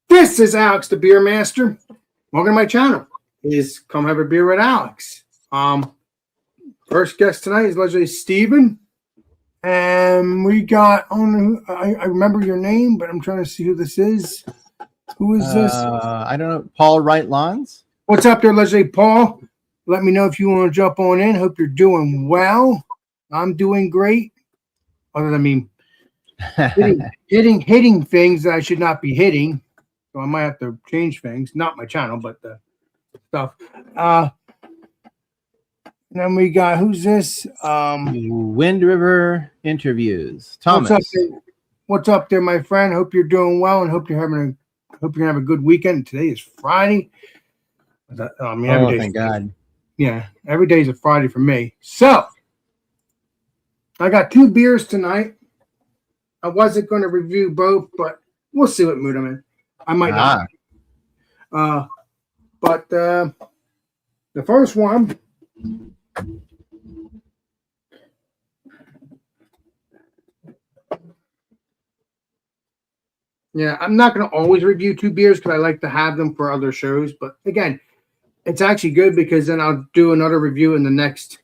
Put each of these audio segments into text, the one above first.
This is Alex, the Beer Master. Welcome to my channel. Is Come Have a Beer with Alex. First guest tonight is Leslie Steven. And we got on. I remember your name, but I'm trying to see who this is. Who is this? I don't know. Paul Wright Lawns. What's up there, Leslie? Paul? Let me know if you want to jump on in. Hope you're doing well. I'm doing great. Other than hitting things that I should not be hitting. So I might have to change things. Not my channel, but the stuff. And then we got, who's this? Wind River Interviews. Thomas. What's up there, my friend? Hope you're doing well and hope you're gonna have a good weekend. Today is Friday. Thank God. Yeah, every day is a Friday for me. So I got 2 beers tonight. I wasn't going to review both, but we'll see what mood I'm in. I might not. But the first one. Yeah, I'm not going to always review 2 beers because I like to have them for other shows. But again, it's actually good because then I'll do another review in the next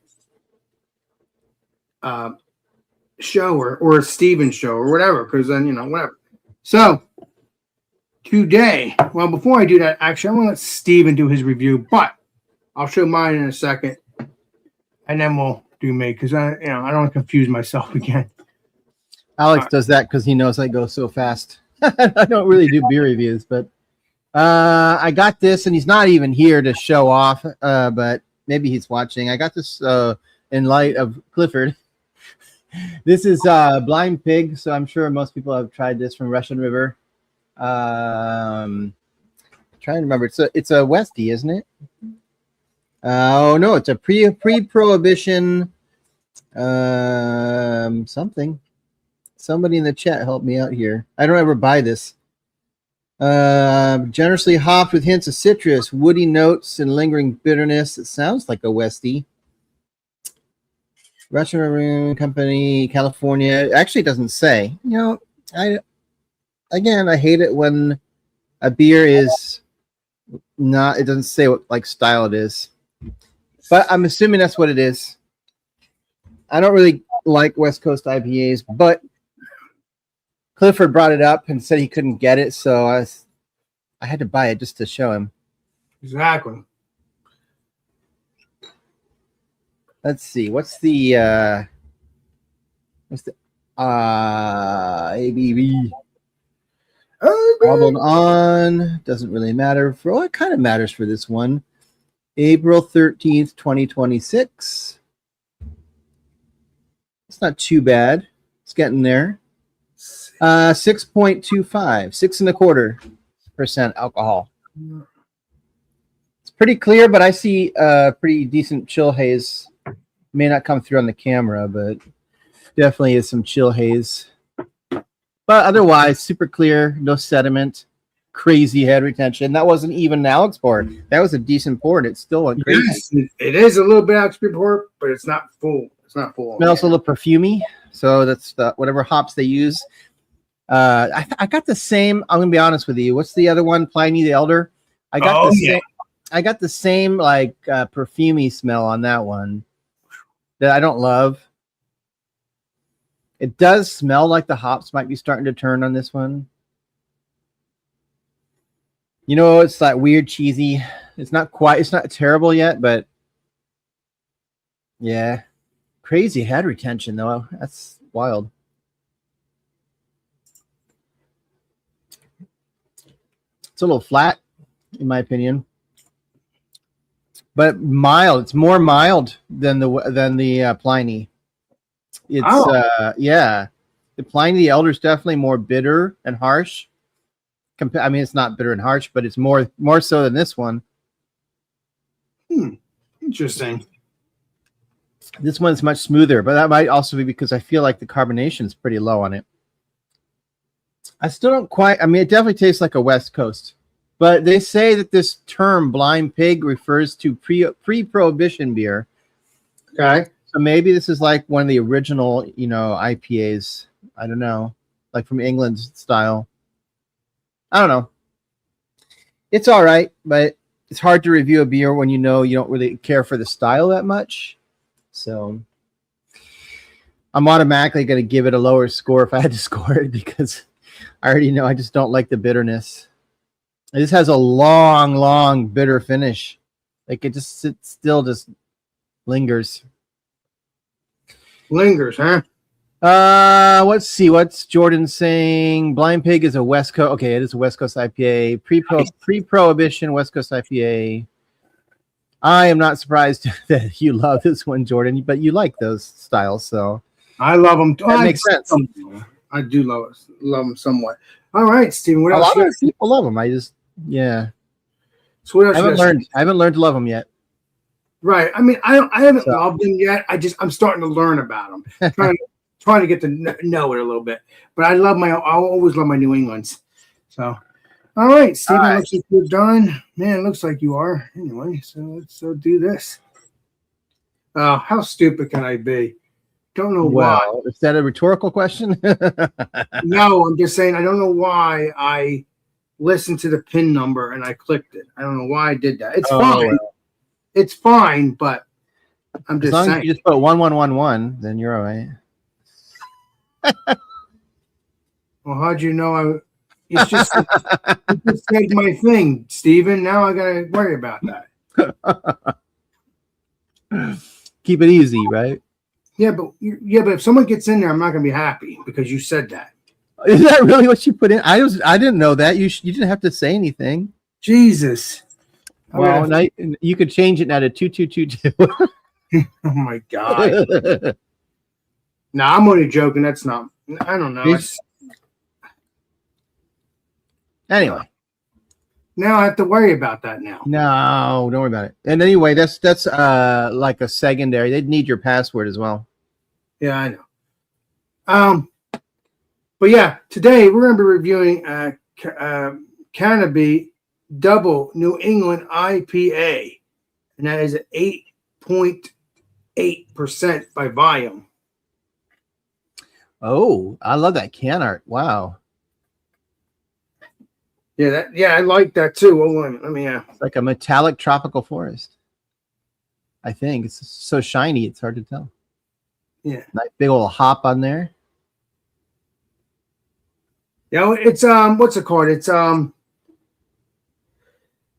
show or a Steven show or whatever. Because then, whatever. So today, well, before I do that, actually, I'm going to let Steven do his review. But I'll show mine in a second. And then we'll do me because I don't want to confuse myself again. Alex does that because he knows I go so fast. I don't really do beer reviews, but I got this, and he's not even here to show off, but maybe he's watching. I got this in light of Clifford. This is Blind Pig, so I'm sure most people have tried this from Russian River. Trying to remember. It's a Westie, isn't it? Oh no, it's a pre-prohibition something. Somebody in the chat help me out here. I don't ever buy this. Generously hopped with hints of citrus, woody notes, and lingering bitterness. It sounds like a Westie. Russian River Company, California. Actually, it doesn't say. I hate it when a beer is not. It doesn't say what style it is. But I'm assuming that's what it is. I don't really like West Coast IPAs, but Clifford brought it up and said he couldn't get it, so I had to buy it just to show him. Exactly. Let's see. What's the ABV? Bottled on. Doesn't really matter. It kind of matters for this one. April 13th, 2026. It's not too bad. It's getting there. 6.25, 6.25% alcohol. It's pretty clear, but I see pretty decent chill haze. May not come through on the camera, but definitely is some chill haze. But otherwise, super clear, no sediment, crazy head retention. That wasn't even Alex pour. That was a decent pour, and it still went crazy. Yes, it is a little bit Alex pour, but it's not full. It's not full. Smells a little perfumey. So that's whatever hops they use. I got the same. I'm gonna be honest with you. What's the other one? Pliny the Elder. I got same. I got the same perfumey smell on that one that I don't love. It does smell like the hops might be starting to turn on this one. It's that weird cheesy. It's not terrible yet, but yeah, crazy head retention though. That's wild. It's a little flat, in my opinion, but mild. It's more mild than the Pliny. It's the Pliny the Elder is definitely more bitter and harsh. It's not bitter and harsh, but it's more so than this one. Interesting. This one's much smoother, but that might also be because I feel like the carbonation is pretty low on it. I still don't quite. It definitely tastes like a West Coast, but they say that this term "blind pig" refers to pre-prohibition beer. Okay. So maybe this is like one of the original, IPAs. I don't know. like from England's style. I don't know. It's all right, but it's hard to review a beer when you know you don't really care for the style that much. So I'm automatically going to give it a lower score if I had to score it because I already know I just don't like the bitterness. This has a long, long bitter finish. Like it just still just lingers. Lingers, huh? Let's see. What's Jordan saying? Blind Pig is a West Coast. Okay, it is a West Coast IPA. Pre-prohibition West Coast IPA. I am not surprised that you love this one, Jordan, but you like those styles, so I love them. that makes sense. I do love them somewhat. All right, Steven. What A else? lot of people love them. Yeah. So what else? I haven't learned to love them yet. Right. I mean, I haven't loved them yet. I'm starting to learn about them. Trying to get to know it a little bit. But I always love my New Englands. So, all right, Steven, All right. looks like you're done. Man, it looks like you are. Anyway, so let's do this. How stupid can I be? Don't know why. Well, is that a rhetorical question? No, I'm just saying I don't know why I listened to the pin number and I clicked it. I don't know why I did that. It's fine. Well. It's fine, but I'm As just long saying. as you just put 1111, then you're all right. Well, how'd you know it's just you just said my thing, Steven. Now I gotta worry about that. Keep it easy, right? Yeah, but if someone gets in there, I'm not gonna be happy because you said that. Is that really what you put in? I didn't know that. You didn't have to say anything. Jesus. Well, now you could change it now to 2222. Oh my God. No, I'm only joking. That's not. I don't know. Anyway, now I have to worry about that now. no, don't worry about it. And anyway, that's like a secondary. They'd need your password as well. Yeah, I know. But yeah, today we're going to be reviewing Canopy Double New England IPA, and that is 8.8% by volume. Oh, I love that can art. Wow. Yeah, I like that too. Well, let me. It's like a metallic tropical forest. I think it's so shiny, it's hard to tell. Yeah, nice big old hop on there. Yeah, it's what's it called? It's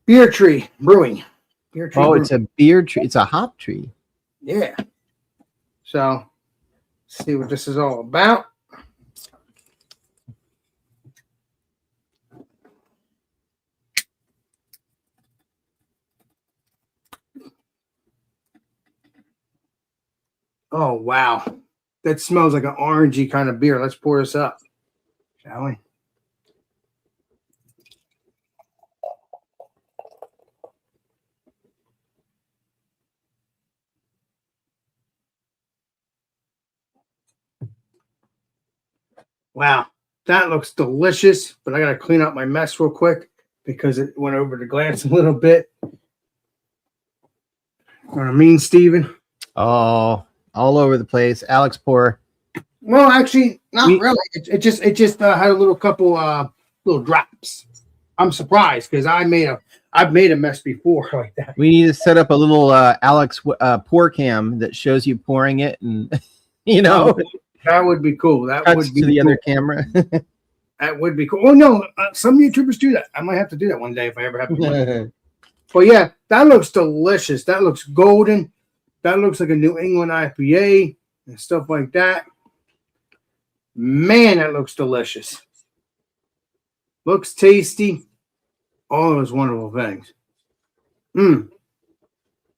Beer Tree Brewing. Beer Tree. Brewing. It's a beer tree. It's a hop tree. Yeah. So, let's see what this is all about. Oh, wow. That smells like an orangey kind of beer. Let's pour this up, shall we? Wow, that looks delicious, but I got to clean up my mess real quick because it went over the glass a little bit. You know what I mean, Steven? Oh, all over the place. Alex, pour. Well, actually, not really. It just had a little couple little drops. I'm surprised because I've made a mess before like that. We need to set up a little Alex pour cam that shows you pouring it, and you know that would be cool. That would be to the cool. other camera. That would be cool. Oh no, some YouTubers do that. I might have to do that one day if I ever have to. But yeah, that looks delicious. That looks golden. That looks like a New England IPA and stuff like that. Man, that looks delicious. Looks tasty. All those wonderful things.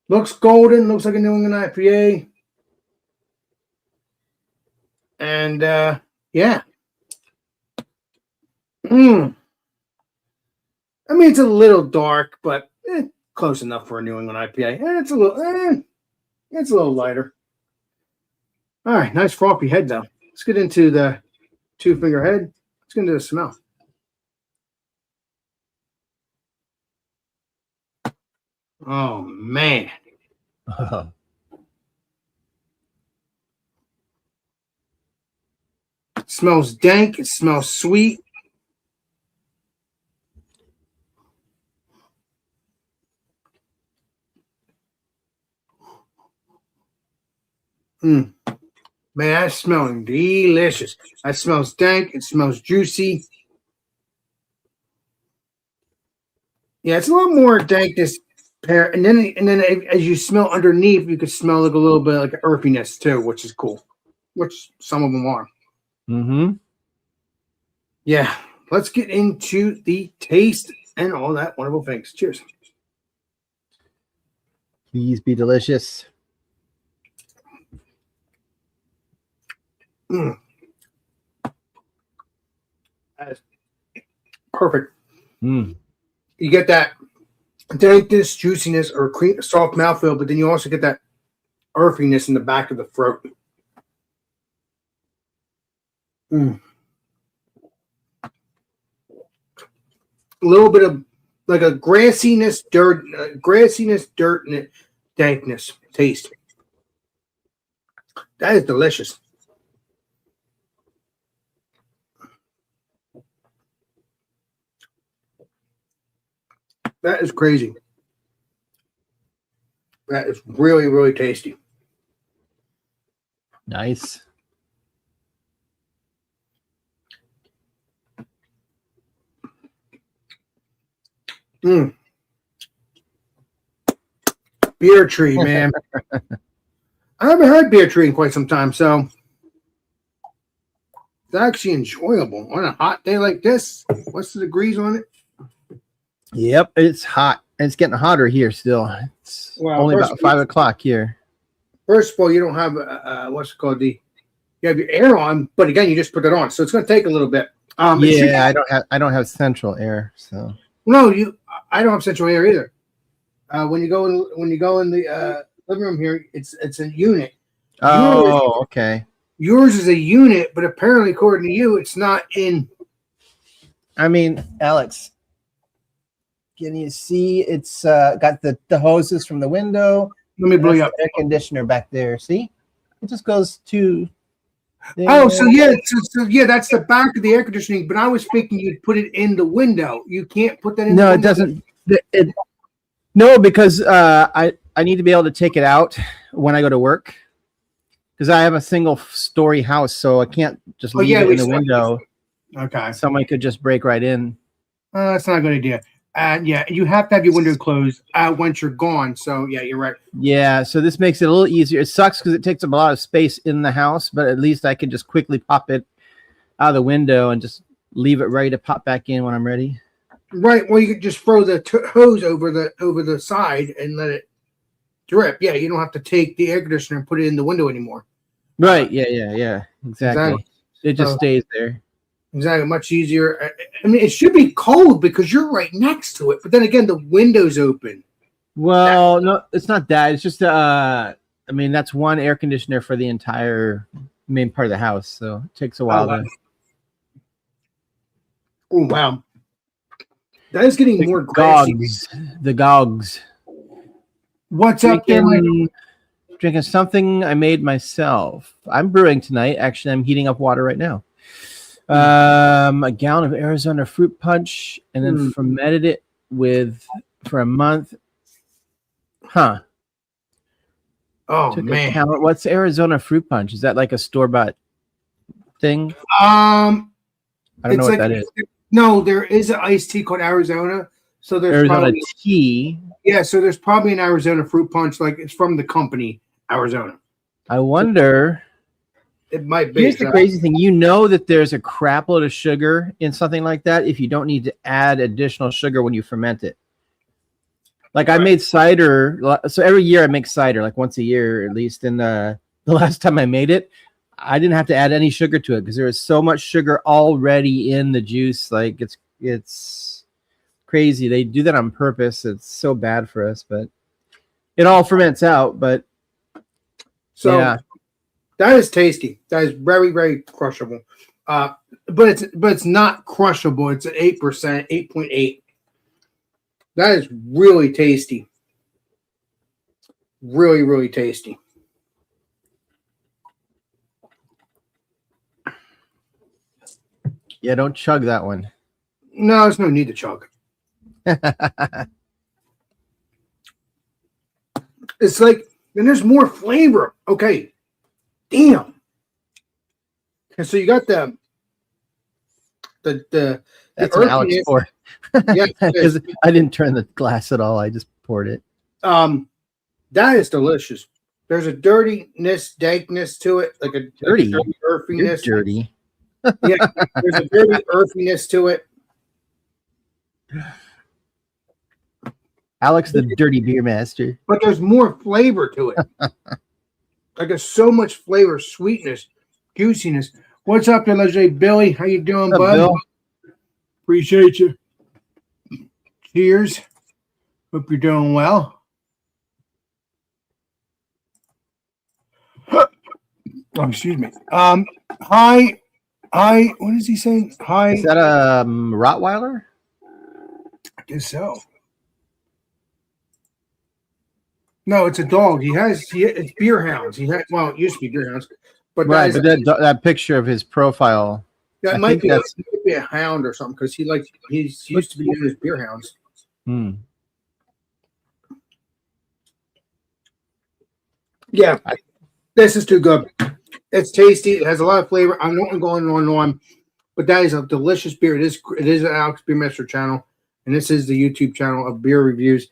Looks golden. Looks like a New England IPA. And yeah. I mean, it's a little dark, but close enough for a New England IPA. It's a little lighter. All right, nice frothy head though. Let's get into the 2-finger head. Let's get into the smell. Oh man. It smells dank. It smells sweet. Man, that's smelling delicious. That smells dank. It smells juicy. Yeah, it's a lot more dankness. And then as you smell underneath, you can smell like a little bit like earthiness too, which is cool. Which some of them are. Mm-hmm. Yeah, let's get into the taste and all that wonderful things. Cheers. Please be delicious. That is perfect. You get that dankness, juiciness, or soft mouthfeel, but then you also get that earthiness in the back of the throat. A little bit of like a grassiness, dirt, and dankness taste. That is delicious. That is crazy. That is really, really tasty. Nice. Beer tree, man. I haven't had beer tree in quite some time, so it's actually enjoyable on a hot day like this. What's the degrees on it? Yep, it's hot. It's getting hotter here still. It's only about 5 o'clock here. First of all, you don't have what's it called? You have your air on, but again, you just put it on, so it's going to take a little bit. I don't have central air, so no, I don't have central air either. When you go in the living room here, it's a unit. Oh, okay. Yours is a unit, but apparently, according to you, it's not in. I mean, Alex, can you see it's got the hoses from the window? Let me blow you up. Air conditioner back there. See, it just goes to. Oh, so yeah, that's the back of the air conditioning. But I was thinking you'd put it in the window. You can't put that in. No, it doesn't. No, because I need to be able to take it out when I go to work. Because I have a single-story house, so I can't just leave it in the window. Okay. Someone could just break right in. That's not a good idea. Yeah, you have to have your window closed once you're gone. So, yeah, you're right. Yeah, so this makes it a little easier. It sucks because it takes up a lot of space in the house, but at least I can just quickly pop it out of the window and just leave it ready to pop back in when I'm ready. Right. Well, you could just throw the hose over the side and let it drip. Yeah, you don't have to take the air conditioner and put it in the window anymore. Right. Yeah. Exactly. It just stays there. Exactly. Much easier. I mean, it should be cold because you're right next to it. But then again, the window's open. Well, no, it's not that. It's just, I mean, that's one air conditioner for the entire main part of the house. So it takes a while to. Oh, wow. That is getting more grassy. The gogs. What's up there? Drinking something I made myself. I'm brewing tonight. Actually, I'm heating up water right now. A gallon of Arizona fruit punch, and then fermented it for a month. Huh. Oh, man. What's Arizona fruit punch? Is that like a store-bought thing? I don't know what that is. No, there is an iced tea called Arizona. So there's Arizona tea. Yeah, so there's probably an Arizona fruit punch, like it's from the company Arizona. I wonder. It might be. Here's the crazy thing. You know that there's a crap load of sugar in something like that if you don't need to add additional sugar when you ferment it. Like I made cider. So every year I make cider, like once a year at least. And the last time I made it, I didn't have to add any sugar to it because there was so much sugar already in the juice. Like it's crazy. They do that on purpose. It's so bad for us, but it all ferments out. But so yeah. That is tasty. That is very, very crushable. But it's not crushable. It's at 8%, 8.8. That is really tasty. Really, really tasty. Yeah, don't chug that one. No, there's no need to chug. It's like, and there's more flavor. Okay. Damn. And so you got the That's an Alex earthiness. pour. Yeah, Because I didn't turn the glass at all. I just poured it. that is delicious. There's a dirtiness, dankness to it, like a Dirty? earthiness. You're dirty. Yeah, there's a dirty earthiness to it. Alex, the dirty beer master. But there's more flavor to it. Like there's so much flavor, sweetness, juiciness. What's up there, Legendary Billy? How you doing, What's up, bud? Bill? Appreciate you. Cheers. Hope you're doing well. Oh, excuse me. Hi. What is he saying? Hi. Is that a Rottweiler? I guess so. No, it's a dog. It's beer hounds. Well, it used to be beer hounds, but Right, but that picture of his profile. that I might think be a hound or something because he used to be known as beer hounds. Hmm. Yeah, this is too good. It's tasty. It has a lot of flavor. I'm not going on, but that is a delicious beer. It is an Alex Beermaster channel, and this is the YouTube channel of beer reviews.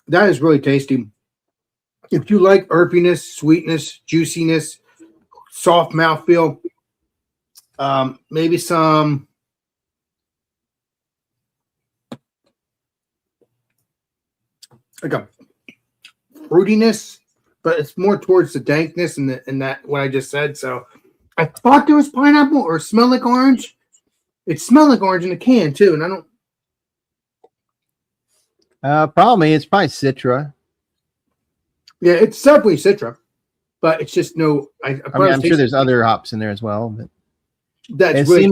That is really tasty. If you like earthiness, sweetness, juiciness, soft mouthfeel, maybe some like a fruitiness, but it's more towards the dankness and that what I just said. So I thought there was pineapple or smell like orange. It smelled like orange in the can too, and I don't. Probably it's probably Citra. Yeah, it's definitely Citra, but it's just no. I'm sure there's other hops in there as well. But That's it really,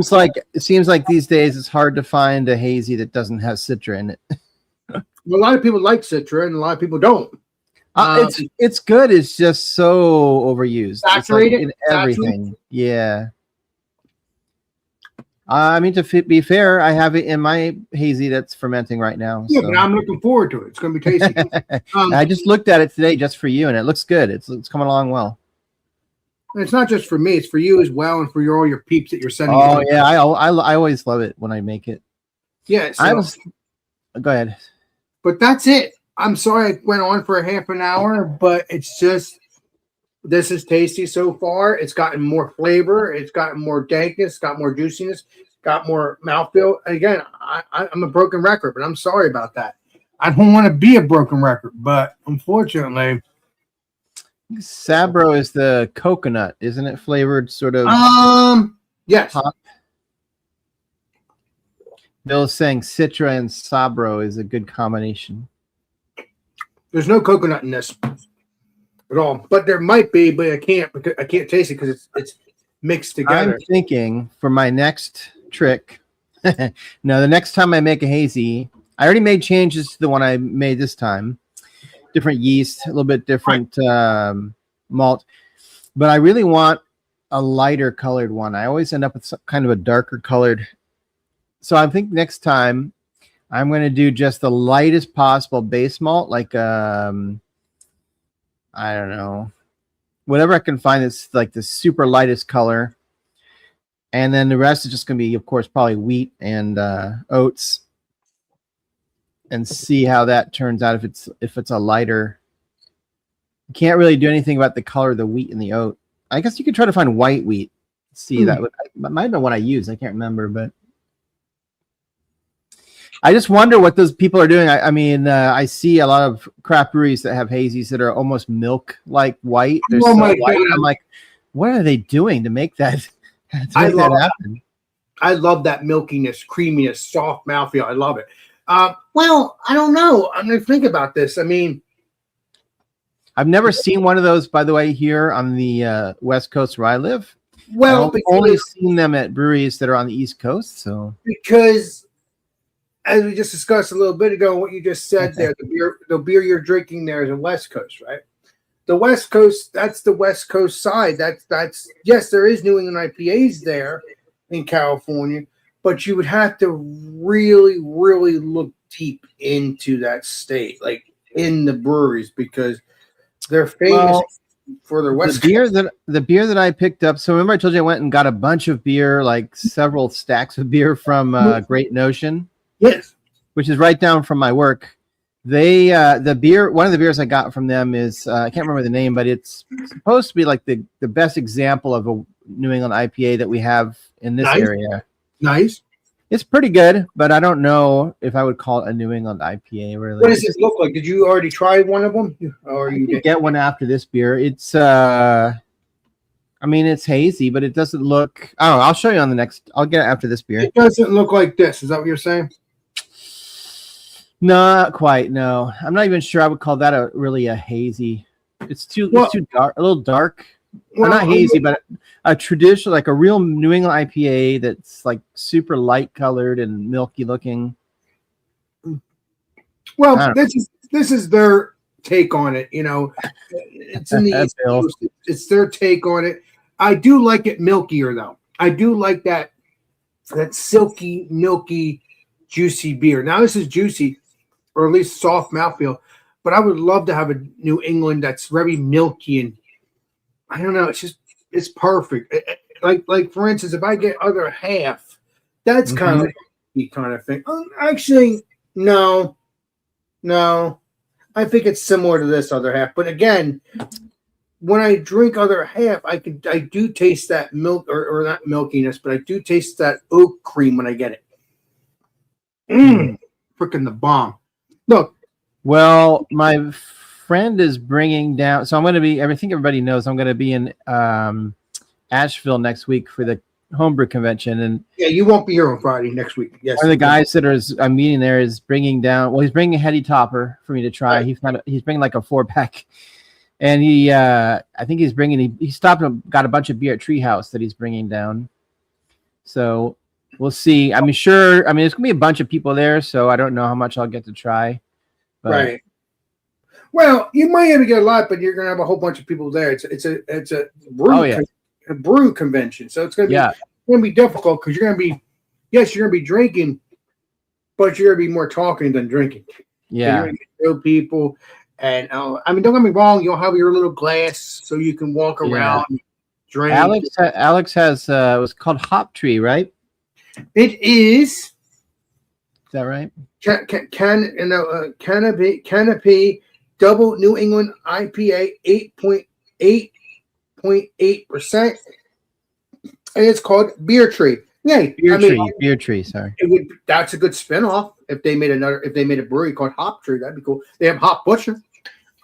seems like these days it's hard to find a hazy that doesn't have Citra in it. a lot of people like Citra, and a lot of people don't. It's good. It's just so overused. Saturated in everything. Yeah. I mean, to be fair, I have it in my hazy that's fermenting right now. Yeah, so. but I'm looking forward to it. It's going to be tasty. I just looked at it today just for you, and it looks good. It's coming along well. And it's not just for me; it's for you as well, and for all your peeps that you're sending. Oh yeah, I always love it when I make it. Yeah. So, Go ahead. but that's it. I'm sorry I went on for a half an hour, but it's just this is tasty so far. It's gotten more flavor. It's gotten more dankness. Got more juiciness. Got more mouthfeel. Again, I'm a broken record, but I'm sorry about that. I don't want to be a broken record, but unfortunately, Sabro is the coconut, isn't it? Flavored sort of. yes. Hop. Bill's saying Citra and Sabro is a good combination. There's no coconut in this at all, but there might be, but I can't taste it because it's mixed together. I'm thinking for my next trick. No, the next time I make a hazy, I already made changes to the one I made this time. Different yeast, a little bit different malt, but I really want a lighter colored one. I always end up with some kind of a darker colored. So I think next time I'm going to do just the lightest possible base malt, like I don't know, whatever I can find that's like the super lightest color, and then the rest is just going to be, of course, probably wheat and oats, and see how that turns out. If it's a lighter, you can't really do anything about the color of the wheat and the oat. I guess you could try to find white wheat. See, that might have been what I used. I can't remember, but. I just wonder what those people are doing. I mean, I see a lot of craft breweries that have hazies that are almost milk-like white. They're so white. I'm like, what are they doing to make that, happen? I love that milkiness, creaminess, soft mouthfeel. I love it. Well, I don't know. I'm going to think about this. I mean, I've never seen one of those, by the way, here on the West Coast where I live. Well, I've only seen them at breweries that are on the East Coast. So because as we just discussed a little bit ago, what you just said there, the beer you're drinking there is a West Coast, right? The West Coast, that's the West Coast side. That's yes, there is New England IPAs there, in California, but you would have to really, really look deep into that state, like in the breweries, because they're famous Well, for their the West beer Coast. that I picked up. So remember I told you I went and got a bunch of beer, like several stacks of beer from Great Notion, Yes, which is right down from my work. They the beer, one of the beers I got from them is I can't remember the name, but it's supposed to be like the best example of a New England IPA that we have in this Nice. area. nice. It's pretty good, but I don't know if I would call it a New England IPA really. What does it look like? Did you already try one of them, or I you could did? get one after this beer. It's I mean it's hazy, but it doesn't look. Oh, I'll show you on the next. I'll get it after this beer. It doesn't look like this. Is that what you're saying? Not quite. No, I'm not even sure I would call that a hazy. It's too dark, a little dark. Well, not hazy, but a traditional, like a real New England IPA that's like super light colored and milky looking. Well, this is their take on it. You know, it's in the East Coast. It's their take on it. I do like it milkier though. I do like that silky, milky, juicy beer. Now this is juicy, or at least soft mouthfeel. But I would love to have a New England that's very milky and I don't know. It's perfect. Like for instance, if I get other half, that's kind of like a kind of thing. Actually, no. I think it's similar to this other half. But again, when I drink other half, I do taste that milk or not milkiness, but I do taste that oat cream when I get it. Freaking the bomb. Look. Well, my friend is bringing down. So I'm going to be. I think everybody knows I'm going to be in Asheville next week for the homebrew convention, and yeah, you won't be here on Friday next week. Yes, one of the guys that I'm meeting there is bringing down. Well, he's bringing a heady topper for me to try. Right. He's bringing like a 4-pack, and I think he's bringing. He stopped and got a bunch of beer at Treehouse that he's bringing down. So we'll see. I mean, sure. I mean, there's gonna be a bunch of people there, so I don't know how much I'll get to try. But, right. Well, you might have to get a lot, but you're gonna have a whole bunch of people there. It's a brew convention, so it's gonna be difficult because you're gonna be drinking, but you're gonna be more talking than drinking. Yeah, so you're gonna know people, and I mean, don't get me wrong, you'll have your little glass so you can walk around, and drink. Alex has it was called Hop Tree, right? It is. Is that right? Canopy Double New England IPA 8.8%, and it's called Beer Tree. Yeah, Beer Tree. Sorry, that's a good spinoff. If they made a brewery called Hop Tree, that'd be cool. They have Hop Butcher,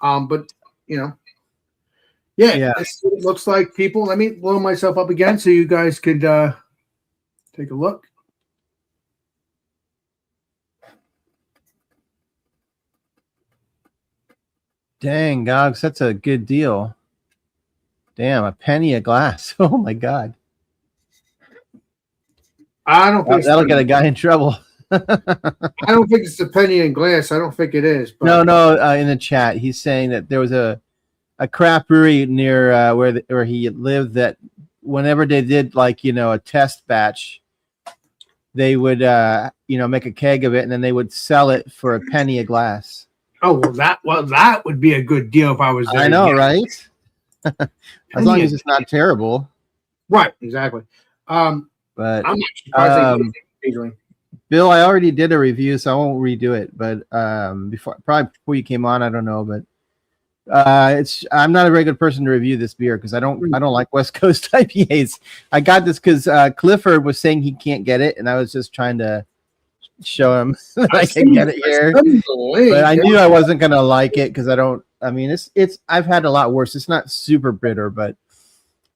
but you know, it looks like people. Let me blow myself up again so you guys could take a look. Dang, Gogs, that's a good deal. Damn, a penny a glass. Oh my god. I don't think that'll get a guy in trouble. I don't think it's a penny in glass. I don't think it is. But. No. In the chat, he's saying that there was a craft brewery near where he lived that whenever they did a test batch, they would make a keg of it and then they would sell it for a penny a glass. Oh, that would be a good deal if I was there. I know, right? As long as it's not terrible. Right, exactly. But I'm not surprised Bill, I already did a review, so I won't redo it. But before you came on, I don't know, but I'm not a very good person to review this beer because I don't like West Coast IPAs. I got this because Clifford was saying he can't get it, and I was just trying to show him that I can get it here. But I knew I wasn't gonna like it because it's I've had a lot worse. It's not super bitter, but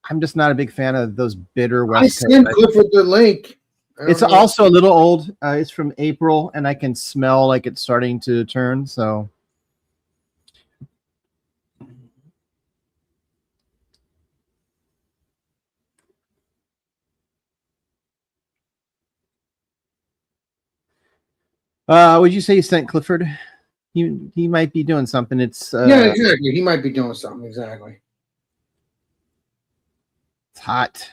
I'm just not a big fan of those bitter West Coast. I sent Clifford the link. It's also a little old. It's from April, and I can smell like it's starting to turn. So, would you say you sent Clifford? He might be doing something. It's yeah, exactly. He might be doing something exactly. It's hot.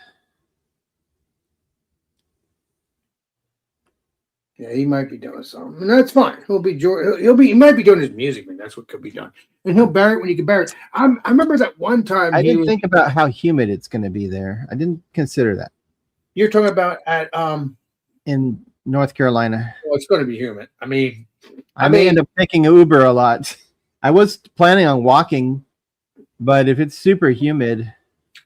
Yeah, he might be doing something, and that's fine. He might be doing his music, man. That's what could be done, and he'll bury it when he can bury it. I remember that one time I didn't think about how humid it's going to be there. I didn't consider that. You're talking about at in North Carolina. Well, it's going to be humid. I mean, I may end up taking Uber a lot. I was planning on walking, but if it's super humid,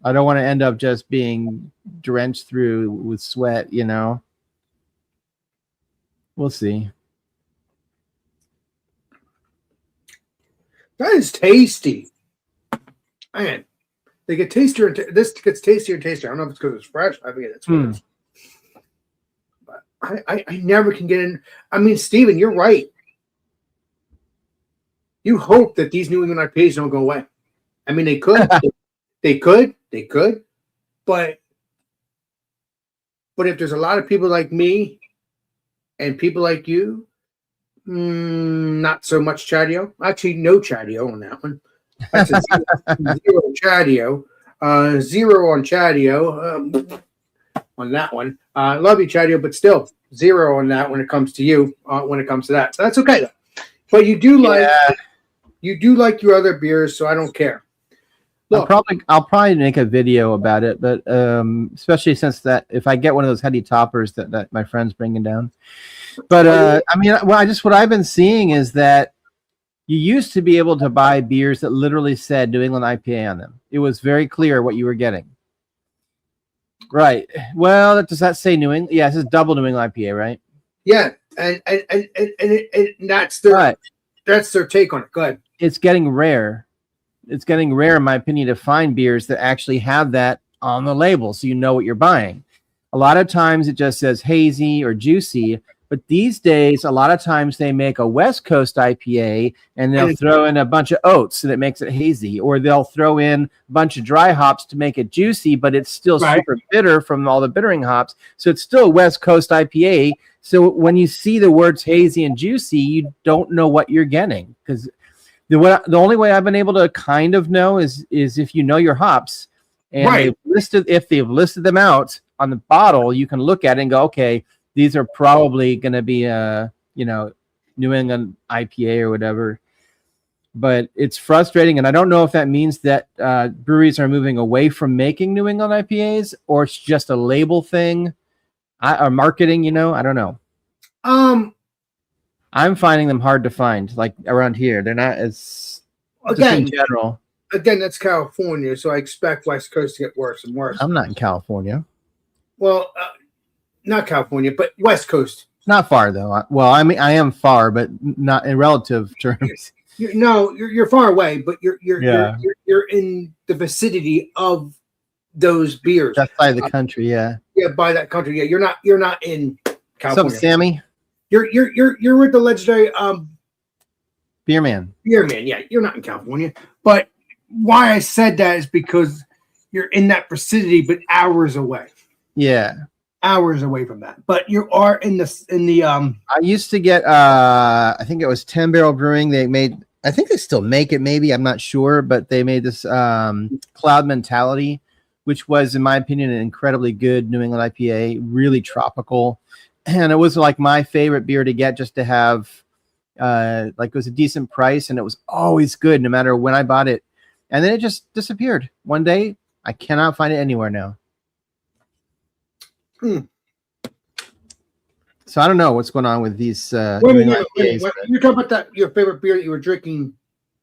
I don't want to end up just being drenched through with sweat, you know. We'll see. That is tasty. Man, they get tastier. This gets tastier and tastier. I don't know if it's because it's fresh. I think it's what it is. But I never can get in. I mean, Steven, you're right. You hope that these New England IPAs don't go away. I mean, they could. They could. But if there's a lot of people like me and people like you, not so much Chadio. Actually, no Chadio on that one. That's a zero Chadio. Zero on Chadio on that one. I love you, Chadio, but still zero on that when it comes to you. When it comes to that, so that's okay though. But you do like your other beers, so I don't care. Look, I'll probably make a video about it, but especially since that if I get one of those heady toppers that my friend's bringing down. But I mean, what I've been seeing is that you used to be able to buy beers that literally said New England IPA on them. It was very clear what you were getting. Right. Well, does that say New England? Yeah, it says double New England IPA, right? Yeah, and that's their take on it. Go ahead. It's getting rare. It's getting rare, in my opinion, to find beers that actually have that on the label, so you know what you're buying. A lot of times it just says hazy or juicy, but these days, a lot of times they make a West Coast IPA and they'll throw in a bunch of oats and it makes it hazy, or they'll throw in a bunch of dry hops to make it juicy, but it's still super bitter from all the bittering hops. So it's still a West Coast IPA. So when you see the words hazy and juicy, you don't know what you're getting, because the only way I've been able to kind of know is if you know your hops and if they've listed them out on the bottle, you can look at it and go, okay, these are probably going to be New England IPA or whatever. But it's frustrating, and I don't know if that means that breweries are moving away from making New England IPAs, or it's just a label thing, or marketing. I don't know. I'm finding them hard to find, like around here. They're not as in general. Again, that's California, so I expect West Coast to get worse and worse. I'm not in California. Well, not California, but West Coast. Not far though. Well, I mean, I am far, but not in relative terms. You're far away, but you're in the vicinity of those beers. That side of the country, yeah. Yeah, by that country, yeah. You're not in California. What's up, Sammy? You're with the legendary Beer Man. Beer Man, yeah. You're not in California, but why I said that is because you're in that vicinity, but hours away. Yeah. Hours away from that, but you are in the I used to get I think it was 10 Barrel Brewing. They made, I think they still make it, maybe, I'm not sure, but they made this Cloud Mentality, which was, in my opinion, an incredibly good New England IPA, really tropical, and it was like my favorite beer to get, just to have like, it was a decent price, and it was always good no matter when I bought it. And then it just disappeared one day. I cannot find it anywhere now. So I don't know what's going on with these. You're talking about your favorite beer that you were drinking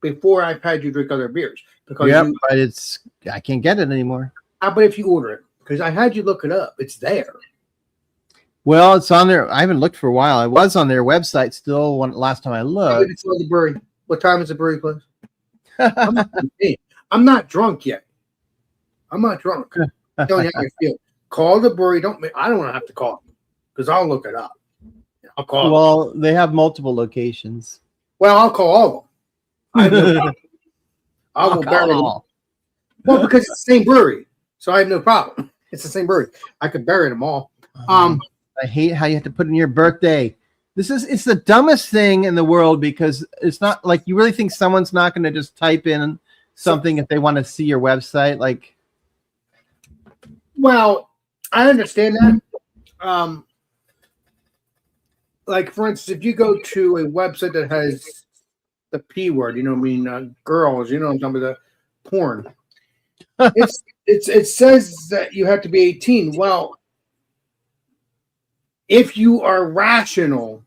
before I've had you drink other beers. Because but I can't get it anymore. How about if you order it? Because I had you look it up. It's there. Well, it's on there. I haven't looked for a while. I was on their website still last time I looked. It's on the brewery. What time is the brewery close? I'm not drunk yet. I'm not drunk. Tell me how you feel. Call the brewery. I don't want to have to call them because I'll look it up. I'll call them. Well, they have multiple locations. Well, I'll call all of them. I have no problem. I will bury them all. Well, because it's the same brewery, so I have no problem. It's the same brewery. I could bury them all. I hate how you have to put in your birthday. It's the dumbest thing in the world, because it's not like you really think someone's not going to just type in something if they want to see your website. Like, well, I understand that. like for instance, if you go to a website that has the P word, you know, what I mean, girls, you know, what I'm talking about the porn. It says that you have to be 18. Well, if you are rational,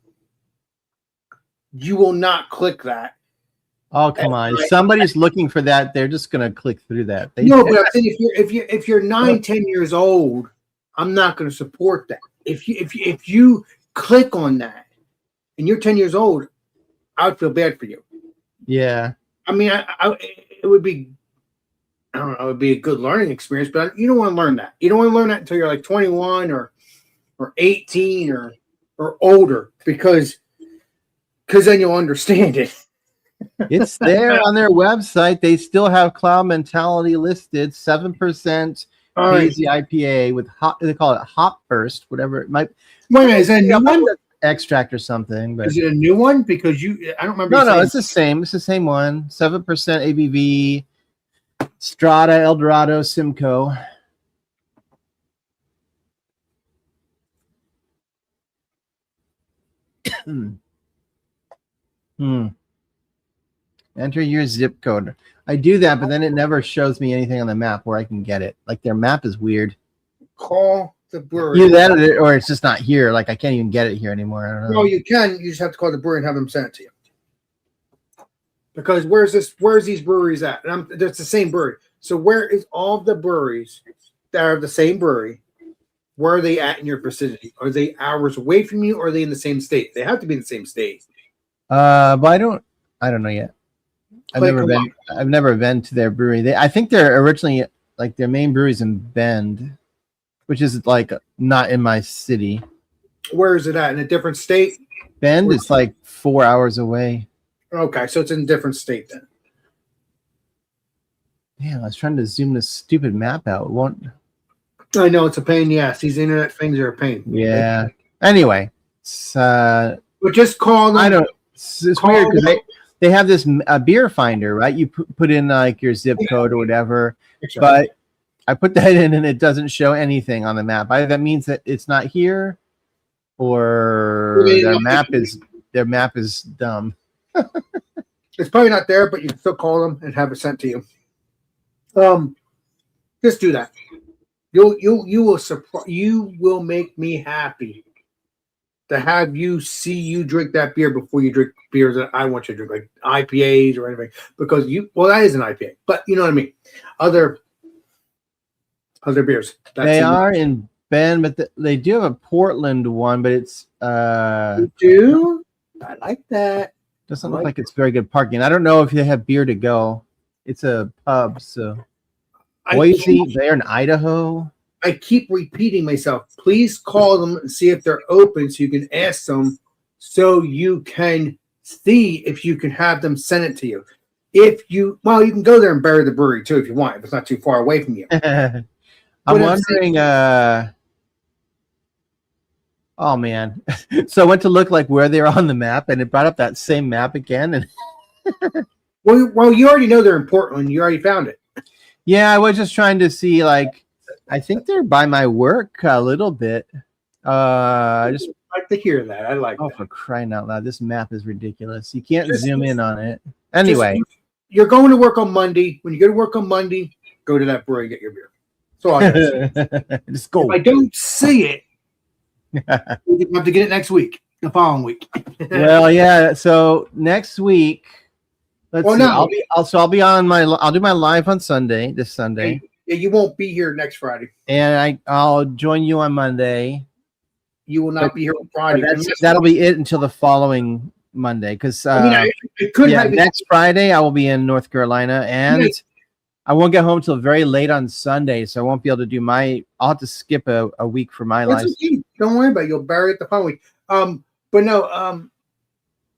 you will not click that. Oh, come on! If somebody's looking for that, they're just gonna click through that. No, but I'm saying if you're 9, 10 years old, I'm not going to support that. If you click on that and you're 10 years old, I would feel bad for you. Yeah. I mean, it would be, I don't know, it would be a good learning experience, but you don't want to learn that. You don't want to learn that until you're like 21 or 18 or older because then you'll understand it. It's there on their website. They still have Cloud Mentality listed, 7% hazy IPA with hot. They call it Hop Burst, whatever it might. Wait, is it a new one? Extract or something? But is it a new one? Because I don't remember. No, it's the same. It's the same one. 7% ABV. Strata, Eldorado, Simcoe. Enter your zip code. I do that, but then it never shows me anything on the map where I can get it. Like their map is weird. Call the brewery. Either that or it's just not here. Like I can't even get it here anymore. I don't know. No, you can. You just have to call the brewery and have them send it to you. Because where's these breweries at? And it's the same brewery. So where is all the breweries that are the same brewery? Where are they at in your vicinity? Are they hours away from you, or are they in the same state? They have to be in the same state. But I don't know yet. I've never been to their brewery. I think they're originally like their main brewery's in Bend, which is like not in my city. Where is it at? In a different state? Bend is like 4 hours away. Okay, so it's in a different state then. Yeah, I was trying to zoom this stupid map out. It won't. I know it's a pain. Yes, these internet things are a pain. Yeah. Anyway, but just call them. I don't. It's weird because they have this beer finder, right? You put in like your zip code or whatever, but I put that in and it doesn't show anything on the map. Either that means that it's not here, or their map is dumb. It's probably not there, but you can still call them and have it sent to you. Just do that. You will make me happy to have you drink that beer before you drink beers that I want you to drink, like IPAs or anything. Because that is an IPA, but you know what I mean. Other beers. They are in Bend, but they do have a Portland one, but it's You do? I like that. Doesn't look like it's very good parking. I don't know if they have beer to go. It's a pub, so Boise, they're in Idaho. I keep repeating myself. Please call them and see if they're open so you can ask them so you can see if you can have them send it to you. You can go there and bury the brewery too if you want, if it's not too far away from you. I'm wondering, oh man. So I went to look like where they're on the map and it brought up that same map again. And well, you already know they're in Portland. You already found it. Yeah, I was just trying to see, like, I think they're by my work a little bit. I just like to hear that. I like that. For crying out loud. This map is ridiculous. You can't zoom in on it. Anyway. You're going to work on Monday. When you go to work on Monday, go to that brewery and get your beer. That's all I gotta say. Just go. If I don't see it, you have to get it next week, the following week. Well, yeah. So next week, let's see. No. I'll do my live on Sunday, this Sunday. Yeah, you won't be here next Friday. And I'll join you on Monday. You will not be here on Friday. That'll be it until the following Monday. Because next Friday I will be in North Carolina, and I won't get home till very late on Sunday, so I won't be able to do I'll have to skip a week for my life. Okay. Don't worry about it. You'll bury it the following week. But no,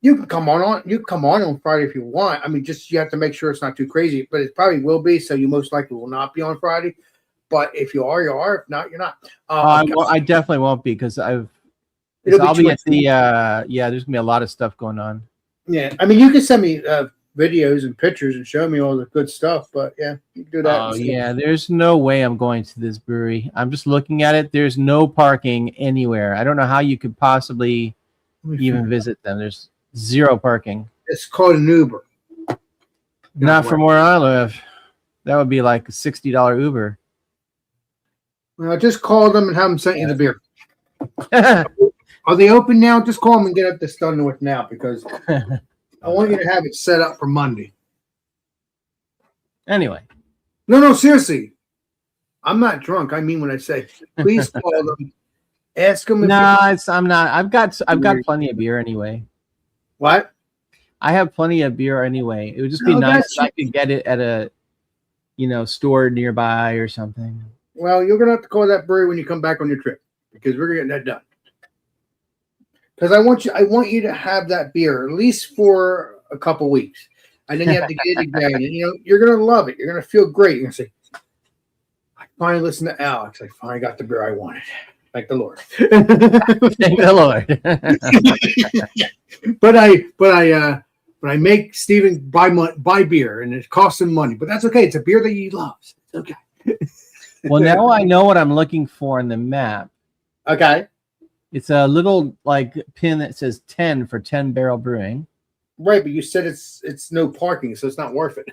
you can come on. You can come on Friday if you want. I mean, just you have to make sure it's not too crazy, but it probably will be. So you most likely will not be on Friday. But if you are, you are. If not, you're not. I definitely won't be because I'll be at the there's gonna be a lot of stuff going on. Yeah, I mean, you can send me videos and pictures and show me all the good stuff. But yeah, you can do that. Oh yeah, there's no way I'm going to this brewery. I'm just looking at it. There's no parking anywhere. I don't know how you could possibly even visit them. There's zero parking. It's called an Uber. Not from where I live. That would be like a $60 Uber. Well, just call them and have them send you the beer. Are they open now? Just call them and get this done with now because I want you to have it set up for Monday. Anyway. No, seriously. I'm not drunk. I mean when I say, please call them. Ask them. I'm not. I've got plenty of beer anyway. What? I have plenty of beer anyway. It would just be nice if I could get it at a, store nearby or something. Well, you're gonna have to call that brewery when you come back on your trip because we're getting that done. Because I want you to have that beer at least for a couple weeks, and then you have to get it again. And you're gonna love it. You're gonna feel great. You're gonna say, "I finally listened to Alex. I finally got the beer I wanted." Thank the Lord. Thank the Lord. But I make Steven buy beer, and it costs him money. But that's okay. It's a beer that he loves. It's okay. Well, now I know what I'm looking for in the map. Okay. It's a little pin that says 10 for 10 Barrel Brewing. Right, but you said it's no parking, so it's not worth it.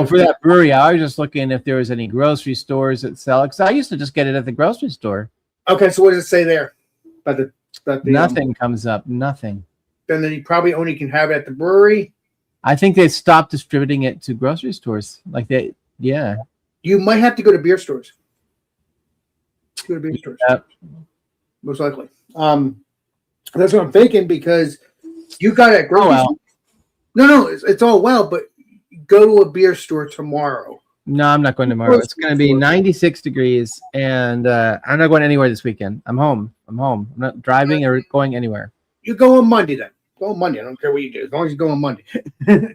For that brewery, I was just looking if there was any grocery stores that sell it. Because I used to just get it at the grocery store. Okay, so what does it say there? About the Nothing comes up. Nothing. Then you probably only can have it at the brewery. I think they stopped distributing it to grocery stores. Yeah. You might have to go to beer stores. Go to beer stores. Yep. Most likely. That's what I'm thinking because you got it at grocery store. No, it's all well, but go to a beer store tomorrow. No, I'm not going tomorrow. It's going to be 96 degrees, and I'm not going anywhere this weekend. I'm home. I'm not driving or going anywhere. You go on Monday then. Go on Monday. I don't care what you do, as long as you go on Monday.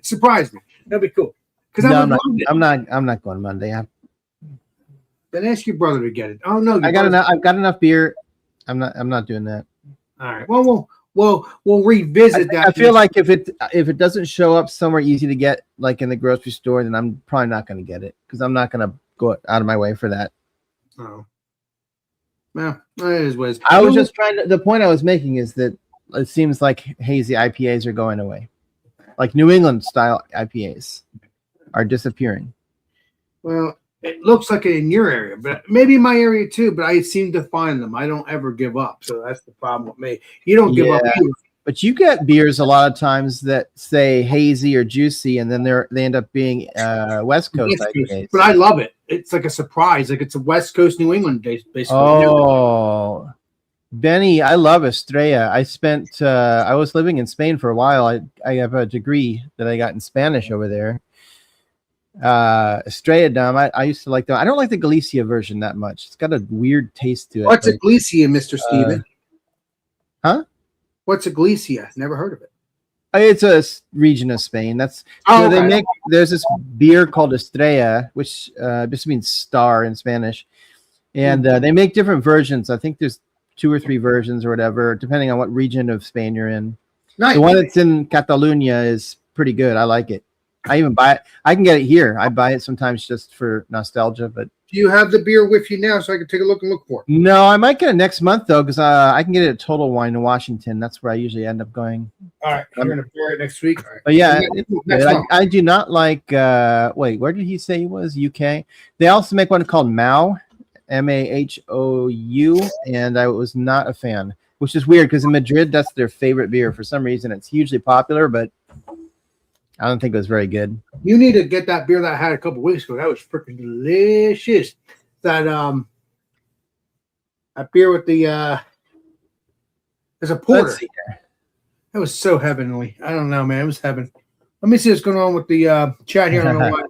Surprise me. That'd be cool. Because I'm not going Monday. Then ask your brother to get it. Oh no, I've got enough beer. I'm not doing that. All right. Well, we'll revisit that. I feel like if it doesn't show up somewhere easy to get, like in the grocery store, then I'm probably not going to get it because I'm not going to go out of my way for that. Oh. Well, it is what it is. I was just the point I was making is that it seems like hazy IPAs are going away. Like New England style IPAs are disappearing. Well, it looks like it in your area, but maybe in my area too, but I seem to find them. I don't ever give up. So that's the problem with me. You don't give up either. But you get beers a lot of times that say hazy or juicy, and then they end up being West Coast IPAs. But I love it. It's like a surprise. Like it's a West Coast New England basically. Oh, Benny, I love Estrella. I was living in Spain for a while. I have a degree that I got in Spanish over there. Estrella Damm, I used to like that. I don't like the Galicia version that much. It's got a weird taste to it. What's a Galicia, Mr. Steven? Huh? What's a Galicia? Never heard of it. It's a region of Spain. There's this beer called Estrella, which just means star in Spanish. And they make different versions. I think there's 2 or 3 versions or whatever, depending on what region of Spain you're in. Nice. The one that's in Catalonia is pretty good. I like it. I even buy it. I can get it here. I buy it sometimes just for nostalgia. But do you have the beer with you now so I can take a look and look for it? No, I might get it next month though, because I can get it at Total Wine in Washington. That's where I usually end up going. All right, you're gonna pour it next week. All right. But yeah, I do not like. Wait, where did he say he was? UK. They also make one called Mahou, Mahou, and I was not a fan, which is weird because in Madrid that's their favorite beer for some reason. It's hugely popular, but I don't think it was very good. You need to get that beer that I had a couple weeks ago. That was freaking delicious. That beer with the there's a porter. That was so heavenly. I don't know, man. It was heaven. Let me see what's going on with the chat here. I don't know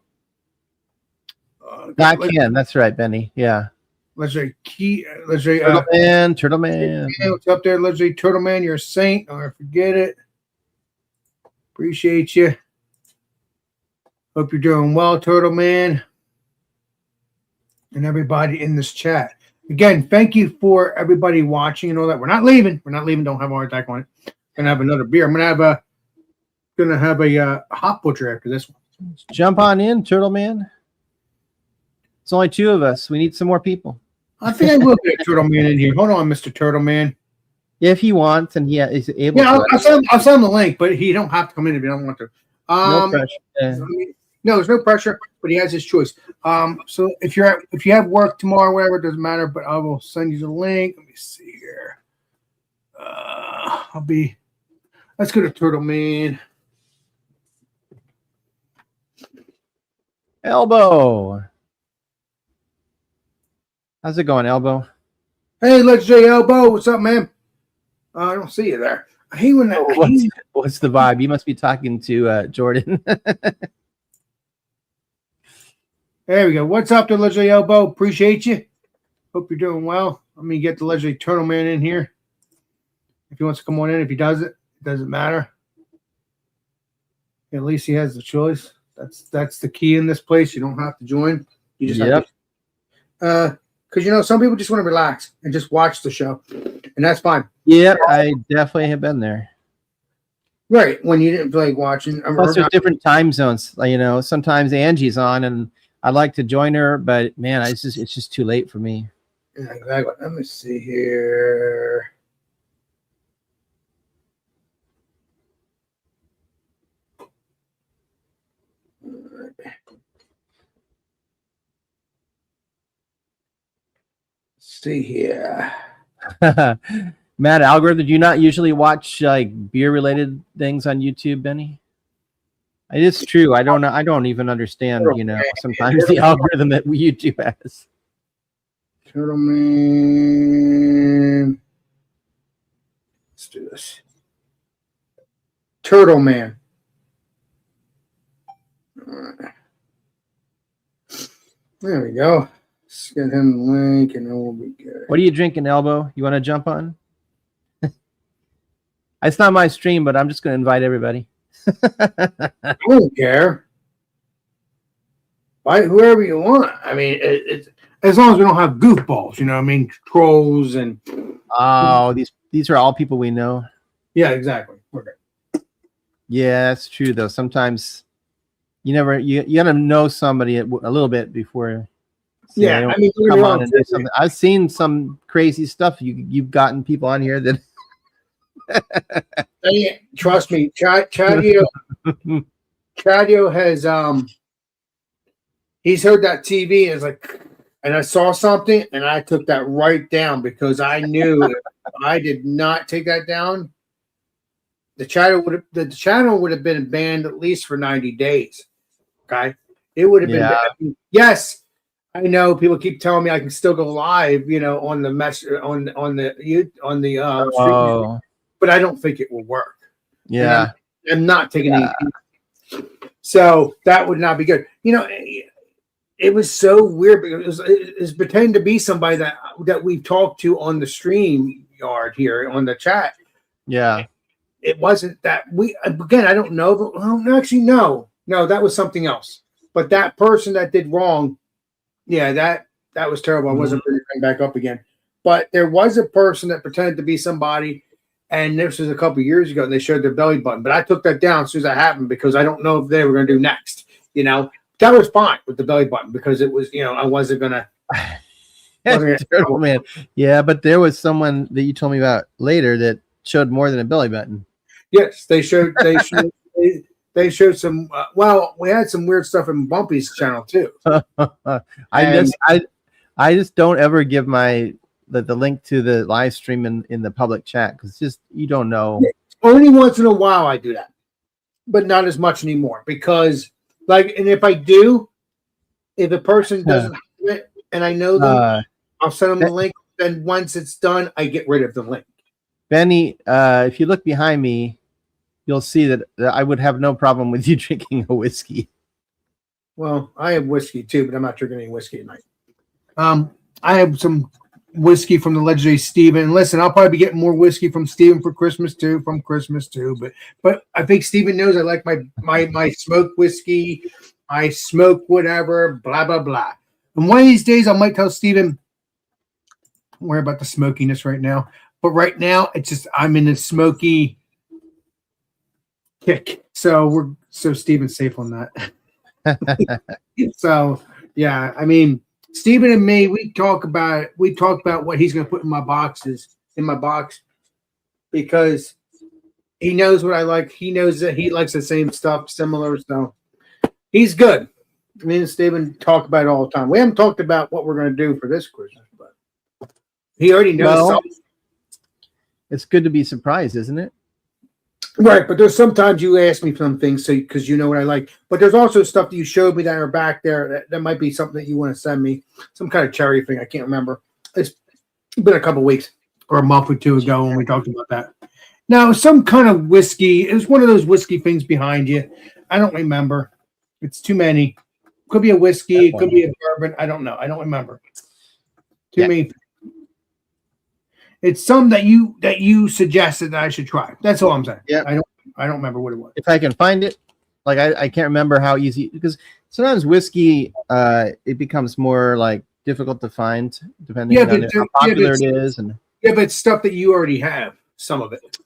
what. That's right, Benny. Yeah. Let's say Turtle Man. What's up there? Let's say Turtle Man. You're a saint. Don't ever forget it. Appreciate you. Hope you're doing well, Turtle Man, and everybody in this chat. Again, thank you for everybody watching and all that. We're not leaving. Don't have a heart attack on it. Gonna have another beer. I'm gonna have a hot butcher after this one. Jump on in, Turtle Man. It's only 2 of us. We need some more people. I think I will get Turtle Man in here. Hold on, Mr. Turtle Man. if he wants and he is able Yeah, to. I'll send him the link, but he don't have to come in if you don't want to. No pressure. Yeah. No, there's no pressure, but he has his choice. So if you have work tomorrow, whatever, it doesn't matter. But I will send you the link. Let me see here. Let's go to Turtle Man. Elbow. How's it going, Elbow? Hey, Legendary Elbow, what's up, man? I don't see you there. I hate when that. What's the vibe? You must be talking to Jordan. There we go. What's up, the Legendary Elbow? Appreciate you. Hope you're doing well. Let me get the Legendary Turtle Man in here. If he wants to come on in, if he does it, it doesn't matter. At least he has the choice. That's the key in this place. You don't have to join. You just have to. Because some people just want to relax and just watch the show, and that's fine. Yeah, I definitely have been there. Right, when you didn't feel like watching. Plus, there's different time zones. Sometimes Angie's on, and I'd like to join her, but man, it's just too late for me. Yeah, exactly. Let me see here. See here. Matt Algorithm, do you not usually watch like beer related things on YouTube, Benny? It is true. I don't even understand, sometimes the algorithm that YouTube has. Turtle Man. Let's do this. Turtle Man. All right. There we go. Let's get him the link and then we'll be good. What are you drinking, Elbow? You want to jump on? It's not my stream, but I'm just going to invite everybody. I don't care. Invite whoever you want. I mean, it's as long as we don't have goofballs, trolls and. Oh, these are all people we know. Yeah, exactly. Okay. Yeah, that's true though. Sometimes you gotta know somebody a little bit before. Yeah, I mean, come on and do something. I've seen some crazy stuff. You've gotten people on here that. Trust me, Chadio has he's heard that TV and is like, and I saw something and I took that right down because I knew if I did not take that down, the channel would have been banned at least for 90 days. Okay, it would have been banned. Yes. I know people keep telling me I can still go live, on the stream, but I don't think it will work. Yeah, I'm not taking any. So that would not be good. It was so weird because it was pretending to be somebody that we've talked to on the stream yard here on the chat. Yeah, it wasn't that I don't know. Well, actually, no, that was something else. But that person that did wrong. Yeah, that was terrible. I wasn't bringing it back up again. But there was a person that pretended to be somebody, and this was a couple of years ago, and they showed their belly button. But I took that down as soon as that happened because I don't know if they were going to do next. That was fine with the belly button because it was, I wasn't going to. Man. Yeah, but there was someone that you told me about later that showed more than a belly button. Yes, they showed. They showed some. We had some weird stuff in Bumpy's channel too. I just don't ever give the link to the live stream in the public chat because just you don't know. Only once in a while I do that, but not as much anymore because, and if I do, if a person doesn't have it and I know them, I'll send them the link. Then once it's done, I get rid of the link. Benny, if you look behind me, you'll see that I would have no problem with you drinking a whiskey. Well, I have whiskey too, but I'm not drinking any whiskey tonight. I have some whiskey from the legendary Steven. And listen, I'll probably be getting more whiskey from Steven for Christmas too. But I think Steven knows I like my smoked whiskey. I smoke whatever, blah blah blah. And one of these days, I might tell Steven, don't worry about the smokiness right now. But right now, it's just I'm in a smoky kick. So Steven's safe on that. So yeah, I mean, Steven and me, we talked about what he's going to put in my box, because he knows what I like. He knows that he likes the same stuff, similar. So he's good. Me and Steven talk about it all the time. We haven't talked about what we're going to do for this Christmas, but he already knows Well, something. It's good to be surprised, isn't it? Right, but there's sometimes you ask me some things because you know what I like. But there's also stuff that you showed me that are back there that might be something that you want to send me. Some kind of cherry thing. I can't remember. It's been a couple weeks or a month or two ago when we talked about that. Now, some kind of whiskey. It was one of those whiskey things behind you. I don't remember. It's too many. Could be a whiskey. It could be a bourbon. I don't know. I don't remember. Too many. It's some that you suggested that I should try. That's all I'm saying. Yeah. I don't remember what it was. If I can find it, like I can't remember how easy, because sometimes whiskey it becomes more like difficult to find depending on how popular it is. And yeah, but it's stuff that you already have. Some of it.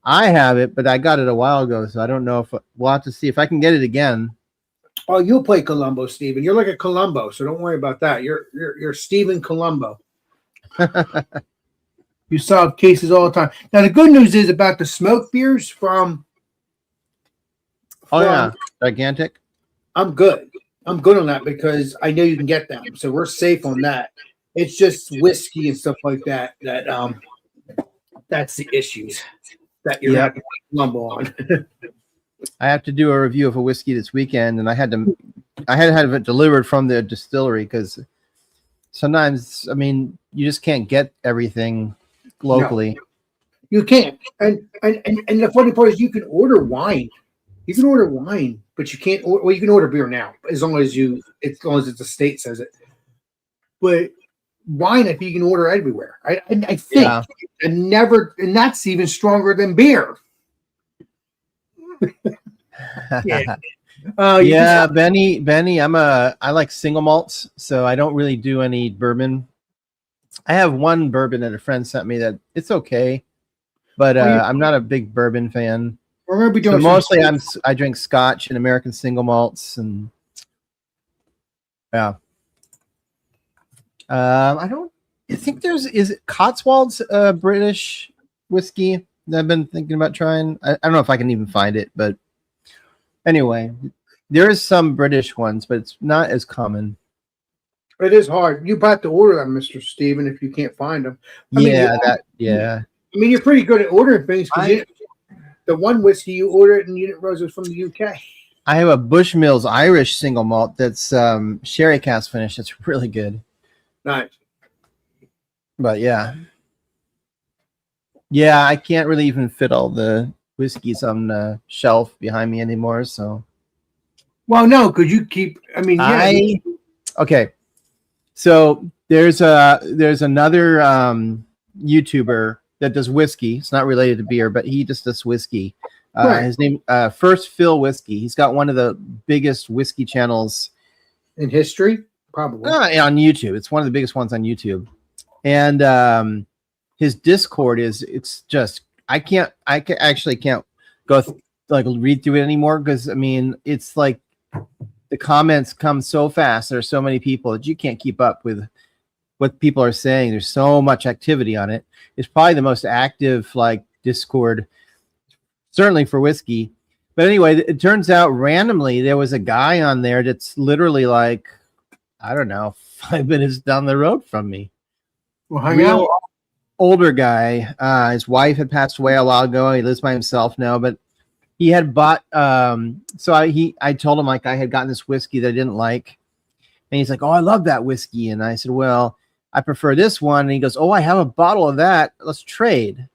I have it, but I got it a while ago, so I don't know if we'll have to see if I can get it again. Oh, you'll play Columbo, Steven. You're like a Columbo, so don't worry about that. You're Steven Columbo. You solve cases all the time. Now, the good news is about the smoke beers from Gigantic. I'm good. I'm good on that because I know you can get them. So we're safe on that. It's just whiskey and stuff like that that's the issues that you're having to Columbo on. I have to do a review of a whiskey this weekend, and I had to have it delivered from the distillery because sometimes, I mean, you just can't get everything locally. No, you can't. And the funny part is you can order wine. You can order wine, but you can't well, you can order beer now as long as the state says it. But wine, I think you can order everywhere. I think and that's even stronger than beer. Benny, I like single malts, so I don't really do any bourbon. I have one bourbon that a friend sent me that it's okay, but I'm not a big bourbon fan. We're gonna be doing mostly I drink Scotch and American single malts, and I think is it Cotswolds British whiskey that I've been thinking about trying. I don't know if I can even find it, but anyway, there is some British ones, but it's not as common. It is hard. You have to order them, Mr. Steven, if you can't find them. I mean, you're pretty good at ordering things because the one whiskey you ordered and you didn't realize it was from the UK. I have a Bushmills Irish single malt that's sherry cask finish. That's really good. Nice. But yeah, I can't really even fit all the whiskeys on the shelf behind me anymore. So, well, no, because you keep. I mean, okay. So there's another YouTuber that does whiskey. It's not related to beer, but he just does whiskey. Right. His name First Fill Whiskey. He's got one of the biggest whiskey channels in history, probably on YouTube. It's one of the biggest ones on YouTube, and his Discord it's just I actually can't go read through it anymore because I mean it's like the comments come so fast. There's so many people that you can't keep up with what people are saying. There's so much activity on it. It's probably the most active Discord, certainly for whiskey. But anyway, it turns out randomly there was a guy on there that's literally I don't know, 5 minutes down the road from me. Well, hang out. Older guy. His wife had passed away a while ago. He lives by himself now, but he had bought. So I told him I had gotten this whiskey that I didn't like, and he's like, "Oh, I love that whiskey." And I said, "Well, I prefer this one." And he goes, "Oh, I have a bottle of that. Let's trade."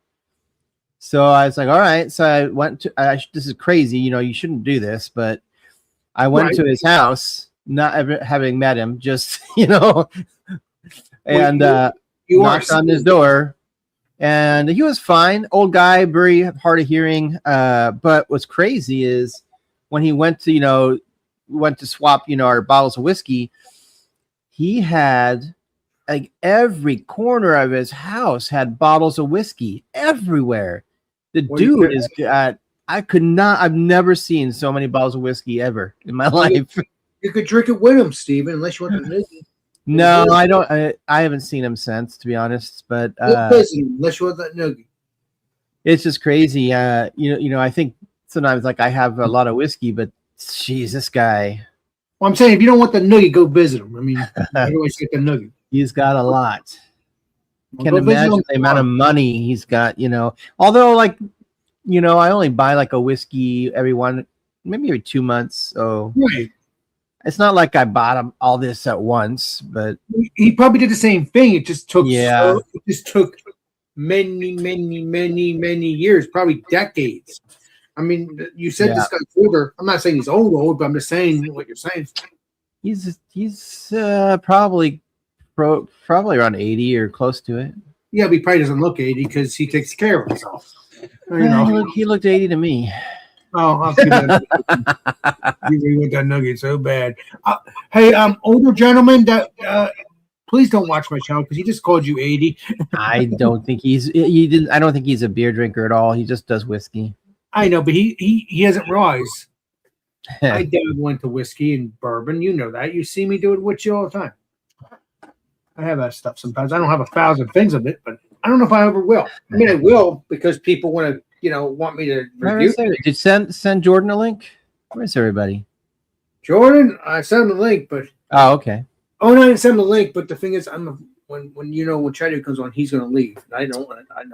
So I was like, "All right." So I went to. This is crazy, you shouldn't do this, but I went to his house, not ever having met him, just and knocked on his door. And he was fine. Old guy, very hard of hearing. But what's crazy is when he went to swap, our bottles of whiskey, he had every corner of his house had bottles of whiskey everywhere. The dude is I've never seen so many bottles of whiskey ever in my life. You could drink it with him, Steven, unless you want to visit. No, I don't. I haven't seen him since, to be honest. But unless you want that noogie. It's just crazy. I think sometimes like I have a lot of whiskey, but geez, this guy, Well, I'm saying if you don't want the noogie, go visit him. I mean, how do I get the noogie? he's got a lot. Well, Can't go visit imagine him the amount of money he's got, although like, I only buy like a whiskey maybe every 2 months. So Right. it's not like I bought him all this at once, but He probably did the same thing. It just took Yeah. it just took many, many, many, many years, probably decades. I mean, you said this guy's older. I'm not saying he's old, but I'm just saying what you're saying. he's probably around 80 or close to it. Yeah, but he probably doesn't look 80 because he takes care of himself. He looked 80 to me. Oh, I'll give that. You really want that nugget so bad. Hey, older gentleman, that please don't watch my channel because he just called you 80. I don't think I don't think he's a beer drinker at all. He just does whiskey. I know, but he hasn't realized. My dad went to whiskey and bourbon. You know that. You see me do it with you all the time. I have that stuff sometimes. I don't have 1,000 things of it, but I don't know if I ever will. I mean, I will because people want to, want me to review. Did you send Jordan a link? Where's everybody? Jordan, I sent him the link, but Oh, okay. no, I didn't send him the link. But the thing is, when Chatty comes on, he's going to leave. I know.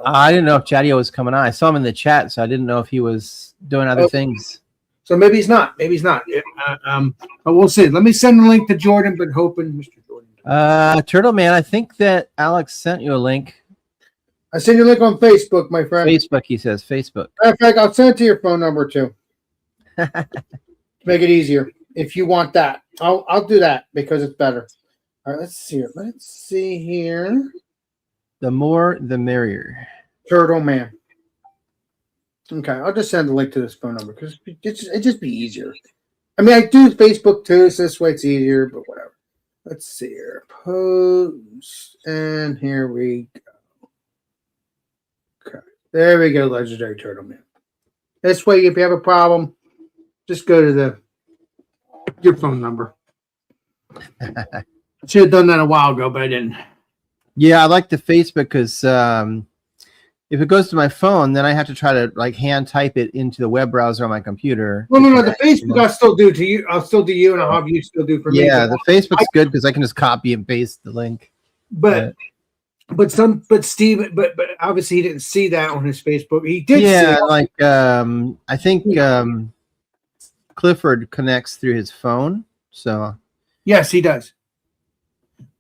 I didn't know if Chatty was coming on. I saw him in the chat, so I didn't know if he was doing other things. So maybe he's not. Maybe he's not. But we'll see. Let me send the link to Jordan, but hoping Mr. Jordan. Turtle Man, I think that Alex sent you a link. I sent you a link on Facebook, my friend. Facebook, he says. Facebook. Matter of fact, I'll send it to your phone number too. Make it easier if you want that. I'll do that because it's better. All right, let's see. Let's see here. The more, the merrier. Turtle Man. Okay, I'll just send the link to this phone number because it'd just be easier. I mean, I do Facebook too, so this way it's easier, but whatever. Let's see here. Post. And here we go. Okay. There we go, Legendary Turtle Man. This way, if you have a problem, just go to your phone number. I should have done that a while ago, but I didn't. Yeah, I like the Facebook because if it goes to my phone, then I have to try to like hand type it into the web browser on my computer. No. The Facebook I'll still do to you. I'll still do you, and I'll have you still do for me. Yeah, the Facebook's good because I can just copy and paste the link. But Steve, but obviously he didn't see that on his Facebook. He did. Yeah, see like I think Clifford connects through his phone. So yes, he does.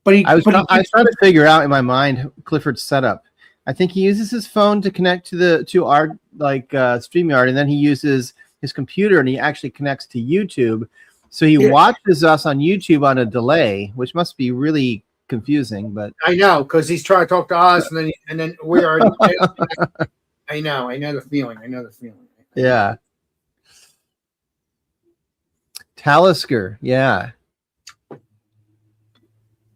But I was trying to figure out in my mind Clifford's setup. I think he uses his phone to connect to our StreamYard, and then he uses his computer and he actually connects to YouTube. So he watches us on YouTube on a delay, which must be really confusing. But I know because he's trying to talk to us, and then we already. I know the feeling. Yeah. Talisker, yeah.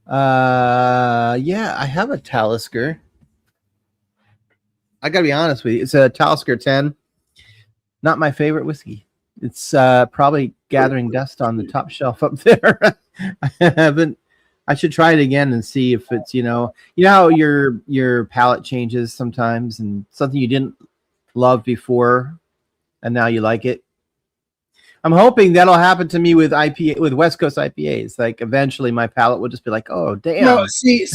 I have a Talisker. I gotta be honest with you. It's a Talisker 10. Not my favorite whiskey. It's probably gathering dust on the top shelf up there. I should try it again and see if it's, how your palate changes sometimes and something you didn't love before and now you like it. I'm hoping that'll happen to me with West Coast IPAs. Like eventually my palate will just be like, oh damn. No, see,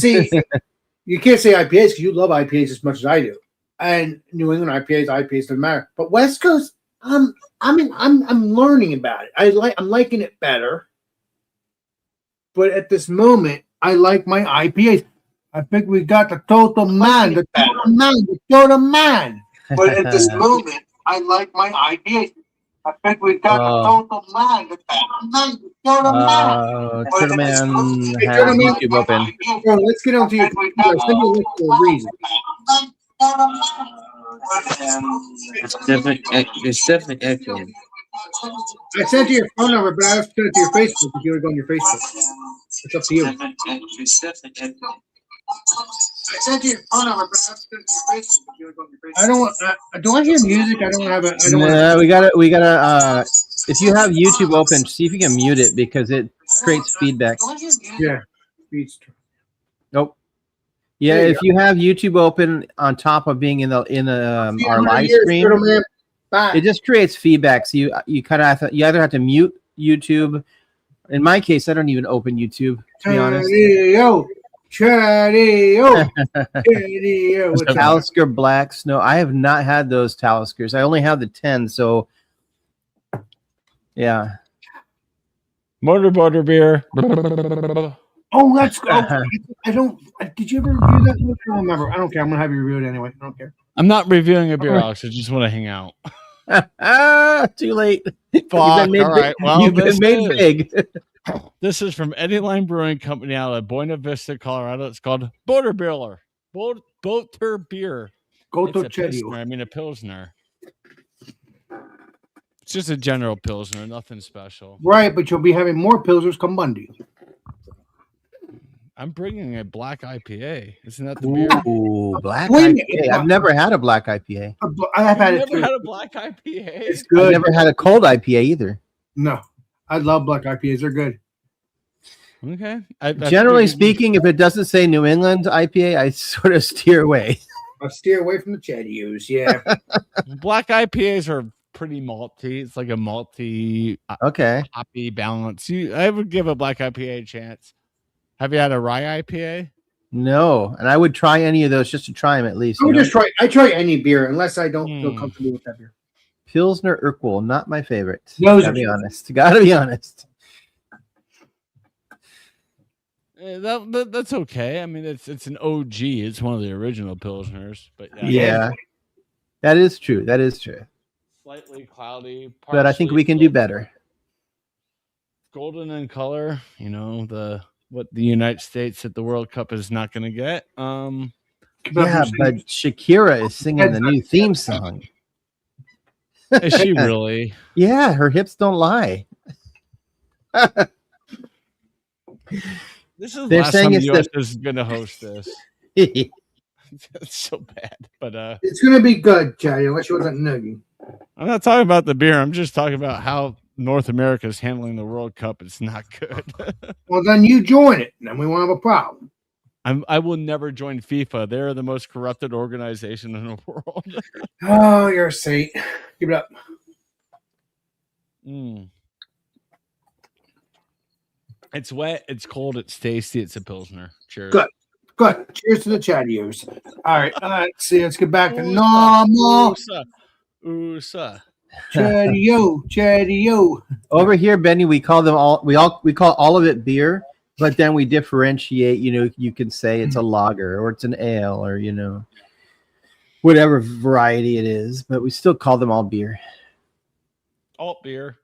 you can't say IPAs because you love IPAs as much as I do. And New England IPAs doesn't matter. But West Coast, I'm learning about it. I'm liking it better. But at this moment, I like my IPAs. I think we got the total man. But at this moment, I like my IPAs. I think we got the total man. Turtle Man has YouTube open. Let's get on to your computer. For a reason. It's definitely echoing. I sent you your phone number, but I have to send it to your Facebook if you want to go on your Facebook. It's up to you. I sent you your phone number, but I have to send it to your Facebook if you want to go on your Facebook. I don't want. Do I hear music? I don't have it. We gotta. If you have YouTube open, see if you can mute it because it creates feedback. Yeah. Nope. Yeah, There you if you have YouTube open on top of being in our live stream, Turtle Man. Bye. it just creates feedback. So you kind of you either have to mute YouTube. In my case, I don't even open YouTube, to be honest. Chadio. What's up? Talisker Black Snow. I have not had those Taliskers. I only have the 10. So, yeah. Motor beer. Oh, that's I don't. Did you ever review that? I don't remember. I don't care. I'm gonna have you review it anyway. I don't care. I'm not reviewing a beer, Alex. I just want to hang out. Too late. Fuck. All right. Well, You've been made big. This is from Eddie Line Brewing Company out of Buena Vista, Colorado. It's called Boater Beer. Boater Beer. Go It's to a Pilsner. I mean, a Pilsner. It's just a general Pilsner, nothing special. Right, but you'll be having more pilsners come Monday. I'm bringing a black IPA. Isn't that the beer? Ooh, black Wait, IPA. I've never had a black IPA. I have had You've it never too. had a black IPA? It's I've good. never had a cold IPA either. No, I love black IPAs. They're good. Okay. Generally speaking, if it doesn't say New England IPA, I sort of steer away. I'll steer away from the Chadios. Yeah. black IPAs are pretty malty. It's like a malty, Okay. hoppy balance. I would give a black IPA a chance. Have you had a rye IPA? No, and I would try any of those just to try them at least. I would you know? just try. I try any beer unless I don't feel comfortable with that beer. Pilsner Urquell, not my favorite. Those Gotta are be good. honest. Gotta be honest. That's okay. I mean, it's an OG. It's one of the original Pilsners. But Yeah, that is true. That is true. Slightly cloudy. But I think we can do better. Golden in color. You know, what the United States at the World Cup is not going to get. Yeah, but Shakira is singing the new theme song. Is she really? Yeah, her hips don't lie. This is the They're last saying time the it's U.S. is going to host this. It's so bad. But It's gonna be good, Chad. Unless you want that nugget. I'm not talking about the beer. I'm just talking about how North America is handling the World Cup. It's not good. Well, then you join it, and then we won't have a problem. I will never join FIFA. They're the most corrupted organization in the world. Oh, you're a saint. Give it up. It's wet. It's cold. It's tasty. It's a Pilsner. Cheers. Good. Good. Cheers to the Chadios. All right. Let's see. Let's get back to normal. USA. Chadio. Over here, Benny, we call them all. We call all of it beer, but then we differentiate. You know, you can say it's a lager or it's an ale or whatever variety it is, but we still call them all beer. Alt beer.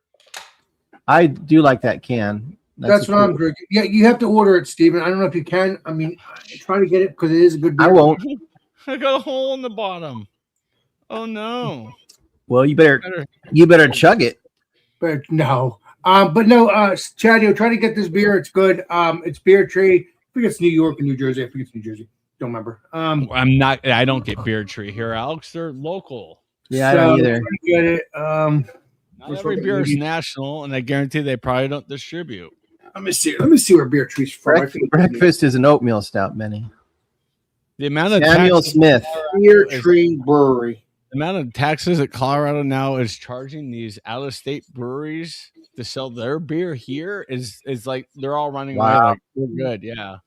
I do like that can. That's what I'm drinking. Yeah, you have to order it, Steven. I don't know if you can. I mean, try to get it because it is a good beer. I won't. I got a hole in the bottom. Oh no. Well, you better chug it. But no. Chadio, try to get this beer. It's good. It's Beer Tree. I think it's New York and New Jersey. I think it's New Jersey. Don't remember. I don't get Beer Tree here, Alex. They're local. Yeah, I don't either. Get it. Not every beer is national, and I guarantee they probably don't distribute. Let me see where Beer Tree's from. Breakfast is an oatmeal stout, Benny. The amount of Samuel Smith. Beer Tree Brewery. The amount of taxes that Colorado now is charging these out-of-state breweries to sell their beer here is like they're all running away. Like, we're good, yeah.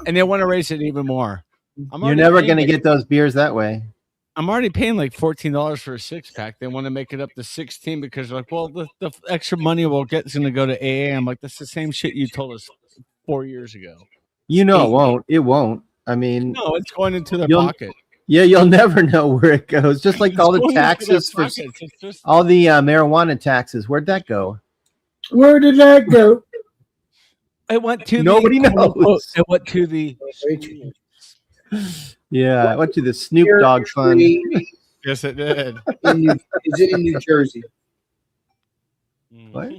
And they want to raise it even more. You're never going to get those beers that way. I'm already paying like $14 for a 6-pack. They want to make it up to 16 because they're like, well, the extra money we'll get is going to go to AA. I'm like, that's the same shit you told us 4 years ago. It won't. It won't. I mean, no, it's going into their pocket. Yeah, you'll never know where it goes. Just like all the taxes for all the marijuana taxes. Where'd that go? Where did that go? It went to nobody knows. It went to the. Yeah, I went to the Snoop Dogg Fund. Yes, it did. Is it in New Jersey? What?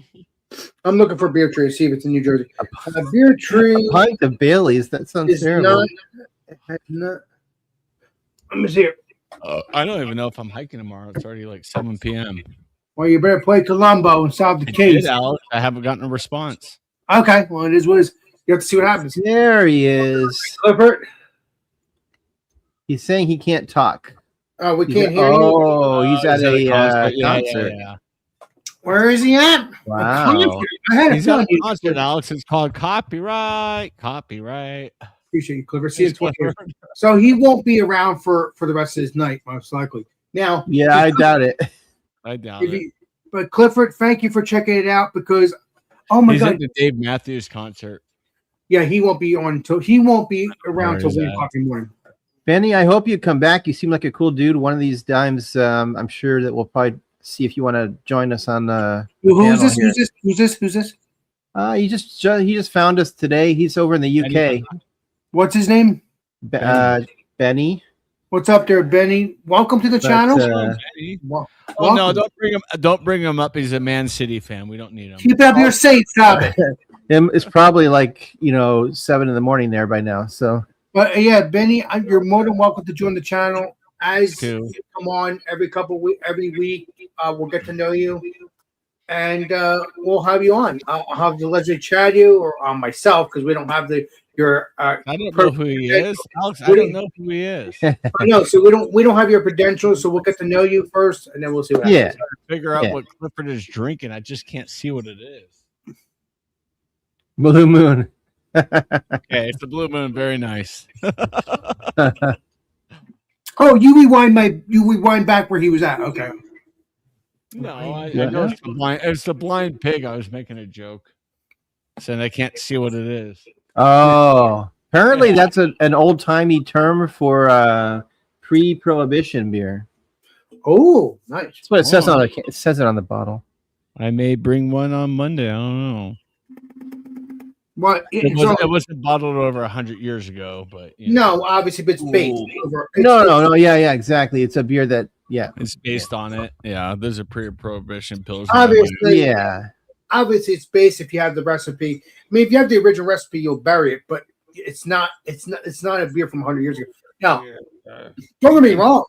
I'm looking for Beer Tree. See if it's in New Jersey. Beer Tree. A pint of Bailey's. That sounds terrible. Let me see it. I don't even know if I'm hiking tomorrow. It's already like 7 p.m. Well, you better play Columbo and solve the case. I haven't gotten a response. Okay. Well, it is what it is. You have to see what happens. There he is. Clifford. He's saying he can't talk. Oh, we He's can't at- hear you. oh, he's at a concert. Yeah, concert. yeah. Where is he at? Wow. A concert. I had a He's at feeling a concert, Alex. It's called Copyright. Copyright. Appreciate you, Clifford. See you in Thanks, 20 years. Clifford. So he won't be around for the rest of his night, most likely. Now, Yeah, I doubt it. I doubt if it. he- but Clifford, thank you for checking it out because, oh my He's God, at the Dave Matthews concert. yeah, he won't be on until he won't be around Where till is 1 that? o'clock in the morning. Benny, I hope you come back. You seem like a cool dude. One of these times, I'm sure that we'll probably see if you want to join us on the Who's panel this? here. Who's this? He just found us today. He's over in the UK. What's his name? Benny. What's up there, Benny? Welcome to the But, channel. uh, Oh no! Welcome. Don't bring him up. He's a Man City fan. We don't need him. Keep up your safe, stop it. It's probably like 7 in the morning there by now. So But yeah, Benny, you're more than welcome to join the channel. As Too. you come on every week, we'll get to know you, and we'll have you on. I'll have the Leslie chat you or myself because we don't have your. I don't know who he is, Alex. I don't know who he is. I know, so we don't have your credentials, so we'll get to know you first, and then we'll see what yeah, happens. Figure out Yeah. what Clifford is drinking. I just can't see what it is. Blue Moon. Okay, it's the Blue Moon. Very nice. Oh, you rewind back where he was at. Okay. No, I Yeah. know it's the blind pig. I was making a joke, saying I can't see what it is. Oh, apparently that's an old timey term for pre-prohibition beer. Oh, nice. That's what it says on it says it on the bottle. I may bring one on Monday. I don't know. What? It wasn't bottled over 100 years ago, but you know, No, obviously, but it's based. No, yeah, exactly. It's a beer that, it's based on it. Yeah, there's a pre-prohibition pills. Obviously, yeah. Obviously, it's based if you have the recipe. I mean, if you have the original recipe, you'll bury it, but it's not a beer from 100 years ago. Now, don't get me wrong.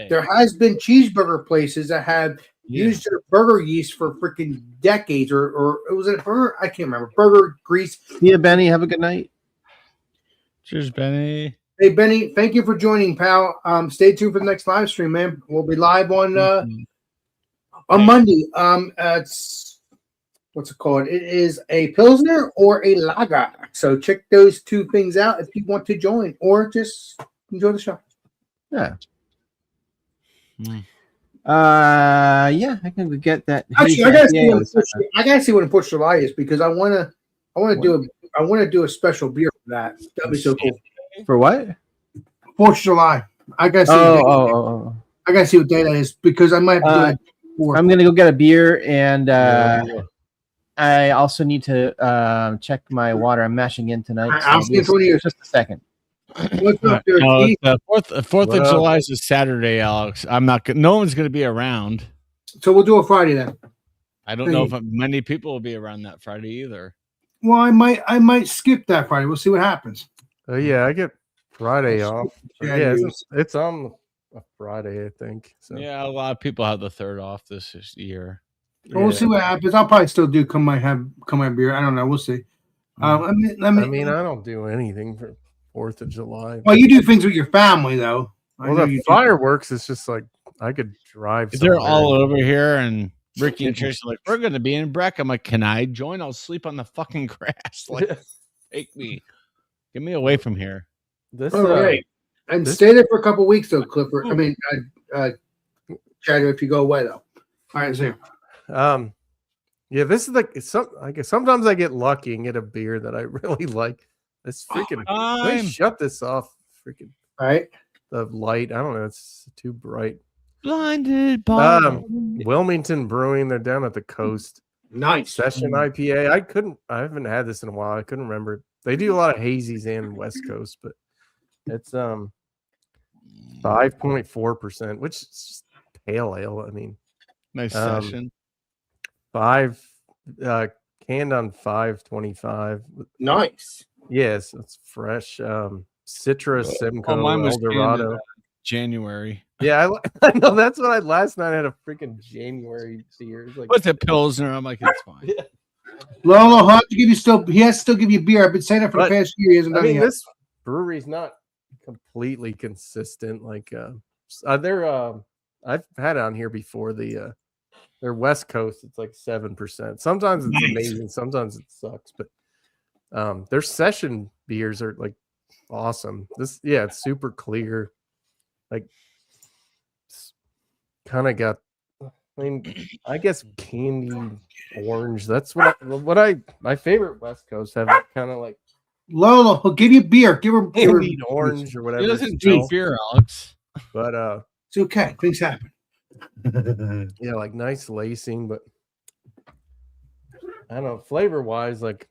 There has been cheeseburger places that have used their burger yeast for freaking decades, or was it burger? I can't remember. Burger grease. Yeah, Benny, have a good night. Cheers, Benny. Hey, Benny, thank you for joining, pal. Stay tuned for the next live stream, man. We'll be live on Monday. It's what's it called? It is a Pilsner or a Lager. So check those two things out if you want to join, or just enjoy the show. Yeah. Hmm. Yeah, I can get that. Actually, I gotta see what Fourth of July is because I wanna do a special beer for that. That'd be so cool. For what? 4th of July. I gotta see. Oh. I gotta see what day that is because I might have to do it. I'm gonna go get a beer, and I also need to check my water. I'm mashing in tonight. I'll see you in 20 years. Just a second. What's up there, No, Keith? the Fourth of July is a Saturday, Alex. I'm not. No one's going to be around. So we'll do a Friday then. I don't know if many people will be around that Friday either. Well, I might skip that Friday. We'll see what happens. Oh yeah, I get Friday off. Yeah, Yeah, you- it's on a Friday, I think. So Yeah, a lot of people have the third off this year. Well, we'll see what happens. I'll probably still do come my beer. I don't know. We'll see. I mean, I don't do anything for 4th of July. well, you do things with your family though. I Well, know the you do. fireworks is just like I could drive. They're somewhere. all over here, and Ricky and Trish are like, "We're going to be in Breck." I'm like, "Can I join? I'll sleep on the fucking grass. Like, take me, get me away from here." This All right. And this- stay there for a couple weeks though, Clifford. I mean, Chad, if you go away though. All right, see you. Yeah, this is like I guess sometimes I get lucky and get a beer that I really like. This freaking let me shut this off. Freaking All right. the light. I don't know. It's too bright. Blinded by Wilmington Brewing. They're down at the coast. Nice. Session IPA. I haven't had this in a while. I couldn't remember. They do a lot of hazies and West Coast, but it's 5.4%, which is just pale ale. I mean, nice session. 5 canned on 5.25. Nice. Yes, it's fresh. Citra, Simcoe, mine was Eldorado. January. Yeah, I know. That's what I last night. I had a freaking January beer. It's like, What's a Pilsner? I'm like, it's fine. Lolo, he has to still give you beer. I've been saying that for the But, past few years. And I mean, yet. this brewery's not completely consistent. Like they're I've had it on here before. Their West Coast, it's like 7%. Sometimes it's amazing, sometimes it sucks, but their session beers are like awesome. It's super clear. Like kind of got, I mean, I guess candy orange. That's what my favorite West Coast have kind of like Lola, he'll give you beer. Give her candied orange or whatever. He doesn't drink beer, Alex. But It's okay. Things happen. yeah, like nice lacing, but I don't know, flavor wise, like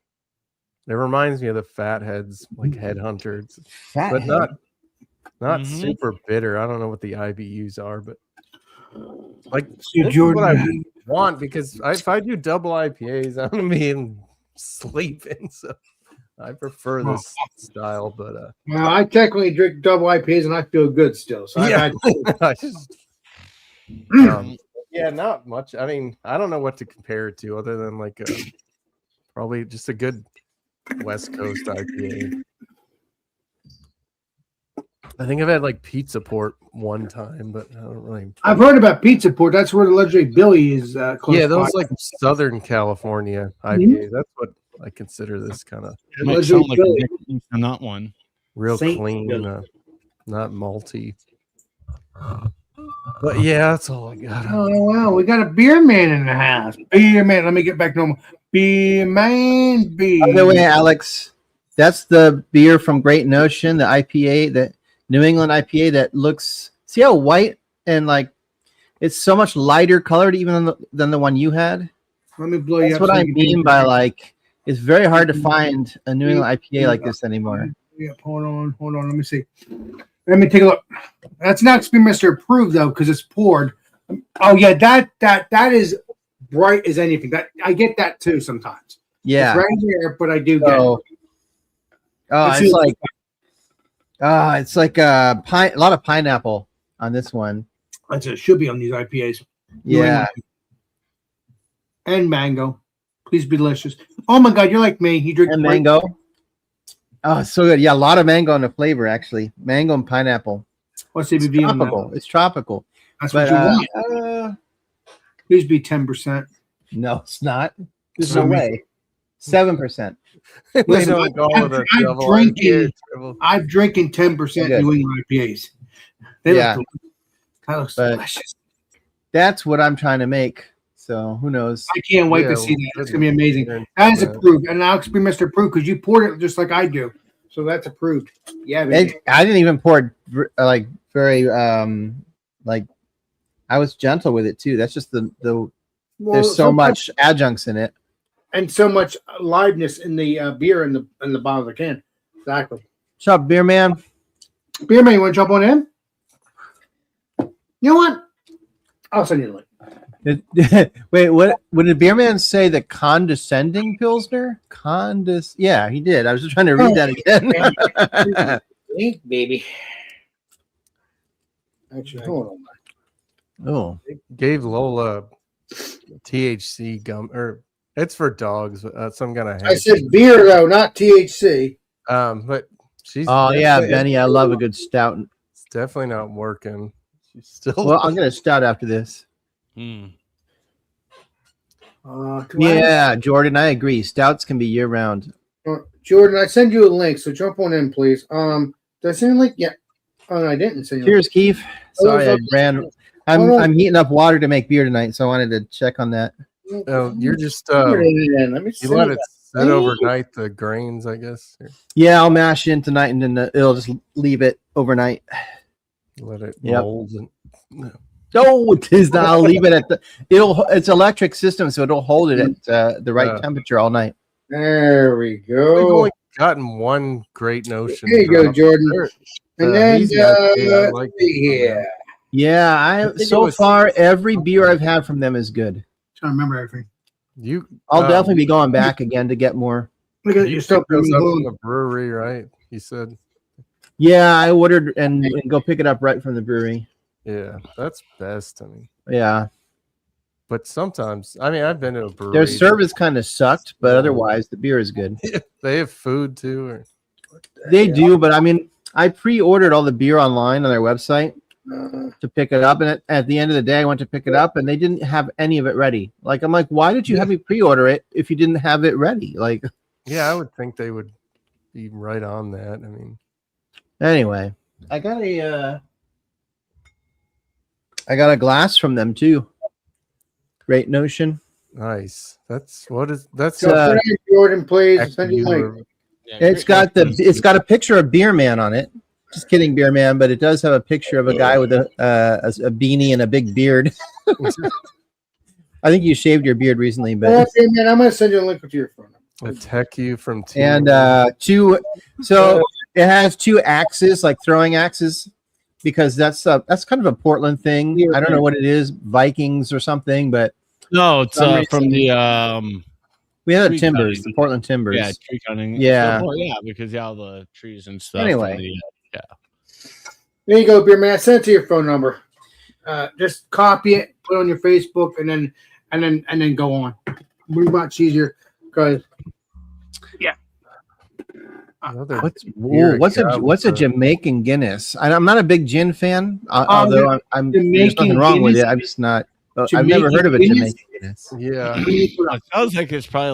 it reminds me of the Fatheads, like Headhunter. But not super bitter. I don't know what the IBUs are, but like this is what I want, because if I do double IPAs, I'm gonna be sleeping. So I prefer this style, but well, I technically drink double IPAs and I feel good still. So yeah, yeah, not much. I mean, I don't know what to compare it to other than like probably just a good West Coast IPA. I think I've had like Pizza Port one time, but I don't really. I've heard about Pizza Port. That's where the legendary Billy is. Yeah, those like Southern California IPA. That's what I consider this kind of. It might sound like not one. Real clean, not malty. But yeah, that's all I got. Oh wow, we got a beer man in the house. Beer man. Let me get back normal. Beer man. Beer. By the way, Alex, that's the beer from Great Notion, the IPA, the New England IPA that looks. See how white and like it's so much lighter colored even than the one you had. Let me blow you That's up. what I mean by like it's very hard to find a New England IPA like this anymore. Yeah, hold on. Let me see. Let me take a look. That's not Spearmaster approved though, because it's poured. Oh yeah, that is bright as anything. That I get that too sometimes. Yeah, it's right here, but I do get. Oh, it's like a lot of pineapple on this one. That's it. Should be on these IPAs. Yeah, and mango. Please be delicious. Oh my God, you're like me. You drink and mango. Oh, it's so good. Yeah, a lot of mango in the flavor actually. Mango and pineapple. What's ABV on that? It's tropical. That's what you want. Please be 10%. No, it's not. There's no way. 7%. Listen, I'm drinking 10% New England IPAs. That looks delicious. That's what I'm trying to make. So who knows? I can't wait to see that. It's gonna be amazing. That is approved, and Alex be Mr. Approved because you poured it just like I do. So that's approved. Yeah, I didn't even pour it like very like I was gentle with it too. That's just there's so much adjuncts in it. And so much liveness in the beer in the bottom of the can. Exactly. What's up, beer man? Beer man, you want to jump on in? You know what? I'll send you the link. Wait, what? Would the beer man say the condescending pilsner? Yeah, he did. I was just trying to read that again. Baby. Actually, hold on. Oh, gave Lola THC gum, or it's for dogs. Some kind of. I said beer though, not THC. But she's. Oh yeah, Benny, I love a good stout. It's definitely not working. She's still. Well, I'm gonna stout after this. Yeah, Jordan, I agree. Stouts can be year round. Jordan, I send you a link, so jump on in, please. Did I send a link? Yeah. Oh, no, I didn't send you. Cheers, Keith. Sorry, I ran. I'm heating up water to make beer tonight, so I wanted to check on that. Oh, you're just you let it sit overnight. The grains, I guess. Yeah, I'll mash in tonight, and then it'll just leave it overnight. Let it mold and. No, it is not. I'll leave it at it's electric system, so it'll hold it at the right temperature all night. There we go. We've only gotten one Great Notion. There you go, Jordan. And then so far every beer I've had from them is good. I'm trying to remember everything. I'll definitely be going back again to get more. Look at your stuff from the brewery, right? You said. Yeah, I ordered and go pick it up right from the brewery. Yeah, that's best. I mean, yeah, but sometimes, I mean, I've been to a brewery. Their service kind of sucked, but otherwise, the beer is good. They have food too, or they do. But I mean, I pre-ordered all the beer online on their website to pick it up, and at the end of the day, I went to pick it up, and they didn't have any of it ready. Like, I'm like, why did you have me pre-order it if you didn't have it ready? Like, Yeah, I would think they would be right on that. I mean, anyway, I got a glass from them too. Great Notion. nice. That's that's So put in Jordan, please. Heck, Send you you a link. were- It's got a picture of Beer Man on it. Just kidding, Beer Man, but it does have a picture of a guy with a beanie and a big beard. I think you shaved your beard recently, Well, but okay, man, I'm gonna send you a link to your phone. a tech you from two. and two. So it has two axes, like throwing axes, because that's kind of a Portland thing. I don't know what it is, Vikings or something, but No, it's Some from reason- the we have Tree Timbers, cutting. the Portland Timbers. yeah, tree cutting. Yeah. Well, yeah, because all the trees and stuff. Anyway. and the- There you go, beer man. Send it to your phone number. Just copy it, put it on your Facebook, and then go on. Much easier because Another What's beer what's a account what's a for- Jamaican Guinness? I'm not a big gin fan, although I'm there's nothing Jamaican wrong with it. Guinness? I'm just not. I've never heard of a Jamaican Jamaican Guinness. Yeah, It sounds like it's probably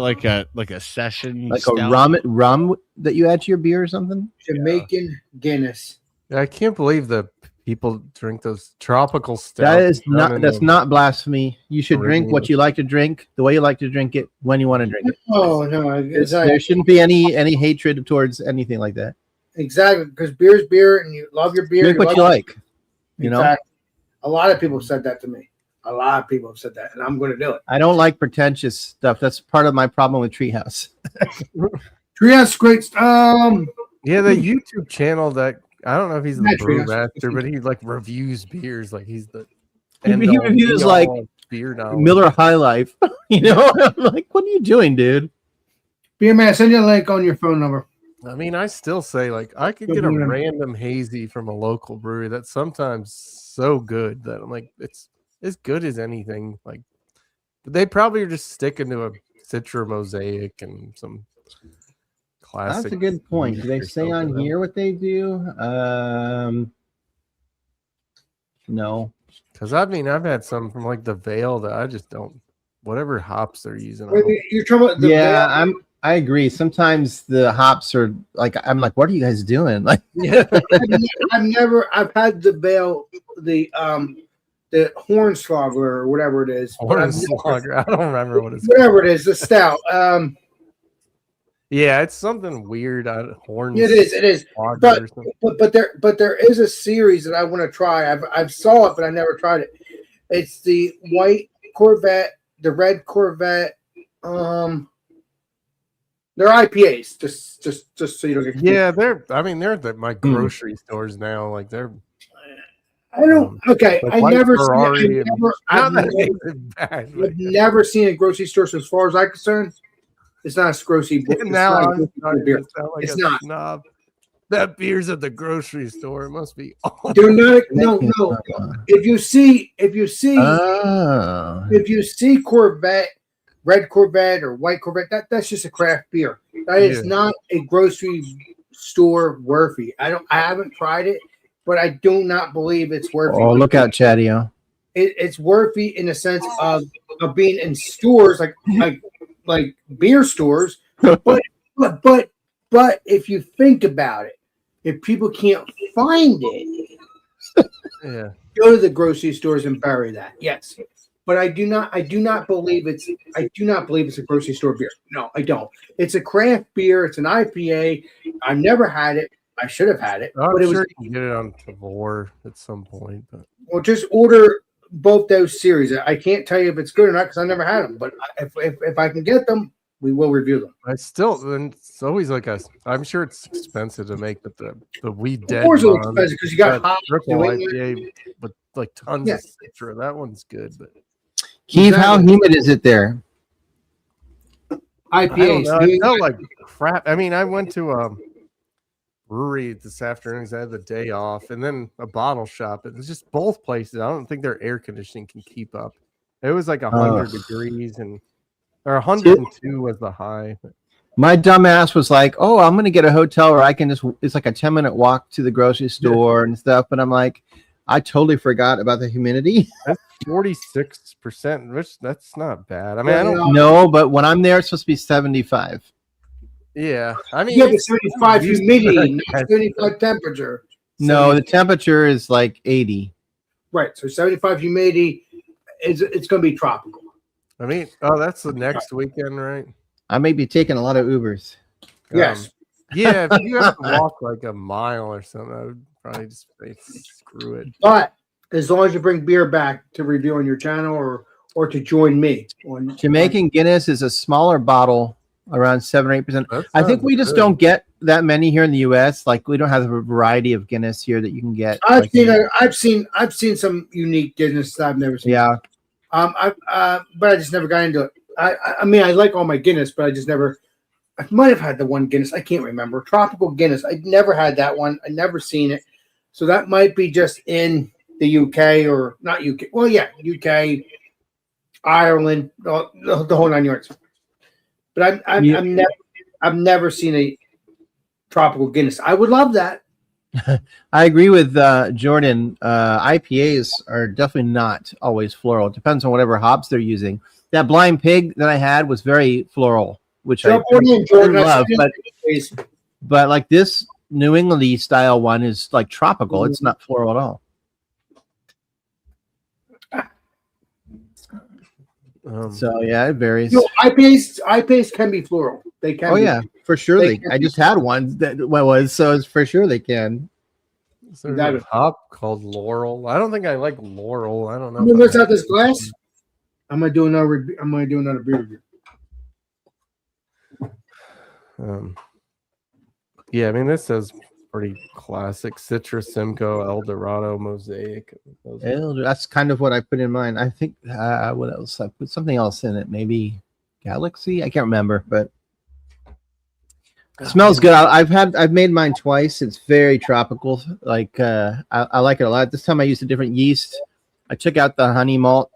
like a session, Like stout. a rum that you add to your beer or something. Jamaican Guinness. I can't believe the people drink those tropical stouts. That is done not. in That's the- not blasphemy. You should drink what Caribbean. you like to drink, the way you like to drink it, when you want to drink it. Oh no, There shouldn't be any hatred towards anything like that. exactly because beer's beer, and you love your beer. Drink what you like. You know, Exactly. A lot of people have said that to me. A lot of people have said that, and I'm going to do it. I don't like pretentious stuff. That's part of my problem with Treehouse. Treehouse great. Yeah, the YouTube channel that I don't know if he's the Not brew Treehouse. master, but he like reviews beers. Like he's the He end-all, reviews, be-all like, beer knowledge. Miller High Life. You know, I'm like, what are you doing, dude? Beer man, send you a link on your phone number. I mean, I still say like I could get a random hazy from a local brewery that's sometimes so good that I'm like it's as good as anything. Like, but they probably are just sticking to a Citra Mosaic and some classic. That's a good point. Do they or say on something. here what they do? No. Because I mean, I've had some from like the Vale that I just don't. Whatever hops they're using. I don't- You're talking about the Yeah, I agree. Sometimes the hops are like, I'm like, what are you guys doing? Like, I've had the Bale, the Hornswoggle or whatever it is. but I've never- Hornswoggle. I don't remember what it's. Whatever it is, the stout. Yeah, it's something weird. Horns. It is. But But there is a series that I want to try. I've saw it, but I never tried it. It's the white Corvette, the red Corvette. They're IPAs. Just so you don't get. yeah, they're at my grocery stores now. Like they're I don't. Okay, like I white never Ferrari seen. and- I've not that never, it's bad, but- I've never seen a grocery store. So as far as I'm concerned, it's not a grocery. It's now not a I'm grocery starting beer. to sound like It's a not. snob. That beer's at the grocery store. It must be. Do not. No. If you see oh. if you see Corvette, red Corvette or white Corvette, that's just a craft beer. That is Yeah. not a grocery store worthy. I haven't tried it, but I do not believe it's worthy. Oh, look out, Chadio. It's worthy in the sense of being in stores like beer stores. But if you think about it, if people can't find it, Yeah. go to the grocery stores and bury that. Yes. But I do not believe it's a grocery store beer. No, I don't. It's a craft beer. It's an IPA. I've never had it. I should have had it. I'm but it sure was you can get it on Tavor at some point, but well, just order both those series. I can't tell you if it's good or not because I never had them. But if I can get them, we will review them. I still, and it's always like I'm sure it's expensive to make, but the We Dead Of course, it's Bond, expensive because you got that hot. triple New England. IPA with like tons Yeah. of Citra. That one's good, but Keith, how humid is it there? I don't IPAs. know. I felt like crap. I mean, I went to a brewery this afternoon because I had the day off, and then a bottle shop. It was just both places. I don't think their air conditioning can keep up. It was like 100 degrees or 102 was the high. My dumbass was like, "Oh, I'm gonna get a hotel where I can just—it's like a 10-minute walk to the grocery store and stuff." But I'm like, I totally forgot about the humidity. 46%, which that's not bad. I mean, I don't. No, but when I'm there, it's supposed to be 75. Yeah, I mean, Yeah, but it's 75 used to humidity, it, not 75 temperature. No, 70 the temperature is like 80. right. So 75 humidity it's going to be tropical. I mean, oh, that's the next weekend, right? I may be taking a lot of Ubers. Yes. Yeah, if you have to walk like a mile or something, I would probably just say screw it. But as long as you bring beer back to review on your channel or to join me on Jamaican Guinness is a smaller bottle, around 7 or 8%. That I think sounds we just good. don't get that many here in the U.S. Like we don't have a variety of Guinness here that you can get. I've like seen some unique Guinness that I've never seen. Yeah, but I just never got into it. I mean, I like all my Guinness, but I just never. I might have had the one Guinness. I can't remember. Tropical Guinness. I never had that one. I never seen it. So that might be just in the UK or not UK. Well, yeah, UK, Ireland, the whole 9 yards. But I've never seen a tropical Guinness. I would love that. I agree with Jordan. IPAs are definitely not always floral. It depends on whatever hops they're using. That Blind Pig that I had was very floral, which I love. But like this New England style one is like tropical. It's not floral at all. So yeah, it varies. IPAs can be floral. They can. Oh yeah, for sure. They I just had one that was, so it's for sure they can. So there's a hop called Laurel. I don't think I like Laurel. I don't know. I'm gonna miss out this glass. I'm gonna do another beer review. Yeah, I mean this says pretty classic Citra, Simcoe, El Dorado, Mosaic. That's kind of what I put in mine. I think what else? I put something else in it. Maybe Galaxy. I can't remember, but it smells good. I've made mine twice. It's very tropical. Like I like it a lot. This time I used a different yeast. I took out the honey malt.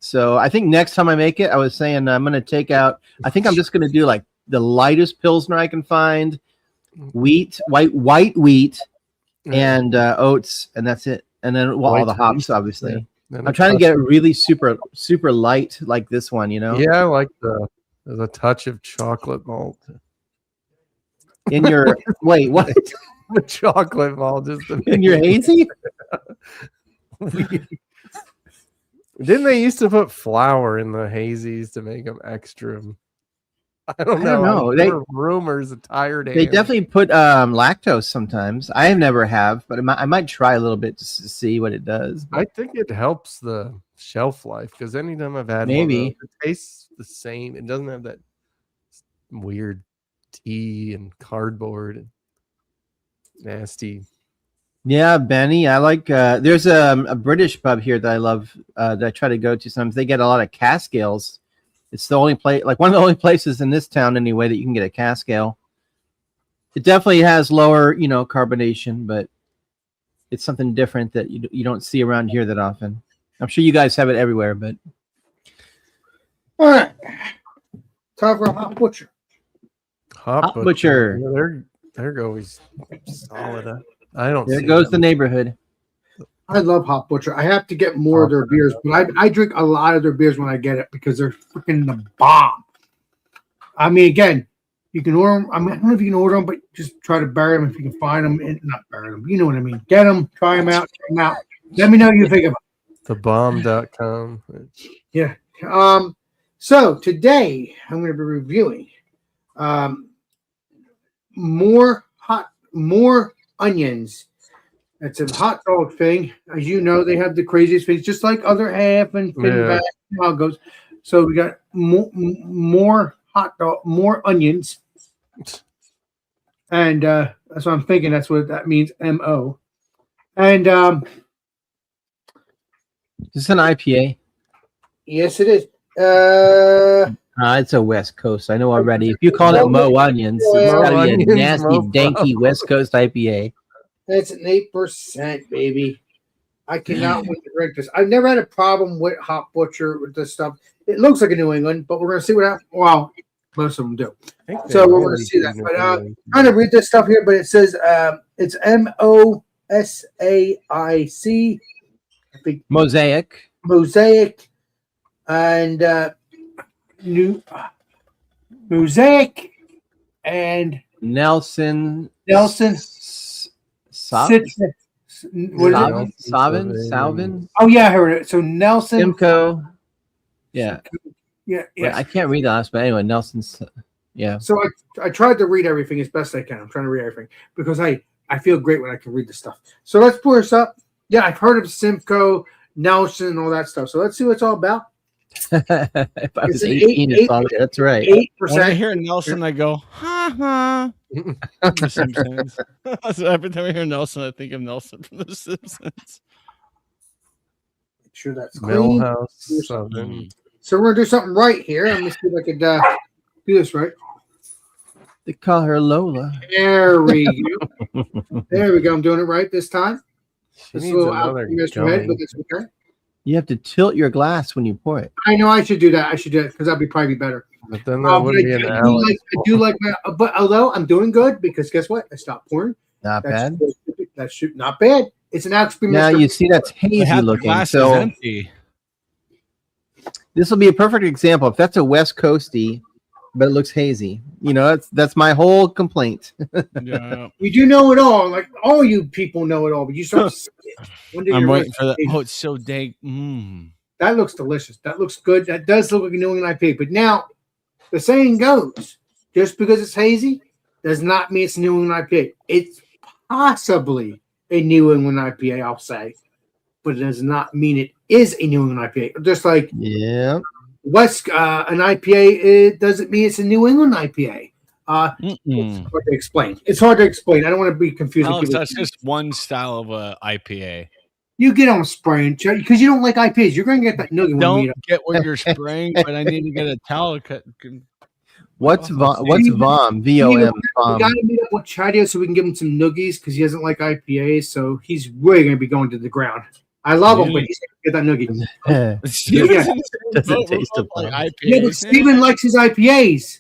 So I think next time I make it, I was saying I'm going to take out. I think I'm just going to do like the lightest Pilsner I can find, white wheat, and oats, and that's it. And then all the hops, obviously. Yeah. I'm trying to get it really super light, like this one. You know? Yeah, I like there's a touch of chocolate malt in your wait. What? The chocolate malt just in your hazy. Didn't they used to put flour in the hazies to make them extra? I don't know. They rumors of tired. They definitely put lactose sometimes. I never have, but I might try a little bit just to see what it does. I think it helps the shelf life because anytime I've had maybe it tastes the same. It doesn't have that weird tea and cardboard and nasty. Yeah, Benny. I like. There's a British pub here that I love. That I try to go to sometimes. They get a lot of cask ales. It's the only place, like one of the only places in this town anyway, that you can get a cask ale. It definitely has lower, carbonation, but it's something different that you don't see around here that often. I'm sure you guys have it everywhere, but. All right. Time for a Hop Butcher. Hop Butcher. Yeah, they're always solid. I don't. There goes the neighborhood. I love Hop Butcher. I have to get more of their beers, but I drink a lot of their beers when I get it because they're freaking the bomb. I mean, again, you can order them. I don't know if you can order them, but just try to bury them if you can find them. And not bury them. You know what I mean. Get them, try them out, check them out. Let me know what you think of them. Thebomb.com. Yeah. So today I'm going to be reviewing more onions. It's a hot dog thing. As you know, they have the craziest things, just like other half and thin back. How it goes. So we got more onions. And that's what I'm thinking. That's what that means, M-O. And is this an IPA? Yes, it is. It's a West Coast. I know already. If you call it Mo Onions, it's got to be a nasty, danky West Coast IPA. That's an 8%, baby. I cannot wait to drink this. I've never had a problem with Hop Butcher with this stuff. It looks like a New England, but we're going to see what happens. Wow. Most of them do. I think So they we're all going to see that. include But Napoleon. trying to read this stuff here, but it says it's MOSAIC. I think Mosaic. Mosaic and new Mosaic and Nelson. Nelson. Savin. What is it? Salvin. Oh yeah, I heard it. So Nelson. Simcoe. Yeah. Yeah, Yeah. yeah. I can't read the last, but anyway, Nelson's. Yeah. So I tried to read everything as best I can. I'm trying to read everything because I feel great when I can read the stuff. So let's pull this up. Yeah, I've heard of Simcoe, Nelson, and all that stuff. So let's see what it's all about. If I was It's an 18, it's all that's right. 8%. When I hear Nelson, I go, ha ha. The Simpsons. So every time I hear Nelson, I think of Nelson from The Simpsons. Make sure that's clean. Millhouse Southern. So we're gonna do something right here. Let me see if I could do this right. They call her Lola. There we go. There we go. I'm doing it right this time. She This needs little another out from Mr. Head, gummy. but that's okay. You have to tilt your glass when you pour it. I know I should do that. I should do it because that'd be probably better. But then that But would be an I Alex. do like my, but although I'm doing good because guess what? I stopped pouring. Not bad. That should not bad. It's an Alex Now you see that's hazy Half the looking. glass is So empty. this will be a perfect example. If that's a West Coasty, but it looks hazy, you know, that's my whole complaint. Yeah. We do know it all. Like all you people know it all, but you start. When did I'm you waiting realize- for that. Oh, it's so dank. That looks delicious. That looks good. That does look like a New England IPA. But now, the saying goes, just because it's hazy does not mean it's a New England IPA. It's possibly a New England IPA, I'll say, but it does not mean it is a New England IPA. Just like Yeah. West, an IPA, it doesn't mean it's a New England IPA. It's Mm-mm. hard to explain. It's hard to explain. I don't want to be confusing. Alex, people. that's just one style of a IPA. You get on spraying because you don't like IPAs. You're going to get that noogie when you Don't meet up. get what you're spraying, but I need to get a towel. What's VOM? What's VOM? VOM. We VOM. got to meet up with Chadio so we can give him some noogies because he doesn't like IPAs. So he's really going to be going to the ground. I love him, but he's going to get that noogie. Steven's in the same Doesn't boat. We're taste both of like fun. Yeah, but IPAs. Steven likes his IPAs.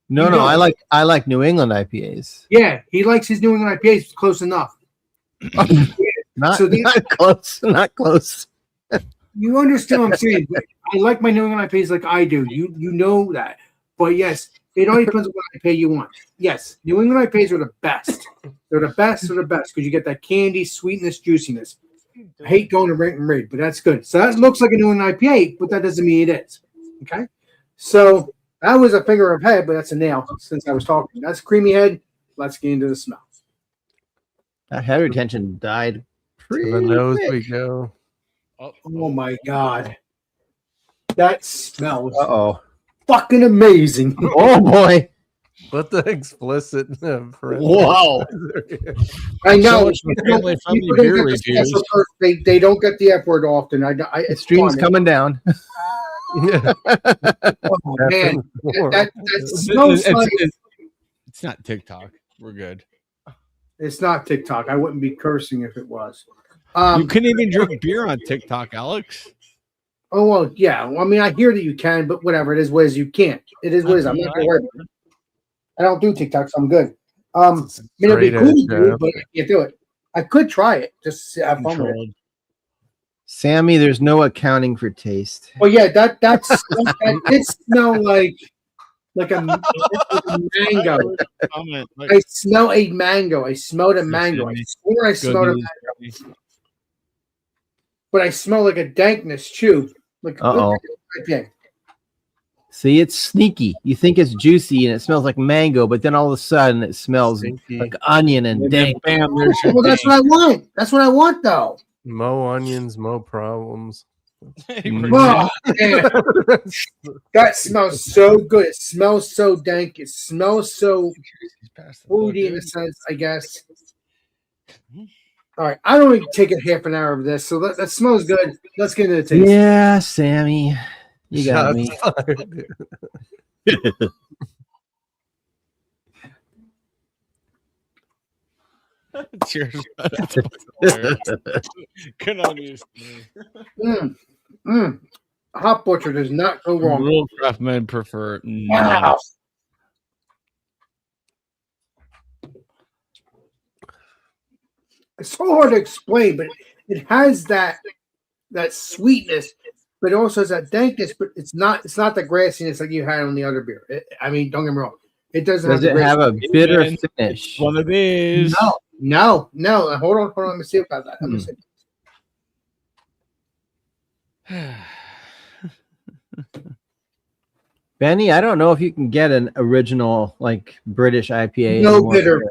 No, no, I like New England IPAs. Yeah, he likes his New England IPAs close enough. Not, So the- not close. Not close. You understand what I'm saying? But I like my New England IPAs like I do. You know that. But yes, it all depends on what IPA you want. Yes, New England IPAs are the best. They're the best. They're the best because you get that candy, sweetness, juiciness. I hate going to rent and raid, but that's good. So that looks like a New England IPA, but that doesn't mean it is. Okay? So that was a finger of head, but that's a nail since I was talking. That's creamy head. Let's get into the smell. That head retention died To pretty the nose quick. we go. Oh my God. That smells Uh-oh. fucking amazing. Oh, boy. Put the explicit Wow. I know. So much for family-friendly People don't beer get the reviews. special perk. They don't get the F word often. The It's stream's fun. coming down. Yeah. Oh, man. That It's, smells like it's not TikTok. We're good. it's not TikTok. I wouldn't be cursing if it was. You couldn't even drink beer on TikTok, Alex. Oh well, yeah. Well, I mean, I hear that you can, but whatever. It is what it is. You can't. It is what it is. I'm not gonna worry about it. I don't do TikTok, so I'm good. I mean, it'd be Straight cool to edge, do, yeah. but I can't do it. I could try it. Just to have fun with it. Controlled. Sammy, there's no accounting for taste. Well, yeah, that did smell like a mango. Comment. I smell a mango. I smelled a mango. I swore I smelled a mango. But I smell like a dankness too. Like Uh-oh. Okay. See, it's sneaky. You think it's juicy and it smells like mango, but then all of a sudden it smells Stinky. like onion and And then dank. bam, there's your Well, that's what I want. That's what I want, though. Mo onions, mo problems. thing. Oh, man. That smells so good. It smells so dank. It smells so fruity in a sense, I guess. All right, I don't even take a half an hour of this, so that smells good. Let's get into the taste. Yeah, Sammy. You got Shots me. fired. Cheers. Good on you. Hot Butcher does not go wrong. Real craft men prefer Wow. it's so hard to explain, but it has that sweetness, but it also has that dankness. But it's not the grassiness like you had on the other beer. I mean, don't get me wrong. It doesn't Does have it the have a bitter finish? It's one of these. No. Hold on. Let me see about that. Let me see. Benny, I don't know if you can get an original like British IPA. No anymore. bitter.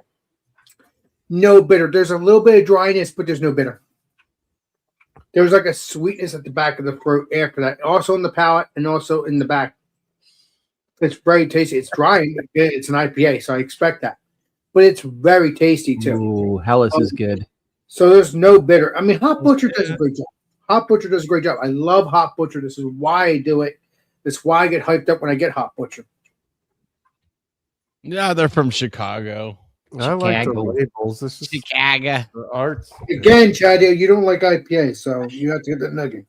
No bitter. There's a little bit of dryness, but there's no bitter. There was like a sweetness at the back of the throat after that, also in the palate and also in the back. It's very tasty. It's dry. It's an IPA, so I expect that. But it's very tasty too. Ooh, Hellas is good. So there's no bitter. I mean, Hop Butcher does a great job. Hop Butcher does a great job. I love Hop Butcher. This is why I do it. That's why I get hyped up when I get Hop Butcher. Yeah, they're from Chicago. I like the Chicago. labels. This is Chicago. the arts. Again, Chad, you don't like IPA, so you have to get that nugget.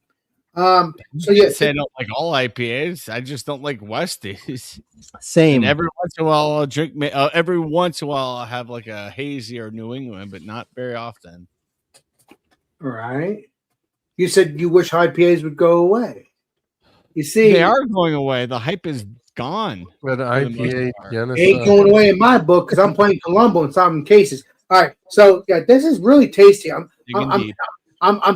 So yeah, I say I don't like all IPAs. I just don't like Westies. Same. And every once in a while, I'll drink. Every once in a while, I'll have like a hazy or New England, but not very often. all right. You said you wish IPAs would go away. You see, They are going away. The hype is gone. But the most IPA part. they ain't genocide. going away in my book because I'm playing Columbo in some cases. All right, so yeah, this is really tasty. I'm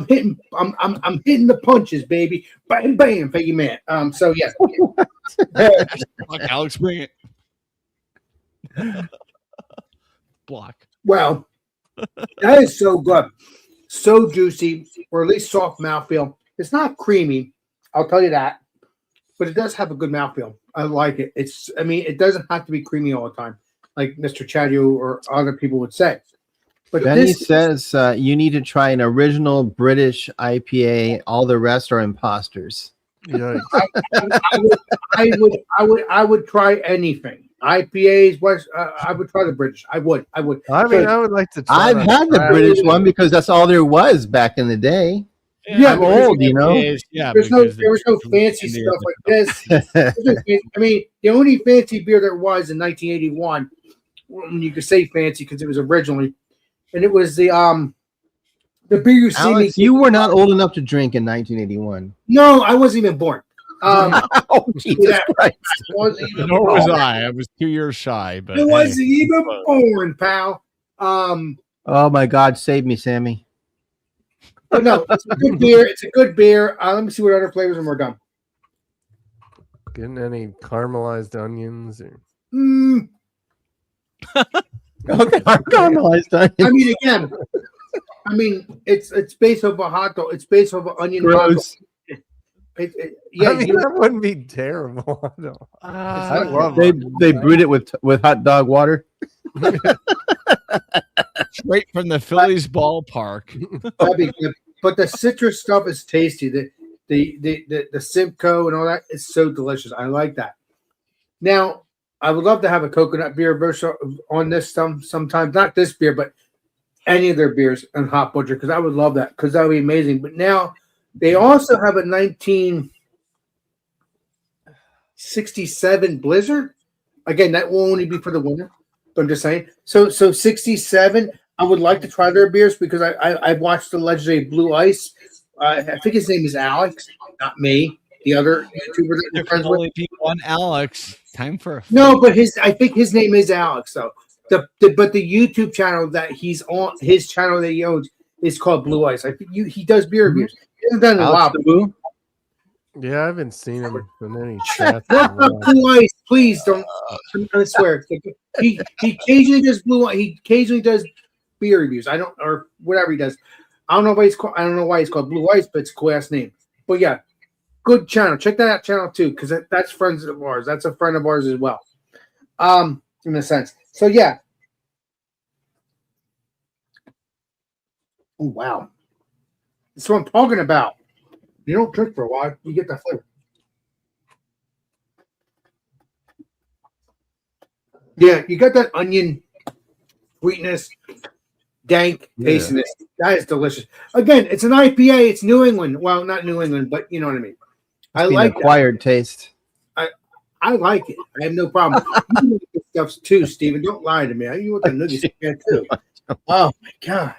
hitting the punches, baby. Bam, bam, Peggy man. So yes, Fuck, Alex, bring it. Block. well, that is so good, so juicy, or at least soft mouthfeel. It's not creamy, I'll tell you that, but it does have a good mouthfeel. I like it. It doesn't have to be creamy all the time, like Mr. Chadio or other people would say. But Benny this says you need to try an original British IPA. All the rest are imposters. Yikes. I would try anything. IPAs, I would try the British. I would. I mean, I would like to try I've had the that. British one because that's all there was back in the day. Yeah, I'm old, you know. Yeah, there was no fancy stuff like this. I mean, the only fancy beer there was in 1981, when you could say fancy because it was originally, and it was the beer you see Alex, me. you were not old enough to drink in 1981. No, I wasn't even born. Oh, Jesus Yeah. Christ. Wasn't even Nor was born. I. I was 2 years shy, but I wasn't even born, pal. Oh, my God. Save me, Sammy. But no, it's a good beer. It's a good beer. Let me see what other flavors and we're done. Getting any caramelized onions? Or... Okay, caramelized onion. I mean, again, it's based off a hot dog. It's based off an onion hot dog. Gross. Yeah, I mean, that wouldn't be terrible. No. I love They onions. brewed it with hot dog water. straight from the Phillies ballpark. that'd be good. But the citrus stuff is tasty. The Simcoe and all that is so delicious. I like that. Now, I would love to have a coconut beer version on this sometimes. Not this beer, but any of their beers and Hop Butcher, because I would love that, because that would be amazing. But now they also have a 1967 Blizzard. Again, that will only be for the winter. But I'm just saying. So 67. I would like to try their beers because I watched the legendary Blue Ice. I think his name is Alex, not me. The other YouTuber that There we're can friends with. only be one Alex. Time for No, but I think his name is Alex though. But the YouTube channel that he's on, his channel that he owns, is called Blue Ice. I think he does beer reviews. He hasn't done a lot. Alex Taboo? Yeah, I haven't seen him in any chats. Look up Blue Ice, please don't. I swear, he occasionally does Blue Ice. He occasionally does beer reviews. I don't, or whatever he does. I don't know why he's called Blue Ice, but it's a cool ass name. But yeah, good channel. Check that out channel too, because that's friends of ours. That's a friend of ours as well. In a sense. So yeah. Oh wow, that's what I'm talking about. You don't drink for a while, you get that flavor. Yeah, you got that onion sweetness, dank tastiness. That is delicious. Again, it's an IPA. It's New England. Well, not New England, but you know what I mean. I It's been like that. acquired taste. I like it. I have no problem. You like this stuff too, Steven. Don't lie to me. You want the nuggets too. Oh my god.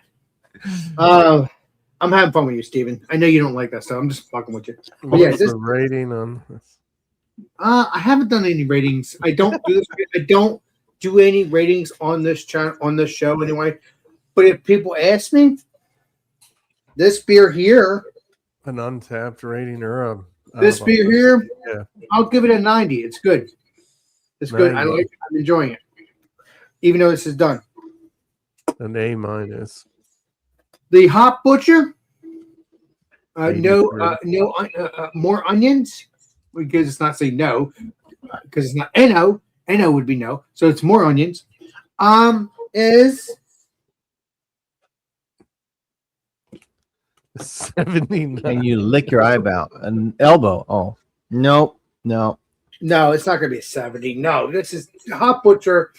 I'm having fun with you, Steven. I know you don't like that stuff. I'm just fucking with you. But What's yeah, the rating on this? I haven't done any ratings. I don't do this. I don't do any ratings on this channel, on this show anyway. But if people ask me, this beer here, An untapped rating or a this beer here, Yeah. I'll give it a 90. It's good. It's good. I 90. like it. I'm enjoying it. Even though this is done. an A-. The Hop Butcher, no, 83. more onions, because it's not saying no, because it's not NO. NO would be no, so it's more onions. Is 79. And you lick your eyebrow, an elbow. Oh, no. no, it's not going to be a 70. No, this is Hop Butcher.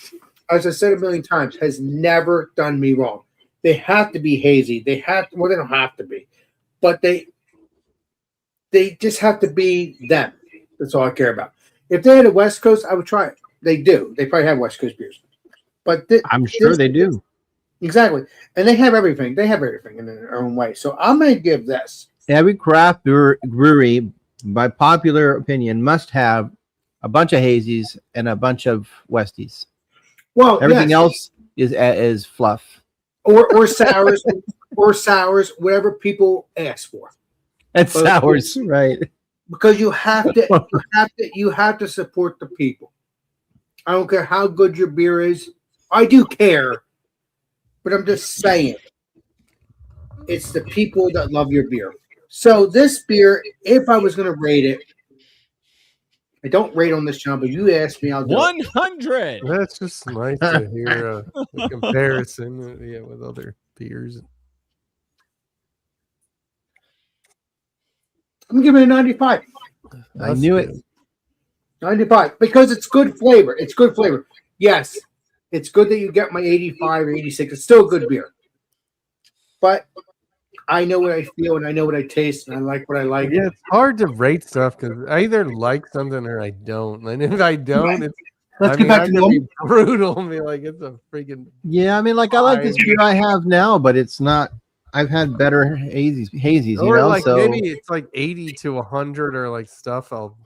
As I said a million times, has never done me wrong. They have to be hazy. They have to, well, they don't have to be, but they just have to be them. That's all I care about. If they had a West Coast, I would try it. They do. They probably have West Coast beers, but I'm sure they do. Exactly, and they have everything. They have everything in their own way. So I'm going to give this. Every craft brewery, by popular opinion, must have a bunch of hazies and a bunch of Westies. Well, Everything yes. else is fluff. or sours, or sours, whatever people ask for. And But- sours, right? Because you have to support the people. I don't care how good your beer is. I do care, but I'm just saying, it's the people that love your beer. So this beer, if I was going to rate it, I don't rate on this channel, but you asked me, I'll do it. 100. That's just nice to hear a comparison with other beers. I'm giving it a 95. I That's knew it. good. 95 because it's good flavor. It's good flavor. Yes, it's good that you get my 85 or 86. It's still a good beer. But I know what I feel and I know what I taste and I like what I like. Yeah, it's hard to rate stuff because I either like something or I don't. And if I don't, it's Let's I get mean, back I to can normal. be brutal and be like, it's a freaking Yeah, I mean, like I like this beer I have now, but it's not. I've had better hazies, you or know. like So maybe it's like 80 to 100 or like stuff I'll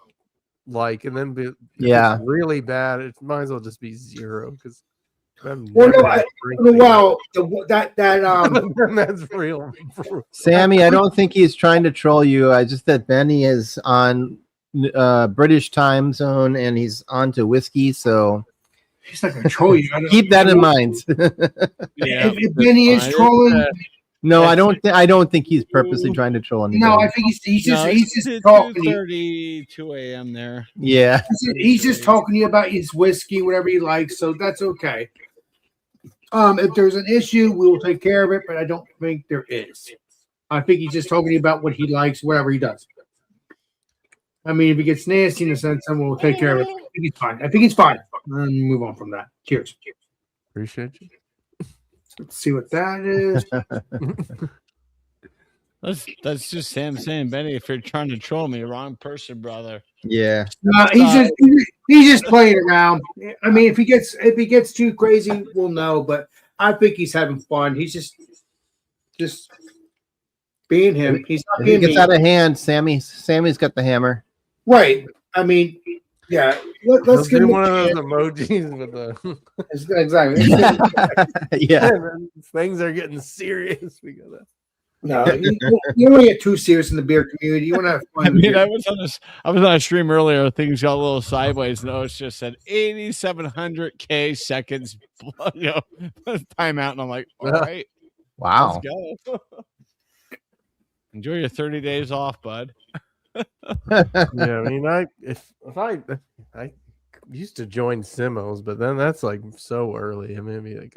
like, and then if Yeah. it's really bad, it might as well just be 0 because Well, that that's real. Sammy, I don't think he's trying to troll you. I just that Benny is on British time zone and he's on to whiskey, so he's not going to troll you. keep that in mind. Yeah, If Benny is trolling, No, I don't think he's purposely trying to troll anybody. no, I think he's just it's talking to you. 2:32 a.m. there. Yeah. He's just talking to you about his whiskey, whatever he likes, so that's okay. If there's an issue, we will take care of it, but I don't think there is. I think he's just talking to you about what he likes, whatever he does. I mean, if he gets nasty in a sense, then we'll take care of it. I think he's fine. I think he's fine. Move on from that. Cheers. Appreciate you. Let's see what that is. That's just Sam saying, Benny, if you're trying to troll me, wrong person, brother. Yeah. He's just playing around. I mean, if he gets too crazy, we'll know. But I think he's having fun. He's just being him. He's not If he being gets me. out of hand, Sammy's got the hammer. Right. I mean, yeah. Let's Let's get do him one of those emojis with the exactly. Yeah. things are getting serious. We gotta. No, you don't want to get too serious in the beer community. You want to have fun. I in the mean, beer- I was on a stream earlier. Things got a little sideways. No, it's just said 8,700K seconds. You know, timeout, and I'm like, all right, Wow. let's go. Enjoy your 30 days off, bud. Yeah, I mean, I used to join Simos, but then that's like so early. I mean, maybe like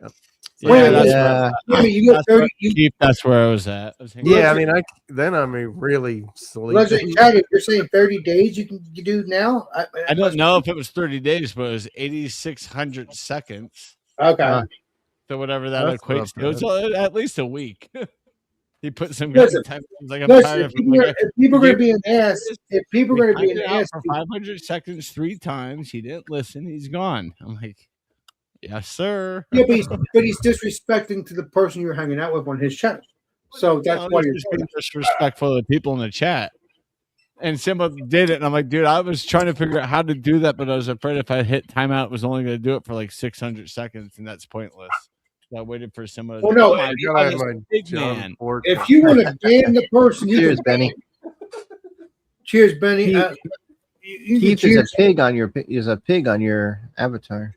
Wait, that's yeah. I mean, you got 30. that's where I was at. I was hanging yeah. I out. mean, I'm really Let's sleepy. Chad, if you're saying 30 days, you do now. I don't know if it was 30 days, but it was 8,600 seconds. Okay. So whatever that That's equates not to, it's at least a week. He put some Listen, time. He's like, I'm Listen, tired if of people are going to be an ass, if people are going to be an ass, for 500 seconds 3 times. He didn't listen. He's gone. I'm like, Yes, sir. Yeah, but he's disrespecting to the person you're hanging out with on his channel. So that's No, why it's you're just doing being that. disrespectful to the people in the chat. And Simba did it, and I'm like, dude, I was trying to figure out how to do that, but I was afraid if I hit timeout, it was only going to do it for like 600 seconds, and that's pointless. So I waited for Simba. Well, no, oh my I God, gotta have this my big John man. Ford. If you want to ban the person, you Cheers, can. Benny. Cheers, Benny. Keith- You can Keith is a cheers. pig on your avatar.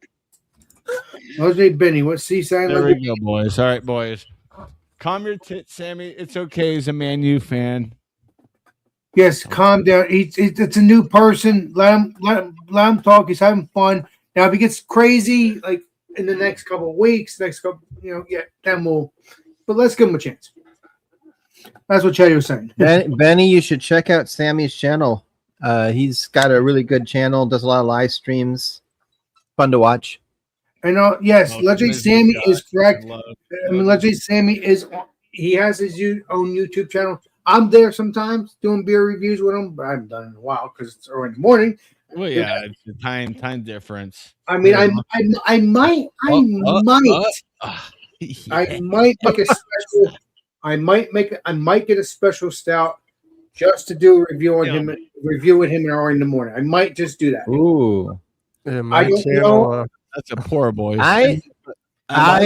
Jose Benny. What's he saying? There we go, boys. All right, boys. Calm your tits, Sammy. It's okay. He's a Man U fan. Yes, calm down. It's a new person. Let him talk. He's having fun. Now, if he gets crazy, like in the next couple of weeks, then we'll. But let's give him a chance. That's what Chetty was saying. Benny, you should check out Sammy's channel. He's got a really good channel. Does a lot of live streams. Fun to watch. And yes, Oh, Legendary Liz, Sammy God, is correct. love- I mean, Legendary Sammy he has his own YouTube channel. I'm there sometimes doing beer reviews with him, but I haven't done it in a while because it's early in the morning. Well, yeah, it's the time difference. I mean, Yeah. I might Yeah. I might make a special. I might get a special stout just to do a review on him. Review with him early in the morning. I might just do that. Ooh. Yeah, my I don't channel. know. That's a poor boy. I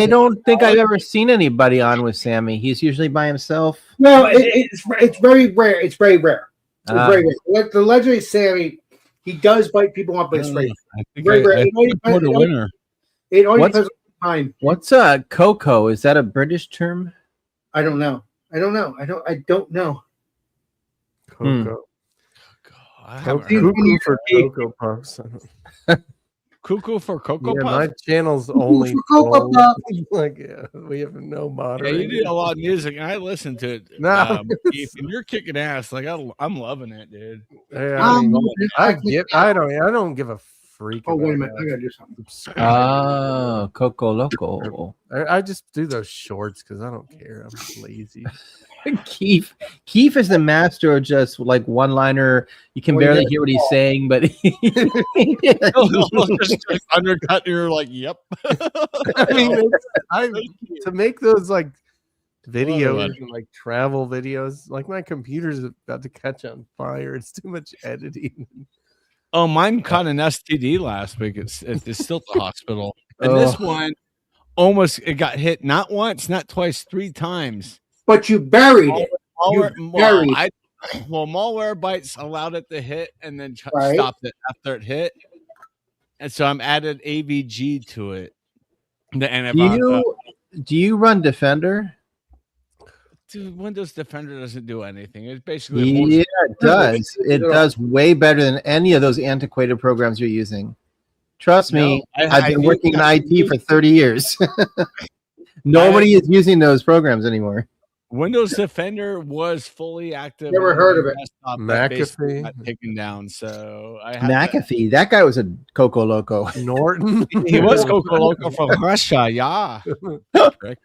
don't think I've ever seen anybody on with Sammy. He's usually by himself. No, it's very rare. It's very rare. It's Ah. very rare. Like the Legendary Sammy, he does bite people up, but it's very, I think very rare. I It only support a depends- winner. it only What's- depends on the time. What's Coco? Is that a British term? I don't know. I don't know. Coco. I haven't Cuckoo heard- Cuckoo for Cocoa Puffs. Cuckoo for Cocoa Yeah, Puff. my channel's only for Cocoa trolls. Puff. Like, yeah, we have no Yeah, moderator. you do a lot of music, and I listen to it. No. Keith, and you're kicking ass. Like I'm loving it, dude. Yeah, I mean, I don't give a freak. Oh, wait a about minute. I that. gotta do something. Oh, Coco Loco. I just do those shorts because I don't care. I'm lazy. Keith is the master of just like one-liner. You can Well, barely yeah. hear what he's saying, but Just like undercut. You're like, yep. I mean, to make those like videos Love it. and like travel videos, like my computer's about to catch on fire. It's too much editing. Oh, mine caught an STD last week. It's still at the hospital, and this one it got hit not once, not twice, 3 times. But you buried it. Malware, malware bites allowed it to hit and then Right. stopped it after it hit, and so I'm added AVG to it. Do you run Defender? Dude, Windows Defender doesn't do anything. It's basically Yeah, it does. It does way better than any of those antiquated programs you're using. Trust me, I've been working in IT for 30 years. Nobody is using those programs anymore. Windows Defender was fully active. Never on heard my of it. desktop, but basically McAfee. got taken down. So I had McAfee, that guy was a Coco Loco. Norton. He was Coco Loco from Russia, yeah. Frick.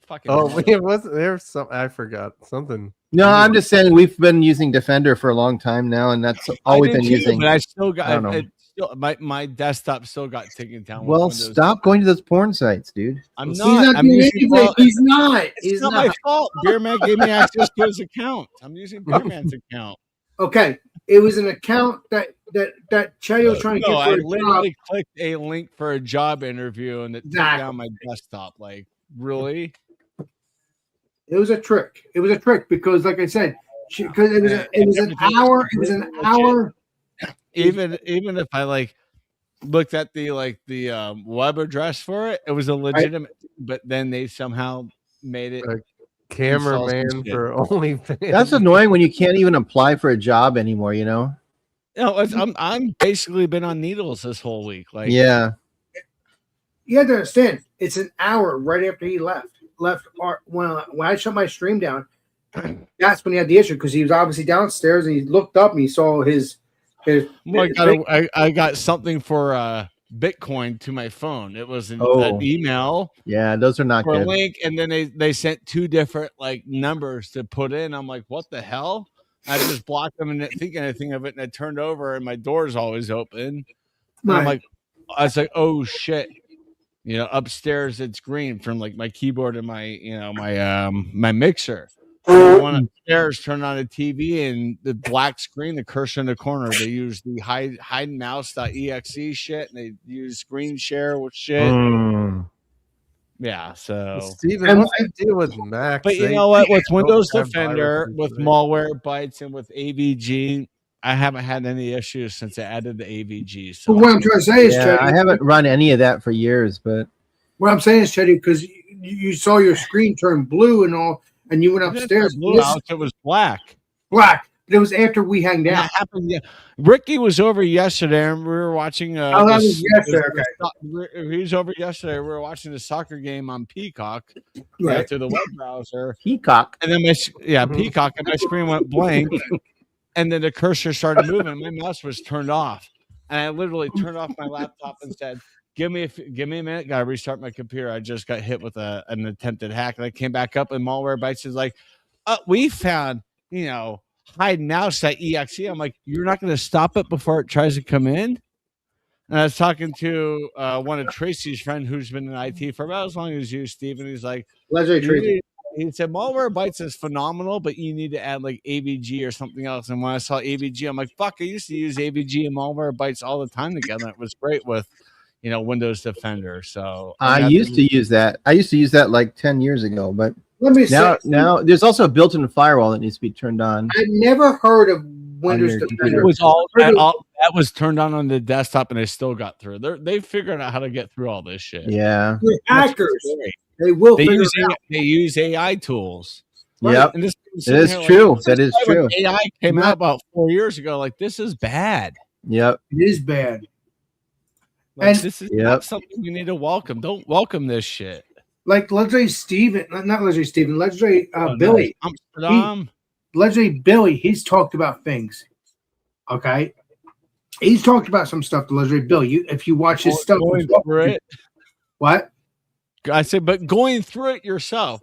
Fucking Oh, it was there's some. I forgot something. No, I'm just saying we've been using Defender for a long time now, and that's all we've I been did too, using. but I still got I don't know. it. Still, my desktop still got taken down. with Well, Windows. stop going to those porn sites, dude. I'm He's not. not I'm doing using. anything. Well, He's not. it's He's not not. my fault. Beerman gave me access to his account. I'm using Beerman's account. Okay. It was an account that Chetty was trying to No, get I for a job. literally clicked a link for a job interview and it took Exactly. down my desktop. Like, really? It was a trick. It was a trick because, like I said, because it was an hour. It was an hour. Even if I like looked at the web address for it, it was a legitimate. But then they somehow made it. Cameraman Install some for OnlyFans. That's annoying when you can't even apply for a job anymore. You know? No, I'm basically been on needles this whole week. Like, Yeah. You have to understand. It's an hour right after he left. When I shut my stream down, that's when he had the issue because he was obviously downstairs and he looked up and he saw his. Well, I got something for Bitcoin to my phone. It was an email. Yeah, those are not For a good. link, and then they sent 2 different like numbers to put in. I'm like, what the hell? I just blocked them and didn't think anything of it, and I turned over, and my door's always open. And I'm Right. like, I was like, oh shit. You know, upstairs it's green from like my keyboard and my my mixer. The one upstairs turned on a TV and the black screen, the cursor in the corner. They use the hide mouse.exe shit, and they use screen share with shit. Yeah, so Steven, what's the deal with Macs? but you know what? With Windows Defender, with malware bytes, and with AVG, I haven't had any issues since I added the AVG. So What I'm trying to say is, Yeah, Chetty, I haven't run any of that for years, but what I'm saying is, Chetty, because you saw your screen turn blue and all, and you went upstairs. blue out, it was black. Black. But it was after we hanged out. That happened. Yeah, Ricky was over yesterday, and we were watching. Oh, that was yesterday. He was over yesterday. We were watching the soccer game on Peacock Right. through the web browser. Peacock. And then Peacock, and my screen went blank, and then the cursor started moving. My mouse was turned off, and I literally turned off my laptop and said, "Give me a minute. Got to restart my computer. I just got hit with an attempted hack." And I came back up, and Malware Bytes is like, "We found hide mouse.exe." I'm like, "You're not going to stop it before it tries to come in?" And I was talking to one of Tracy's friend who's been in IT for about as long as you, Steve, and he's like, Legendary Tracy. he said Malware Bytes is phenomenal, but you need to add like AVG or something else. And when I saw AVG, I'm like, fuck, I used to use AVG and Malware Bytes all the time together. It was great with Windows Defender. So I used to use that. I used to use that like 10 years ago, but Let me say, now there's also a built-in firewall that needs to be turned on. I've never heard of Windows your Defender. it was that was turned on the desktop, and they still got through. They figured out how to get through all this shit. Yeah. With That's hackers. great. They will They figure use it out. they use AI tools. Yep. And this It is true. That is true. AI came out about 4 years ago. Like, this is bad. Yep. It is bad. Like, And- this is not something you need to welcome. Don't welcome this shit. Like Legendary Steven, not Legendary Steven, Legendary Billy. Amsterdam. Legendary Billy, he's talked about things. Okay. He's talked about some stuff to Legendary Billy. If you watch his stuff, Going through it. what? I said, but going through it yourself.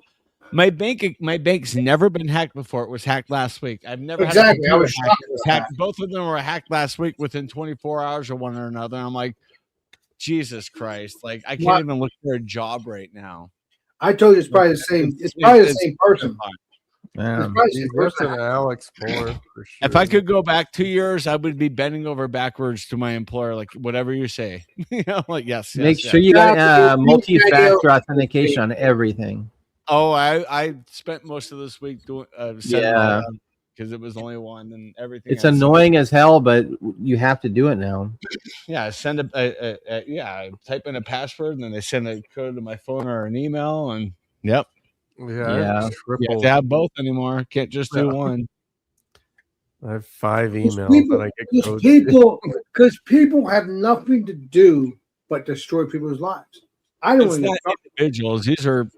My bank's never been hacked before. It was hacked last week. I've never Exactly. had I a was computer shocked. hacked. It was hacked. Both of them were hacked last week within 24 hours or one or another. I'm like, Jesus Christ! Like, I can't even look for a job right now. I told you it's probably the same. It's probably the same person. Yeah. It's probably the same He's worse person. than Alex Moore for sure. If I could go back 2 years, I would be bending over backwards to my employer, like, whatever you say. Like, yes. Make yes, sure yes. you got Yeah, multi-factor authentication on everything. Oh, I spent most of this week doing Yeah. because it was only one and everything. It's else. annoying as hell, but you have to do it now. Yeah, I send I type in a password and then they send a code to my phone or an email, and yep. Yeah. You have to have both anymore. Can't just do one. I have 5 emails People- that I get codes. Because people have nothing to do but destroy people's lives. I don't It's even not individuals. These are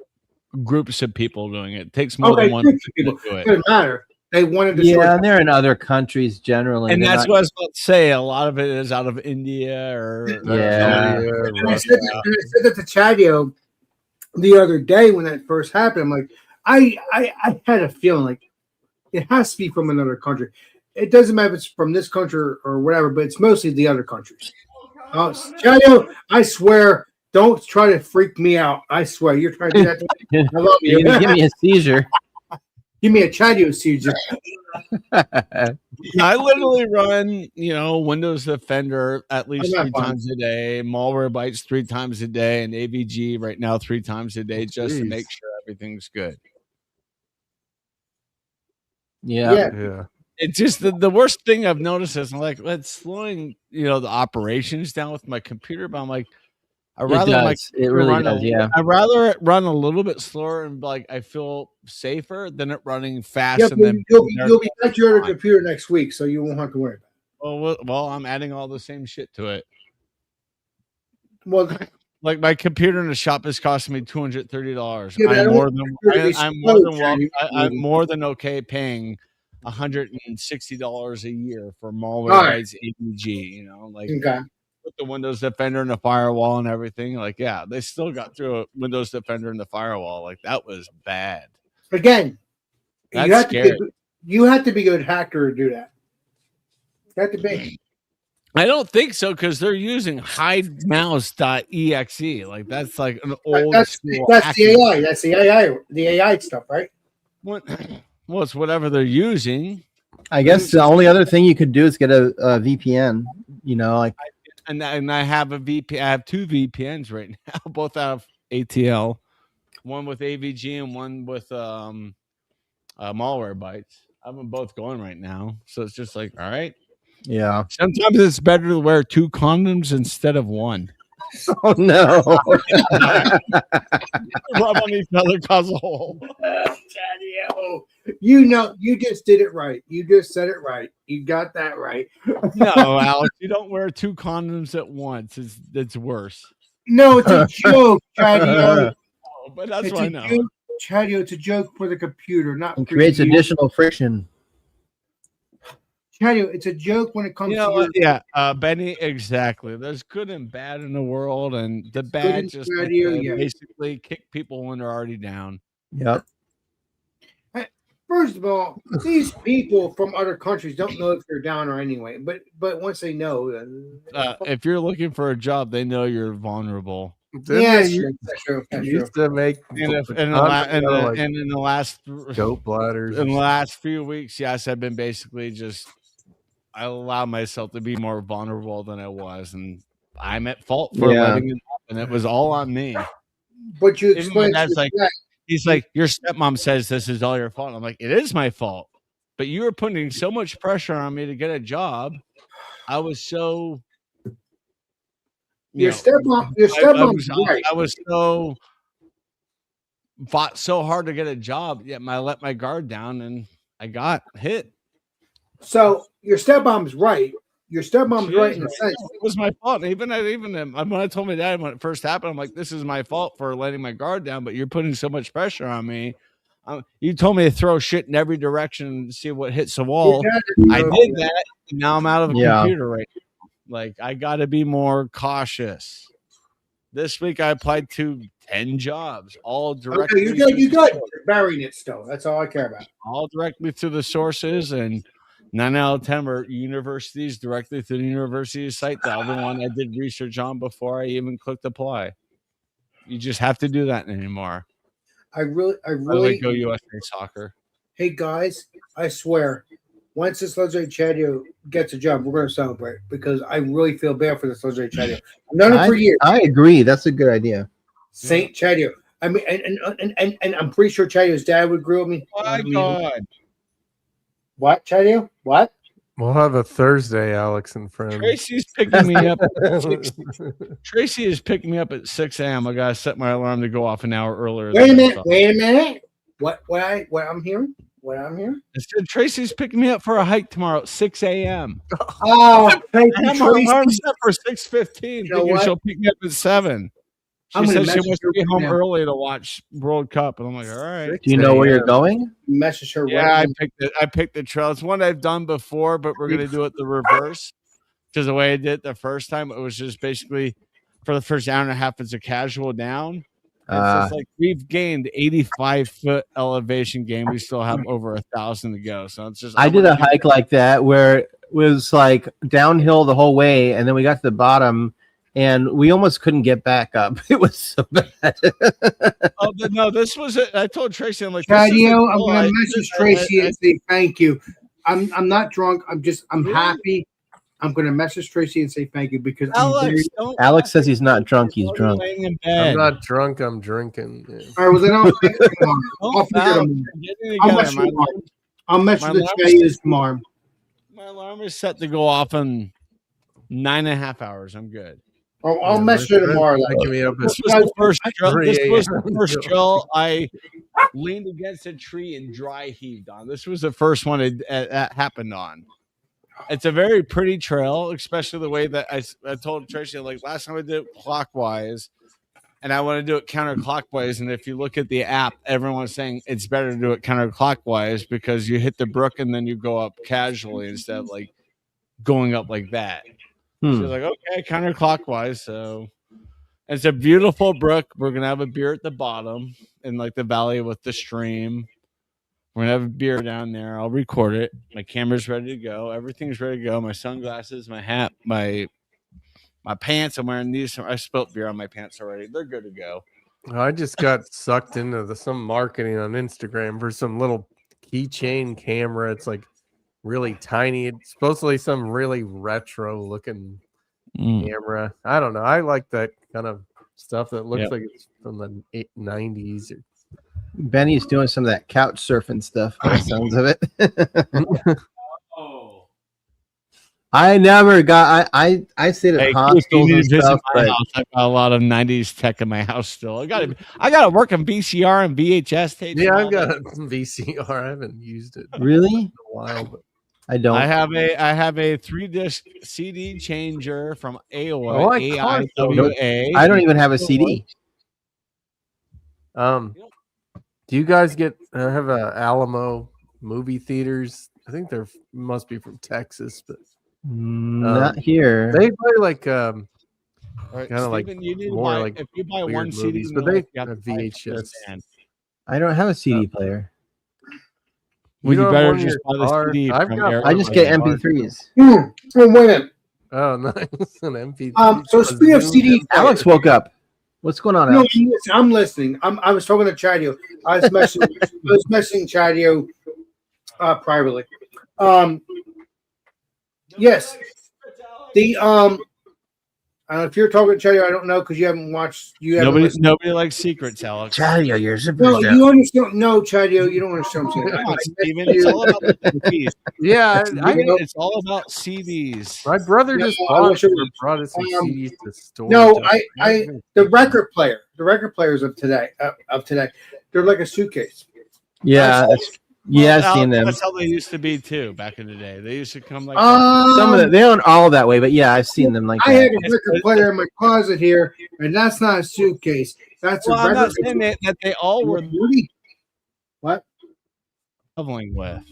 groups of people doing it. It takes more Okay, than one groups to of people. do It it. doesn't matter. They want to destroy. Yeah, and they're in other countries generally. And They're that's not- what I was about to say. A lot of it is out of India or Yeah. And I said that to Chadio the other day when that first happened. I'm like, I had a feeling like it has to be from another country. It doesn't matter if it's from this country or whatever, but it's mostly the other countries. Chadio, I swear, don't try to freak me out. I swear, you're trying to do that to me. I love you. You're gonna give me a seizure. Give me a Chadio seizure. I literally run, Windows Defender at least I'm 3 not fun. times a day, Malware Bytes 3 times a day, and AVG right now 3 times a day just to Jeez. make sure everything's good. Yeah. Yeah. Yeah. It's just the worst thing I've noticed is I'm like, it's slowing, the operations down with my computer, but I'm like, I'd It rather my does. It really run does. Yeah. I'd rather it run a little bit slower and like I feel safer than it running fast Yeah, and but then you'll be back to your other computer next week, so you won't have to worry about it. well, I'm adding all the same shit to it. Well, Like my computer in the shop is costing me $230. Yeah, but I I'm don't more want than your computer to be I'm more than slow, welcome. Jerry. I'm more than okay paying $160 a year for Malware All right. Bytes AVG. Like okay. with the Windows Defender and the firewall and everything. Like, yeah, they still got through a Windows Defender and the firewall. Like that was bad. Again, That's you have scary. you have to be a good hacker to do that. You have to be. I don't think so because they're using hidemouse.exe. Like that's like an old That's school. the hacking- AI. That's the AI stuff, right? What- Well, it's whatever they're using. I guess the only other thing you could do is get a VPN. You know, like And I have a VP. I have 2 VPNs right now, both out of ATL. One with AVG and one with malware bytes. I have them both going right now, so it's just like, all right. yeah. Sometimes it's better to wear 2 condoms instead of 1. Oh no. Rub on each other, cause a hole. You know, you just did it right. You just said it right. You got that right. No, Alex, you don't wear 2 condoms at once. It's worse. No, it's a joke, Chadio. Oh, but that's It's what I a know. joke, Chadio. It's a joke for the computer, not And for creates you. additional friction. Chadio, it's a joke when it comes You know to what? your Yeah, Benny, exactly. There's good and bad in the world, and the bad and just bad, like yeah, to yeah. basically kick people when they're already down. Yep. First of all, these people from other countries don't know if they're down or anyway. But once they know, then If you're looking for a job, they know you're vulnerable. Didn't yeah, they that's true. That's true. That's true. used to make And if in the, like and in the last goat bladders. in the last few weeks, yes, I've been basically just I allow myself to be more vulnerable than I was, and I'm at fault for Yeah. letting it happen. It was all on me. But you Even when explain that's like, he's like, your stepmom says this is all your fault. I'm like, it is my fault, but you were putting so much pressure on me to get a job. I was so. your stepmom's right. I was so fought so hard to get a job, yet I let my guard down and I got hit. So your stepmom's right. Your stepmom's She right is in the right. sense. It was my fault. Even when I told my dad when it first happened, I'm like, this is my fault for letting my guard down, but you're putting so much pressure on me. You told me to throw shit in every direction and see what hits the wall. I did that, and now I'm out of a computer right now. Like, I got to be more cautious. This week, I applied to 10 jobs, all directly. Okay, you good. You're burying it still. That's all I care about. All directly through the sources, and 9 out of 10 are universities directly through the university site. The other one I did research on before I even clicked apply. You just have to do that anymore. I really Go USA Soccer. Hey guys, I swear, once this Legendary Chadio gets a job, we're gonna celebrate because I really feel bad for this Legendary Chadio. I've known him for years. I agree. That's a good idea. Saint Chadio. I mean, and I'm pretty sure Chadio's dad would agree with me. My God. What, Chadio? What? We'll have a Thursday, Alex and friends. Tracy's picking me up. Tracy is picking me up at 6 a.m. I gotta set my alarm to go off an hour earlier. Wait a minute. What I'm hearing? What I'm hearing? I said Tracy's picking me up for a hike tomorrow at 6 a.m. Oh, thank I you, have my alarm Tracy. set for 6:15. You know Thinking what? she'll pick me up at 7. I'm She gonna said she message wants to her be home now. early to watch World Cup, and I'm like, all right. Do you know where you're going? Message her Yeah, right I picked the trail. It's one I've done before, but we're gonna do it the reverse. Because the way I did it the first time, it was just basically for the first hour and a half, it's a casual down. It's just like we've gained 85-foot elevation gain. We still have over 1,000 to go. So it's just I did a hike like that where it was like downhill the whole way, and then we got to the bottom, and we almost couldn't get back up. It was so bad. Oh, but no, this was it. I told Tracy, I'm like, Chadio, I'm gonna message Tracy and say thank you. I'm not drunk. I'm happy. I'm gonna message Tracy and say thank you because Alex, Alex says he's not drunk. He's drunk. laying in I'm bed. not drunk. I'm drinking. Yeah. all right. Well, then I'll figure it out. I'll figure it out. I'll message my, tomorrow. I'll message my the alarm- Chadios tomorrow. my alarm is set to go off in 9.5 hours. I'm good. I'll message her tomorrow. Making me up at This was the first drill. 3 This was the a.m. first drill I leaned against a tree and dry heaved on. This was the first one it happened on. It's a very pretty trail, especially the way that I told Tracy, like last time I did it clockwise, and I want to do it counterclockwise. And if you look at the app, everyone's saying it's better to do it counterclockwise because you hit the brook and then you go up casually instead of like going up like that. She was like, okay, counterclockwise. So it's a beautiful brook. We're gonna have a beer at the bottom in like the valley with the stream. We're gonna have a beer down there. I'll record it. My camera's ready to go. Everything's ready to go. My sunglasses, my hat, my pants. I'm wearing these. I spilt beer on my pants already. They're good to go. I just got sucked into some marketing on Instagram for some little keychain camera. It's like really tiny. It's supposedly some really retro looking camera. I don't know. I like that kind of stuff that looks like it's from the 90s. Benny's doing some of that couch surfing stuff by the sounds of it. Oh, I never got. I stayed at hostels and stuff. But I've got a lot of '90s tech in my house still. I got to work on VCR and VHS tapes. Yeah, I've got a VCR. I haven't used it really in a while, but I don't. I have a 3-disc CD changer from AOA. Oh, I caught AIWA. I don't even have a CD. Do you guys have a Alamo movie theaters? I think they're must be from Texas, but Not here. they play like All right, kinda like Steven, you need to more buy, like if you buy weird one CD, movies, but you they have to have buy it VHS. for the band. I don't have a CD player. Well, you don't have better one in just your buy the car? CD I've from got Eric. one I just in get my car. MP3s. Oh, wait a minute. Oh, nice. An MP3. So speaking of CD, Alex woke up. What's going on, No, Alex? I'm listening. I was talking to Chadio. I was messaging Chadio privately. Yes. The if you're talking to Chadio, I don't know because you haven't watched. Nobody likes secrets, Alex. Chadio, you're No, you understand. No, Chadio, you don't understand what I'm Come on, saying. Steven, it's all about the CDs. Yeah, It's all about CDs. my brother just No, I wish it was. brought us some CDs to store. No, the record players of today, they're like a suitcase. Yeah, I've seen them. That's how they used to be too back in the day. They used to come like Some of them, they aren't all that way, but yeah, I've seen them like I that. have a record player in my closet here, and that's not a suitcase. That's Well, a I'm record. not saying that they all were What? traveling with.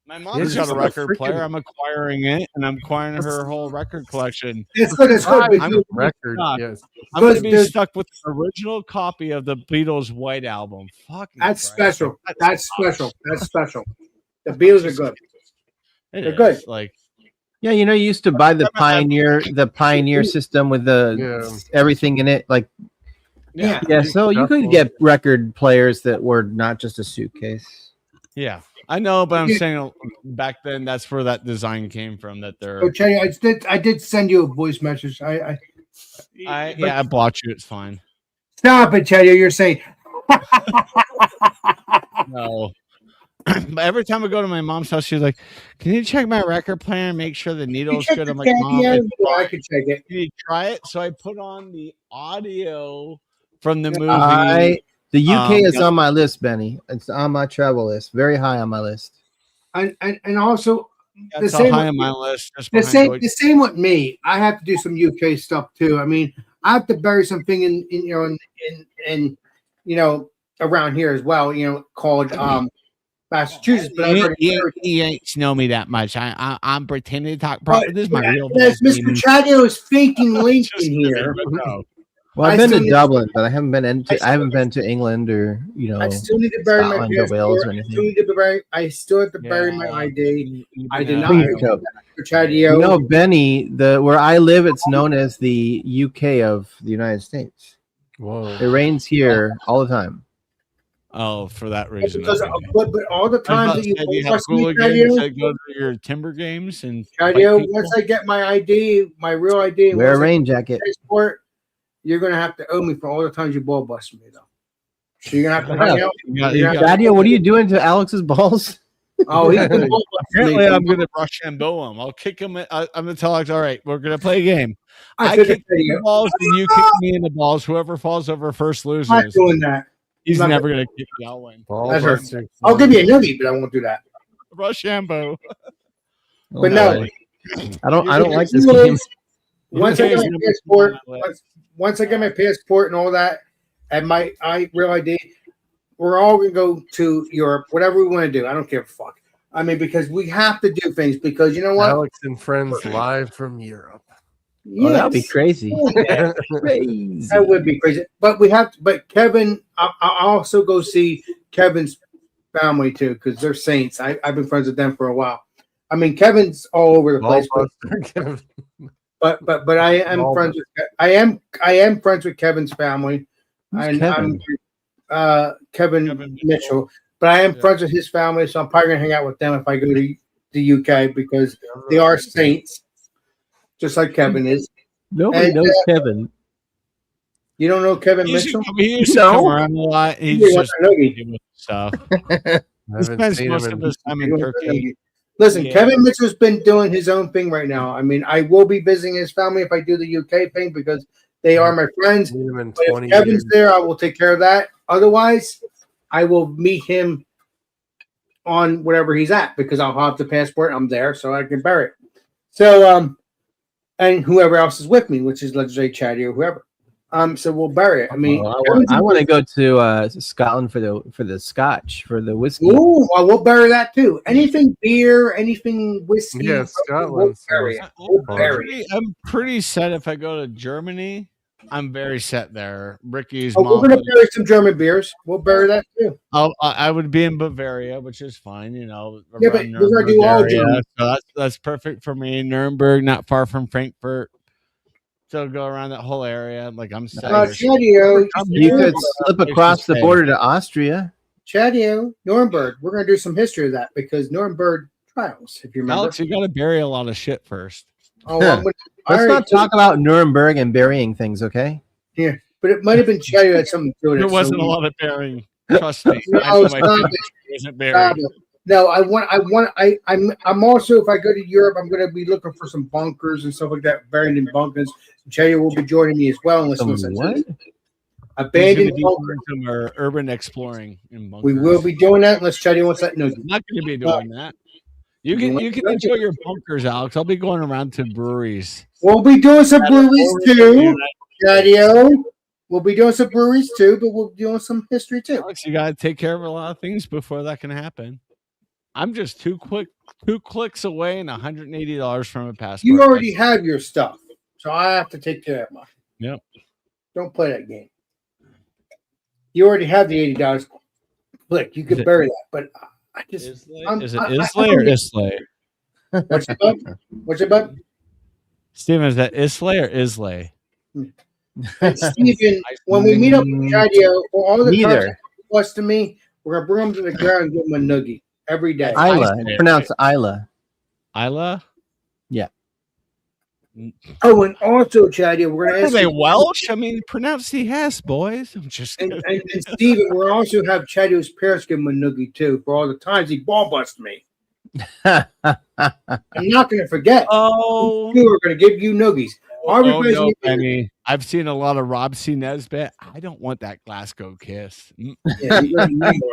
My It's mom's got just a a record freaking- player. I'm acquiring it, and I'm acquiring her whole record collection. It's good. It's good. I'm because- record. God. Yes. I'm going to be There's- stuck with the original copy of the Beatles' White Album. Fucking That's Christ. special. That's special. That's special. The Beatles are good. It They're is. good. Like, Yeah, you used to buy the Pioneer system with the everything in it. Like, Yeah. yeah, so you could get record players that were not just a suitcase. yeah, I know, but I'm saying back then that's where that design came from. That they're, So, Chadio, I did send you a voice message. I I blocked you. It's fine. stop it, Chadio. You're saying No. But every time I go to my mom's house, she's like, "Can you check my record player and make sure the you needle's check good?" the I'm like, "Mom, Chadio? it's Yeah, I fine. could check it. Can you try it?" So I put on the audio from the movie. The UK is yeah. on my list, Benny. It's on my travel list, very high on my list. And also That's the how same- high on my list. Just the behind same Deutsche. the same with me. I have to do some UK stuff too. I mean, I have to bury something in around here as well. Called Massachusetts. But I've already buried it. You ain't know me that much. I'm pretending to talk But, This is my real yes, voice, Mr. baby. Chadio is faking Link Just in here. kidding, but no. Well, I I've been still to need- Dublin, but I haven't been I I haven't been to England or I still need to bury my Scotland or Wales passport. or I anything. still need to bury. I still have to bury my Yeah. ID. I did Yeah. not. Please go. For Chadio. No, Benny, where I live, it's known as the UK of the United States. Whoa. It rains here all the time. Oh, for that reason. Because okay. but all the I was times about that to you say, do you have trust me, hooligans Chadio, that go to your timber games and Chadio, fight people? once I get my ID, my real ID, and Wear a once I rain get jacket. my passport, you're gonna have to owe me for all the times you ball busted me, though. So you're gonna have to hang out. You got- Dadio, what are you doing to Alex's balls? Oh, he's been ball busting Apparently, me. I'm going to Rochambeau him. I'll kick him. I'm going to tell Alex, all right, we're going to play a game. I said kick to you in the Chadio, balls and you kick me in the balls. Whoever falls over first loses. I'm not doing that. He's not never going to kick you. I'll win. Ball That's right. buster. I'll give you a noogie, but I won't do that. Rochambeau. But no, I don't like this Anyways, game. Once I get my Okay. passport, once I get my passport and all that, and my real ID, we're all gonna go to Europe, whatever we want to do. I don't give a fuck. I mean, because we have to do things. Because you know what? Alex and friends live from Europe. Oh, that'd be Yes. crazy. Yeah, Crazy. that would be crazy. But we have to. But Kevin, I'll also go see Kevin's family too, because they're saints. I've been friends with them for a while. I mean, Kevin's all over the place, but I am friends with I am friends with Kevin's family. Who's And Kevin? I'm Kevin Mitchell, but I am friends with his family, so I'm probably gonna hang out with them if I go to the UK because they are saints, just like Kevin is. Nobody And, knows Kevin. You don't know Kevin He used Mitchell? to come around a lot. He's He just wants a nuggie. doing stuff. I He haven't spends seen most him of in his time in Turkey. Listen, Yeah. Kevin Mitchell's been doing his own thing right now. I mean, I will be visiting his family if I do the UK thing because they are my friends. seen him in But 20 if Kevin's years. there, I will take care of that. Otherwise, I will meet him on whatever he's at because I'll have the passport. I'm there, so I can bury it. So, and whoever else is with me, which is let's say Chatty or whoever. So we'll bury it. I mean, I want to go to Scotland for the Scotch, for the whiskey. Ooh, well, we'll bury that too. Anything beer, anything whiskey. Yeah, we'll Scotland bury sounds it. We'll fun. bury it. I'm pretty set if I go to Germany. I'm very set there. Ricky's Oh, mom. we're gonna bury some German beers. We'll bury that too. I would be in Bavaria, which is fine, you know. Yeah, but around we're gonna do all Nuremberg area. German. So that's perfect for me. Nuremberg, not far from Frankfurt. So go around that whole area. Like I'm set. Chadio, You could slip across the border to Austria. Chadio, Nuremberg. We're gonna do some history of that because Nuremberg trials, if you remember. Alex, you got to bury a lot of shit first. Oh, I'm gonna, I Let's already not talk about Nuremberg and burying things, okay? but it might have been Chadio that had something to do with it. There wasn't so a lot of burying. Trust me. No, I know my stop family it. wasn't Stop buried. it. No, I'm also, if I go to Europe, I'm going to be looking for some bunkers and stuff like that, buried in bunkers. Chadio will be joining me as well. Unless What? He's abandoned gonna be bunker. doing some urban exploring in bunkers. We will be doing that unless Chadio wants that. No, I'm not going to be doing that. You can enjoy your bunkers, Alex. I'll be going around to breweries. we'll be doing some breweries too, Chadio. We'll be doing some breweries too, but we'll be doing some history too. Alex, you got to take care of a lot of things before that can happen. I'm just two clicks away and $180 from a passport. You already have your stuff, so I have to take care of mine. Yep. Don't play that game. You already have the $80. Click, you Is can it- bury that, but I just Islay? Is it I Islay or don't- Islay? what's it about? What's it about? Steven, is that Islay or Islay? And Steven, when we meet up with Chadio, for all the Neither. content plus to me, we're gonna bring him to the ground and give him a noogie every day. Isla. I- It's pronounced Isla. Isla? Oh, and also Chadio, we're gonna Are ask they you, Welsh? I mean, pronounce the S, boys. I'm just and, kidding. and Steven, we're also have Chadio's parents give him a noogie too for all the times he ball busted me. I'm not gonna forget. Oh, We are gonna give you noogies. Our oh replacement- no, Benny. I've seen a lot of Rob C. Nesbitt. I don't want that Glasgow kiss. Yeah, you're gonna remember.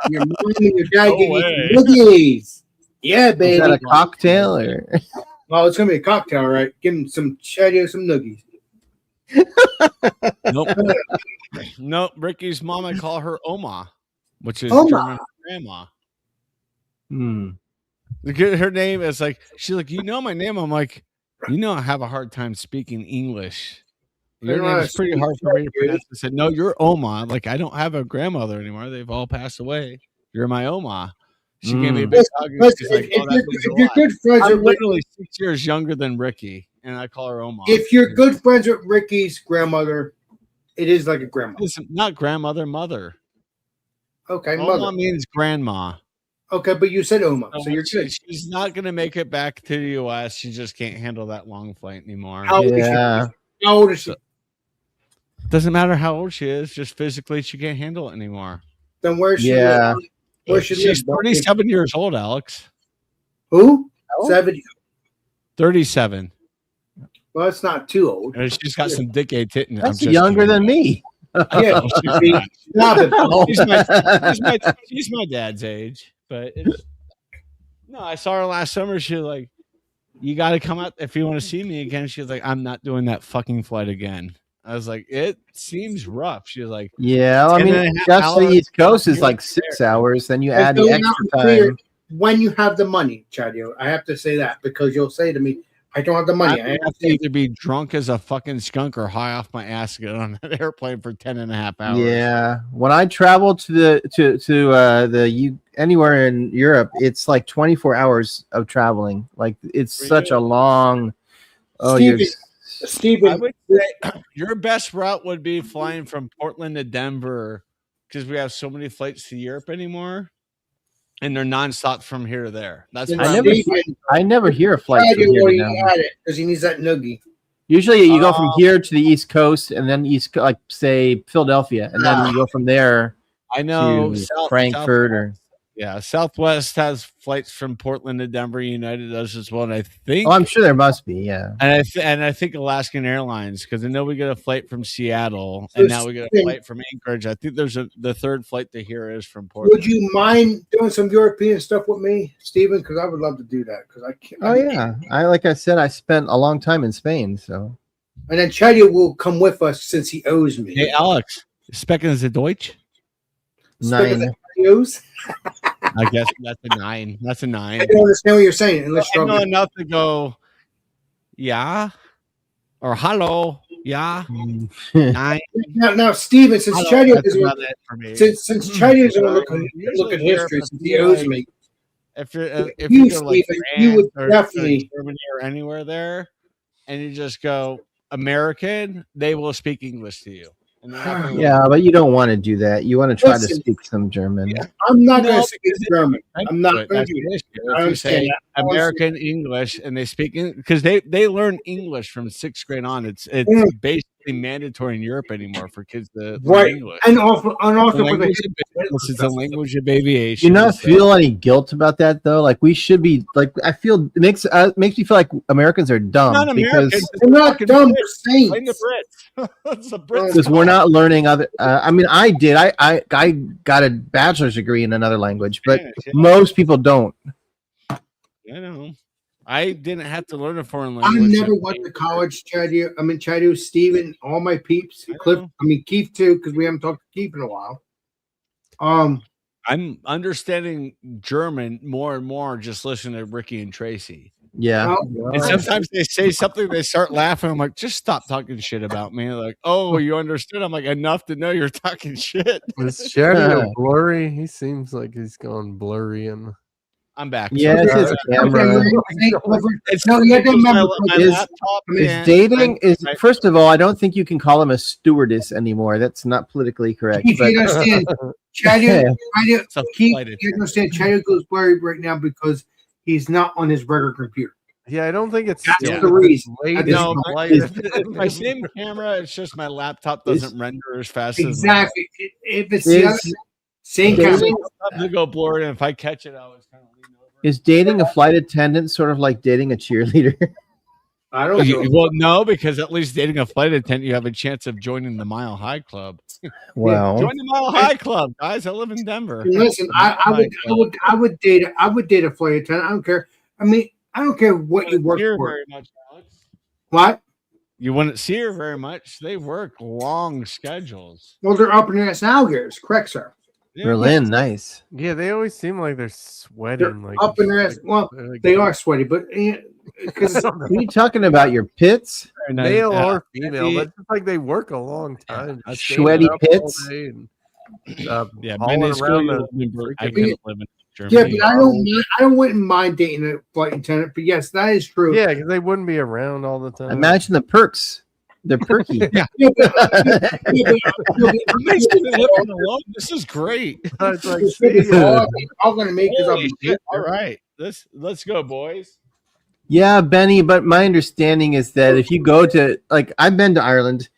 Your mom and your dad No give way. you noogies. Yeah, Is baby. that a cocktail or? Oh, it's gonna be a cocktail, all right? Give him some Chadio, some noogies. Nope. Nope. Ricky's mom, I call her Oma, which is Oma. German for grandma. Hmm. Her name is like, she's like, you know my name. I'm like, you know, I have a hard time speaking English. Your name is pretty hard for me to pronounce. I said, no, you're Oma. Like, I don't have a grandmother anymore. They've all passed away. You're my Oma. She gave me a big hug. And she's like, oh, that means a if you're lot. good friends I'm with Rick, literally 6 years younger than Ricky, and I call her Oma. if you're good friends with Ricky's grandmother, it is like a grandma. It's not grandmother, mother. Okay, Oma mother. means grandma. Okay, but you said Oma, so you're good. She's not going to make it back to the U.S. She just can't handle that long flight anymore. How old is she? Yeah. How old is she? Doesn't matter how old she is, just physically she can't handle it anymore. Then where's she? Yeah. live? Where should She's 37 years old, Alex. Who? 70. 37. Well, it's not too old. And she's got some dick a titting. That's younger than me. Yeah, she's, see, not. stop it. She's my dad's age, but it's, no, I saw her last summer. She was like, you got to come out if you want to see me again. She was like, I'm not doing that fucking flight again. I was like, it seems rough. She was like, Yeah, I 10 mean, and a half just the hours East Coast is here like and 6 there. hours. Then you And add so the now extra I'm clear, time. when you have the money, Chadio, I have to say that because you'll say to me, I don't have the money. I have to either be drunk as a fucking skunk or high off my ass to get on that airplane for 10 and a half hours. Yeah, when I traveled to the anywhere in Europe, it's like 24 hours of traveling. Like it's such a long. Oh, you're. Steven, I Steven, would say your best route would be flying from Portland to Denver because we have so many flights to Europe anymore, and they're nonstop from here to there. That's then where I never hear a flight Chad, from here you to already Denver. had it because he needs that noogie. Usually, you go from here to the East Coast, and then like say Philadelphia, and then you go from there I know to Frankfurt or. Yeah, Southwest has flights from Portland to Denver. United does as well, and I think. Oh, I'm sure there must be. Yeah. And I think Alaskan Airlines, because I know we get a flight from Seattle, and now we get a flight from Anchorage. I think there's the third flight to here is from Portland. Would you mind doing some European stuff with me, Steven? Because I would love to do that. Because I can't. Oh yeah. Like I said, I spent a long time in Spain, so. And then Chad will come with us since he owes me. Hey, Alex, speaking as a Deutsch? 9. I guess that's a 9. That's a 9. I don't understand what you're saying unless I you're know enough to go, yeah, or hello, yeah, 9. now, Steven, since Hello, Chad that's is about it for me. since Chad is going to look Usually at history, Europe since is he owes like- me. If you You, go like Stephen, you would France or definitely- Germany or anywhere there, and you just go American, they will speak English to you. And they're not gonna- Yeah, but you don't want to do that. You want to try to Listen. speak some German. Yeah. I'm not going No, to speak German. I'm not But going that's to do the that. issue. I If you understand say that. American English and they speak because they learn English from 6th grade on. It's Mm. basically mandatory in Europe anymore for kids to learn Right. English. And also The for the language of business, it's a language of aviation. Do you not so- feel any guilt about that though? Like we should be like I feel it makes me feel like Americans are dumb Not Americans, because they're not fucking dumb. Brits. They're Blame the saints. Brits. It's the Brits. because we're not learning other. I mean, I did. I got a bachelor's degree in another language, but Spanish, yeah. most people don't. I know. I didn't have to learn a foreign I language. never went to college, Chad. Chad, Steven, all my peeps, I Cliff. know. Keith too, because we haven't talked to Keith in a while. I'm understanding German more and more just listening to Ricky and Tracy. Yeah. And sometimes they say something, they start laughing. I'm like, just stop talking shit about me. Like, oh, you understood? I'm like, enough to know you're talking shit. Is Shadow blurry? He seems like he's gone blurry and I'm back. Yeah, it's his camera. It's No, you have to remember, is- laptop Is and- dating is Right. first of all, I don't think you can call him a stewardess anymore. That's not politically correct. Keith, But you understand? Chad, It's a Keith, flighted. you understand? Chad goes blurry right now because he's not on his regular computer. yeah, I don't think it's That's still the reason. late No, as my, light is- as- it's my same camera. It's just my laptop doesn't render as fast Exactly. If it's the other is same dating- camera, as to go blurry. And if I catch it, I always kind of lean over. is dating a flight attendant sort of like dating a cheerleader? I don't know. Well, no, because at least dating a flight attendant, you have a chance of joining the Mile High Club. Wow. Join the Mile High Club, guys. I live in Denver. Listen, I would date a flight attendant. I don't care. I mean, I don't care what you work See her for. very much, Alex. What? You wouldn't see her very much. They work long schedules. Well, they're up in their alligators. Correct, sir. Yeah, Berlin, nice. yeah, they always seem like they're They're sweating. Like up in their ass. Well, they're like- they are sweaty, but because Are you talking about your pits? very nice. male Yeah. or female, but it's like they work a long time. that's standing sweaty up all pits? day and, Yeah, hauling men is around cool. the I freaking- couldn't live in yeah, Germany. but I wouldn't mind dating a flight attendant. But yes, that is true. yeah, because they wouldn't be around all the time. Imagine the perks. They're perky. Yeah, but- Nice to live on alone. This is great. It's like, It's see, all gonna make this up. Holy shit. All right, let's go, boys. Yeah, Benny, but my understanding is that if you go to like I've been to Ireland,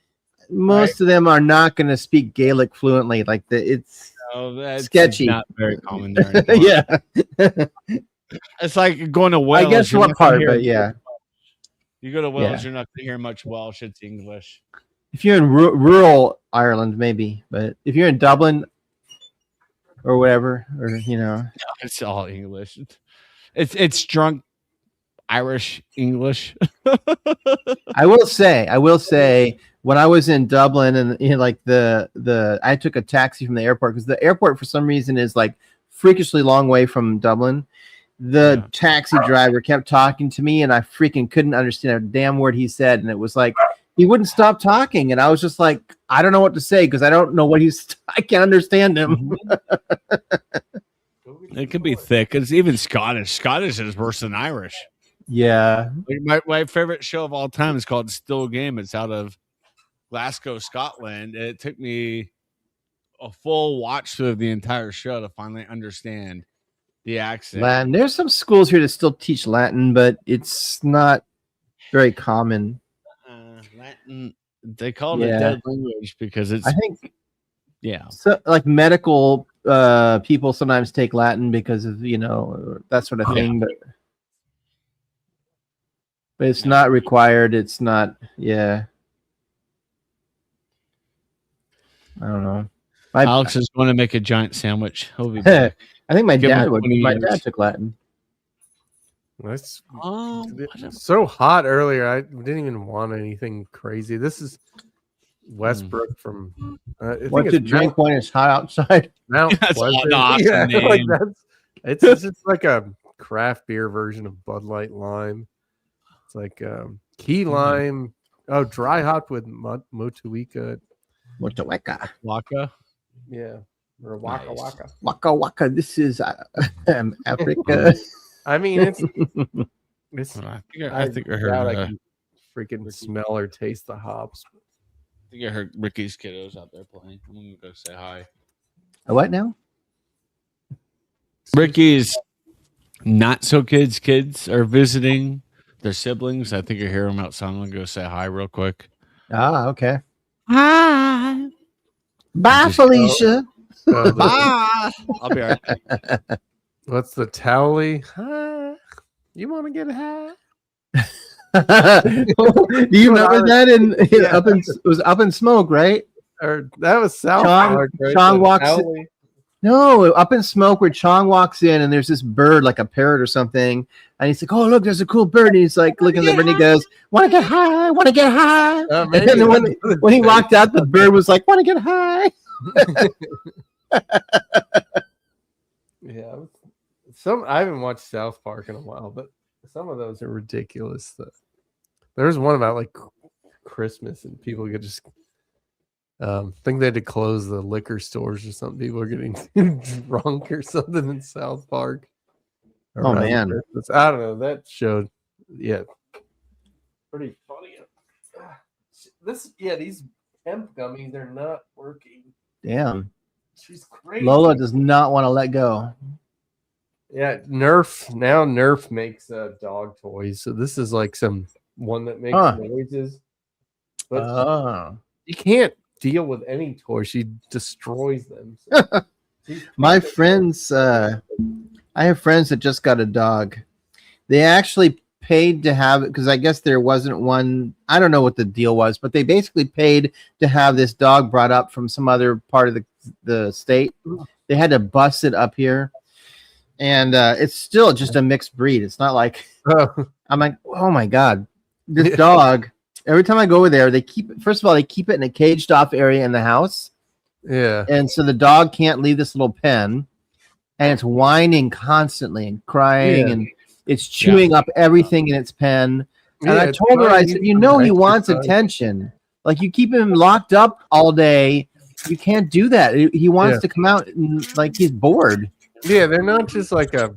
most of them are not going to speak Gaelic fluently. Like it's Oh, that's Sketchy. Not very common there. anymore. yeah. It's like going to Wales. I guess you're what not gonna part, hear- but yeah. You go to Wales, Yeah. you're not going to hear much Welsh. It's English. If you're in rural Ireland, maybe, but if you're in Dublin or whatever, or It's all English. It's drunk Irish English. I will say, when I was in Dublin and like I took a taxi from the airport because the airport for some reason is like freakishly long way from Dublin. The taxi driver kept talking to me and I freaking couldn't understand a damn word he said. And it was like, he wouldn't stop talking. And I was just like, I don't know what to say because I don't know what I can't understand him. It could be thick. It's even Scottish. Scottish is worse than Irish. Yeah. Like my favorite show of all time is called Still Game. It's out of Glasgow, Scotland. It took me a full watch through of the entire show to finally understand the accent. Latin. There's some schools here that still teach Latin, but it's not very common. Latin, they call it a dead language because it's. I think. Yeah. So, like medical people sometimes take Latin because of that sort of thing, but it's not required. It's not. Yeah. I don't know. Alex is going to make a giant sandwich. He'll be back. I think my Give dad him would. 20 My years. dad took Latin. It's Whatever. so hot earlier. I didn't even want anything crazy. This is Westbrook from. I think What it's to drink when it's hot outside? Mount That's Pleasant. an awesome like name. it's just like a craft beer version of Bud Light Lime. It's like key lime. Oh, dry hop with Motueka. Waka Waka. Yeah, or Waka Nice. Waka. waka waka. This is Africa. I mean, it's. I think I heard. doubt I I can freaking smell or taste the hops. think I heard Ricky's kiddos out there playing. I'm gonna go say hi. What now? Ricky's not so kids are visiting their siblings. I think I hear them outside. I'm gonna go say hi real quick. Ah, okay. Hi. Bye, Just- Felicia. Bye. I'll be right back. What's the towel? Hi. You want to get high? Do you remember that? It was Up in Smoke, right? Or that was South Chong- Park. Right? Chong The walks- towel. No, Up in Smoke, where Chong walks in and there's this bird, like a parrot or something, and he's like, "Oh, look, there's a cool bird." And he's like, looking at the bird, and he goes, "Want to get high? Want to get high?" And Maybe then that's when he walked out, the bird was like, "Want to get high?" Yeah, I haven't watched South Park in a while, but some of those are ridiculous. There's one about like Christmas and people could just think they had to close the liquor stores or something. People are getting drunk or something in South Park. Oh, around man. Christmas. I don't know. That showed, pretty funny. These hemp gummies are not working. Damn. She's crazy. Lola does not want to let go. Yeah, Nerf makes dog toys. So this is like some one that makes noises. But Oh. you can't deal with any toy. She destroys them. So My friends, I have friends that just got a dog. They actually paid to have it because I guess there wasn't one. I don't know what the deal was, but they basically paid to have this dog brought up from some other part of the state. They had to bus it up here, and it's still just a mixed breed. It's not like I'm like, oh my god, this dog. Every time I go over there, they keep it in a caged off area in the house. yeah. And so the dog can't leave this little pen, and it's whining constantly and crying, and it's chewing up everything in its pen. And I it's told her, I fine. said, You he can wants exercise. attention. Like, you keep him locked up all day. You can't do that. He wants to come out and, like, he's bored. Yeah, they're not just like a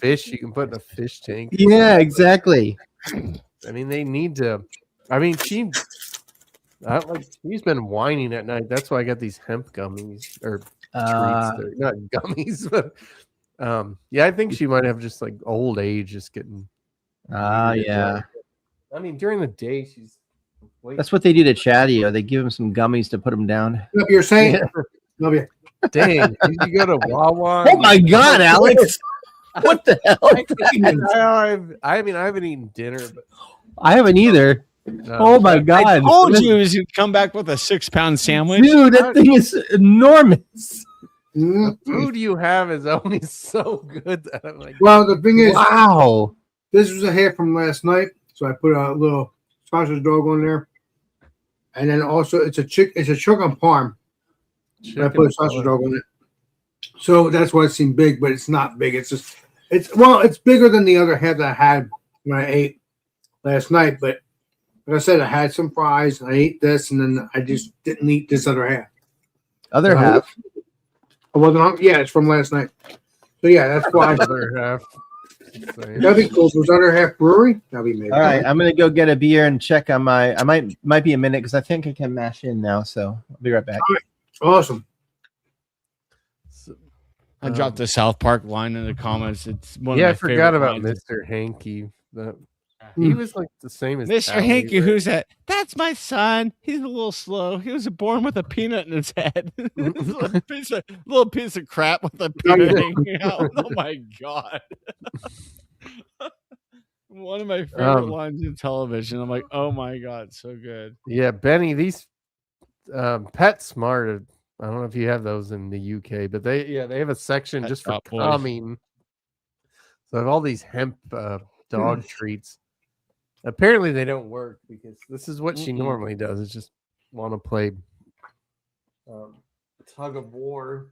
fish you can put in a fish tank. Yeah, exactly. I mean, they need to. I mean, she's been whining at night. That's why I got these hemp gummies or treats. They're not gummies, but I think she might have just like old age, just getting. Yeah. I mean, during the day, she's. That's what they do to Chatty. They give him some gummies to put him down. What you're saying? Love you. Dang, did you go to Wawa? Oh my God, Alex! What the hell? I haven't eaten dinner, but I haven't either. Oh my God! I told you he'd come back with a 6-pound sandwich. Dude, that thing is enormous. the food you have is only so good that I'm like, Well, the thing is, Wow. this was a hair from last night, so I put a little sausage dog on there, and then also it's a chicken parm. I put a sausage dog on it, so that's why it seemed big, but it's not big. It's bigger than the other half that I had when I ate last night. But like I said, I had some fries, and I ate this, and then I just didn't eat this other half. Other half. I wasn't hungry. Yeah, it's from last night. So yeah, that's why Other half. that'd be cool. If it was other half brewery, that'd be amazing. All right, I'm gonna go get a beer and check on my. I might be a minute because I think I can mash in now. So I'll be right back. Awesome. I dropped the South Park line in the comments. It's one Yeah, I of my forgot favorite about lines. Mr. Hanky. He was like the same as Mr. Tally, Hanky, right? who's that? That's my son. He's a little slow. He was born with a peanut in his head. It's a little piece of crap with a peanut hanging out. Oh my god. One of my favorite lines in television. I'm like, oh my god, so good. Yeah, Benny, these PetSmart. I don't know if you have those in the UK, but they have a section Pet just for Shop Boys. calming. So I have all these hemp dog treats. Apparently they don't work because this is what she normally does. Is just want to play tug of war.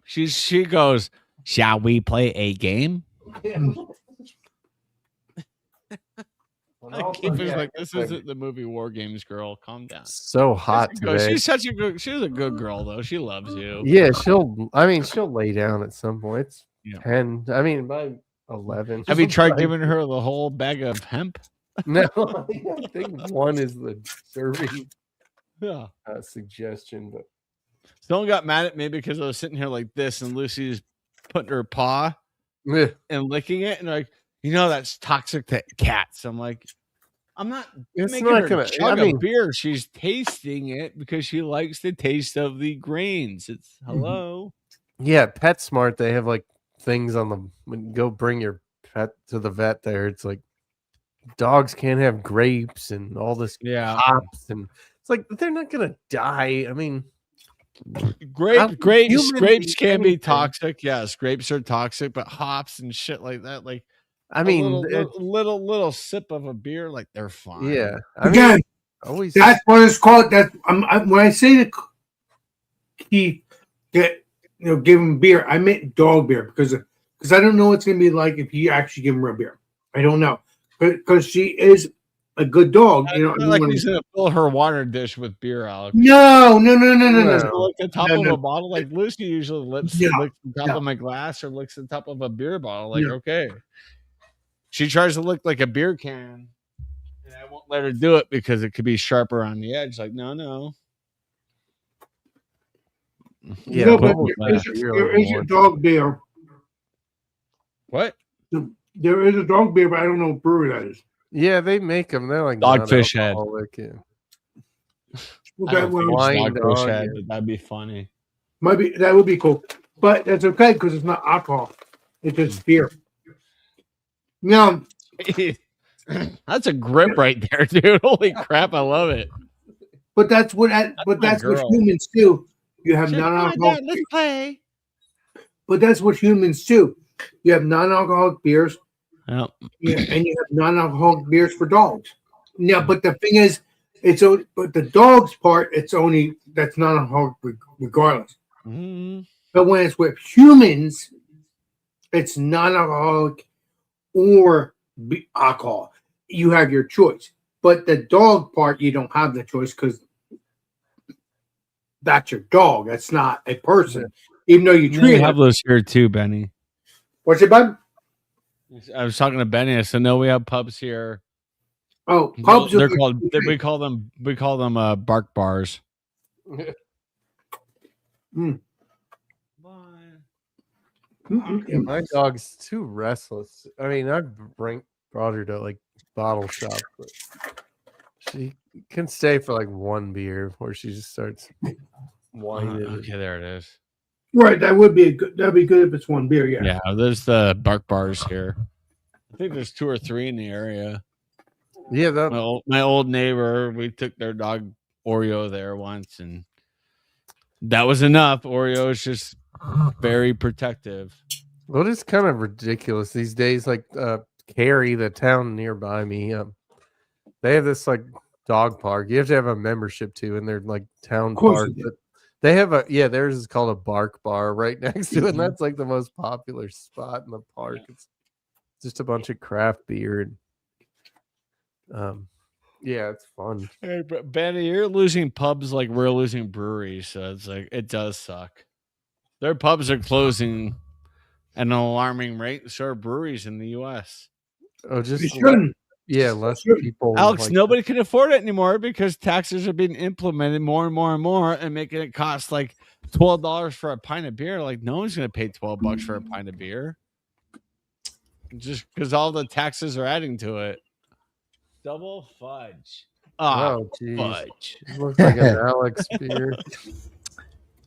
She goes, shall we play a game? Keeper's like, this isn't the movie War Games, girl. Calm down. So hot today. She's such a good. She's a good girl, though. She loves you. Yeah, she'll lay down at some point. It's Yeah. 10. I mean, by 11. Have you tried giving her the whole bag of hemp? No, I think one is the serving Yeah. suggestion, but Someone got mad at me because I was sitting here like this, and Lucy's putting her paw yeah. and licking it, and like, that's toxic to cats. I'm like, I'm not It's making not her gonna. chug I mean, a beer. She's tasting it because she likes the taste of the grains. It's hello. yeah, PetSmart. They have like things on them when you go bring your pet to the vet. There, it's like dogs can't have grapes and all this Yeah. hops, and it's like they're not gonna die. I mean, Grapes human can be anything. toxic. Yes, grapes are toxic, but hops and shit like that, like I mean, a little sip of a beer, like they're fine. yeah. I mean, Again, always. that's what it's called. That when I say to Keith that give him beer, I meant dog beer because I don't know what it's gonna be like if you actually give him real beer. I don't know because she is a good dog. It's not like he's gonna fill her water dish with beer, Alex. No. Like the top of a bottle, like Lucy usually licks the top of my glass or licks the top of a beer bottle. Like, okay. She tries to lick like a beer can, and I won't let her do it because it could be sharper on the edge. Like, no. Yeah, No, but bubbles there is a dog beer. What? There is a dog beer, but I don't know what brewery that is. Yeah, they make them. They're like Dogfish Head. non-alcoholic, yeah. I don't know if Wine Dogfish dog, Head, yeah. but that'd be funny. That would be cool, but that's okay because it's not alcohol; it's just beer. No, That's a grip right there, dude. Holy crap, I love it. but that's what humans do. You have non-alcoholic, Let's play. but that's what humans do. You have non-alcoholic beers, Yeah. and you have non-alcoholic beers for dogs. Yeah, but the thing is, but the dogs part, that's non-alcoholic regardless. Mm. But when it's with humans, it's non-alcoholic or alcohol. You have your choice. But the dog part, you don't have the choice because that's your dog. That's not a person. Even though you treat We it. have those here too, Benny. What's it, bud? I was talking to Benny. I said, no, we have pubs here. Oh, pubs. They're called. We call them bark bars. Mm. Yeah, my dog's too restless. I mean, I've brought her to like bottle shop, but she can stay for like one beer before she just starts whining. Okay, there it is. Right, that'd be good if it's one beer. Yeah. Yeah, there's the bark bars here. I think there's 2 or 3 in the area. Yeah, My old neighbor, we took their dog Oreo there once, and that was enough. Oreo is just very protective. well, it's kind of ridiculous these days. Like Cary, the town nearby me, they have this like dog park. You have to have a membership to, and they're like town park. But they have theirs is called a bark bar right next to it, and that's like the most popular spot in the park. It's just a bunch of craft beer and yeah, it's fun. Hey, but Benny, you're losing pubs like we're losing breweries, so it's like it does suck. Their pubs are closing at an alarming rate. So are breweries in the U.S. Oh, You just shouldn't. less Sure. people. Alex, like- nobody can afford it anymore because taxes are being implemented more and more and more, and making it cost like $12 for a pint of beer. Like no one's going to pay $12 for a pint of beer, just because all the taxes are adding to it. Double fudge. Oh, geez. Fudge. It looks like an Alex beer.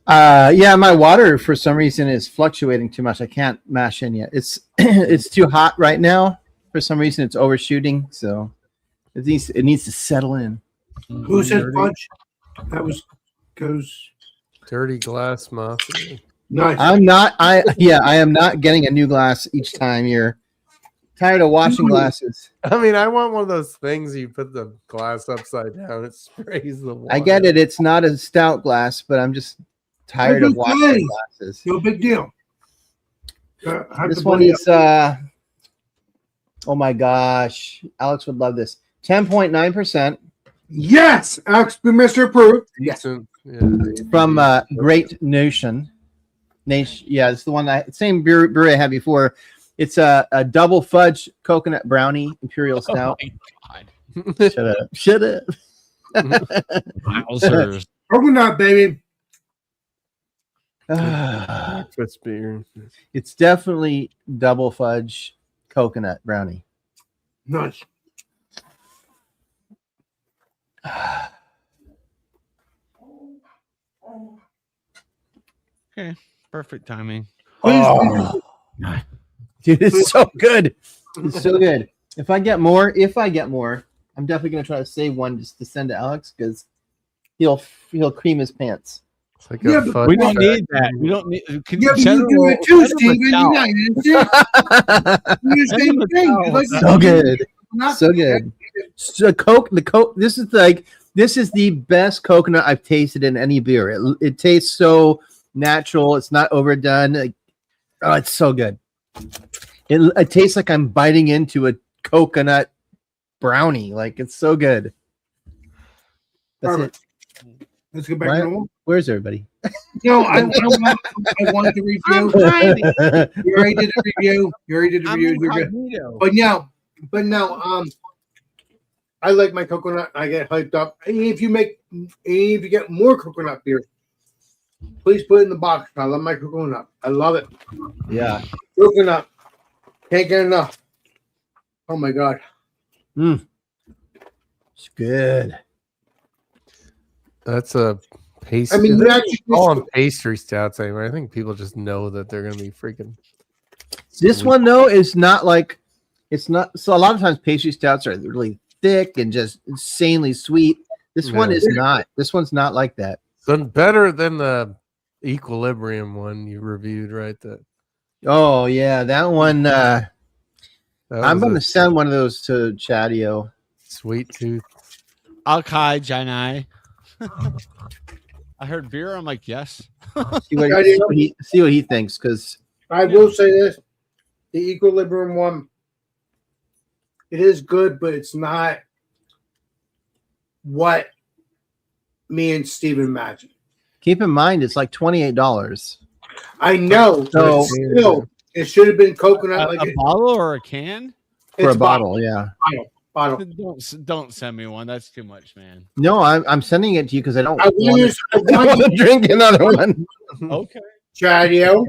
Yeah, my water for some reason is fluctuating too much. I can't mash in yet. It's it's too hot right now. For some reason, it's overshooting, so it needs to settle in. Who said Dirty. fudge? That was goes Dirty glass mafia. nice. I am not getting a new glass each time. You're tired of washing glasses. I mean, I want one of those things you put the glass upside down. It sprays the water. I get it. It's not a stout glass, but I'm just tired of That's okay. washing glasses. No big deal. This one is oh my gosh, Alex would love this. 10.9% yes, Alex Mr. approved. Yes. Decent. Yeah. from Great Notion. Yeah, it's the one same brewery I had before. It's a double fudge coconut brownie imperial stout. Oh my God. Shut up. Wowzers. Coconut, baby. Breakfast beer. It's definitely double fudge coconut brownie. Nice. Okay, perfect timing. Oh. Dude, it's so good. It's so good. If I get more, I'm definitely gonna try to save one just to send to Alex because he'll cream his pants. It's like Yeah, a but fudge We don't factory. need that. We don't need. Can Yeah, but you do it too, Steven. You got it. It's it. You do the same thing. You like So good. Not- So good. So this is the best coconut I've tasted in any beer. It tastes so natural. It's not overdone. Oh, it's so good. It tastes like I'm biting into a coconut brownie. Like it's so good. That's Perfect. Let's get back Right. to normal. Where's everybody? No, I wanted to review. You already did the review. You're good. But now, I like my coconut. I get hyped up. And if you get more coconut beer, please put it in the box. I love my coconut. I love it. Yeah. Coconut. Can't get enough. Oh my God. It's good. That's a pastry. I mean, you actually call them pastry stouts anyway. I think people just know that they're going to be freaking. This one though is not like it's not. So a lot of times pastry stouts are really thick and just insanely sweet. This one Yeah. is not. This one's not like that. So better than the Equilibrium one you reviewed, right? That Oh yeah, that one. that I'm was going to a send one of those to Chadio. sweet tooth. Alkai Janai. I heard beer. I'm like, yes. See what he thinks because I will say this: the Equilibrium one, it is good, but it's not what me and Steve imagined. keep in mind it's like $28. I know, So- but still, it should have been coconut. A bottle or a can? For It's a bottle, yeah. Bottle. Don't send me one. That's too much, man. No, I'm sending it to you because I don't I want want you, to drink another one. Okay. Chadio,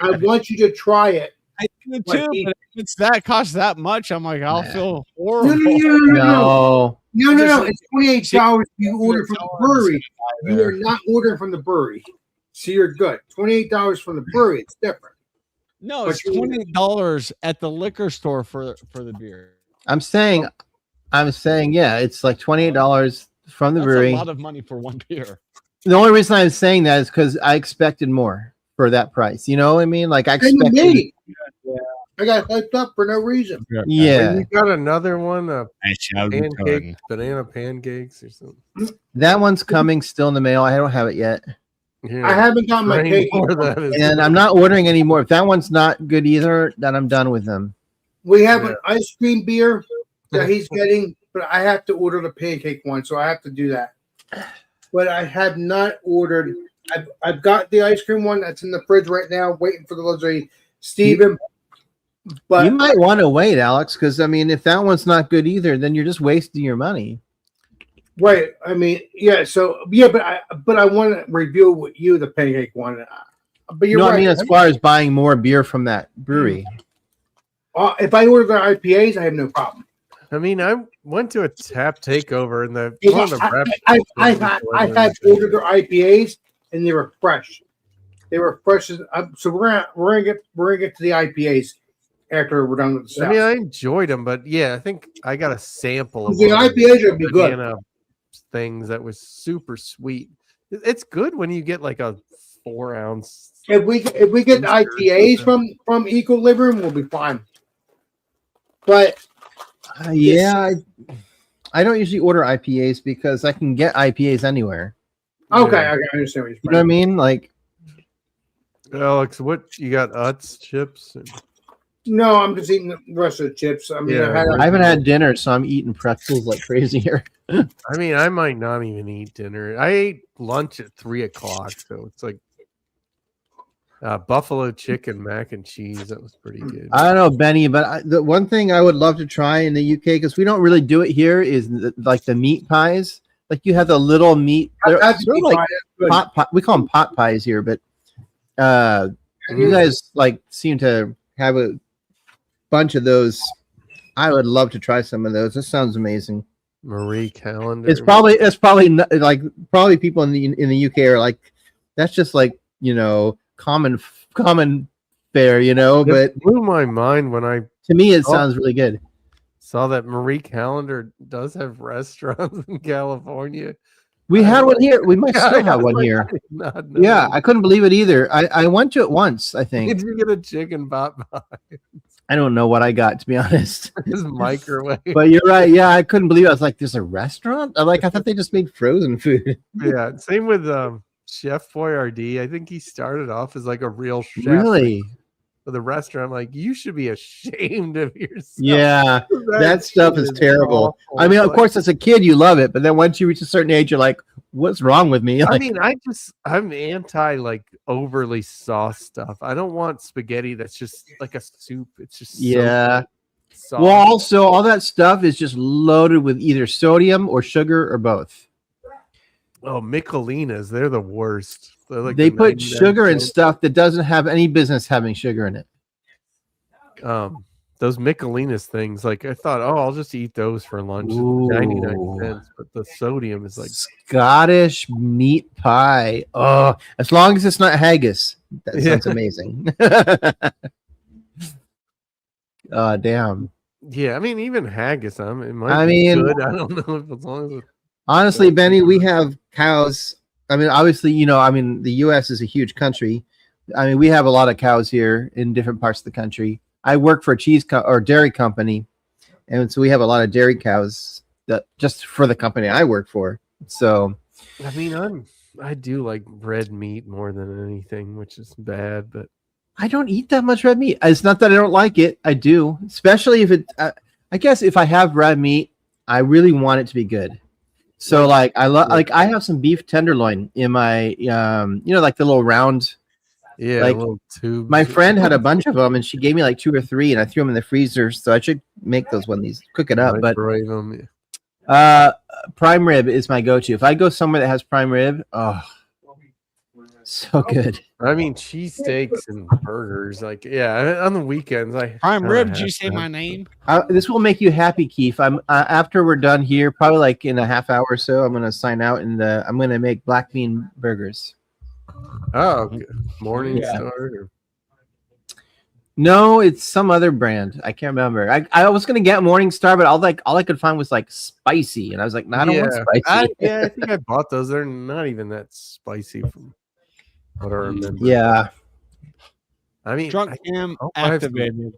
I want you to try it. I do What, too, he- but if it's that costs that much, I'm like, I'll Nah. feel No, horrible. No. It's $28 you order from the brewery. You are not ordering from the brewery, so you're good. $28 from the brewery, it's different. No, But it's you- $28 at the liquor store for the beer. I'm saying, yeah, it's like $28 from the That's brewery. a lot of money for one beer. The only reason I'm saying that is because I expected more for that price. You know what I mean? Like I Same with expected. me. I got hyped up for no reason. Yeah, And you got another one, I shall pancake, banana pancakes or something. that one's coming still in the mail. I don't have it yet, Yeah. I haven't gotten my Rain cake. more of that is- and I'm not ordering anymore. If that one's not good either, then I'm done with them. We have an ice cream beer that he's getting, but I have to order the pancake one, so I have to do that. But I have not ordered. I've got the ice cream one that's in the fridge right now, waiting for the luxury Steven. But you might want to wait, Alex, because I mean, if that one's not good either, then you're just wasting your money. right, I mean, yeah. So yeah, but I want to review with you the pancake one. But you're No, right. I mean, as far as buying more beer from that brewery. If I order the IPAs, I have no problem. I mean, I went to a tap takeover and the Yeah, one of the reps I had ordered their IPAs and they were fresh. They were fresh. So we're gonna get to the IPAs after we're done with the stuff. I mean, I enjoyed them, but yeah, I think I got a sample of The one of IPAs would be good. banana things that was super sweet. It's good when you get like a 4-ounce. If we get the IPAs from Equilibrium, we'll be fine. But Yeah, I don't usually order IPAs because I can get IPAs anywhere. okay, Yeah. I understand what you're You know what I saying. mean? Like, Alex, what you got? Utz chips? No, I'm just eating the rest of the chips. I mean, Yeah. I haven't had dinner, so I'm eating pretzels like crazy here. I mean, I might not even eat dinner. I ate lunch at 3:00, so it's like buffalo chicken mac and cheese. That was pretty good. I don't know, Benny, but the one thing I would love to try in the UK, because we don't really do it here, is like the meat pies. Like you have the little meat. They're That's sort of like good. pot pie. We call them pot pies here, but you guys like seem to have a bunch of those. I would love to try some of those. This sounds amazing. Marie Calendar. It's probably not, like probably people in the UK are like, that's just like, you know, common fare, you know. It But blew my mind when I to me, it sounds really good. saw that Marie Calendar does have restaurants in California. We had one here. We might Yeah, still I have was one like, here. I did not know. Yeah, I couldn't believe it either. I went to it once, I think. Did you get a chicken pot pie? I don't know what I got, to be honest. This microwave. But you're right. Yeah, I couldn't believe it. I was like, there's a restaurant? I thought they just made frozen food. Yeah, same with Chef Boyardee. I think he started off as like a real chef Really? with a restaurant. Like, you should be ashamed of yourself. Yeah, that stuff shit is terrible. awful. I mean, of Like, course, as a kid, you love it, but then once you reach a certain age, you're like, what's wrong with me? I Like, mean, I'm anti like overly sauce stuff. I don't want spaghetti that's just like a soup. It's just yeah. sauce. Well, also, all that stuff is just loaded with either sodium or sugar or both. Oh, Michelinas, they're the worst. They're like They the put 99 sugar in cent- stuff that doesn't have any business having sugar in it. Those Michelinas things, like I thought, oh, I'll just eat those for lunch. It's Ooh. 99 cents, but the sodium is like Scottish meat pie. Oh, as long as it's not haggis. That Yeah. sounds amazing. Oh, damn. yeah, I mean even haggis, it might I be mean- good. I don't know if as long as it, Honestly, Benny, we have cows. I mean, obviously, you know, I mean, the U.S. is a huge country. I mean, we have a lot of cows here in different parts of the country. I work for a cheese or dairy company, and so we have a lot of dairy cows that just for the company I work for. So, I mean I do like red meat more than anything, which is bad, but I don't eat that much red meat. It's not that I don't like it. I do, especially if it. I guess if I have red meat, I really want it to be good. So like I I have some beef tenderloin in my you know, like the little round. yeah, Like, a little tube. My friend had a bunch of them, and she gave me like 2 or 3, and I threw them in the freezer. So I should make those one of these, cook it up. But microwave 'em. prime rib is my go-to. If I go somewhere that has prime rib, oh, so good. I mean cheesesteaks and burgers, like yeah, on the weekends I Prime kinda rib. have Did you to say have- my name? This will make you happy, Keith. I'm after we're done here, probably like in a half hour or so. I'm gonna sign out, and I'm gonna make black bean burgers. Oh, okay. Morning Yeah. Star. Or- No, it's some other brand. I can't remember. I was gonna get Morningstar, but all I could find was like spicy, and I was like, no, I don't want spicy. I think I bought those. They're not even that spicy from what I remember. Yeah. I mean, Drunk cam hope I have some activated.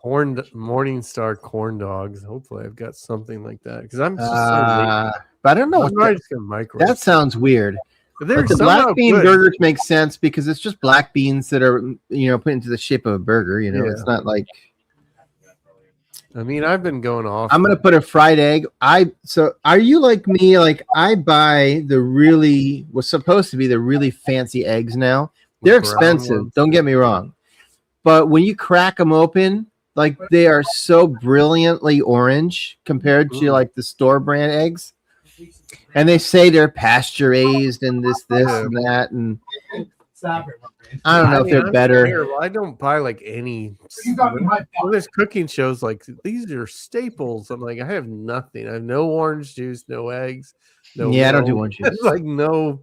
Morningstar corn dogs. Hopefully, I've got something like that because I'm just so lazy. But I don't know. I'm probably just gonna microwave. That sounds weird. But But they're the somehow black bean good. burgers make sense because it's just black beans that are, you know, put into the shape of a burger. You know, Yeah. it's not like I mean, I've been going off. I'm gonna put a fried egg. So are you like me? Like I buy the really what's supposed to be the really fancy eggs now. They're brown expensive. ones. Don't get me wrong, but when you crack them open, like they are so brilliantly orange compared to like the store brand eggs, and they say they're pasture raised and this Yeah. and that, and I don't know if they're I'm better. terrible. I don't buy like any. When there's cooking shows, like these are staples. I'm like, I have nothing. I have no orange juice, no eggs, no. Yeah, I don't do milk. orange juice. Like no.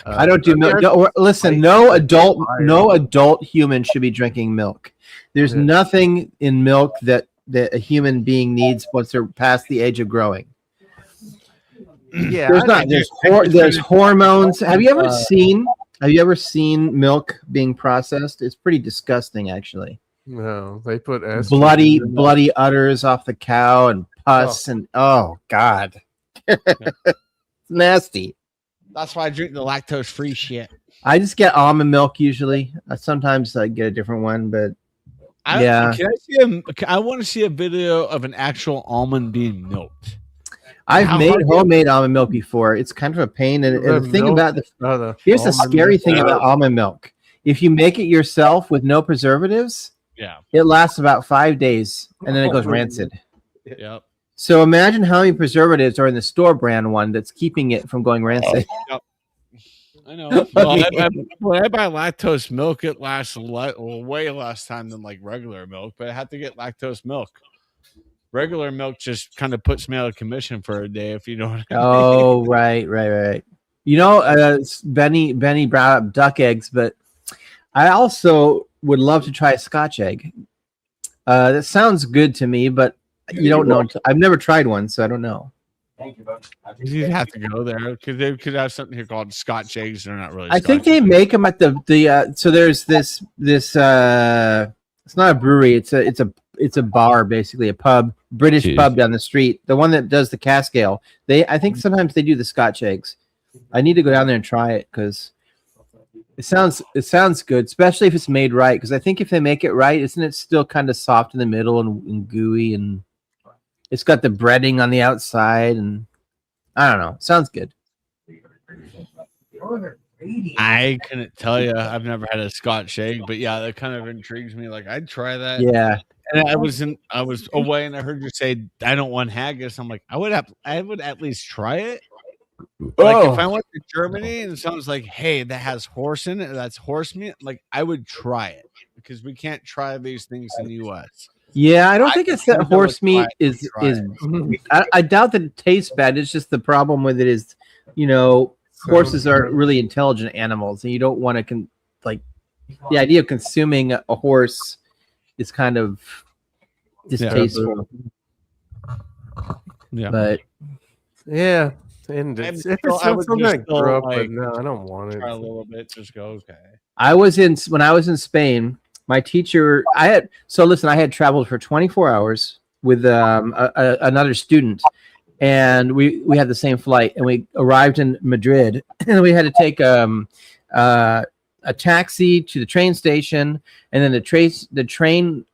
I don't do milk. Listen, no adult human should be drinking milk. There's Yeah. nothing in milk that a human being needs once they're past the age of growing. Yeah, There's not. There's hormones. Have you ever seen milk being processed? It's pretty disgusting, actually. No, they put Bloody udders off the cow and pus and oh god, it's nasty. That's why I drink the lactose-free shit. I just get almond milk usually. Sometimes I get a different one, but yeah. I want to see a video of an actual almond being milked. I've made homemade almond milk before. It's kind of a pain. And the thing about here's the scary thing about almond milk. If you make it yourself with no preservatives, it lasts about 5 days and then it goes rancid. Yep. So imagine how many preservatives are in the store brand one that's keeping it from going rancid. Yep. I know. Well, when I buy lactose milk, it lasts way less time than like regular milk, but I have to get lactose milk. Regular milk just kind of puts me out of commission for a day, if you know what I mean. Oh, right. You know, Benny brought up duck eggs, but I also would love to try a Scotch egg. That sounds good to me, but you don't know. I've never tried one, so I don't know. Thank you, bud. You'd have to go there because they could have something here called Scotch eggs. They're not really. I think they make them at the. So there's this. It's not a brewery. It's a bar, basically a pub, British pub down the street. The one that does the cask ale. I think sometimes they do the Scotch eggs. I need to go down there and try it because it sounds good, especially if it's made right. Because I think if they make it right, isn't it still kind of soft in the middle and gooey, and it's got the breading on the outside, and I don't know. Sounds good. I couldn't tell you. I've never had a Scotch egg, but yeah, that kind of intrigues me. Like I'd try that. Yeah. And I was away, and I heard you say I don't want haggis. I'm like, I would at least try it. Like if I went to Germany and someone's like, "Hey, that has horse in it. That's horse meat." Like I would try it because we can't try these things in the U.S. Yeah, I don't think it's that horse meat is. I doubt that it tastes bad. It's just the problem with it is, horses are really intelligent animals, and you don't want to the idea of consuming a horse is kind of distasteful. Yeah, but yeah, and it's something I grew up with. No, I don't want it. Try a little bit, just go okay. When I was in Spain, my teacher, I had traveled for 24 hours with another student, and we had the same flight, and we arrived in Madrid, and we had to take a taxi to the train station, and then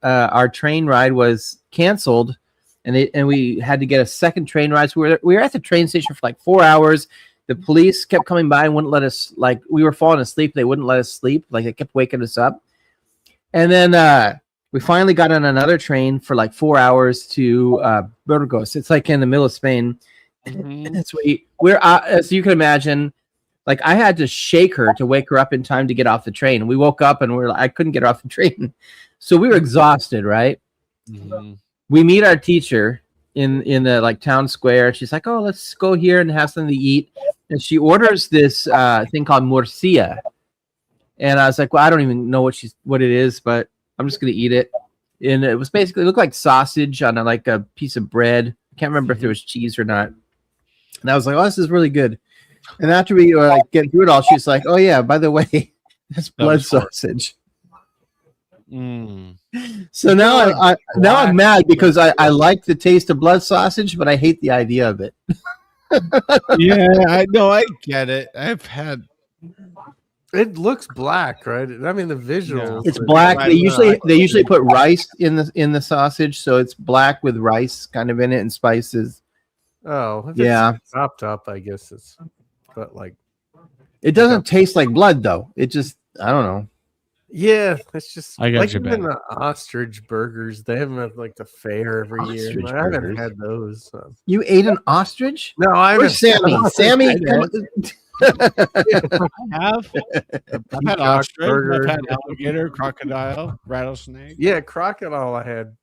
our train ride was canceled, and we had to get a second train ride. So we were at the train station for like 4 hours. The police kept coming by and wouldn't let us, like we were falling asleep. They wouldn't let us sleep. Like they kept waking us up. And then we finally got on another train for like 4 hours to Burgos. It's like in the middle of Spain. Mm-hmm. And we're as you can imagine, like I had to shake her to wake her up in time to get off the train. We woke up and I couldn't get her off the train. So we were exhausted, right? Mm-hmm. We meet our teacher in the like town square. She's like, "Oh, let's go here and have something to eat." And she orders this thing called morcilla. And I was like, "Well, I don't even know what it is, but I'm just gonna eat it." And it was basically, it looked like sausage on a piece of bread. I can't remember if there was cheese or not. And I was like, "Oh, this is really good." And after we get through it all, she's like, "Oh yeah, by the way, that's blood sausage." Mm. So now I'm mad because I like the taste of blood sausage, but I hate the idea of it. Yeah, I know. I get it. I've had. It looks black, right? I mean, the visuals. It's black. They usually put rice in the sausage, so it's black with rice kind of in it and spices. Oh, yeah. Chopped up, I guess it's. But like, it doesn't taste like blood though. It just I don't know. Yeah, it's just I got like you, even Ben. the ostrich burgers. They have them at like the fair every year. Ostrich I haven't burgers? had those. So. You ate an ostrich? No, I Where's haven't. Sammy? Sammy, come on. I have. I've had Peacock ostrich. burger. I've had alligator, crocodile, rattlesnake. Yeah, crocodile I had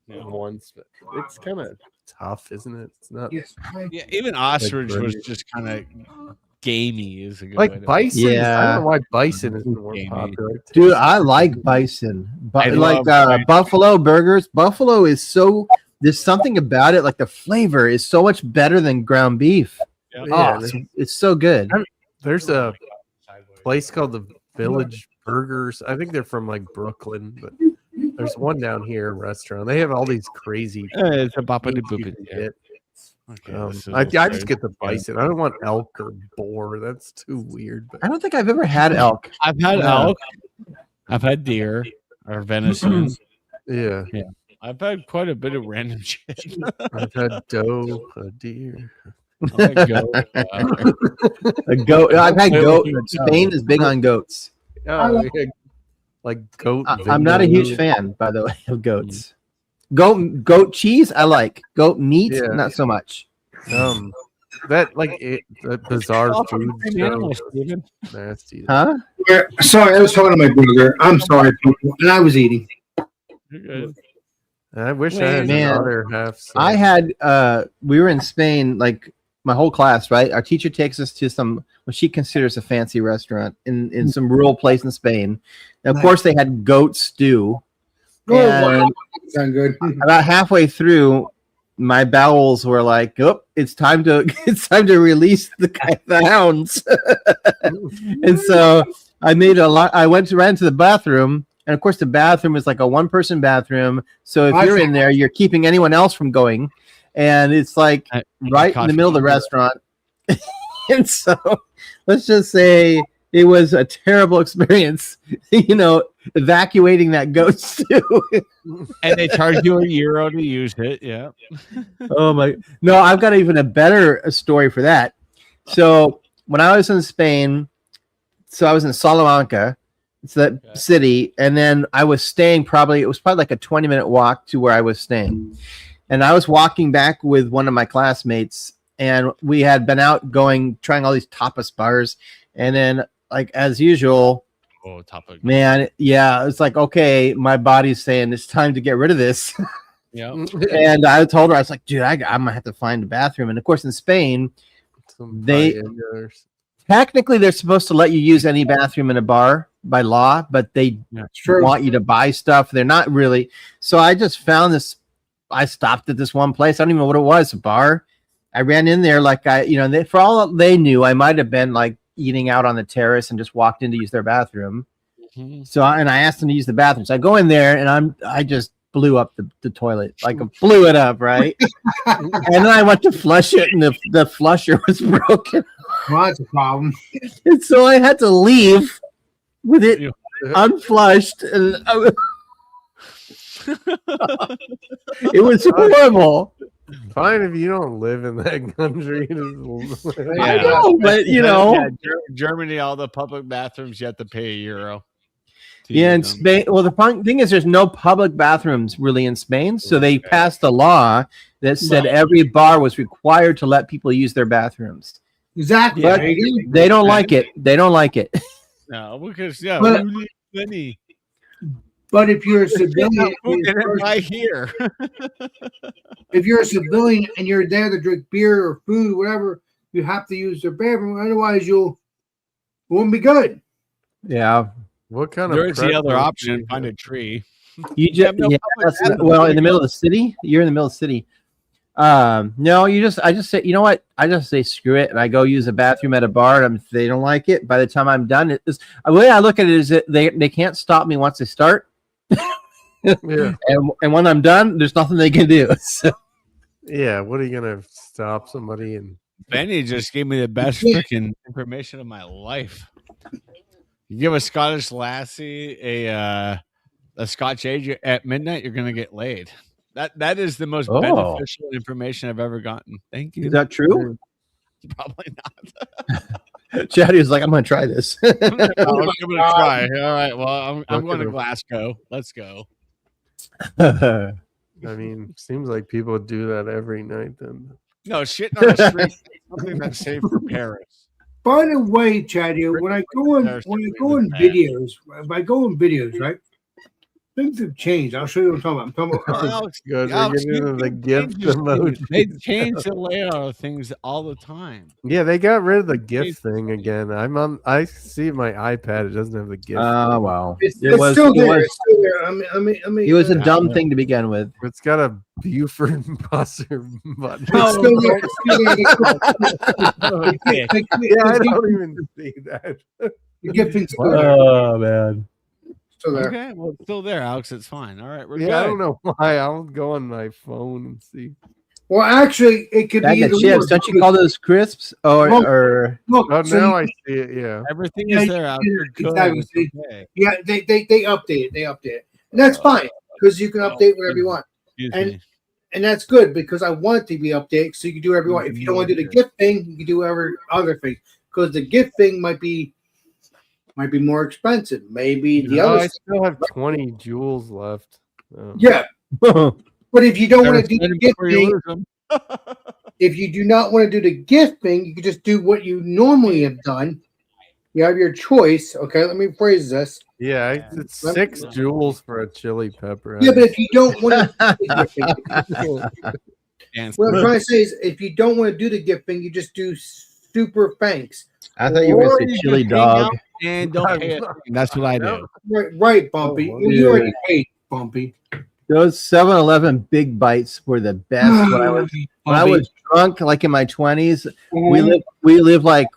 Yeah. once, but it's kind of tough, isn't it? It's not Yes. Yeah, even ostrich was burgers. just kind of gamey. Is a good way like to bison. I Yeah. don't know why bison is more Gamey. popular. Dude, I like bison, but I like love bison. buffalo burgers. Buffalo is so. There's something about it, like the flavor is so much better than ground beef. Yeah. Yeah, Oh, it's so good. There's a place called the Village Burgers. I think they're from like Brooklyn, but there's one down here, a restaurant. They have all these crazy. It's a boppa things you boopity. can Yeah. get. Okay, this is I a just get the bison. I don't want elk or boar. That's too weird. But I don't think I've ever had elk. I've had Yeah. elk. I've had deer or venison. yeah, I've had quite a bit of random shit. I've had doe, a deer. I've had goat, A goat. I've had Wait, goat. wait, wait. Spain is big on goats. Oh, yeah. Like goat. I'm not a huge vindaloo. fan, by the way, of goats. Goat cheese, I like. Goat meat, Yeah. not so much. That bizarre All food same show animal, was Steven. nasty. Huh? Sorry, I was talking to my brother. I'm sorry, people, and I was eating. You're good. I wish I had Man, another half. So. I had we were in Spain, like my whole class, right? Our teacher takes us to some what she considers a fancy restaurant in some rural place in Spain. And of course they had goat stew. Oh, wow. And Sound good. about halfway through, my bowels were like, "Oh, it's time to release the hounds." And so I made a lot. ran to the bathroom, and of course, the bathroom is like a one-person bathroom. So if you're in there, you're keeping anyone else from going, and it's like right in the middle of the restaurant. And so, let's just say it was a terrible experience. Evacuating that goat stew. And they charge you €1 to use it. Yeah. Oh my! No, I've got even a better story for that. So when I was in Spain, I was in Salamanca, it's that city, and then I was staying. It was probably like a 20-minute walk to where I was staying, and I was walking back with one of my classmates, and we had been out trying all these tapas bars, and then like as usual. Oh, topic. Man, yeah, it's like, okay, my body's saying it's time to get rid of this. Yeah. And I told her, I was like, dude, I'm going to have to find a bathroom. And of course, in Spain, technically they're supposed to let you use any bathroom in a bar by law, but they want you to buy stuff. They're not really. So I just found this. I stopped at this one place. I don't even know what it was, a bar. I ran in there like for all they knew, I might have been like eating out on the terrace and just walked in to use their bathroom. Mm-hmm. So I asked them to use the bathroom. So I go in there and I just blew up the toilet, like blew it up, right? And then I went to flush it, and the flusher was broken. Well, that's a problem. And so I had to leave with it unflushed, and it was horrible. Fine if you don't live in that country. I know, but Germany, all the public bathrooms you have to pay €1. Yeah, in Spain. Well, the thing is, there's no public bathrooms really in Spain, so they passed a law that said every bar was required to let people use their bathrooms. Exactly. But they don't like it. They don't like it. No, because money. But if you're a civilian, Right here. if you're a civilian and you're there to drink beer or food, whatever, you have to use their bathroom. Otherwise, it won't be good. Yeah. What kind of? There's the other option. Find a tree. You just in the middle of the city. You're in the middle of the city. No, I just say, you know what? I just say screw it, and I go use a bathroom at a bar. And if they don't like it, by the time I'm done, the way I look at it is that they can't stop me once they start. Yeah. And when I'm done, there's nothing they can do. So. Yeah, what are you gonna stop somebody and? Benny just gave me the best freaking information of my life. You give a Scottish lassie a Scotch age at midnight, you're gonna get laid. That is the most beneficial information I've ever gotten. Thank you. Is that true? Probably not. Chatty was like, I'm gonna try this. I'm gonna try. All right. Well, I'm Look going at to him. Glasgow. Let's go. I mean, seems like people do that every night. Then No, shitting on the street is something that's safe for Paris. By the way, Chatty, when I go in videos, if I go in videos, right? Things have changed. I'll show you what I'm talking about. I'm talking about Alex, good. We're Alex, getting into the you gift change this thing. emoji. They change the layout of things all the time. Yeah, they got rid of the GIF thing again. I see my iPad. It doesn't have the GIF. Oh wow. it's still there. It's still there. I mean, It was a dumb thing to begin with. It's got a Buford Busser button. It's still there. It's still there. Yeah, I don't even see that. The gifting's still there. Oh man. Still there. Okay, well, it's still there, Alex. It's fine. All right, we're Yeah, I good. don't know why. I'll go on my phone and see. Well, actually, it could Bag be of either chips. or. Don't you call those crisps or Look, Oh, so now you- I see it. Yeah. Everything Yeah, is there, Alex. You're good. exactly. It's See? okay. yeah, they update it. They update it, and that's fine because you can update whatever you want, Excuse And- me. and that's good because I want it to be updated so you can do whatever you want. If you don't want to do the gift thing, you can do whatever other thing because the gift thing might be more expensive. Maybe the Oh, other, I still have 20 jewels left. Oh. yeah. But if you don't want to do Better the gift before you thing, lose them. if you do not want to do the gift thing, you can just do what you normally have done. You have your choice. Okay, let me phrase this. Yeah, it's 6 jewels for a chili pepper. Yeah, but if you don't want to do the gift thing, Dance. what I'm trying to say is if you don't want to do the gift thing, you just do super thanks. I thought you were Or gonna say you chili just hang out dog. and don't pay it. That's what I do. Right, Bumpy. Oh, You already paid, Bumpy. Those 7-Eleven big bites were the best when I was drunk, like in my 20s. We lived like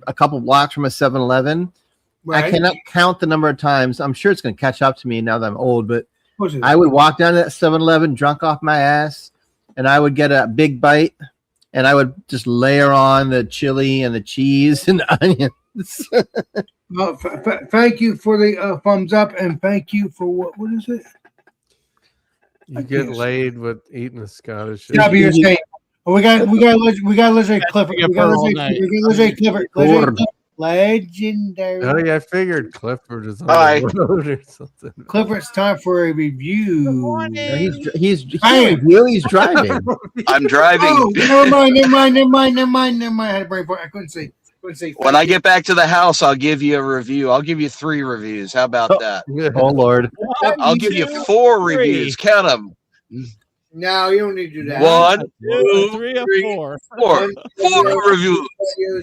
a couple blocks from a 7-Eleven. I Right. cannot count the number of times. I'm sure it's going to catch up to me now that I'm old, but What's it? I would walk down to that 7-Eleven drunk off my ass, and I would get a big bite, and I would just layer on the chili and the cheese and the onions. Well, thank you for the thumbs up, and thank you for what is it? You get laid with eating a Scottish. Yeah, but you're saying we got legendary Clifford. we got We got all night. legendary Clifford. Lord. Legendary. Oh yeah, I figured Clifford is on Hi. the road or something. Clifford, it's time for a review. He's Bam. he's driving. I'm driving. Oh, never mind. I had a brain fart. I couldn't say. When I get back to the house, I'll give you a review. I'll give you 3 reviews. How about that? Oh Lord. I'll give you 4 reviews. Count them. No, you don't need to do that. 1, 2, 2, 3, or 3, 4. 4. 4 reviews.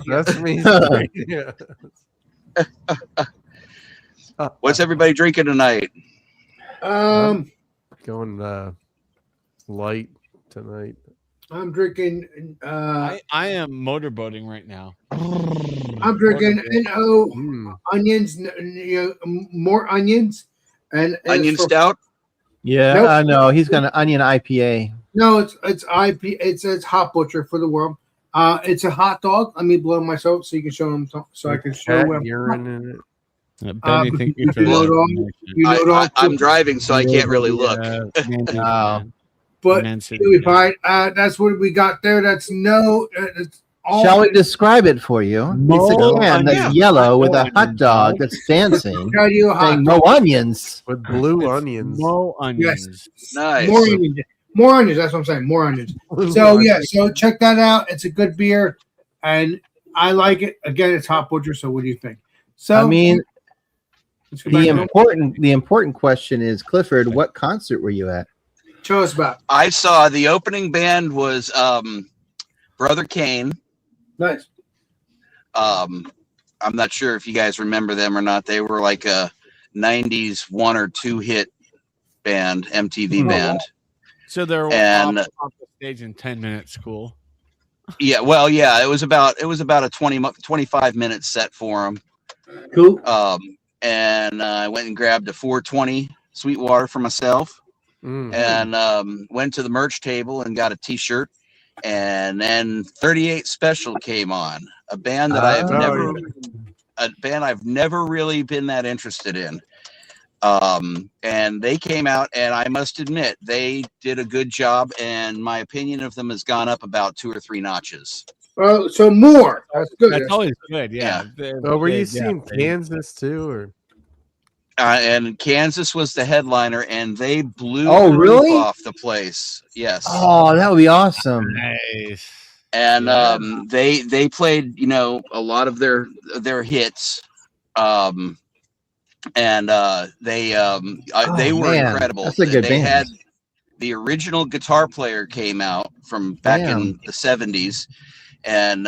That's me. Yeah. What's everybody drinking tonight? Um, Going light tonight. I'm drinking. I am motorboating right now. I'm drinking onions. More onions and Onion for- stout? Yeah, Nope. I know. He's got an onion IPA. No, it's IP. It's Hot Butcher for the world. It's a hot dog. Let me blow myself so you can show them. So I can show Cat them. urine in it. Benny, thank you for you know it all. that. You know it all. I'm driving, so I can't really look. Wow. But it'll be fine. That's what we got there. That's no. It's all. Shall we describe it for you? It's a can that's yellow with a hot dog that's dancing, Tell you a hot saying dog. no onions. With blue onions. No onions. Nice. More onions. More onions. That's what I'm saying. More onions. So yeah. So check that out. It's a good beer, and I like it. Again, it's Hot Butcher. So what do you think? So I mean, let's go back the important question is, Clifford, what concert were you at? Show us about. I saw the opening band was Brother Kane. Nice. I'm not sure if you guys remember them or not. They were like a 90s 1 or 2 hit band, MTV band. So they're And- off the stage in 10 minutes. Cool. Yeah, well, yeah, it was about a 25 minute set for them. Cool. And I went and grabbed a 420 Sweetwater for myself, and went to the merch table and got a T-shirt. And then 38 Special came on, a band that I've never really been that interested in. And they came out, and I must admit they did a good job, and my opinion of them has gone up about 2 or 3 notches. Oh, so more. That's good. That's always good. Yeah. Oh, were you Yeah, seeing Kansas too, or? And Kansas was the headliner, and they blew Oh, the really? roof off the place. Yes. Oh, that would be awesome. Nice. And Yeah. they played, you know, a lot of their hits. And they were man, incredible. that's a good They band. had the original guitar player came out from back in the 70s, and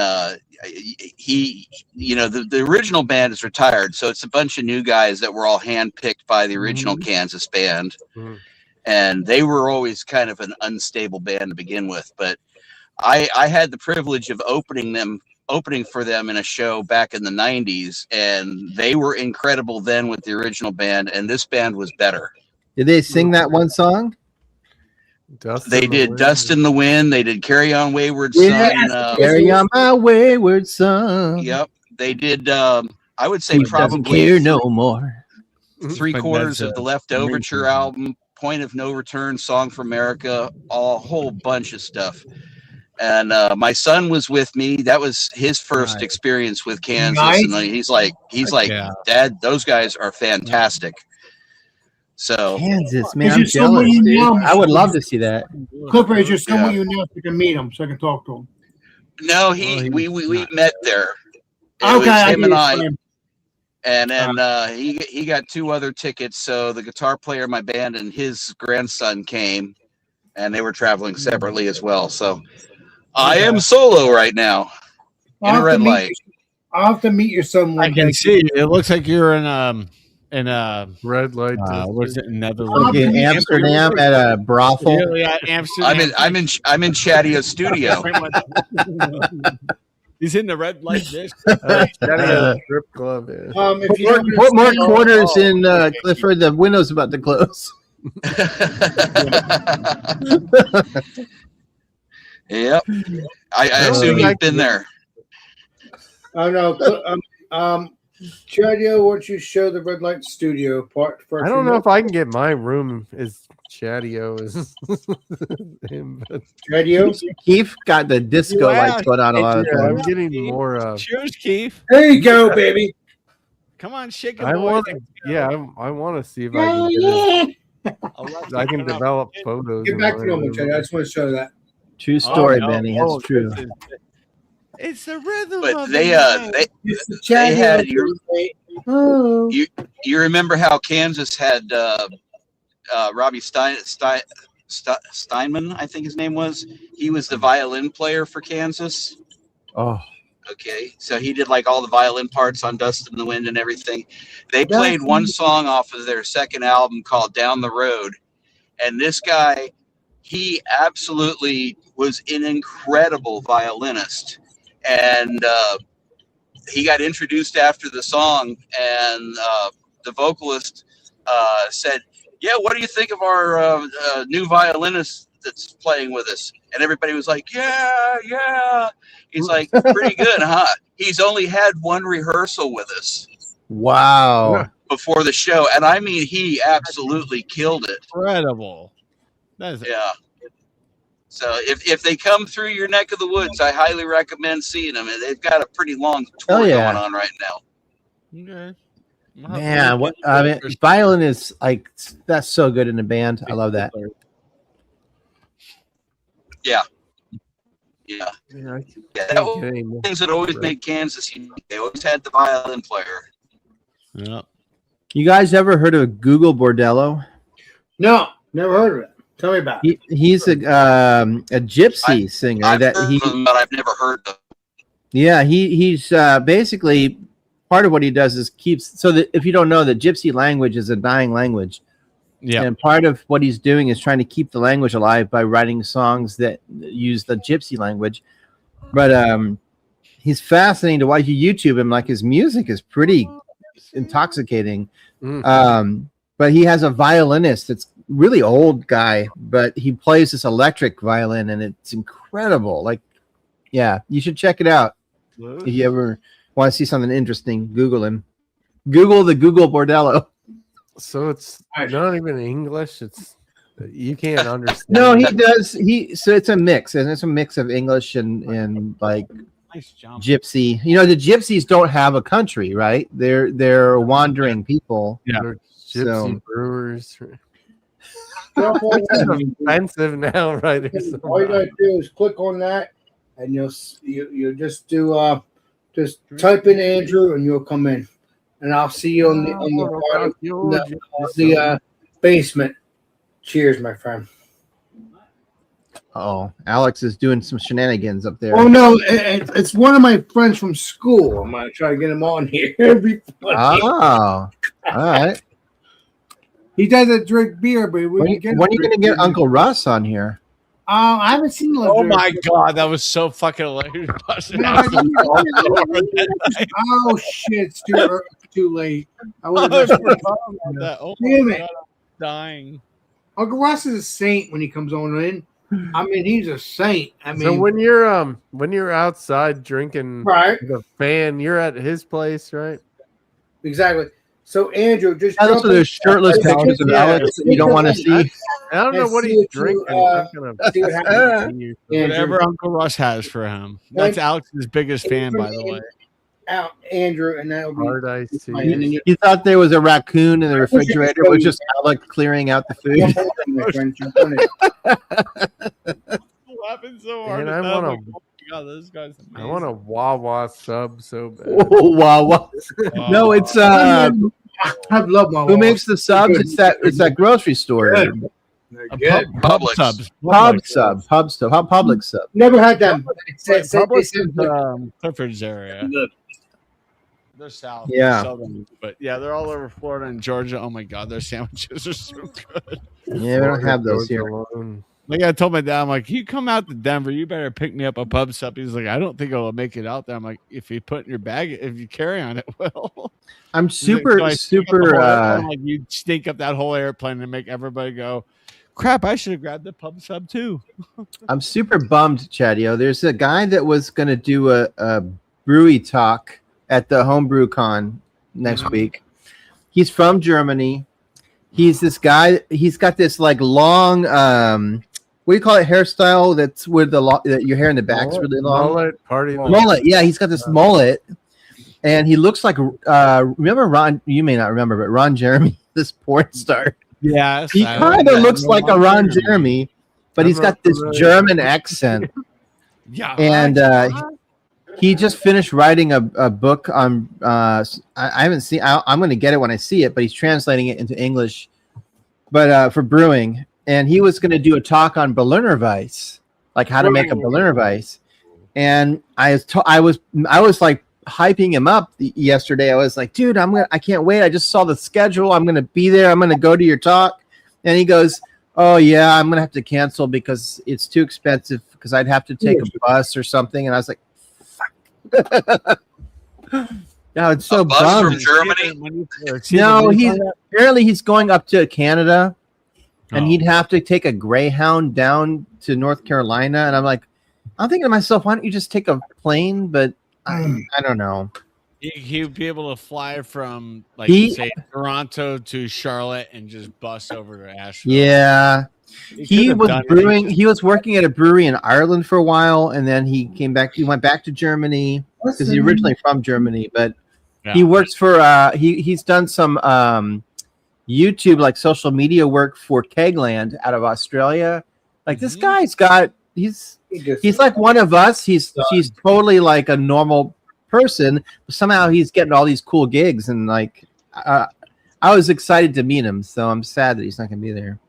he, you know, the original band is retired, so it's a bunch of new guys that were all handpicked by the original Kansas band. And they were always kind of an unstable band to begin with, but I had the privilege of opening for them in a show back in the 90s, and they were incredible then with the original band, and this band was better. Did they sing that one song? They did Dust in the Wind. They did Carry On Wayward Son. Carry on my wayward son. Yep. They did, I would say He doesn't probably care no more. 3/4 of the Left Overture album, Point of No Return, Song for America, a whole bunch of stuff. And my son was with me. That was his first experience with Kansas. Nice. And he's like, Yeah. Dad, those guys are fantastic. So Kansas, man, Is I'm your son what jealous, you dude. know? I would love to see that. Clifford, is your son Yeah. what you know so you can meet him so I can talk to him? no, we met there. It was him and I. And then he got 2 other tickets. So the guitar player in my band and his grandson came, and they were traveling separately as well. So I am solo right now in a red light. I'll have to meet your son one I can day. see. It looks like you're in Red light. what's it? Like Netherlands. in Amsterdam at a brothel. Yeah, Amsterdam. I'm in Chatio Studio. He's in the red light district. Strip club. Yeah. If you don't Put more understand- quarters in, Clifford. The window's about to close. Yep. I assume you've been there. I know. Chadio, why don't you show the red light studio part for? I don't know if I can get my room as Chatio as him, but Chadio. Keith got the disco Yeah, lights going on a lot of yeah, I'm times. getting more. Cheers, Keith. There you go, baby. Come on, shake it. I boy. want to. Yeah, I want to see if I can. Get it. I can develop photos. Get of back to my normal, room. Chadio. I just want to show that. True story, no. Benny. That's true. It's the rhythm. But of they the night. they had your, Oh. you remember how Kansas had Robbie Steinman, I think his name was. He was the violin player for Kansas. Oh, Okay, so he did like all the violin parts on Dust in the Wind and everything. They played one song off of their second album called Down the Road. And this guy, he absolutely was an incredible violinist. And he got introduced after the song, and the vocalist said, "Yeah, what do you think of our new violinist that's playing with us?" And everybody was like, "Yeah." He's like, "Pretty good, huh?" He's only had one rehearsal with us wow. before the show, and I mean, he absolutely killed it. Incredible. That is Yeah. So if they come through your neck of the woods, I highly recommend seeing them. And they've got a pretty long tour yeah. going on right now. okay. Man, what I mean, violin is like that's so good in the band. I love that. Yeah. Yeah, I Yeah, can't that was get any more. things that always made Kansas unique. They always had the violin player. Yeah. You guys ever heard of Google Bordello? No, never heard of it. Tell me about it. He's a gypsy singer I've that heard he of them, but I've never heard them. yeah he's basically part of what he does is keeps so that if you don't know, the gypsy language is a dying language. Yeah. And part of what he's doing is trying to keep the language alive by writing songs that use the gypsy language. But he's fascinating to watch. You YouTube him, like his music is pretty intoxicating. But he has a violinist that's really old guy, but he plays this electric violin and it's incredible. Like, yeah, you should check it out. If you ever want to see something interesting, Google him. Google the Google Bordello. So it's not even English. It's you can't understand. No, he does. So it's a mix, and it's a mix of English and like Nice jump. gypsy. You know, the gypsies don't have a country, right? They're wandering people. Yeah. They're gypsy So- brewers. Jump on that. Expensive now, right? All you gotta do is click on that, and you'll just do just type in Andrew, and you'll come in, and I'll see you on the basement. Cheers, my friend. Oh, Alex is doing some shenanigans up there. Oh no, it's one of my friends from school. I'm gonna try to get him on here. Oh, all right. He doesn't drink beer, but When are you going to get Uncle Russ on here? I haven't seen. Oh my god, that was so fucking hilarious. Oh shit! It's too late. I would I have. forgot about that. Oh my Damn it. God, I'm dying. Uncle Ross is a saint when he comes on in. I mean, he's a saint. I mean, So when you're outside drinking right? the fan, you're at his place, right? Exactly. So Andrew, just Yeah, those are those shirtless Yeah. pictures of Alex that you don't want to see. I don't know And what see he's what you, drinking. uh, I'm gonna see what happens. see you. Andrew, Whatever Uncle Russ has for him. That's Alex's biggest fan, by the way. out Andrew, and that'll be. Hard ice tea. And then you You thought there was a raccoon in the refrigerator. It was just Alex clearing out the food. jump on in, my friend, jump on in. Laughing so hard. Man, at I that. wanna- Like, oh my god, this guy's amazing. I want a Wawa sub so bad. Oh, wow. No, it's I love my. who makes the subs? It's that grocery store. Good. Good. Pub Publix. subs. Pub sub. Public sub. Never had them. It says Publix is Clifford's area. good. They're south. Yeah. Southern, but yeah, they're all over Florida and Georgia. Oh my god, their sandwiches are so good. Yeah, we don't have those here. Like I told my dad, I'm like, you come out to Denver, you better pick me up a pub sub. He's like, I don't think I'll make it out there. I'm like, if you put in your bag, if you carry on it, well. I'm He's like, super, "So I stink up the super. whole airplane?" Like you stink up that whole airplane and make everybody go, crap, I should have grabbed the pub sub too. I'm super bummed, Chadio. There's a guy that was going to do a brewery talk at the Homebrew Con next week. He's from Germany. He's this guy. He's got this like long, what do you call it, hairstyle that's with your hair in the back's really long. Mullet, party Mullet. Yeah, he's got this mullet. And he looks like, remember Ron, you may not remember, but Ron Jeremy, this porn star. Yes. He kind of looks like a Ron Jeremy, but he's got this German accent. Yeah. And he just finished writing a book on, I haven't seen, I'm going to get it when I see it, but he's translating it into English, but for brewing. And he was going to do a talk on Berliner Weiss, like how to make a Berliner Weiss. And I was like hyping him up yesterday. I was like, dude, I can't wait. I just saw the schedule. I'm going to be there. I'm going to go to your talk. And he goes, oh yeah, I'm going to have to cancel because it's too expensive because I'd have to take a bus or something. And I was like, fuck. Yeah, it's so A bus from bummed. Germany? No, apparently he's going up to Canada and Oh. he'd have to take a Greyhound down to North Carolina. And I'm like, I'm thinking to myself, why don't you just take a plane? But I don't know. He'd be able to fly from like He- say Toronto to Charlotte and just bus over to Asheville. Yeah. He could've was done it. brewing. He was working at a brewery in Ireland for a while, and then he came back. He went back to Germany because he's originally from Germany. But Yeah. he works for. He's done some YouTube like social media work for Kegland out of Australia. Like this Mhm. guy's got. He's like one of us. He's totally like a normal person. But somehow he's getting all these cool gigs, and like I was excited to meet him. So I'm sad that he's not going to be there.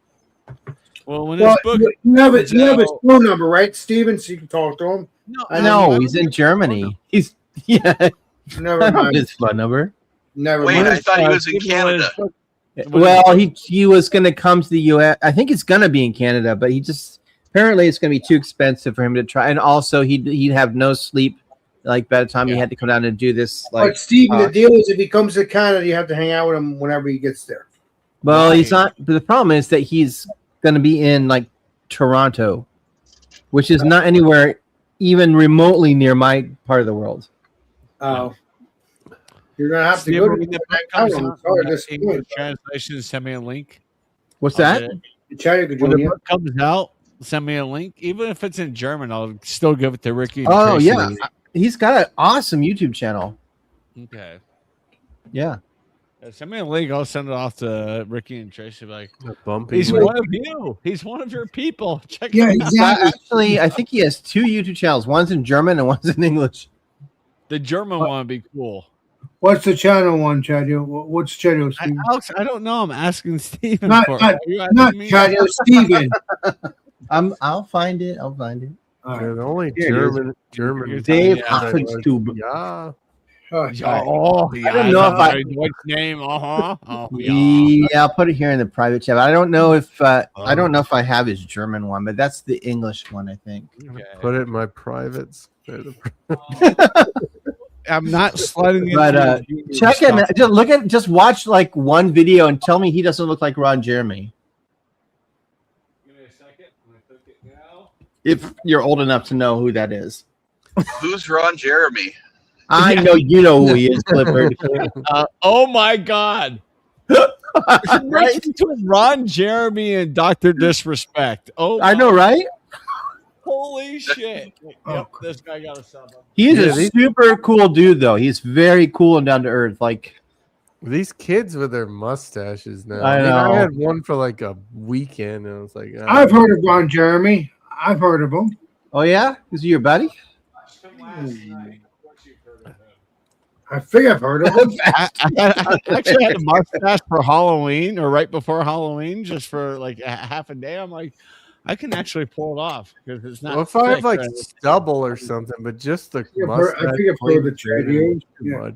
Well, when Well, his book you have comes his out- phone number, right, Steven? So you can talk to him. I No, know. he's in Germany. He's yeah. Never I don't have mind. his phone number. Never Wait, mind. I thought he was in Even when his Canada. book- Well, he was going to come to the U.S. I think it's going to be in Canada, but he just apparently it's going to be too expensive for him to try, and also he'd have no sleep. Like by the time he had to come down and do this, like But Steven, the deal is if he comes to Canada, you have to hang out with him whenever he gets there. well, he's not. But the problem is that he's going to be in like Toronto, which is not anywhere even remotely near my part of the world. Oh. You're gonna have to Steve, go when to the book that comes island. out, Sorry, that this English translation, send me a link. What's I'll that? get it. China could When join the you. book comes out, send me a link. Even if it's in German, I'll still give it to Ricky. And Oh Tracy. yeah, He's got an awesome YouTube channel. Okay. Yeah. Send me a link. I'll send it off to Ricky and Tracy. Like, A bumpy he's link. one of you. He's one of your people. Check Yeah, him out. exactly. Actually, I think he has 2 YouTube channels. One's in German and one's in English. The German one would be cool. What's the channel one, Chad? What's channel, Steve? Alex, I don't know. I'm asking Steven Not- for it. not- Are you asking Not me? Chad, Steven. I'll find it. I'll find it. All Yeah, right. the only Here it is. German. Dave Yeah. Hafenstube. Yeah. Oh, Yeah, oh, I don't know if I- What's name? Oh, Yeah, I'll put it here in the private chat. I don't know if I don't know if I have his German one, but that's the English one, I think. Okay. Put it in my privates. They're the- I'm not sliding But, into your Check stuff. it. Just watch like one video and tell me he doesn't look like Ron Jeremy. Give me a second. I'm gonna click it now. If you're old enough to know who that is. Who's Ron Jeremy? I know you know who he is, Clifford. Oh my God! Right between Ron Jeremy and Dr. Disrespect. Oh, I know, right? Holy shit! Yep, this guy got a sub. He is Yeah, a super cool dude, though. He's very cool and down to earth. Like, These kids with their mustaches now. I I know. had one for like a weekend, and I was like, I've heard of Ron Jeremy. I've heard of him. oh yeah, is he your buddy? I think I've heard of him. I actually had a mustache for Halloween or right before Halloween, just for like a half a day. I'm like, I can actually pull it off because it's not. Well, if I have thick like or anything. stubble or something, but just the Yeah, I mustache. think I've heard of Chad Hughes. too Yeah. much.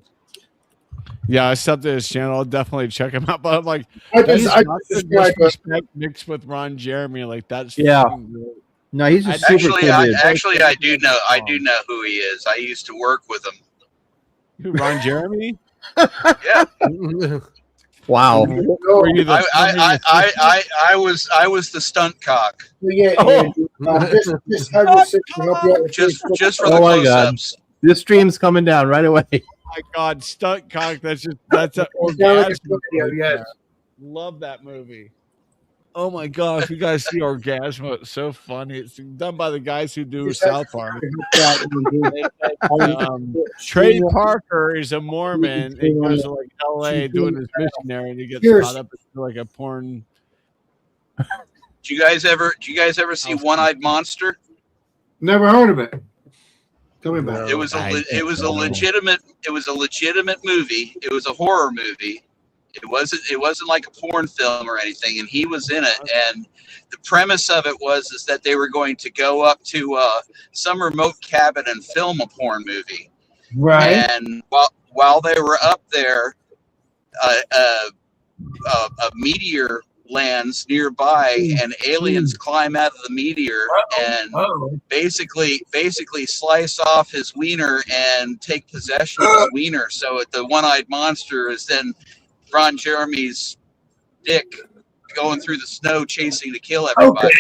Yeah, I subbed to his channel. I'll definitely check him out. But I'm like, I that's just, I Dr. just described it. Disrespect mixed with Ron Jeremy. Like that's Yeah. fucking great. No, he's a I- super Actually, cool dude. I do know who he is. I used to work with him. Who, Ron Jeremy? Yeah, Wow. Were you the I was the stunt cock, Yeah, Oh. just have your sister help you out with just Facebook. for the Oh my God. close-ups. This stream's coming down right away. my God, stunt cock. That's an Sound like a orgasm. video, yes. Love that movie. Oh my gosh, you guys see Orgasmo? It's so funny. It's done by the guys who do South Park. Trey Parker is a Mormon. He goes to like LA doing his missionary, and he gets Cheers. caught up into like a porn. Do you guys ever see One Eyed Monster? Never heard of it. Tell me about it. It was a legitimate movie. It was a horror movie. It wasn't like a porn film or anything, and he was in it. And the premise of it is that they were going to go up to some remote cabin and film a porn movie. Right. And while they were up there, a meteor lands nearby, and aliens climb out of the meteor and Oh. basically slice off his wiener and take possession of his wiener. So the one-eyed monster is then Ron Jeremy's dick going through the snow chasing to kill everybody.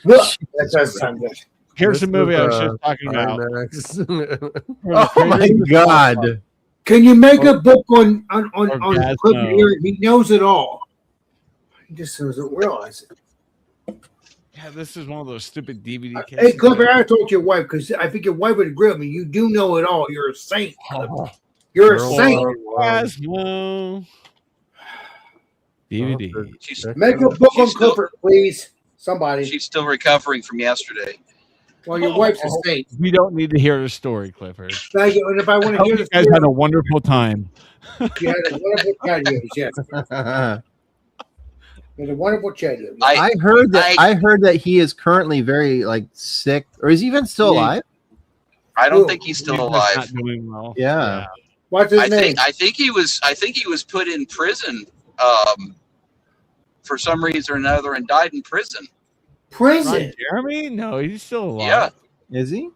Look, that does sound good. Here's the This movie I was was, just talking about. IMAX. Oh my God. Can you make a book on Orgasmo. Cliff here? He knows it all. He just doesn't realize it. Yeah, this is one of those stupid DVD cases. Hey, Clifford, I told your wife because I think your wife would agree with me. You do know it all. You're a saint. Clifford. You're a Girl, saint. Orgasmo. DVD. She's Make a book on She's still- Clifford, please. Somebody. she's still recovering from yesterday. Well, your wife's a saint. We don't need to hear the story, Clifford. Thank you. And if I want I to hope hear you the guys story, had a wonderful time. you had a wonderful chatty, yes. You had a wonderful chatty. I heard that he is currently very like sick, or is he even still Yeah. alive? I don't Ooh. think he's still He's alive. not doing well. Yeah. What's his name? I think he was put in prison for some reason or another and died in prison. Prison. Ron Jeremy? No, he's still alive. Yeah, Is he?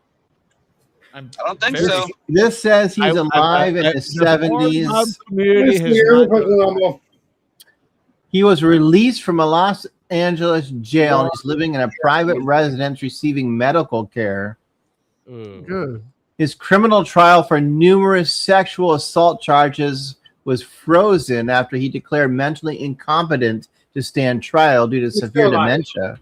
I don't think Very- so. This says he's alive in the the 70s. Pornhub community Yes, has you're not- Oklahoma. He was released from a Los Angeles jail and he's living in a private residence receiving medical care. Ooh. Good. His criminal trial for numerous sexual assault charges was frozen after he declared mentally incompetent to stand trial due to severe still alive. dementia.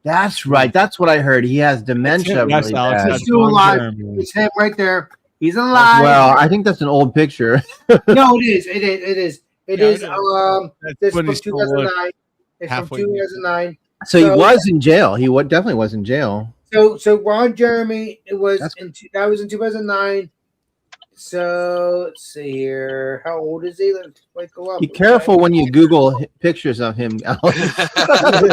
That's right. That's what I heard. He has dementia. That's Really Alex. bad. That's He's still Ron alive. Jeremy. It's him right there. He's alive. Well, I think that's an old picture. No, it is. It is. It Yeah, is. I know. This That's from when he still 2009. It's from halfway 2009. So he So- was in jail. He definitely was in jail. So Ron Jeremy, it was That's- that was in 2009. So let's see here. How old is he? Let's go up. Be careful when you Google pictures of him. Alex.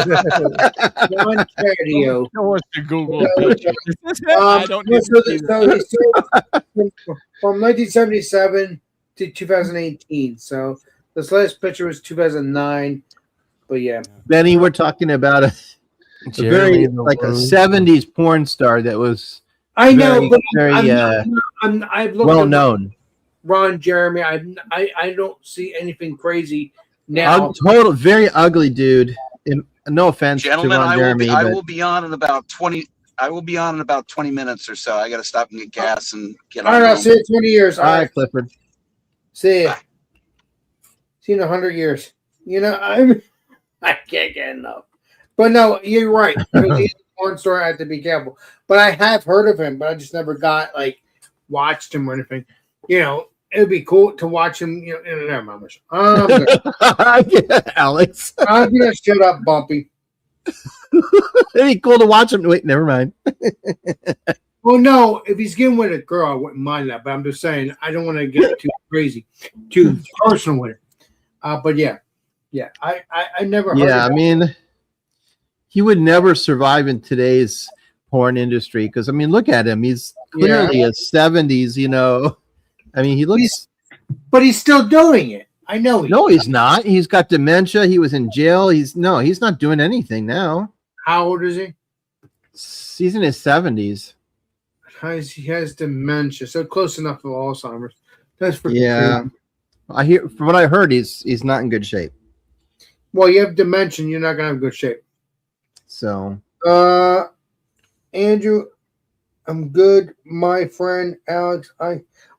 Ron Cardio. No one to Google pictures. I don't no, need so, to see so he's from 1977 to 2018. So this last picture was 2009. But yeah, Benny, we're talking about a very like a 70s porn star that was I know, very, but very I've looked well at known. Ron Jeremy. I don't see anything crazy now. Very ugly dude. No offense Gentlemen, to Ron Jeremy, I but will be on in about 20. I will be on in about 20 minutes or so. I got to stop and get gas and get All on. right, I'll home. see you in 20 years. all right, Clifford. See ya. See you in 100 years. You know, I can't get enough. But no, you're right. He's a porn star. I have to be careful. But I have heard of him, but I just never watched him or anything. You know, it'd be cool to watch him. You know, never mind. Alex. I'm gonna shut up, Bumpy. It'd be cool to watch him. Wait, never mind. Well, no, if he's getting with a girl, I wouldn't mind that. But I'm just saying, I don't want to get too crazy, too personal with it. But yeah, I never. Heard Yeah, of I mean, he would never survive in today's porn industry because I mean, look at him. He's clearly a 70s. You know, I mean, he looks. But he's still doing it. I know. No, he's not. He's got dementia. He was in jail. He's not doing anything now. How old is he? He's in his 70s. He has dementia, so close enough for Alzheimer's. That's for I hear from what I heard, he's not in good shape. Well, you have dementia, you're not gonna have good shape. So, Andrew, I'm good, my friend Alex.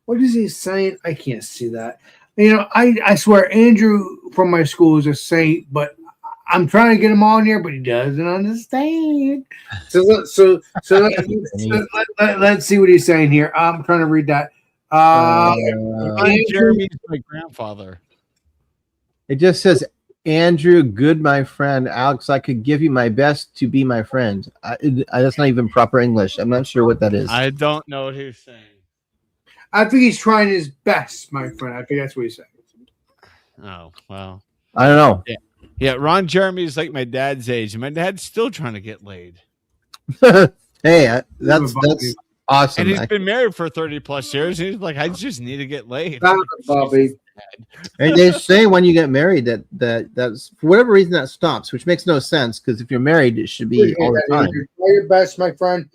What is he saying? I can't see that. You know, I swear, Andrew from my school is a saint, but I'm trying to get him on here, but he doesn't understand. So let's see what he's saying here. I'm trying to read that. Ron Jeremy's my grandfather. it just says, Andrew, good, my friend. Alex, I could give you my best to be my friend. That's not even proper English. I'm not sure what that is. I don't know what he's saying. I think he's trying his best, my friend. I think that's what he's saying. Oh, well. I don't know. Yeah, Ron Jeremy's like my dad's age. My dad's still trying to get laid. Hey, that's awesome. Oh, And he's been married for 30 plus years. And he's like, I just need to get laid. Bobby. And they say when you get married that's for whatever reason that stops, which makes no sense because if you're married, it should be all the time. Try your best, my friend.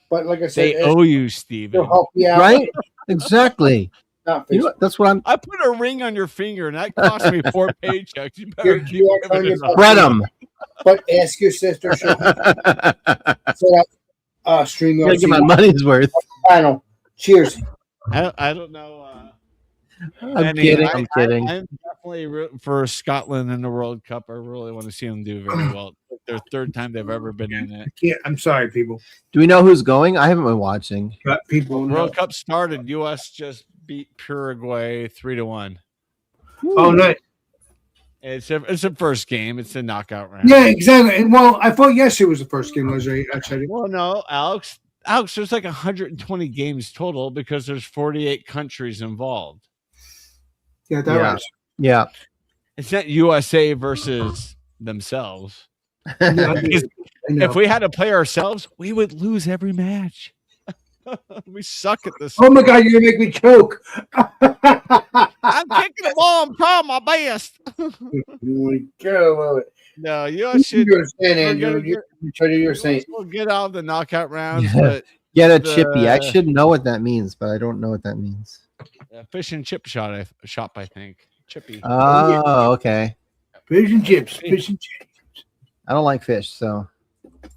But like I said, They owe you, Steven. he'll help you out. Right? Exactly. Not You know what? That's what I'm. I put a ring on your finger, and that cost me 4 paychecks. You better You keep are giving on your it up. Spread them. But ask your sister. She'll set up stream Gotta get my money's worth. panel. Cheers. I don't know. I'm kidding. I'm kidding. I'm definitely rooting for Scotland in the World Cup. I really want to see them do very well. It's their third time they've ever been in it. I'm sorry, people. Do we know who's going? I haven't been watching. But people know. World Cup started. U.S. just beat Paraguay 3-1. Oh, nice. It's a first game. It's a knockout round. Yeah, exactly. And well, I thought yesterday was the first game. Actually, Well, no, Alex, there's like 120 games total because there's 48 countries involved. yeah, that Yeah. was. Yeah. It's not USA versus themselves. Yeah, Because I know. if we had to play ourselves, we would lose every match. We suck at this. Oh my God, you're gonna make me choke. I'm kicking the ball. I'm trying my best. No, you should. You're saying, we're Andrew. gonna You're saying. We'll get out of the knockout rounds, Yeah. but Get a chippy. I should know what that means, but I don't know what that means. fish and chip shop, I think. Chippy. Oh, okay. Fish and chips. Fish and chips. I don't like fish, so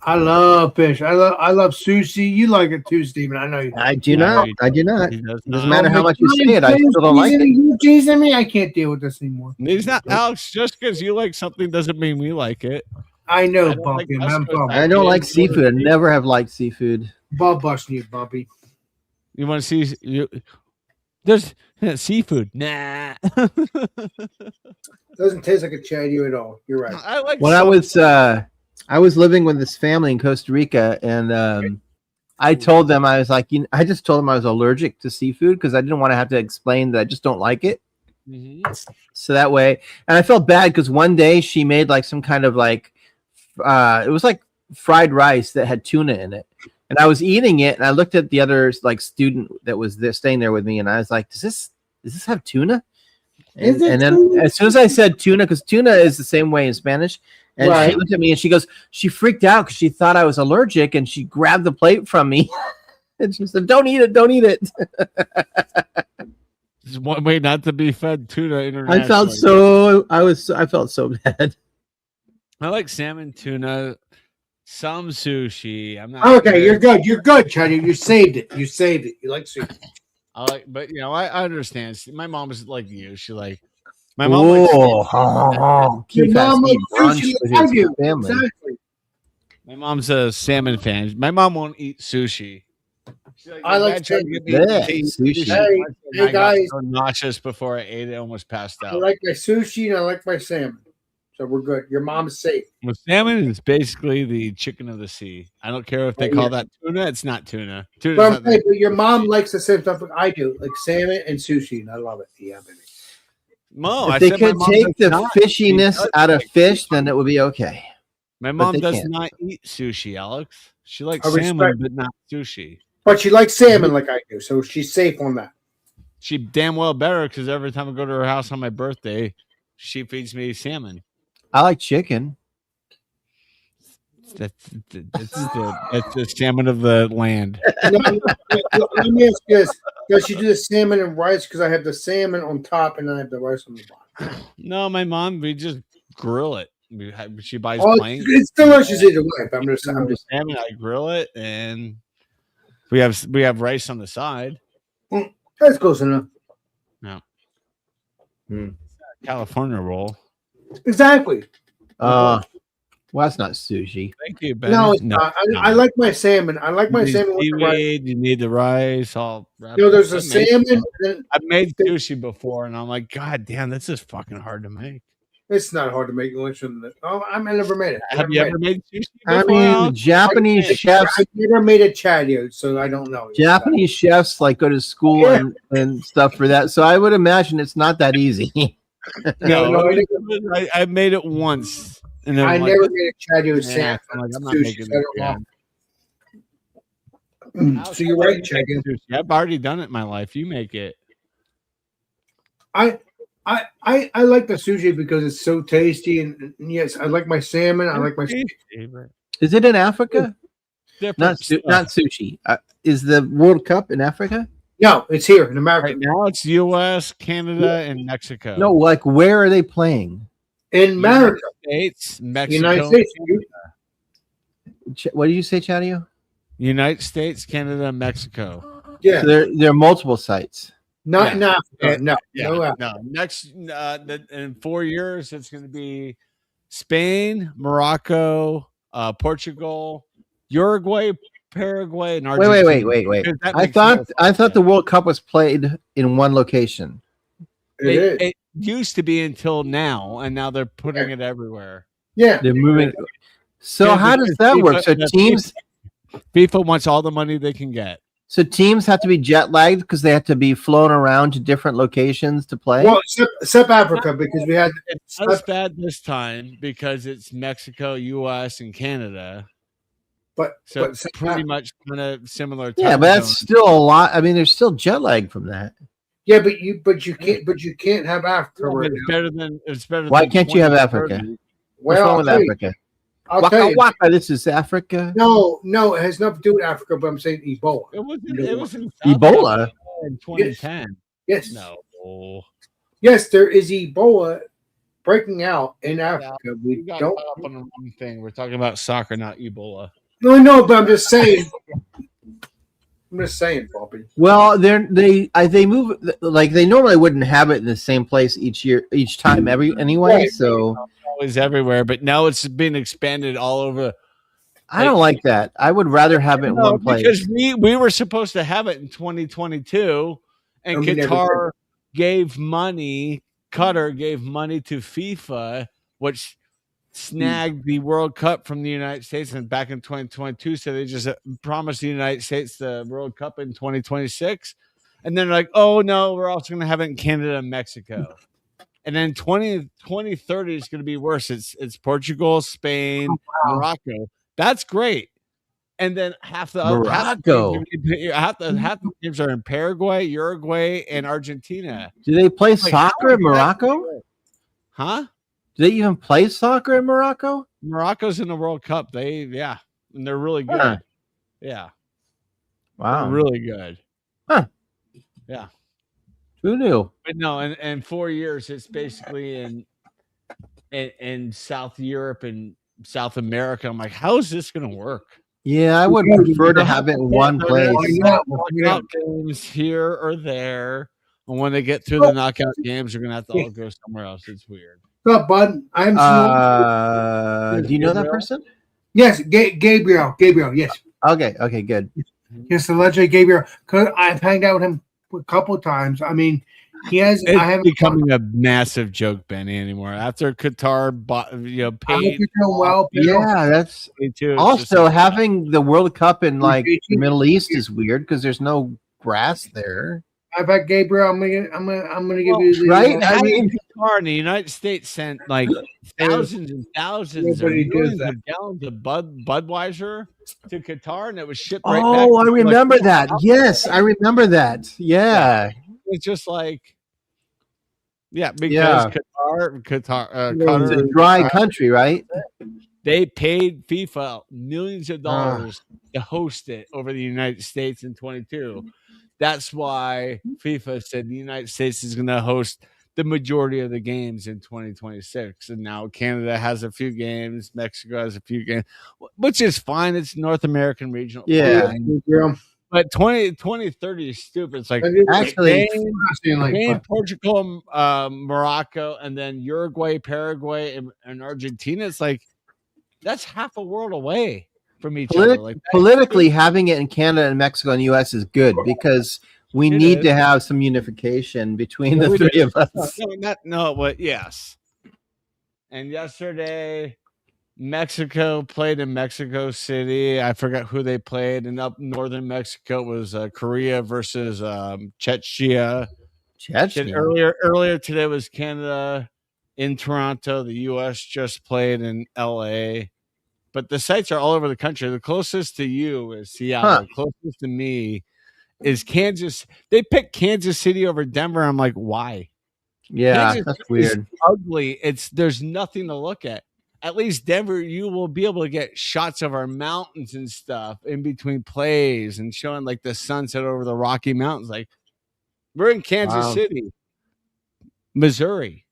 I love fish. I love sushi. You like it too, Steven. I know you. I do No, not. he- I do not. He does Doesn't not. matter how much you say it. I still don't like it. You teasing me? I can't deal with this anymore. He's not Alex. Just because you like something doesn't mean we like it. I know, I don't like Bumpy. West I'm Coast Bumpy. I don't like IPAs. seafood. I never have liked seafood. Ball busting you, Bumpy. You want to see? There's seafood. Nah. Doesn't taste like a Chadio at all. You're right. I like. When I was living with this family in Costa Rica, and I told them I was like, I just told them I was allergic to seafood because I didn't want to have to explain that I just don't like it. So that way, and I felt bad because one day she made like some kind of like, it was like fried rice that had tuna in it, and I was eating it, and I looked at the other like student that was there staying there with me, and I was like, does this have tuna? And then as soon as I said tuna, because tuna is the same way in Spanish, and Right. she looked at me and she goes, she freaked out because she thought I was allergic, and she grabbed the plate from me, and she said, "Don't eat it, don't eat it." There's one way not to be fed tuna internationally. I felt so bad. I like salmon, tuna, some sushi. I'm not Okay, you're good. You're good, Chadio. You saved it. You saved it. You like sushi. I like, but I understand. My mom is like you. She like my mom. Likes Your Keith has mom to eat likes brunch sushi with like I his do. family. Exactly. my mom's a salmon fan. My mom won't eat sushi. She's like, I my like dad tried to get me Yeah, to eat sushi. Hey, and I got guys. so nauseous before I ate it, I almost passed I out. like my sushi and I like my salmon. So we're good. Your mom's safe. Well, salmon is basically the chicken of the sea. I don't care if they call that tuna. It's not tuna. Tuna's But, not the- but your mom likes the same stuff like I do, like salmon and sushi, and I love it. Yeah, baby. Mom, If I they said my could mom take does the not. fishiness does out of like fish, then it would be okay. My mom they does can't. not eat sushi, Alex. She likes I salmon, respect- but not sushi. But she likes salmon like I do, so she's safe on that. She damn well better because every time I go to her house on my birthday, she feeds me salmon. I like chicken. That's the salmon of the land. Let me ask you this: does she do the salmon and rice? Because I have the salmon on top and I have the rice on the bottom. No, my mom, we just grill it. She buys Oh, plain it's delicious either way. But I'm just salmon. I grill it, and we have rice on the side. that's close enough. California roll. Exactly. Well, that's not sushi. Thank you, Ben. No, it's not. I like my salmon. I like my You need salmon with the rice. seaweed, you need the rice. All wrapped You know, there's up. a salmon. And I've made sushi before, and I'm like, God damn, this is fucking hard to make. it's not hard to make lunch. I never made it. Have you ever made sushi I before? mean, Alex? Japanese chefs. I've never made a chadio, so I don't know. Japanese chefs like go to school Yeah. and stuff for that. So I would imagine it's not that easy. No, I made it once, and then I I'm like, never made a chadio "Nah, salmon. I'm like, I'm not Sushi, making I this don't again." know. So you're right, Chadio. Sushi. I've already done it in my life. You make it. I like the sushi because it's so tasty, and yes, I like my salmon. I like my. Is it in Africa? Different Not stuff. not sushi. Is the World Cup in Africa? No, it's here in America. Right now it's U.S., Canada, and Mexico. No, like where are they playing? In America, States, Mexico, United States. What did you say, Chadio? United States, Canada, Mexico. Yeah, So there are multiple sites. not Yeah. in Africa. No, Yeah, no. no. Next, in 4 years, it's going to be Spain, Morocco, Portugal, Uruguay, Paraguay, and Argentina. Wait. Because that I makes thought more I thought the sense. World Cup was played in one location. It is. It used to be until now, and now they're putting it everywhere. Yeah, They're moving. So Yeah, how does because that FIFA work? So the FIFA wants all the money they can get. teams have to be jet lagged because they have to be flown around to different locations to play. well, except Africa because we had. It's not as bad this time because it's Mexico, U.S., and Canada. But So but it's pretty much kind of similar. Yeah, time but that's zones. still a lot. I mean, there's still jet lag from that. yeah, but you can't have Africa Yeah, but right it's now. better than it's better. Why than can't you have 20, Africa? 30. What's Well, wrong with Africa? I'll Waka tell you. waka, this is Africa. No, it has nothing to do with Africa. But I'm saying Ebola. It was in South Ebola? Africa in 2010. Yes, No, yes, there is Ebola breaking out in Africa. you We got don't. caught up on the wrong thing. We're talking about soccer, not Ebola. No, but I'm just saying. I'm just saying, Poppy. Well, they move like they normally wouldn't have it in the same place each time anyway. Right. So Always everywhere, but now it's been expanded all over. I don't like that. I would rather have it in one place. Because we were supposed to have it in 2022, and And we never Qatar gave money. Qatar gave money to FIFA, which snagged the World Cup from the United States, and back in 2022, so they just promised the United States the World Cup in 2026, and then like, oh no, we're also going to have it in Canada and Mexico, and then 2030 is going to be worse. It's Portugal, Spain, Morocco. That's great. And then half the teams are in Paraguay, Uruguay, and Argentina. Do they play soccer in Morocco? Huh? Do they even play soccer in Morocco? Morocco's in the World Cup. And they're really good. Huh. Yeah. Wow. They're really good. Huh. Yeah. Who knew? But no, in 4 years, it's basically in South Europe and South America. I'm like, how is this going to work? Yeah, I would prefer to have it in one place. Knockout games here or there. And when they get through the knockout games, they're going to have to all go somewhere else. It's weird. What's up, bud? I'm do you know that person? Yes, Gabriel. Gabriel, yes. Okay, good. Yes, the legendary Gabriel. Cause I've hanged out with him a couple times. I mean, he has. It's I haven't becoming a massive joke, Benny, anymore. After Qatar, paid. Well, Yeah, that's Too, also having the World Cup in like the Middle East is weird because there's no grass there. I've had Gabriel. I'm gonna give you the right. I mean, Qatar in the United States sent like thousands and thousands or millions of gallons of Budweiser to Qatar, and it was shipped right back. Oh, I remember that. Yes, I remember that. Yeah. It's just like, because Qatar, It's a dry country, right? they paid FIFA millions of dollars to host it over the United States in 22. That's why FIFA said the United States is going to host the majority of the games in 2026. And now Canada has a few games, Mexico has a few games, which is fine. It's North American regional. Yeah. But 2030 is stupid. It's like actually Spain, Portugal, Morocco, and then Uruguay, Paraguay, and Argentina. It's like that's half a world away from each other. Like politically, having it in Canada and Mexico and US is good because we need to have some unification between the three of us. Yes. And yesterday, Mexico played in Mexico City. I forgot who they played. And up northern Mexico was Korea versus Czechia. Earlier today was Canada in Toronto. The U.S. just played in L.A. But the sites are all over the country. The closest to you is Seattle. Closest to me is Kansas. They picked Kansas City over Denver. I'm like, why? Yeah, Kansas that's weird. Ugly. There's nothing to look at. At least Denver, you will be able to get shots of our mountains and stuff in between plays and showing like the sunset over the Rocky Mountains. Like we're in Kansas City, Missouri.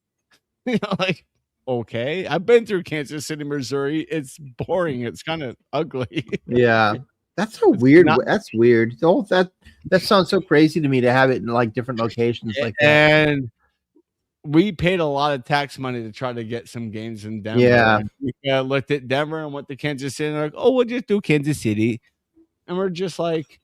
Like, okay. I've been through Kansas City, Missouri. It's boring. It's kind of ugly. Yeah. That's so weird. That's weird. That sounds so crazy to me to have it in like different locations like that. And we paid a lot of tax money to try to get some games in Denver. Yeah. We looked at Denver and went to Kansas City and they're like, oh, we'll just do Kansas City. And we're just like,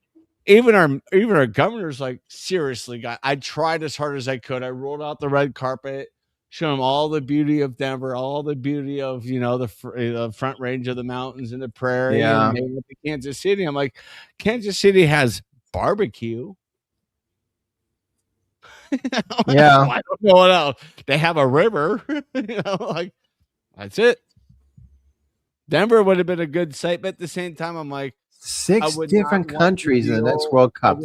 even our governor's like, seriously, guy, I tried as hard as I could. I rolled out the red carpet, show them all the beauty of Denver, all the beauty of, the front range of the mountains and the prairie. Yeah. And they went to Kansas City. I'm like, Kansas City has barbecue. Yeah. I don't know what else. They have a river. Like that's it. Denver would have been a good site, but at the same time, I'm like 6 different countries in the next World Cup.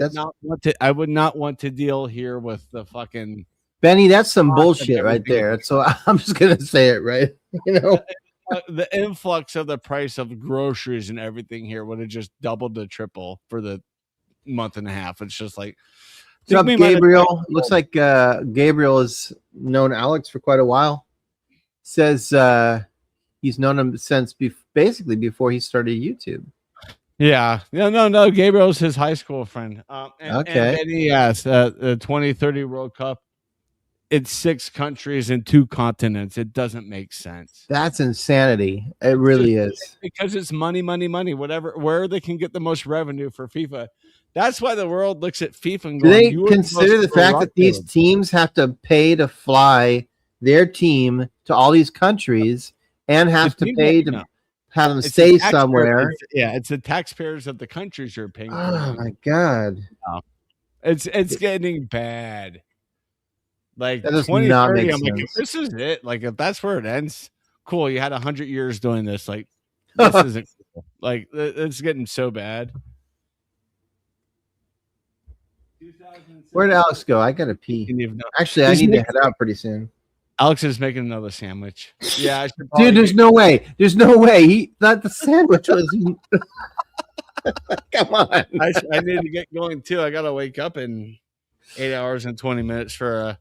I would not want to deal here with the fucking Benny. That's some bullshit right there. So I'm just gonna say it, right? The influx of the price of groceries and everything here would have just doubled to triple for the month and a half. It's just like. What's up, Gabriel? Looks like Gabriel has known Alex for quite a while. Says he's known him since basically before he started YouTube. Yeah. No. Gabriel's his high school friend. And Benny, yes, the 2030 World Cup. It's 6 countries and 2 continents. It doesn't make sense. That's insanity. It really is. Because it's money. Whatever, where they can get the most revenue for FIFA. That's why the world looks at FIFA and Do going, they "You were consider the supposed to fact rock that these them." teams have to pay to fly their team to all these countries and have The to team pay that- to no. have them It's the stay taxpayer- somewhere? it's the taxpayers of the countries you're paying. Oh for. my god, It's getting bad. Like that does not 2030, make I'm like, if sense. this is it, like if that's where it ends, cool. You had 100 years doing this. Like this isn't cool. Like it's getting so bad. Where'd Alex go? I gotta pee. Didn't even know. Actually, I He's need to making- head out pretty soon. Alex is making another sandwich. Yeah, I should probably Dude, there's no way. There's no way. He thought the sandwich was. Come on. I need to get going too. I gotta wake up in 8 hours and 20 minutes for a.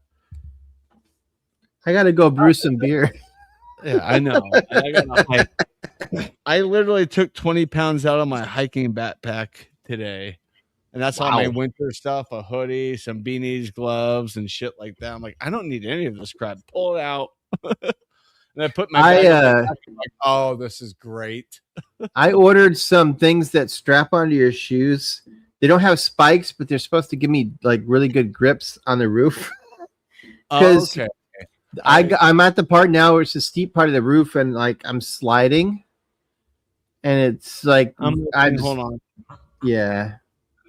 I gotta go brew some beer. Yeah, I know. I literally took 20 pounds out of my hiking backpack today. And that's all my Wow. winter stuff, a hoodie, some beanies, gloves, and shit like that. I'm like, I don't need any of this crap. Pull it out. And I put my bag on my back. I'm like, oh, this is great. I ordered some things that strap onto your shoes. They don't have spikes, but they're supposed to give me like really good grips on the roof. Oh, 'Cause okay. I'm at the part now where it's a steep part of the roof, and like I'm sliding, and it's like I'm I'm hold on. yeah.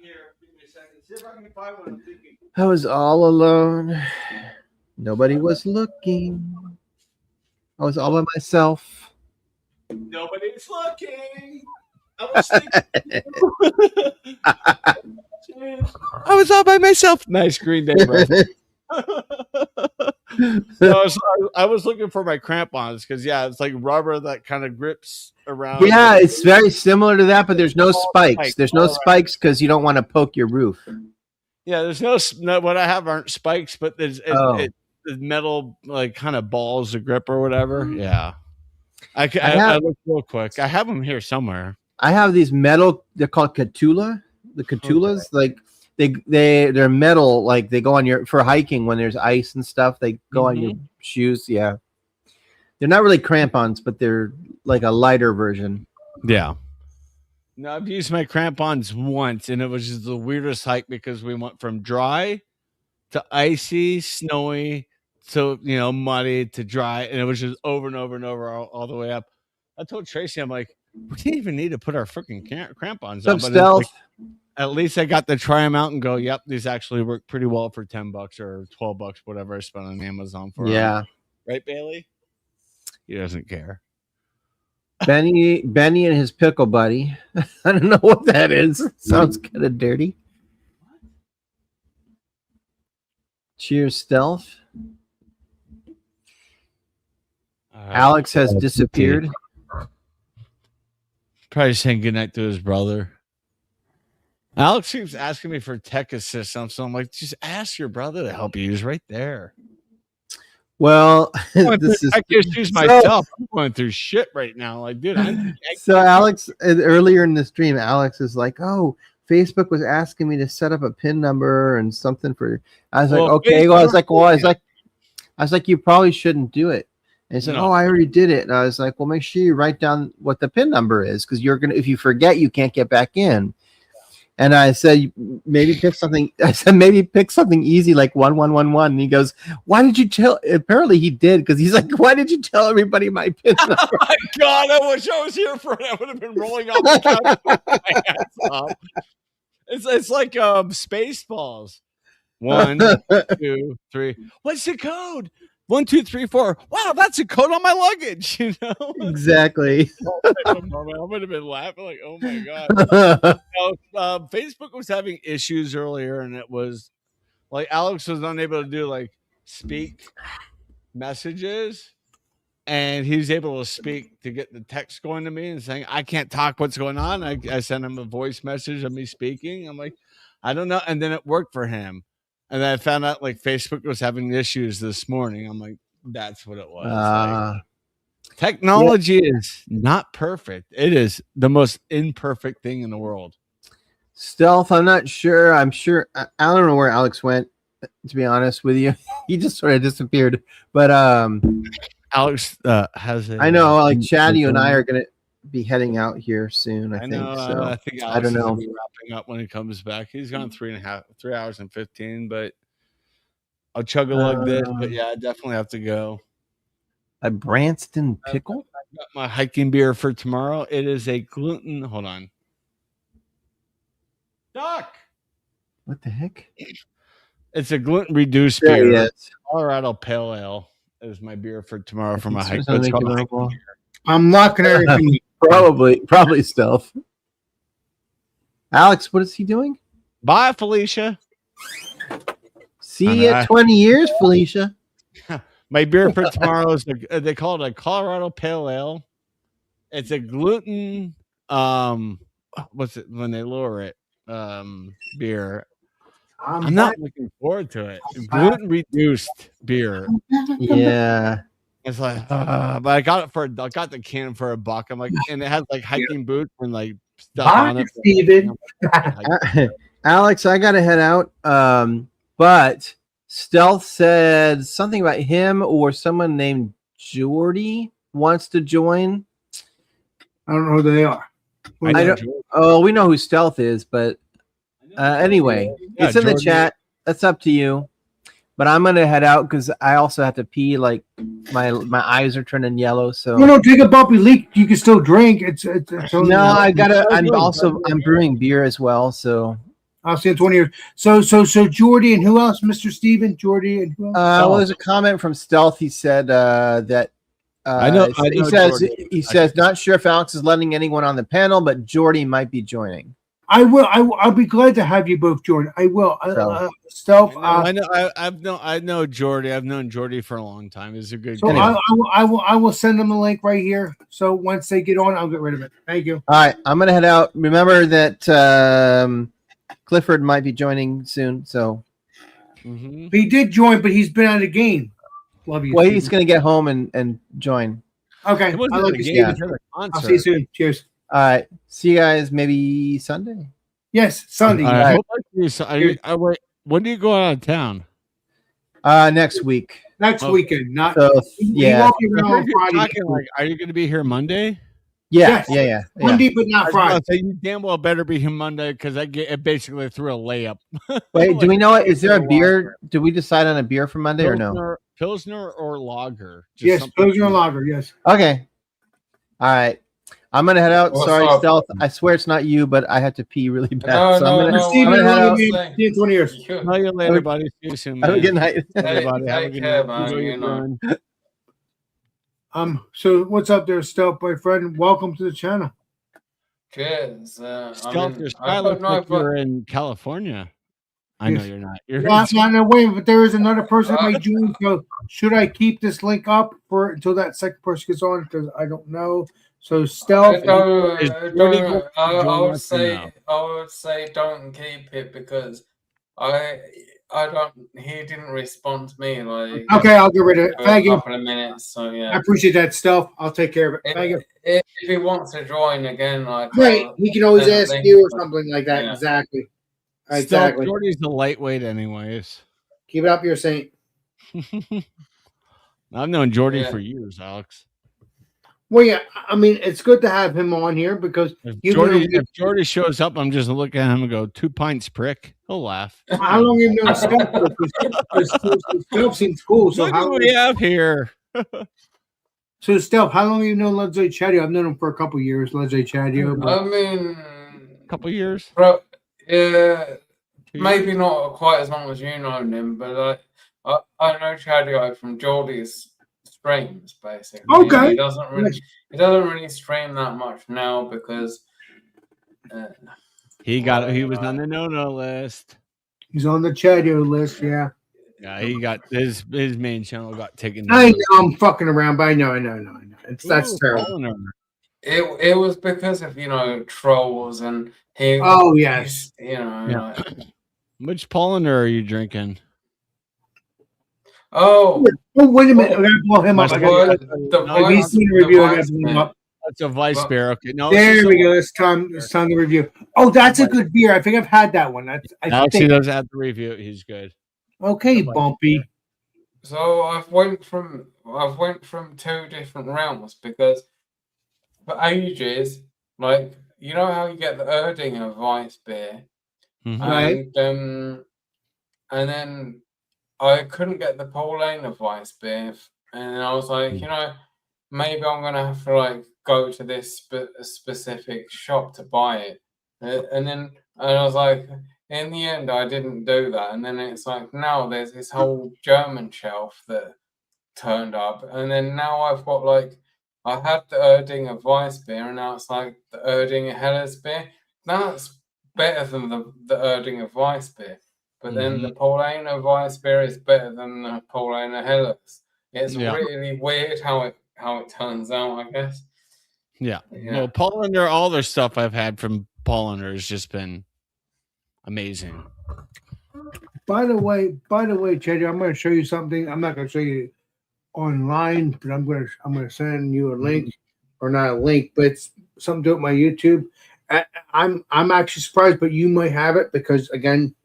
Here, give me a second. See if I can find what I'm thinking. I was all alone. Nobody was looking. I was all by myself. Nobody's looking. I was thinking. I was all by myself. Nice Green Day, bro. I was looking for my crampons because it's like rubber that kind of grips around. Yeah, it's very similar to that, but there's no spikes. There's no spikes because you don't want to poke your roof. Yeah, there's no what I have aren't spikes, but there's it's metal like kind of balls of grip or whatever. Yeah, I look real quick. I have them here somewhere. I have these metal. They're called Catula. The Catulas, like they're metal. Like they go on your for hiking when there's ice and stuff. They go on your shoes. Yeah, they're not really crampons, but they're like a lighter version. Yeah. No, I've used my crampons once, and it was just the weirdest hike because we went from dry to icy, snowy, to muddy to dry, and it was just over and over and over all the way up. I told Tracy, I'm like, we didn't even need to put our freaking crampons on. Some But stealth. like, at least I got to try them out and go, yep, these actually work pretty well for $10 or $12, whatever I spent on Amazon for. Yeah. them. Right, Bailey? He doesn't care. Benny and his pickle buddy. I don't know what that is. Sounds kind of dirty. Cheers, stealth. Alex has disappeared. Probably saying goodnight to his brother. Alex keeps asking me for tech assistance, so I'm like, just ask your brother to help you. He's right there. Well, this is I just use myself. I'm going through shit right now. Like, dude, so Alex earlier in the stream, Alex is like, "Oh, Facebook was asking me to set up a PIN number and something for." I was like, "Okay." Well, I was like, "You probably shouldn't do it." And he said, "Oh, I already did it." And I was like, "Well, make sure you write down what the PIN number is, because if you forget, you can't get back in." And I said, maybe pick something. I said, maybe pick something easy like 1111. And he goes, "Why did you tell?" Apparently he did, because he's like, "Why did you tell everybody my PIN number?" Oh my God, I wish I was here for it. I would have been rolling off the couch. My ass off. It's like Spaceballs. 1, 2, 3. What's the code? 1, 2, 3, 4. Wow, that's a code on my luggage. Exactly. I would have been laughing like, oh my God. Facebook was having issues earlier, and it was like Alex was unable to do like speak messages, and he was able to speak to get the text going to me and saying, I can't talk, what's going on? I sent him a voice message of me speaking. I'm like, I don't know. And then it worked for him. And then I found out like Facebook was having issues this morning. I'm like, that's what it was. Technology is not perfect. It is the most imperfect thing in the world. Stealth, I'm not sure. I'm sure. I don't know where Alex went, to be honest with you. He just sort of disappeared. But Alex has a. I know, like Chad, you and I are going to be heading out here soon, I think. Know, So I think Alex I don't know. will be wrapping up when he comes back. He's gone 3 hours and 15, but I'll chug a lug this. But yeah, I definitely have to go. A Branston pickle? I got my hiking beer for tomorrow. It is a gluten. Hold on. Doc. What the heck? It's a gluten reduced There he beer. is. Colorado Pale Ale is my beer for tomorrow for my hike. It's gonna make it hiking beer. I'm locking everything. Probably Stealth. Alex, what is he doing? Bye, Felicia. See you in 20 years, Felicia. My beer for tomorrow is they call it a Colorado Pale Ale. It's a gluten what's it when they lower it? Beer. I'm not looking forward to it. Gluten reduced beer. Yeah. It's like but I got the can for $1. I'm like, and it has like hiking boots and like stuff on it. Steven. Alex, I gotta head out. But Stealth said something about him or someone named Jordy wants to join. I don't know who they are. I don't. Oh, we know who Stealth is, but anyway, Yeah, it's in the Jordan. chat. That's up to you. But I'm gonna head out because I also have to pee. Like my eyes are turning yellow. So You know, take a bumpy leak. You can still drink. It's only no, I gotta. I'm brewing beer as well. So I'll see in 20 years. So Jordy and who else? Mr. Steven, Jordy and who else? well, there's a comment from Stealth. He said that. I know Jordy. He says not sure if Alex is letting anyone on the panel, but Jordy might be joining. I will. I'll be glad to have you both join. I will. Stealth. I know Jordy. I've known Jordy for a long time. He's a good So guy. I will send them the link right here. So once they get on, I'll get rid of it. Thank you. All right, I'm gonna head out. Remember that Clifford might be joining soon. So Mhm. He did join, but he's been at a game. Love you. well, Steven. he's gonna get home and join. Okay. It wasn't I a like you, game, Steven. it was a I'll concert. see you soon. Cheers. All right, see you guys maybe Sunday. Yes, Sunday. I hope I see you. Wait, when do you go out of town? Next week. Next Oh. weekend. Not. So He yeah, won't be around on You're Friday. talking like, are you going to be here Monday? Yes. yeah. Monday, but not Friday. So you damn well better be here Monday because I get it basically threw a layup. Wait, do we know it? Is there a Like, beer? Did we decide on a beer for Monday or no? Pilsner or lager? Just Yes, something- Pilsner Lager. Yes. Okay. All right. I'm gonna head out. What's Sorry, up? Stealth. I swear it's not you, but I have to pee really bad. No, so I'm no, gonna, no. Steven, I'm gonna head love out. you, man. See you in 20 years. Tell you later, buddy. See you soon, Have a man. good night. Everybody, have a Take good care, night. man, Enjoy you your know. run. So what's up there, Stealth, my friend? Welcome to the channel. Cheers. Stealth, your I sky don't looks know like if you're in California. I know Yes. you're not. You're No, wait, but there is another person that might join. So should I keep this link up for until that second person gets on? Because I don't know. So Stealth. Is Jordy going to I join would us or no? say don't keep it because I don't. He didn't respond to me like. Okay, I'll get rid of it. for Thank a you. couple of minutes. So I yeah. appreciate that, Stealth. I'll take care of it. Thank you. If he wants to join again, like Great. He can always then- ask then- you or something like that. Yeah. Exactly. Stealth, Exactly. Jordy's a lightweight, anyways. Keep it up, you're saint. I've known Jordy Yeah. for years, Alex. Well, yeah. I mean, it's good to have him on here because If you Jordy, shows up, I'm just looking at him and go, 2 pints, prick. He'll laugh. how long have you known Stealth? Because Stealth seems cool. So Look how what we have here. So, Stealth, how long have you known Leslie Chadio? I've known him for a couple of years, Leslie Chadio. But I mean, A couple years. bro, yeah, 2 maybe years? not quite as long as you know him, but I know Chadio from Geordie's streams basically. Okay. He doesn't really stream that much now because He was on the no list. he's on the Chadio list, yeah. Yeah, he got his main channel got taken I down. know I'm fucking around, but I know. That's Ooh, terrible. Polliner. it was because of trolls and he. Oh, yes. You know, Yeah. like, Which Polliner are you drinking? Oh, Oh, wait a minute. I gotta blow him up. I gotta, the he's seen the review. I gotta blow him up. That's a vice Well, beer. Okay, no, There we go. It's time to review. Oh, that's a good beer. I think I've had that one. I Alex, he think. does have the review. He's good. Okay, Bumpy. So I've went from two different realms because for ages, like you know how you get the Erdinger Weiss beer, Mhm. Right. and then I couldn't get the Paulaner Weiss beer, and I was like, you know, maybe I'm gonna have to like go to this specific shop to buy it, and I was like, in the end, I didn't do that, and then it's like now there's this whole German shelf that turned up, and then now I've got like I had the Erdinger Weiss beer, and now it's like the Erdinger Helles beer. That's better than the Erdinger Weiss beer, but then the Paulaner Weiss beer is better than the Paulaner Helles. It's really weird how it turns out, I guess. Yeah. Well, Paulaner, all their stuff I've had from Paulaner has just been amazing. By the way, JJ, I'm going to show you something. I'm not going to show you online, but I'm going to send you a link, or not a link, but it's something to do with my YouTube. I'm actually surprised, but you might have it because again,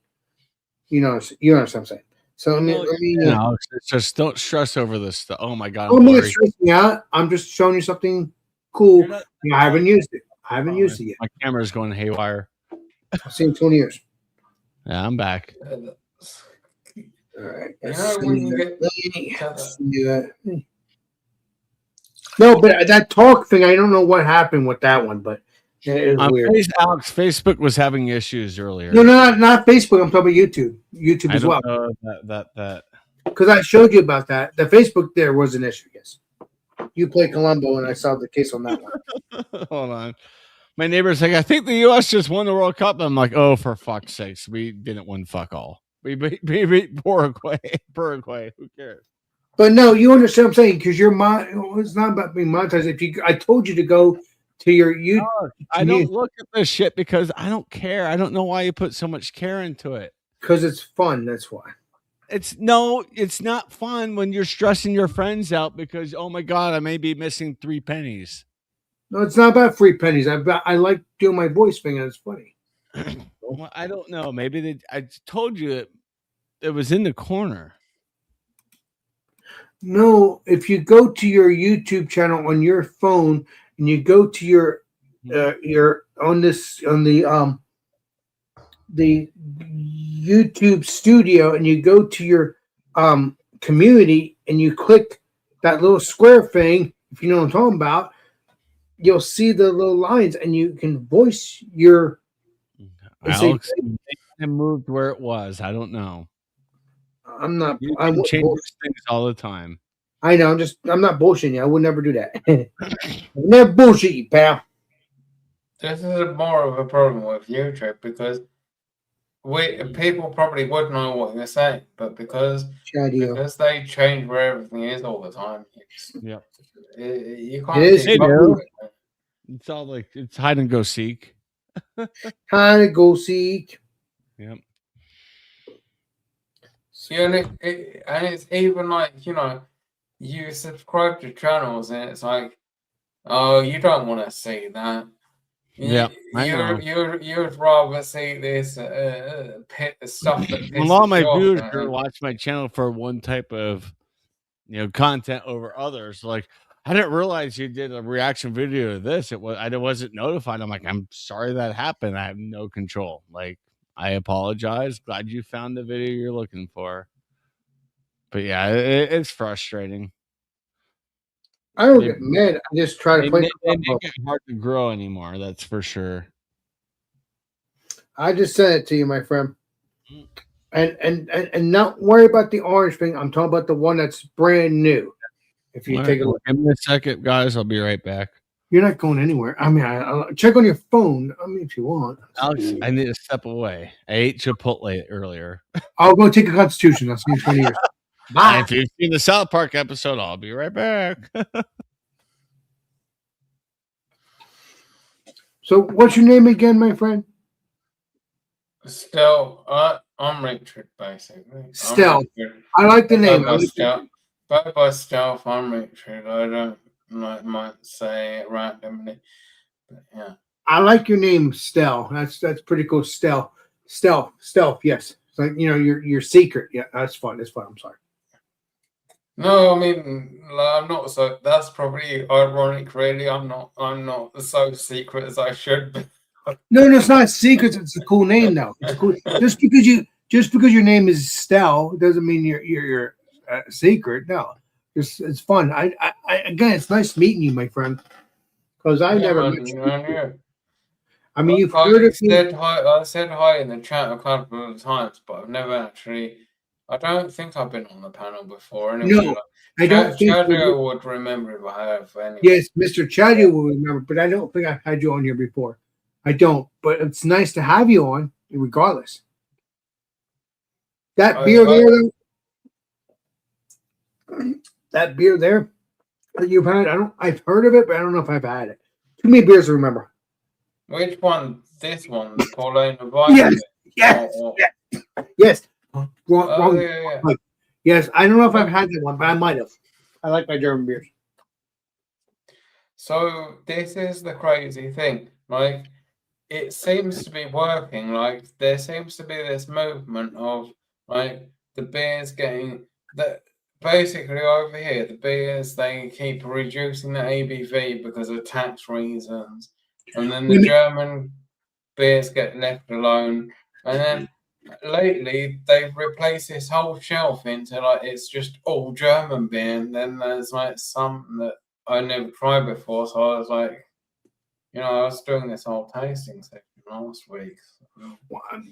you know what I'm saying. So let me No, it's just don't stress over this stuff. Oh my god! I'm not stressing me out. I'm just showing you something cool. I haven't used it. I haven't used it yet. My camera's going haywire. I've seen 20 years. Yeah, I'm back. All right. You know when you get no, but that talk thing, I don't know what happened with that one, but it was weird. Alex, Facebook was having issues earlier. No, not Facebook. I'm talking about YouTube. YouTube as well. That. Because I showed you about that. The Facebook there was an issue. Yes, you play Colombo, and I solved the case on that one. Hold on. My neighbor's like, I think the U.S. just won the World Cup. I'm like, oh, for fuck's sakes, we didn't win fuck all. We beat Paraguay. Who cares? But no, you understand what I'm saying, because it's not about being monetized. I told you to go to your YouTube. I don't look at this shit because I don't care. I don't know why you put so much care into it. Because it's fun. That's why. It's not fun when you're stressing your friends out because, oh my God, I may be missing 3 pennies. No, it's not about 3 pennies. I like doing my voice thing, and it's funny. Well, I don't know. Maybe I told you it was in the corner. No, if you go to your YouTube channel on your phone and you go to your the YouTube studio and you go to your community and you click that little square thing, if you know what I'm talking about, you'll see the little lines and you can voice your. Alex, it moved where it was. I don't know. I'm not. I change things all the time. I know. I'm not bullshitting you. I would never do that. I would never bullshit you, pal. This is more of a problem with YouTube because people probably would know what you're saying, but because they change where everything is all the time, you can't. It's all like it's hide and go seek. Hide and go seek. Yep. And it's even like, you subscribe to channels and it's like, oh, you don't want to see that. You'd rather see this stuff that a lot of my viewers watch my channel for one type of content over others. Like, I didn't realize you did a reaction video to this. I wasn't notified. I'm like, I'm sorry that happened. I have no control. Like, I apologize. Glad you found the video you're looking for. But yeah, it's frustrating. I don't get mad. I just try to play. They make it hard to grow anymore. That's for sure. I just sent it to you, my friend. And not worry about the orange thing. I'm talking about the one that's brand new. If you take a look. Give me a second, guys. I'll be right back. You're not going anywhere. I mean, I'll check on your phone. I mean, if you want. Alex, I need to step away. I ate Chipotle earlier. I'll go take a Constitution. I'll see you in 20 years. Bye. If you've seen the South Park episode, I'll be right back. So, what's your name again, my friend? Still, I'm Richard, basically. Stealth. I like the name. But by stealth, I'm Richard. I don't might say it randomly. But yeah. I like your name, Stealth. That's pretty cool. Stealth. Yes. It's like, you know, your secret. Yeah, that's fun. That's fun. I'm sorry. No, I mean, I'm not so. That's probably ironic, really. I'm not so secret as I should be. No, it's not secret. It's a cool name, though. It's cool. Just because your name is Stel doesn't mean you're secret. No, it's fun. I again, it's nice meeting you, my friend. Because I never met you. Yeah. I mean, you've heard of me. I said hi in the chat a couple of times, but I've never actually. I don't think I've been on the panel before. Anyway. No, I don't think Chadwick would remember if I have. Anyway. Yes, Mr. Chadwick will remember, but I don't think I've had you on here before. I don't, but it's nice to have you on, regardless. That beer there that you've had, I've heard of it, but I don't know if I've had it. Too many beers to remember. Which one? This one, the Paulina Vice? Yes. Wrong. Yeah. Yes, I don't know if I've had that one, but I might have. I like my German beers. So this is the crazy thing. Like, it seems to be working. Like, there seems to be this movement of, like, the beers getting that. Basically, over here, the beers, they keep reducing the ABV because of tax reasons. And then the German beers get left alone. And then lately, they've replaced this whole shelf into, like, it's just all German beer. And then there's, like, some that I never tried before. So I was like, you know, I was doing this whole tasting section last week.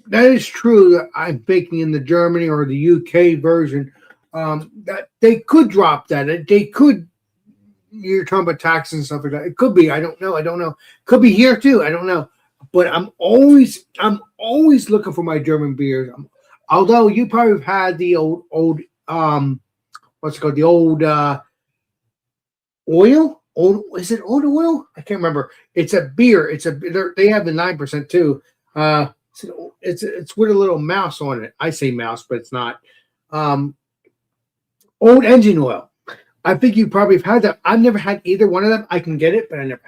That is true. That I'm thinking in the Germany or the UK version, that they could drop that. They could. You're talking about taxes and stuff like that. It could be. I don't know. Could be here too. I don't know. But I'm always looking for my German beers. Although you probably have had the old what's it called? The old oil. Is it old oil? I can't remember. It's a beer. They have the 9% too. It's with a little mouse on it. I say mouse, but it's not. Old engine oil. I think you probably have had that. I've never had either one of them. I can get it, but I never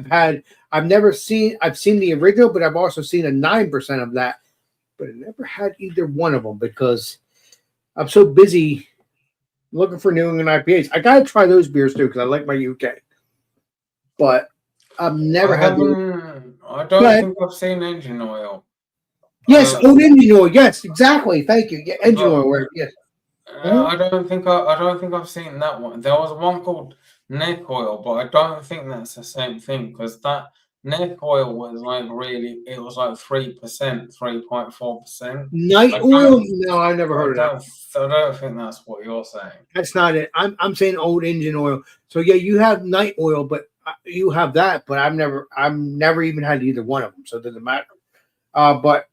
had it. I've seen the original, but I've also seen a 9% of that. But I never had either one of them because I'm so busy looking for New England IPAs. I gotta try those beers too because I like my UK. But I've never had. I don't think I've seen engine oil. Yes, old engine oil. Yes, exactly. Thank you. Yeah, engine oil. Yes. I don't think I've seen that one. There was one called neck oil, but I don't think that's the same thing because that neck oil was like it was like 3%, 3.4%. Night oil? No, I've never heard of that. I don't think that's what you're saying. That's not it. I'm saying old engine oil. So yeah, you have night oil, but you have that, but I've never even had either one of them, so it doesn't matter. But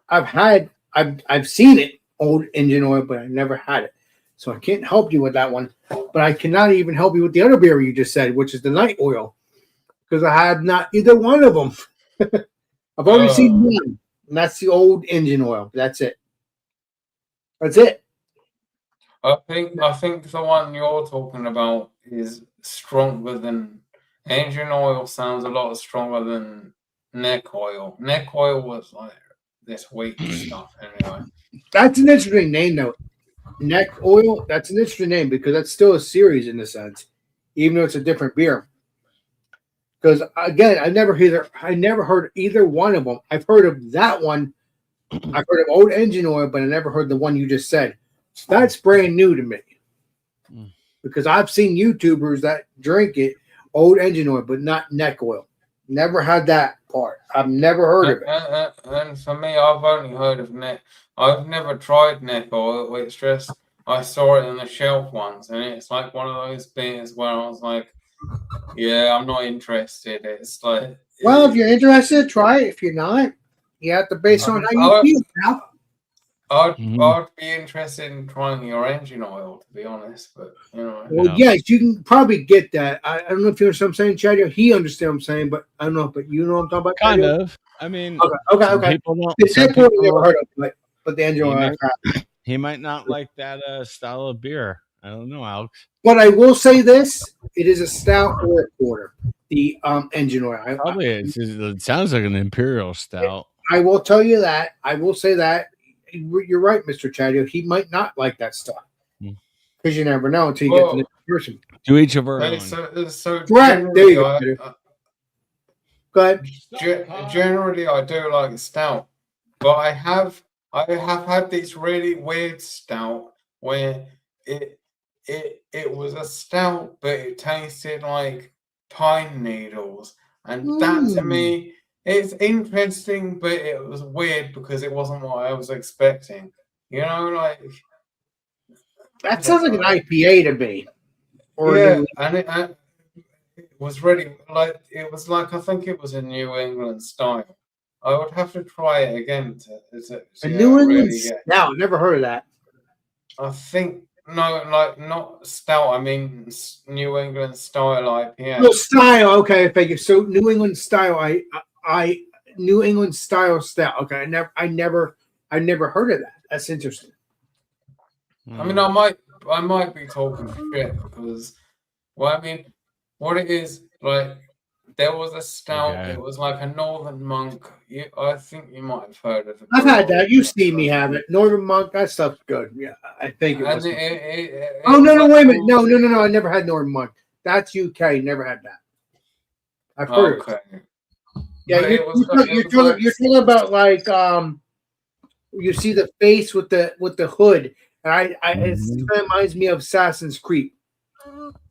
I've seen it, old engine oil, but I never had it. So I can't help you with that one. But I cannot even help you with the other beer you just said, which is the night oil. Because I have not either one of them. I've only seen one. And that's the old engine oil. That's it. That's it. I think the one you're talking about is stronger than engine oil. Sounds a lot stronger than neck oil. Neck oil was like this weak stuff anyway. That's an interesting name though. Neck oil. That's an interesting name because that's still a series in a sense, even though it's a different beer. Because again, I never heard either one of them. I've heard of that one. I've heard of old engine oil, but I never heard the one you just said. So that's brand new to me. Because I've seen YouTubers that drink it, old engine oil, but not neck oil. Never had that part. I've never heard of it. And for me, I've only heard of neck. I've never tried neck oil. It's just I saw it on the shelf once, and it's like one of those beers where I was like, "Yeah, I'm not interested." It's like, well, if you're interested, try it. If you're not, you have to base on how you feel. Now. I'd be interested in trying your engine oil, to be honest. But you know, well, yes, you can probably get that. I don't know if you understand what I'm saying, Chad. He understands what I'm saying, but I don't know. But you know what I'm talking about. Kind of. I mean, okay. People don't. It's never heard of, but but the engine oil I've had. He might not like that style of beer. I don't know, Alex. But I will say this: it is a stout or a porter. The engine oil. Probably is. It sounds like an imperial stout. I will tell you that. I will say that you're right, Mr. Chadio. He might not like that stuff because you never know until you get to the person. To each of our Hey, own. so Right, there you go. Go ahead. Generally, I do like stout, but I have had this really weird stout where it was a stout, but it tasted like pine needles, and that to me, it's interesting, but it was weird because it wasn't what I was expecting. You know, like that sounds like an IPA to me. Or yeah, and it was really like I think it was a New England style. I would have to try it again to a New England stout. Never heard of that. I think no, like not stout. I mean New England style IPA. No style. Okay, thank you. So New England style. I New England style stout. Okay, I never heard of that. That's interesting. I mean, I might be talking shit because, well, I mean, what it is like, there was a stout. Okay. It was like a Northern Monk. I think you might have heard of it. I've had that. You've seen me have it. Northern Monk. That stuff's good. Yeah, I think it was. Oh no! Wait a minute. No! I never had Northern Monk. That's UK. Never had that. I've heard of it. Yeah, you're talking about like you see the face with the hood. And it reminds me of Assassin's Creed.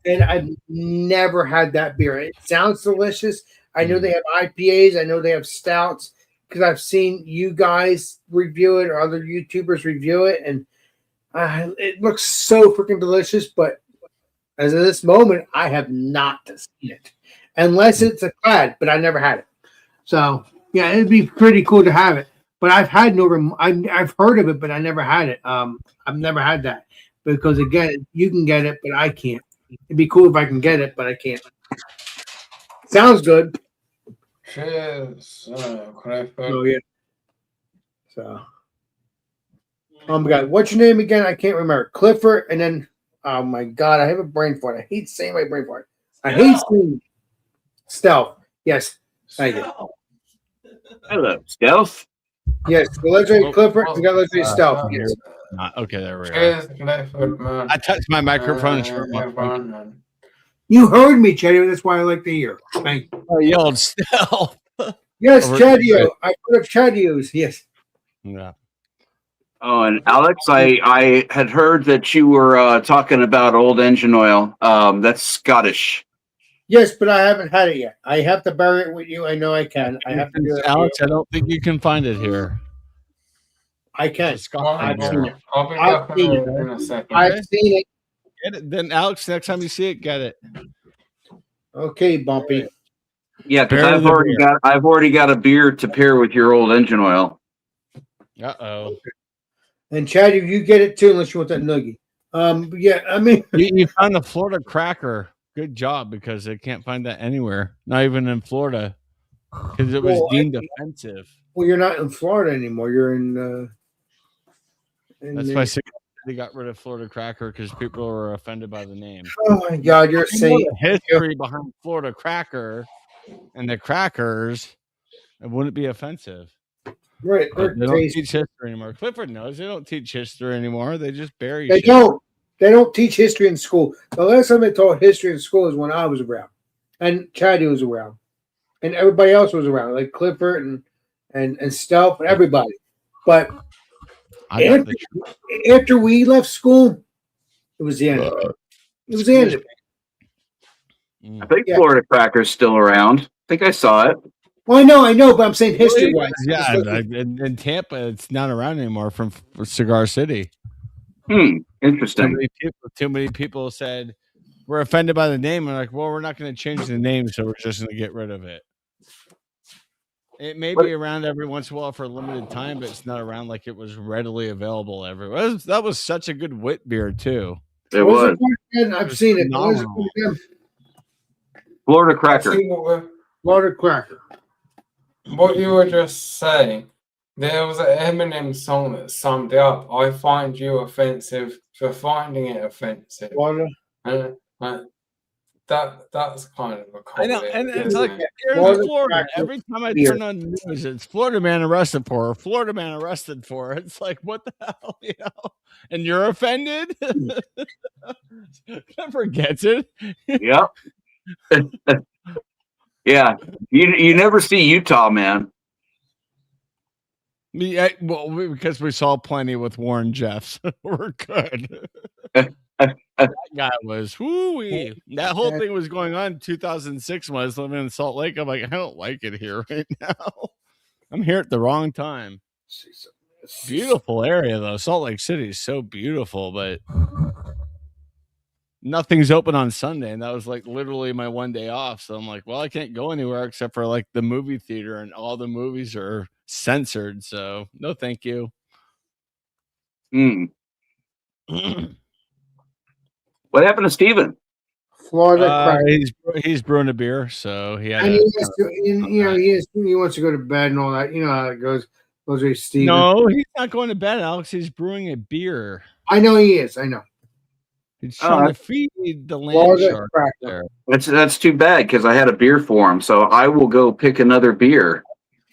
And I've never had that beer. It sounds delicious. I know they have IPAs. I know they have stouts because I've seen you guys review it or other YouTubers review it. And it looks so freaking delicious. But as of this moment, I have not seen it. Unless it's a clad, but I never had it. So, yeah, it'd be pretty cool to have it. But I've had I've heard of it, but I never had it. I've never had that because again, you can get it, but I can't. It'd be cool if I can get it, but I can't. Sounds good. Cheers. Oh yeah. So, oh my God, what's your name again? I can't remember. Clifford, and then oh my God, I have a brain fart. I hate saying my brain fart. I hate saying Stealth. Yes, thank you. Hello, Stealth. Yes, the legendary Clifford. We got legendary Stealth. Yes. Okay, there we Cheers, go. Clifford, man. I touched my microphone. You heard me, Chadio. That's why I like to hear. Thank you. I yelled Stealth. Yes, Chadio. I heard of Chadios. Yes. Yeah. Oh, and Alex, I had heard that you were talking about old engine oil. That's Scottish. Yes, but I haven't had it yet. I have to bury it with you. I know I can. I have to do it. Alex, I don't think you can find it here. I can. I've seen it. I'll be I've back seen in a second. I've seen it. Get it. Then, Alex, next time you see it, get it. Okay, Bumpy. Yeah, because Bear I've the already got a beer to pair with your old engine oil. Uh-oh. And Chad, if you get it too, unless you want that nugget. Yeah, I mean, You found the Florida cracker. Good job, because they can't find that anywhere. Not even in Florida. Because it was deemed offensive. well, you're not in Florida anymore. You're in That's why they got rid of Florida cracker, because people were offended by the name. Oh my God, you're saying The history behind Florida cracker and the crackers, it wouldn't be offensive. right? But they don't teach history anymore. Clifford knows they don't teach history anymore. They just bury They shit. don't. They don't teach history in school. The last time they taught history in school is when I was around, and Chaddy was around, and everybody else was around, like Clifford and Stealth and everybody. But after we left school, it was the end. It was the end of it. I think Florida cracker's still around. I think I saw it. Well, I know, but I'm saying history-wise. Yeah, in Tampa, it's not around anymore from Cigar City. Interesting. Too many people said we're offended by the name. And like, well, we're not going to change the name, so we're just going to get rid of it. It may be around every once in a while for a limited time, but it's not around like it was readily available everywhere. That was such a good wit beer too. It was. I've seen it. Florida cracker. Florida cracker. What you were just saying, There was an Eminem song that summed it up. I find you offensive for finding it offensive. Florida. And that's kind of a I know, comment, and it's isn't like it? here in Florida Florida, cracker every time I beer. turn on the news, it's Florida man arrested for, Florida man arrested for. It's like, what the hell, you know? And you're offended? Never gets it. Yep. Yeah. You never see Utah, man. Yeah, well, because we saw plenty with Warren Jeffs. We're good. That guy was whoo-wee. That whole thing was going on in 2006 when I was living in Salt Lake. I'm like, I don't like it here right now. I'm here at the wrong time. Beautiful area though. Salt Lake City is so beautiful, but nothing's open on Sunday, and that was like literally my one day off. So I'm like, well, I can't go anywhere except for like the movie theater, and all the movies are censored. So no, thank you. Mm. What happened to Steven? Florida cracker. He's brewing a beer, so he had. And he wants to go to bed and all that. You know how it goes. Those are Steven. No, he's not going to bed, Alex. He's brewing a beer. I know he is. I know. He's trying to feed the land Florida shark cracker. there. That's too bad because I had a beer for him, so I will go pick another beer.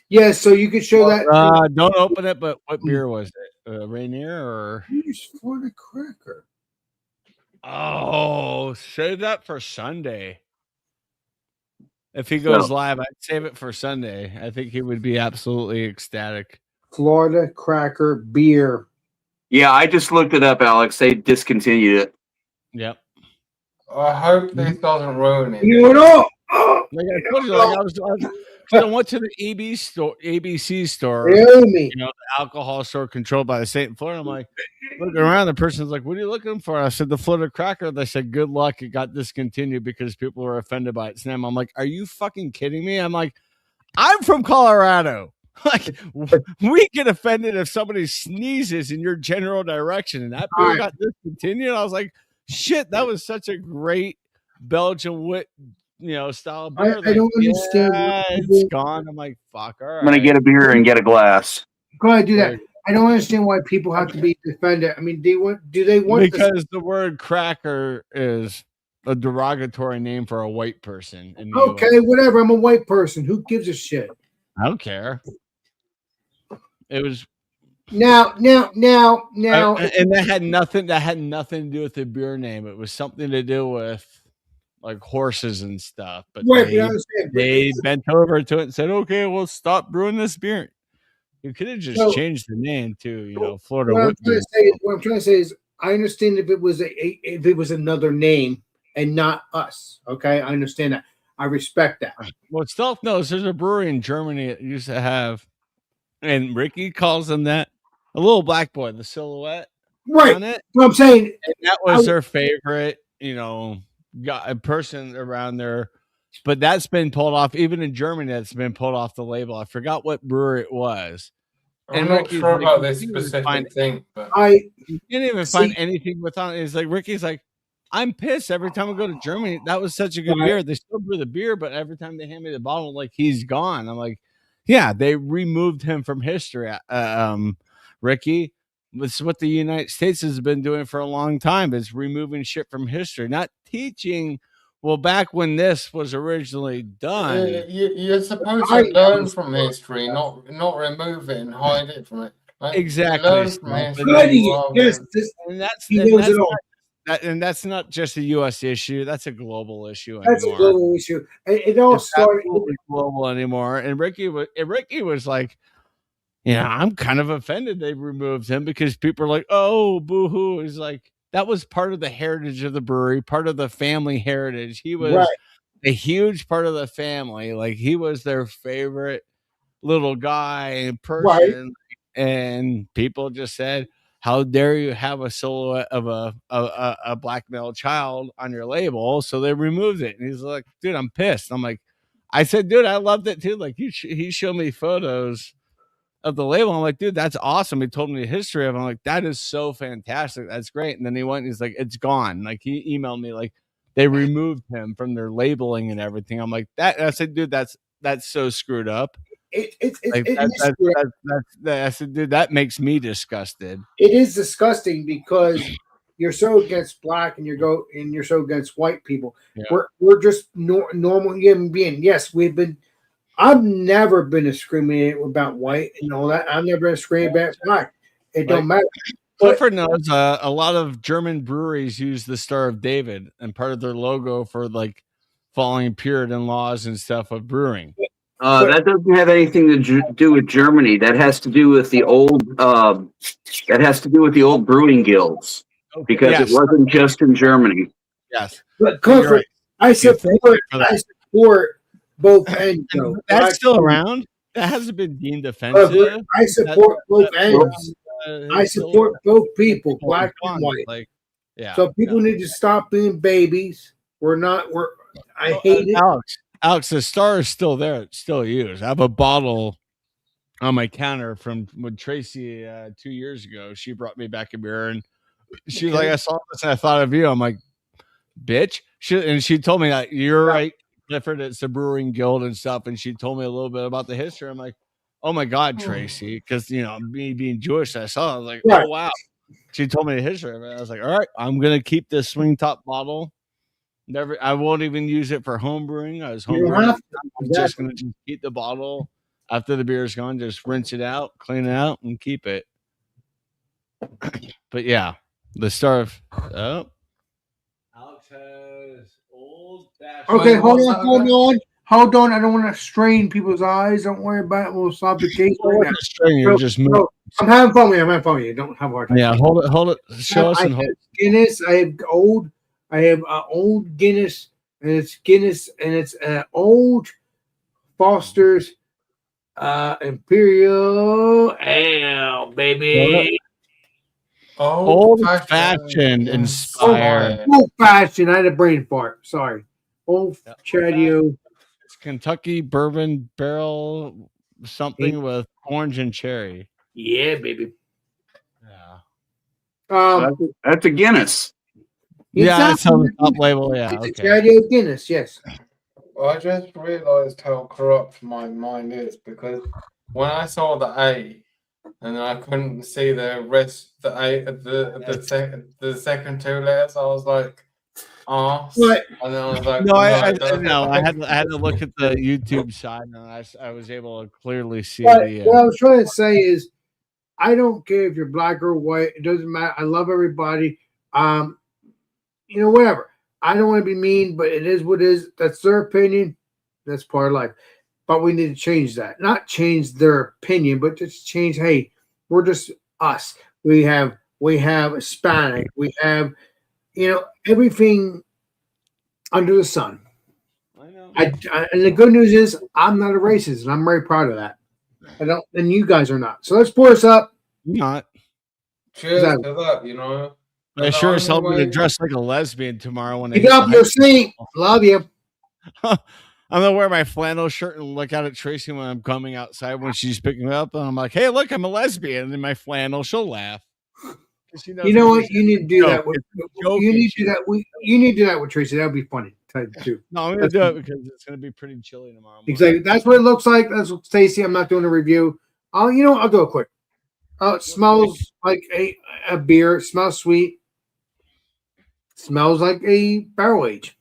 Yeah, so you could show that. Don't open it. But what beer was it? Rainier or? Here's Florida cracker. Oh, save that for Sunday. If he goes live, I'd save it for Sunday. I think he would be absolutely ecstatic. Florida cracker beer. Yeah, I just looked it up, Alex. They discontinued it. Yep. I hope this doesn't ruin it. You know, Like I told you, I went to the ABC store, me. you know, the alcohol store controlled by the state in Florida. I'm like, looking around, the person's like, what are you looking for? I said, the Florida cracker. They said, good luck. It got discontinued because people were offended by its name. I'm like, are you fucking kidding me? I'm like, I'm from Colorado. Like, we get offended if somebody sneezes in your general direction, and that beer got discontinued. I was like, shit, that was such a great Belgian wit, style beer. I don't understand. It's gone. I'm like, fuck. All right. I'm gonna get a beer and get a glass. Go ahead, do that. I don't understand why people have to be defended. I mean, do they want because the word cracker is a derogatory name for a white person. Okay, whatever. I'm a white person. Who gives a shit? I don't care. It was now, and that had nothing to do with the beer name. It was something to do with like horses and stuff. But they bent over to it and said, "Okay, we'll stop brewing this beer." You could have just changed the name to, Florida. What I'm trying to say is, I understand if it was another name and not us. Okay, I understand that. I respect that. Well, Stealth knows there's a brewery in Germany that used to have. And Ricky calls them that, a little black boy, the silhouette, right? On it. What I'm saying, and that was their favorite, a person around there. But that's been pulled off, even in Germany. That's been pulled off the label. I forgot what brewery it was. I'm not sure about this specific thing, but you can't even find anything without it. It's like Ricky's like, I'm pissed every time I go to Germany. That was such a good beer. They still brew the beer, but every time they hand me the bottle, like he's gone. I'm like. Yeah, they removed him from history. Ricky, this is what the United States has been doing for a long time, is removing shit from history, not teaching. Well, back when this was originally done. You're supposed to learn from history, not remove it and hide it from it. Like, exactly. Learn from history. And that's not just a U.S. issue. That's a global issue. That's a global issue. It all started global anymore. And Ricky was like, I'm kind of offended they removed him because people are like, oh, boo-hoo. He's like, that was part of the heritage of the brewery, part of the family heritage. He was a huge part of the family. Like he was their favorite little guy and person. And people just said, how dare you have a silhouette of a black male child on your label? So they removed it. And he's like, dude, I'm pissed. I'm like, I said, dude, I loved it too. Like he showed me photos of the label. I'm like, dude, that's awesome. He told me the history of it. I'm like, that is so fantastic. That's great. And then he went and he's like, it's gone. Like he emailed me, like they removed him from their labeling and everything. I'm like, that. I said, dude, that's so screwed up. Like dude, that makes me disgusted. it is disgusting because you're so against black and you're so against white people. Yeah. We're just normal human being. Yes, I've never been discriminated about white and all that. I've never been discriminated about black. It don't matter. Clifford knows a lot of German breweries use the Star of David and part of their logo for like following Puritan laws and stuff of brewing. That doesn't have anything to do with Germany. That has to do with the old. That has to do with the old brewing guilds, because Yes. it wasn't just in Germany. Yes. But Clifford, right. I support both ends. And though. that's still around. That hasn't been deemed offensive. I support both ends. I support both people, black and white. Like, yeah. So people need to stop being babies. I hate it. Alex, the Star is still there. It's still used. I have a bottle on my counter from when Tracy 2 years ago. She brought me back a beer, and she's like, "I saw this and I thought of you." I'm like, "Bitch!" She told me that you're right, Clifford. It's the Brewing Guild and stuff, and she told me a little bit about the history. I'm like, "Oh my God, Tracy!" Because me being Jewish, I saw it. I was like, "Oh wow." She told me the history of it. I was like, "All right, I'm gonna keep this swing top bottle. I won't even use it for home brewing. I was home brewing. I'm just gonna keep the bottle after the beer is gone. Just rinse it out, clean it out, and keep it." But yeah, the Star of Alex has old. Okay, hold on. I don't want to strain people's eyes. Don't worry about it. We'll solve the case right now. I'm having fun with you. Don't have a hard time. Yeah, hold it. Show us and hold. Guinness. I have old Guinness, and it's old Foster's Imperial Ale, baby. Old fashioned inspired. Old fashioned. I had a brain fart. Sorry. Old Chadio. It's Kentucky bourbon barrel something with orange and cherry. Yeah, baby. Yeah. That's a Guinness. Yeah, that's on the top label. Yeah, it's Chadio Guinness. Yes. I just realised how corrupt my mind is, because when I saw the A and I couldn't see the rest, the second two letters, I was like, "Oh," and then I was like, "No, I had to look at the YouTube side, and I was able to clearly see what I was trying to say is, I don't care if you're black or white. It doesn't matter. I love everybody. Whatever. I don't want to be mean, but it is what it is. That's their opinion. That's part of life. But we need to change that. Not change their opinion, but just change, hey, we're just us. We have Hispanic. We have, everything under the sun. I know. And the good news is I'm not a racist, and I'm very proud of that. I don't, and you guys are not. So let's pour us up. Not. Cheers to that, I sure as hell going to dress like a lesbian tomorrow when I get up your seat. Love you. I'm gonna wear my flannel shirt and look out at Tracy when I'm coming outside when she's picking me up, and I'm like, "Hey, look, I'm a lesbian." And in my flannel, she'll laugh. You know what? You need to do that. You need to do that. You need to do that with Tracy. That would be funny too. No, I'm gonna do it because it's gonna be pretty chilly tomorrow morning. Exactly. That's what it looks like. That's what Stacy. I'm not doing a review. I'll do it quick. It smells like a beer. It smells sweet. Smells like a barrel age.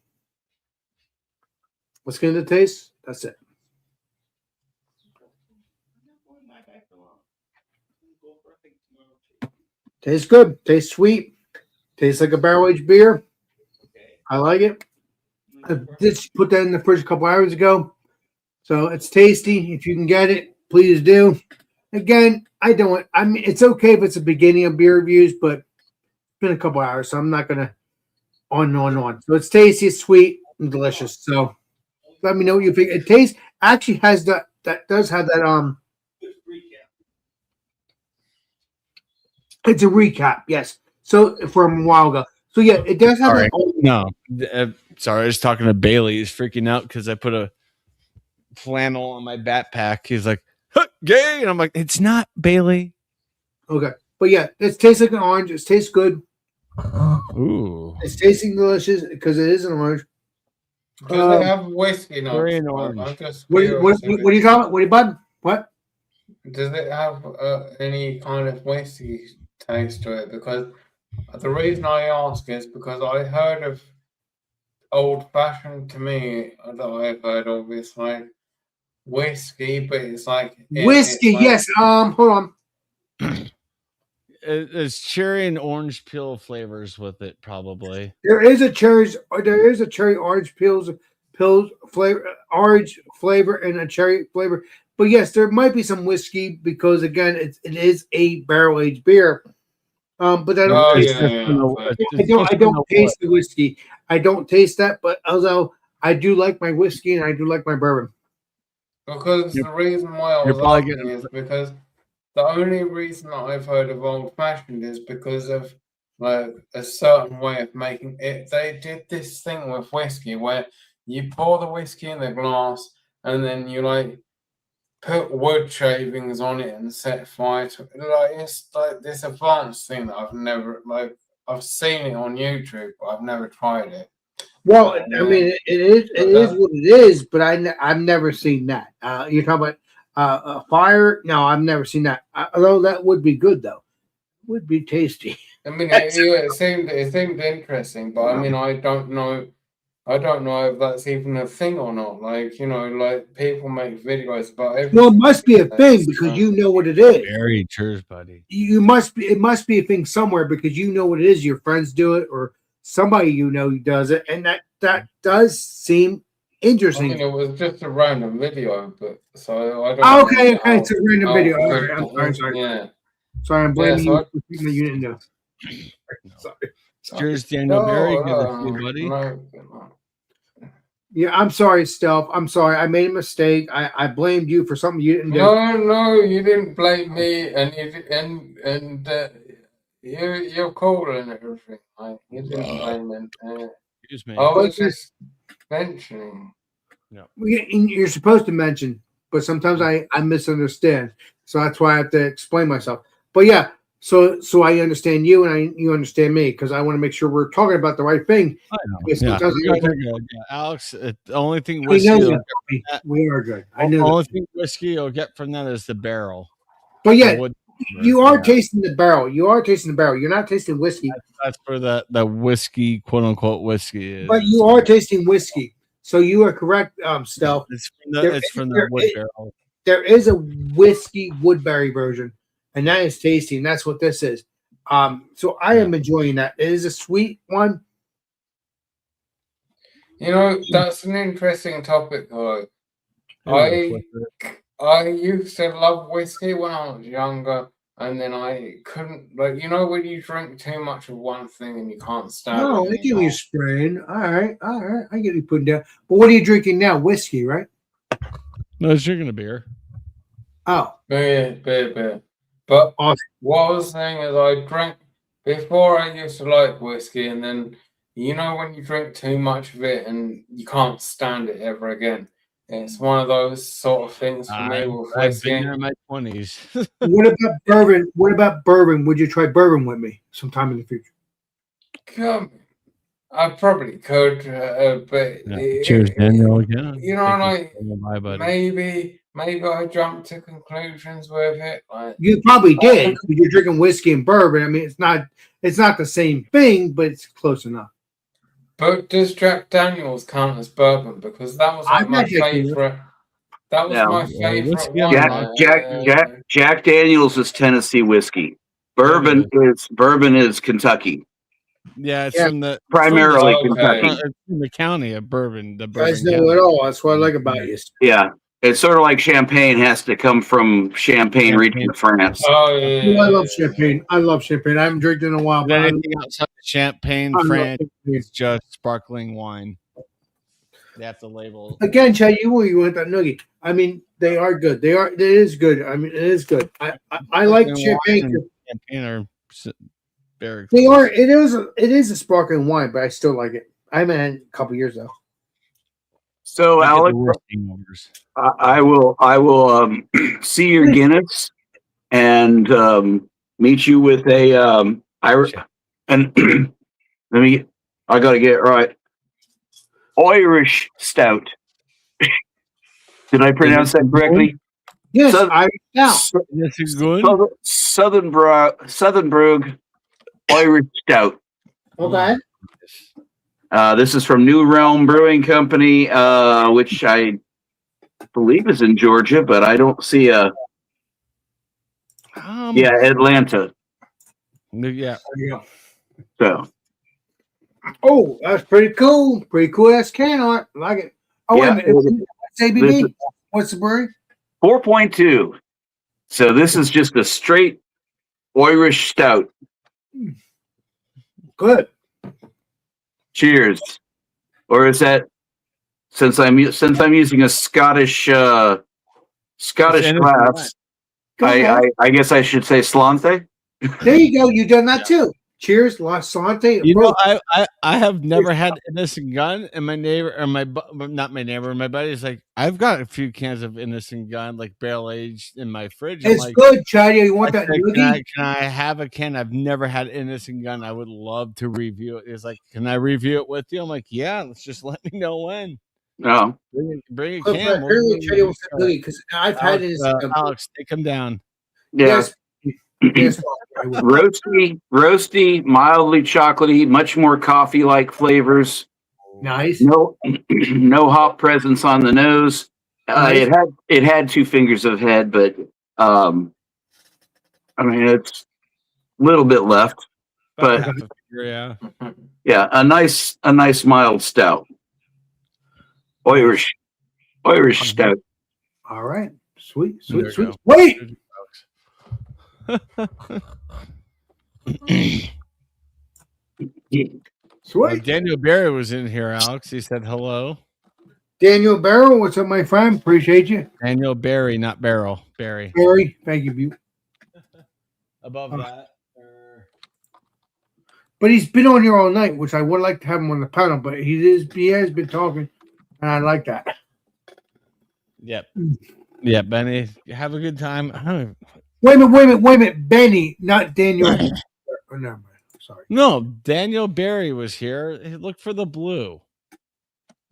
What's going to taste? That's it. Tastes good. Tastes sweet. Tastes like a barrel aged beer. I like it. I did put that in the fridge a couple hours ago. So it's tasty. If you can get it, please do. Again, it's okay if it's the beginning of beer reviews, but it's been a couple hours, so I'm not going to on. So it's tasty, it's sweet, and delicious. So let me know what you think. It tastes actually has that does have that it's a recap, yes. So from a while ago. So yeah, it does have that. No, sorry, I was talking to Bailey. He's freaking out because I put a flannel on my backpack. He's like, huh, "Gay," and I'm like, "It's not, Bailey." Okay, but yeah, it tastes like an orange. It tastes good. Ooh, it's tasting delicious because it is an orange. They have whiskey now. Very orange. What are you talking about? What are you bud? What? Does it have any kind of whiskey taste to it? Because the reason I ask is because I heard of old fashioned to me that I've heard of is like whiskey, but it's like Whiskey, it's like, yes. Hold on. It's cherry and orange peel flavors with it, probably. There is a cherry orange pills flavor, orange flavor, and a cherry flavor. But yes, there might be some whiskey because again, it is a barrel aged beer. But I don't. oh taste yeah. I don't taste the whiskey. I don't taste that. But although I do like my whiskey and I do like my bourbon. Because the reason why I you're was probably asking is because the only reason that I've heard of old fashioned is because of like a certain way of making it. They did this thing with whiskey where you pour the whiskey in the glass and then you like put wood shavings on it and set fire to it. Like it's like this advanced thing that I've seen it on YouTube, but I've never tried it. Well, I mean, it is what it is, but I've never seen that. You're talking about fire? No, I've never seen that. Although that would be good, though. Would be tasty. I mean, it seemed interesting, but I mean, I don't know if that's even a thing or not. Like, you know, like people make videos about everything. Well, it must be a thing because you know what it is. Very cheers, buddy. It must be a thing somewhere because you know what it is. Your friends do it, or somebody you know does it, and that does seem interesting. I mean, it was just a random video, but so I don't. Okay, it's a random video. All right, I'm sorry. Yeah. Sorry, I'm blaming Yeah, you for something that you didn't know. Sorry. Cheers, Daniel Barry. Good to see you, buddy. No. Yeah, I'm sorry, Stealth. I'm sorry. I made a mistake. I blamed you for something you didn't do. No, you didn't blame me, and you're cool and everything. Like, you didn't blame me. Excuse me. I was just mentioning. You're supposed to mention, but sometimes I misunderstand. So that's why I have to explain myself. But yeah, so I understand you and you understand me because I want to make sure we're talking about the right thing. I know. Yeah. Alex, the only thing We whiskey are good. I the know. only thing whiskey you'll get from that is the barrel. But yeah, The wood- you are tasting the barrel. You are tasting the barrel. You're not tasting whiskey. That's where the whiskey, quote unquote whiskey is. But you are tasting whiskey. So you are correct, Stealth. It's from the wood barrel. There is a whiskey woodberry version, and that is tasty, and that's what this is. So I am enjoying that. It is a sweet one. You know, that's an interesting topic, though. I used to love whiskey when I was younger, and then I couldn't, like, you know, when you drink too much of one thing and you can't stand No, it. they give me a spraying. All right. I get you putting down. But what are you drinking now? Whiskey, right? No, it's drinking a beer. Oh, Beer. But awesome. what I was saying is I drank, before I used to like whiskey, and then, you know, when you drink too much of it and you can't stand it ever again. It's one of those sort of things for me with I've whiskey. been there in my 20s. What about bourbon? What about bourbon? Would you try bourbon with me sometime in the future? I probably could, but Cheers, Daniel. Again. You know, like Bye, buddy. maybe I jumped to conclusions with it. Like, You probably did. Because you're drinking whiskey and bourbon. I mean, it's not the same thing, but it's close enough. but does Jack Daniels count as bourbon? Because that was like my favorite. That was my favorite one. Jack Daniels is Tennessee whiskey. Bourbon is Kentucky. Yeah, it's from the primarily Kentucky. It's from the county of Bourbon. You guys know it all. That's what I like about you. Yeah. It's sort of like champagne has to come from Champagne region of France. Oh, yeah. I love champagne. I haven't drank it in a while. But Anything outside of champagne, France is just sparkling wine. They have to label. Again, Chad, you want that nugget. I mean, they are good. It is good. I mean, it is good. I like champagne. Champagne are very. They are. It is a sparkling wine, but I still like it. I haven't had it a couple years though. So, Alex, I will see your Guinness and meet you with a Irish. And I got to get it right. Irish stout. Did I pronounce that correctly? Yes, Southern- Irish Stout. Sou- This is good. Southern Brug Irish Stout. Okay. This is from New Realm Brewing Company, which I believe is in Georgia, but I don't see a. Yeah, Atlanta. Yeah. So Oh, that's pretty cool. Pretty cool ass can art. I like it. Oh, Yeah, wait a minute. It's this ABV. is- What's the brewery? 4.2. So this is just a straight Irish Stout. Good. Cheers. Or is that since I'm using a Scottish It's glass? Go ahead. I guess I should say Slante. There you go. You've done that too. Cheers, La Sante. You know, I have never had Innocent Gun, and my neighbor or not my neighbor, my buddy's like, I've got a few cans of Innocent Gun, like barrel aged in my fridge. I'm It's like, good, Chad. You want I that said, noogie? can I have a can? I've never had Innocent Gun. I would love to review it. He's like, can I review it with you? I'm like, yeah. Let's just let me know when. Oh, Bring a Look, can. apparently, Chad wants that noogie because I've had it. Alex, take him down. yeah. Yes. Roasty, mildly chocolatey, much more coffee-like flavors. Nice. No, no hop presence on the nose. It had 2 fingers of head, but I mean it's a little bit left. About But- half a figure, yeah. Yeah, a nice mild stout. Irish stout. All right. Sweet. There you Sweet. go. Wait. Sweet. Daniel Barry was in here, Alex. He said hello. Daniel Barrow, what's up, my friend? Appreciate you. Daniel Barry, not Barrel. Barry. Barry, thank you. Butte. Above that. But he's been on here all night, which I would like to have him on the panel, but he has been talking, and I like that. Yep. Yeah, Benny. Have a good time. Wait a minute. Benny, not Daniel. Oh, never mind. Sorry. No, Daniel Barry was here. Look for the blue.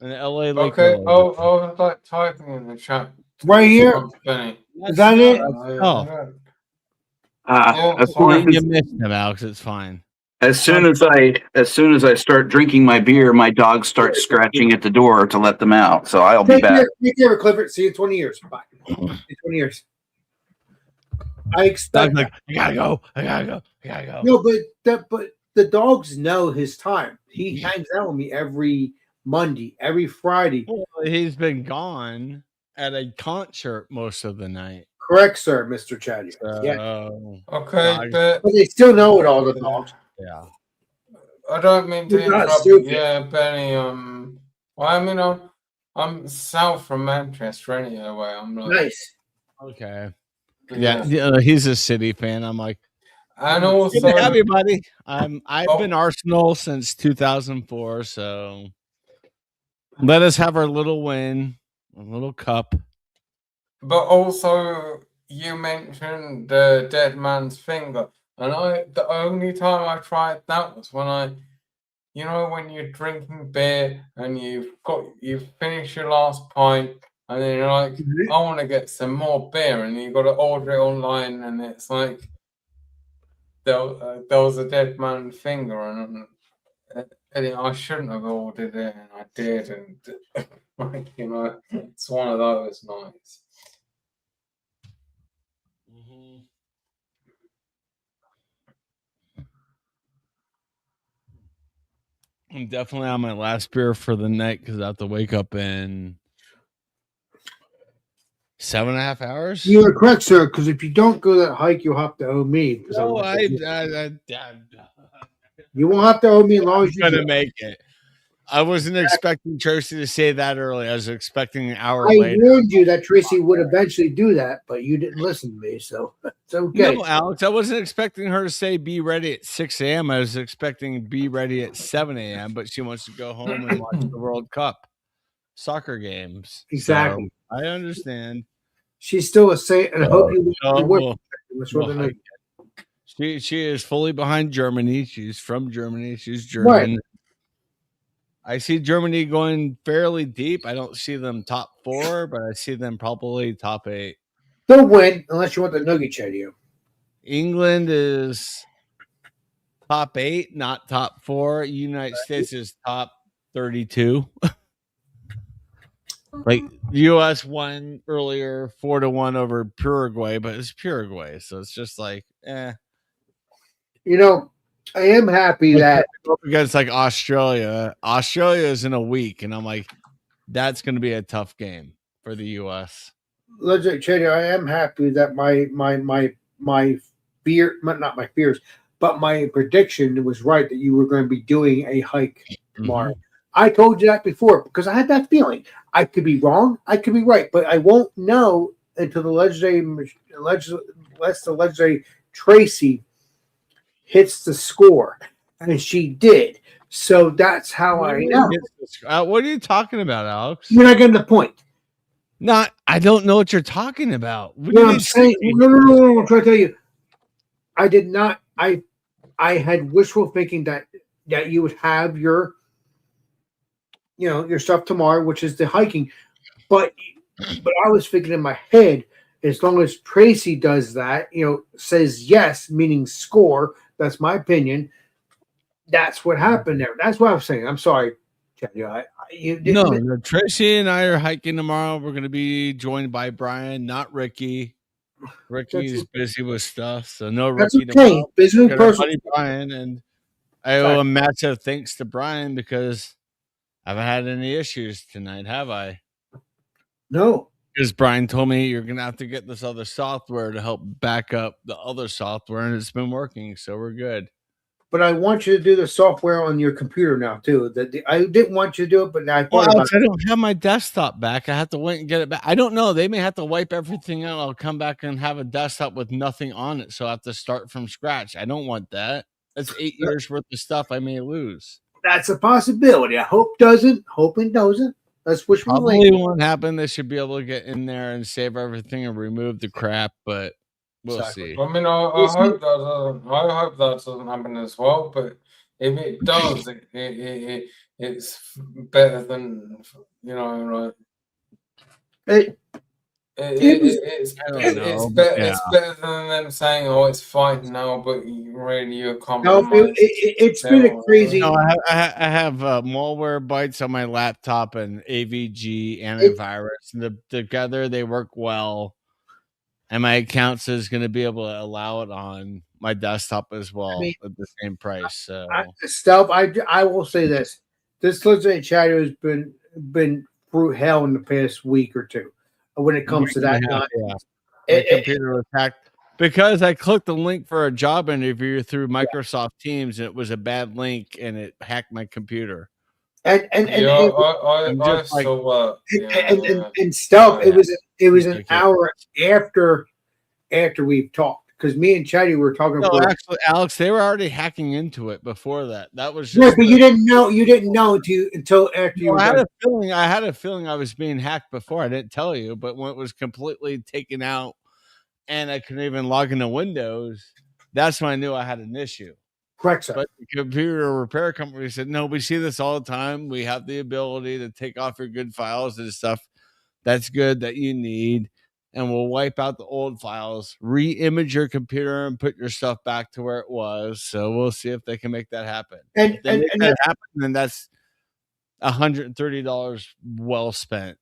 In the LA Lake. Okay. Oh, I was like typing in the chat. Right here. Benny. Is that it? Oh. As You missed him, Alex. It's fine. soon as I start drinking my beer, my dogs start scratching at the door to let them out. So I'll be back. Take care, Clifford. See you in 20 years. Bye. In 20 years. I expect. Dog's like, I gotta go. No, but the dogs know his time. He hangs out with me every Monday, every Friday. Well, he's been gone at a concert most of the night. Correct, sir, Mr. Chaddy. Yeah. So, Okay, but But they still know it, all the dogs. yeah. I don't mean to You're not interrupt. stupid. Yeah, Benny. Well, I mean, I'm south from Manchester anyway. I'm like, Nice. Okay. Yeah, he's a City fan. I'm like, and good also, to have you, buddy. I've Oh. been Arsenal since 2004, so let us have our little win, a little cup. but also, you mentioned the dead man's finger, and the only time I tried that was when when you're drinking beer and you've finished your last pint, and then you're like, I want to get some more beer, and you got to order it online, and it's like there was a dead man finger, and I shouldn't have ordered it, and I did, and like, it's one of those nights. I'm definitely on my last beer for the night because I have to wake up in 7.5 hours. You are correct, sir, because if you don't go that hike, you'll have to owe me. No, You won't have to owe me as long as you gonna do. make it. I wasn't expecting Tracy to say that early. I was expecting an hour I later. warned you that Tracy would eventually do that, but you didn't listen to me, so it's okay. No, Alex, I wasn't expecting her to say be ready at 6 a.m. I was expecting be ready at 7 a.m., but she wants to go home and watch the World Cup soccer games. Exactly. So, I understand. She's still a saint, and I hope you Oh, will. well, she is fully behind Germany. She's from Germany. She's German. Right. I see Germany going fairly deep. I don't see them top 4, but I see them probably top 8. They'll win unless you want the nugget Chatty. England is top 8, not top 4. United States is top 32. Like U.S. won earlier 4-1 over Paraguay, but it's Paraguay, so it's just like, You know, I am happy that up against like Australia. Australia is in a week, and I'm like, that's going to be a tough game for the U.S. Legend Chatty, I am happy that my fear, not my fears, but my prediction was right that you were going to be doing a hike tomorrow. Mm-hmm. I told you that before because I had that feeling. I could be wrong, I could be right, but I won't know until the legendary Tracy hits the score, and she did. So that's how I know. What are you talking about, Alex? You're not getting the point. I don't know what you're talking about. What You know what I'm saying? No. I'm trying to tell you. I did not. I had wishful thinking that you would have your stuff tomorrow, which is the hiking. But I was thinking in my head, as long as Tracy does that, says yes, meaning score. That's my opinion. That's what happened there. That's what I was saying. I'm sorry, Chad. No, Tracy and I are hiking tomorrow. We're going to be joined by Brian, not Ricky. Ricky's busy with stuff, so no Ricky tomorrow. Busy with personal. Brian, and I owe a massive thanks to Brian because I haven't had any issues tonight, have I? No. Because Brian told me you're going to have to get this other software to help back up the other software, and it's been working, so we're good. But I want you to do the software on your computer now too. I didn't want you to do it, but now I thought Alex, I don't have my desktop back. I have to wait and get it back. I don't know. They may have to wipe everything out. I'll come back and have a desktop with nothing on it, so I have to start from scratch. I don't want that. That's 8 years worth of stuff I may lose. That's a possibility. I hope doesn't. Hoping doesn't. Let's wish probably won't happen. They should be able to get in there and save everything and remove the crap, but we'll see. I mean, I hope that doesn't happen as well. But if it does, it's better than like. It's better than them saying, "Oh, it's fine now," but really you're compromised. No, it's been a crazy. No, I have malware bytes on my laptop and AVG antivirus, and together they work well. And my account is going to be able to allow it on my desktop as well at the same price. So, Stealth, I will say this: this Legendary Chatter has been through hell in the past week or two. When it comes to that, my computer was hacked because I clicked the link for a job interview through Microsoft Teams, and it was a bad link, and it hacked my computer. And Stealth, it was an hour after we've talked because me and Chatty were talking. No, actually, Alex, they were already hacking into it before that. That was just but you didn't know until after you. I had a feeling I was being hacked before. I didn't tell you, but when it was completely taken out and I couldn't even log into Windows, that's when I knew I had an issue. Correct, sir. But the computer repair company said, no, we see this all the time. We have the ability to take off your good files and stuff that's good that you need. And we'll wipe out the old files, re-image your computer, and put your stuff back to where it was. So we'll see if they can make that happen. And that happen, then that's $130 well spent.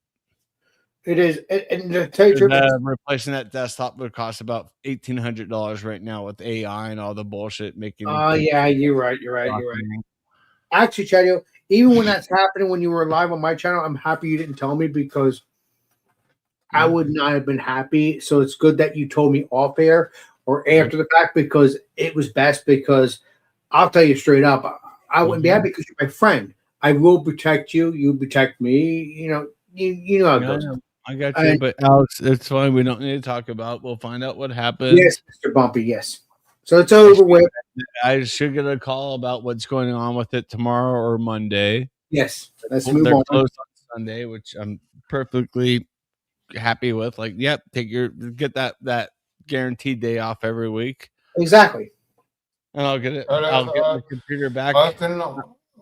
It is, and to tell you replacing that desktop would cost about $1,800 right now with AI and all the bullshit making. Oh yeah, you're right. Actually, Chadio, even when that's happening, when you were live on my channel, I'm happy you didn't tell me because I would not have been happy. So it's good that you told me off air or after the fact because it was best. Because I'll tell you straight up, I wouldn't be happy because you're my friend. I will protect you. You protect me. You know how it goes. I got you, but Alex, it's fine. We don't need to talk about. We'll find out what happens. Yes, Mr. Bumpy. Yes. So it's over with. I should get a call about what's going on with it tomorrow or Monday. Yes, let's move on. Closed on Sunday, which I'm perfectly happy with. Like, yep, get that guaranteed day off every week. Exactly. And I'll get it. I'll get my computer back.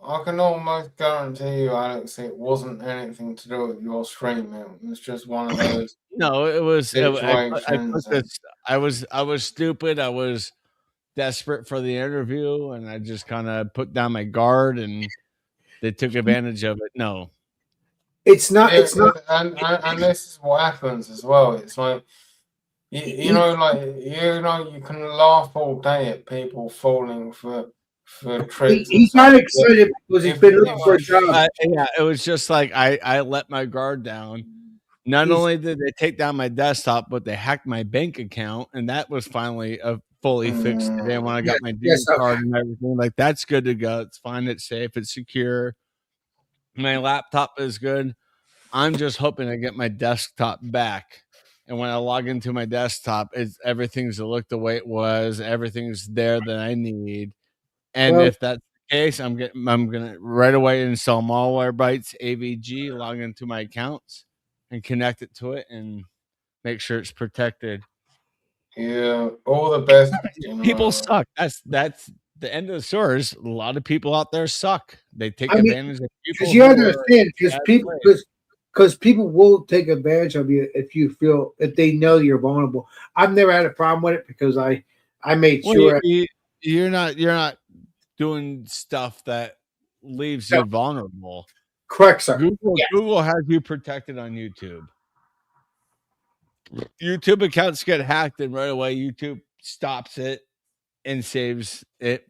I can almost guarantee you, Alex, it wasn't anything to do with your stream. It was just one of those. No, it was. I situations. put this. I was stupid. I was desperate for the interview, and I just kind of put down my guard, and they took advantage of it. No, It's not. It's not. And this is what happens as well. It's like you know, you can laugh all day at people falling for tricks. He got excited because he's been looking for a job. Yeah, it was just like I let my guard down. Not only did they take down my desktop, but they hacked my bank account, and that was finally fully fixed today when I got my debit card and everything. Like, that's good to go. It's fine. It's safe. It's secure. My laptop is good. I'm just hoping to get my desktop back. And when I log into my desktop, everything's to look the way it was. Everything's there that I need. And if that's the case, I'm gonna right away install Malwarebytes AVG, log into my accounts, and connect it to it, and make sure it's protected. Yeah, all the best. People suck. That's the end of the story. A lot of people out there suck. They take advantage of people. Because you understand, because people will take advantage of you if they know you're vulnerable. I've never had a problem with it because I made sure you're not doing stuff that leaves you vulnerable. Correct, sir. Google has you protected on YouTube. YouTube accounts get hacked, and right away YouTube stops it and saves it.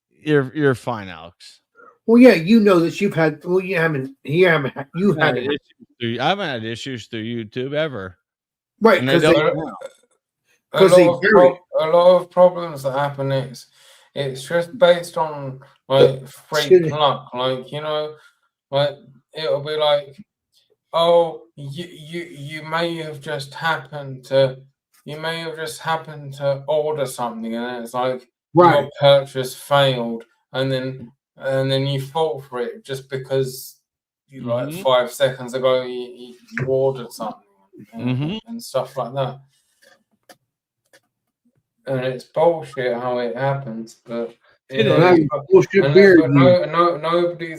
You're fine, Alex. Well, yeah, you know that you've had. Well, you haven't. I haven't had issues through YouTube ever. Right, because a lot of problems that happen is it's just based on like freak luck. Like, you know, like it'll be like, oh, you may have just happened to order something, and it's like your purchase failed, and then you fall for it just because you like 5 seconds ago you ordered something and stuff like that. And it's bullshit how it happens, but nobody's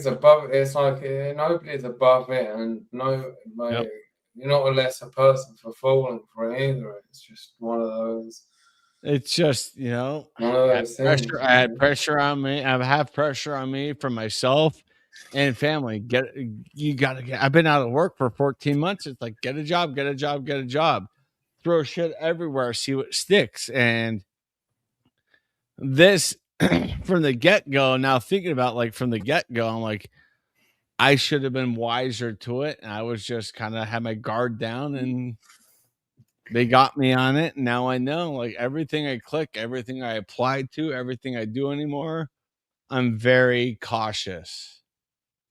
above it. It's like nobody's above it, and you're not a lesser person for falling for it either. It's just one of those. It's just, I had pressure on me. I have pressure on me from myself and family. I've been out of work for 14 months. It's like, get a job. Throw shit everywhere, see what sticks. And this from the get-go, now thinking about from the get-go, I'm like, I should have been wiser to it. And I was just kind of had my guard down, and they got me on it. Now I know, everything I click, everything I apply to, everything I do anymore, I'm very cautious.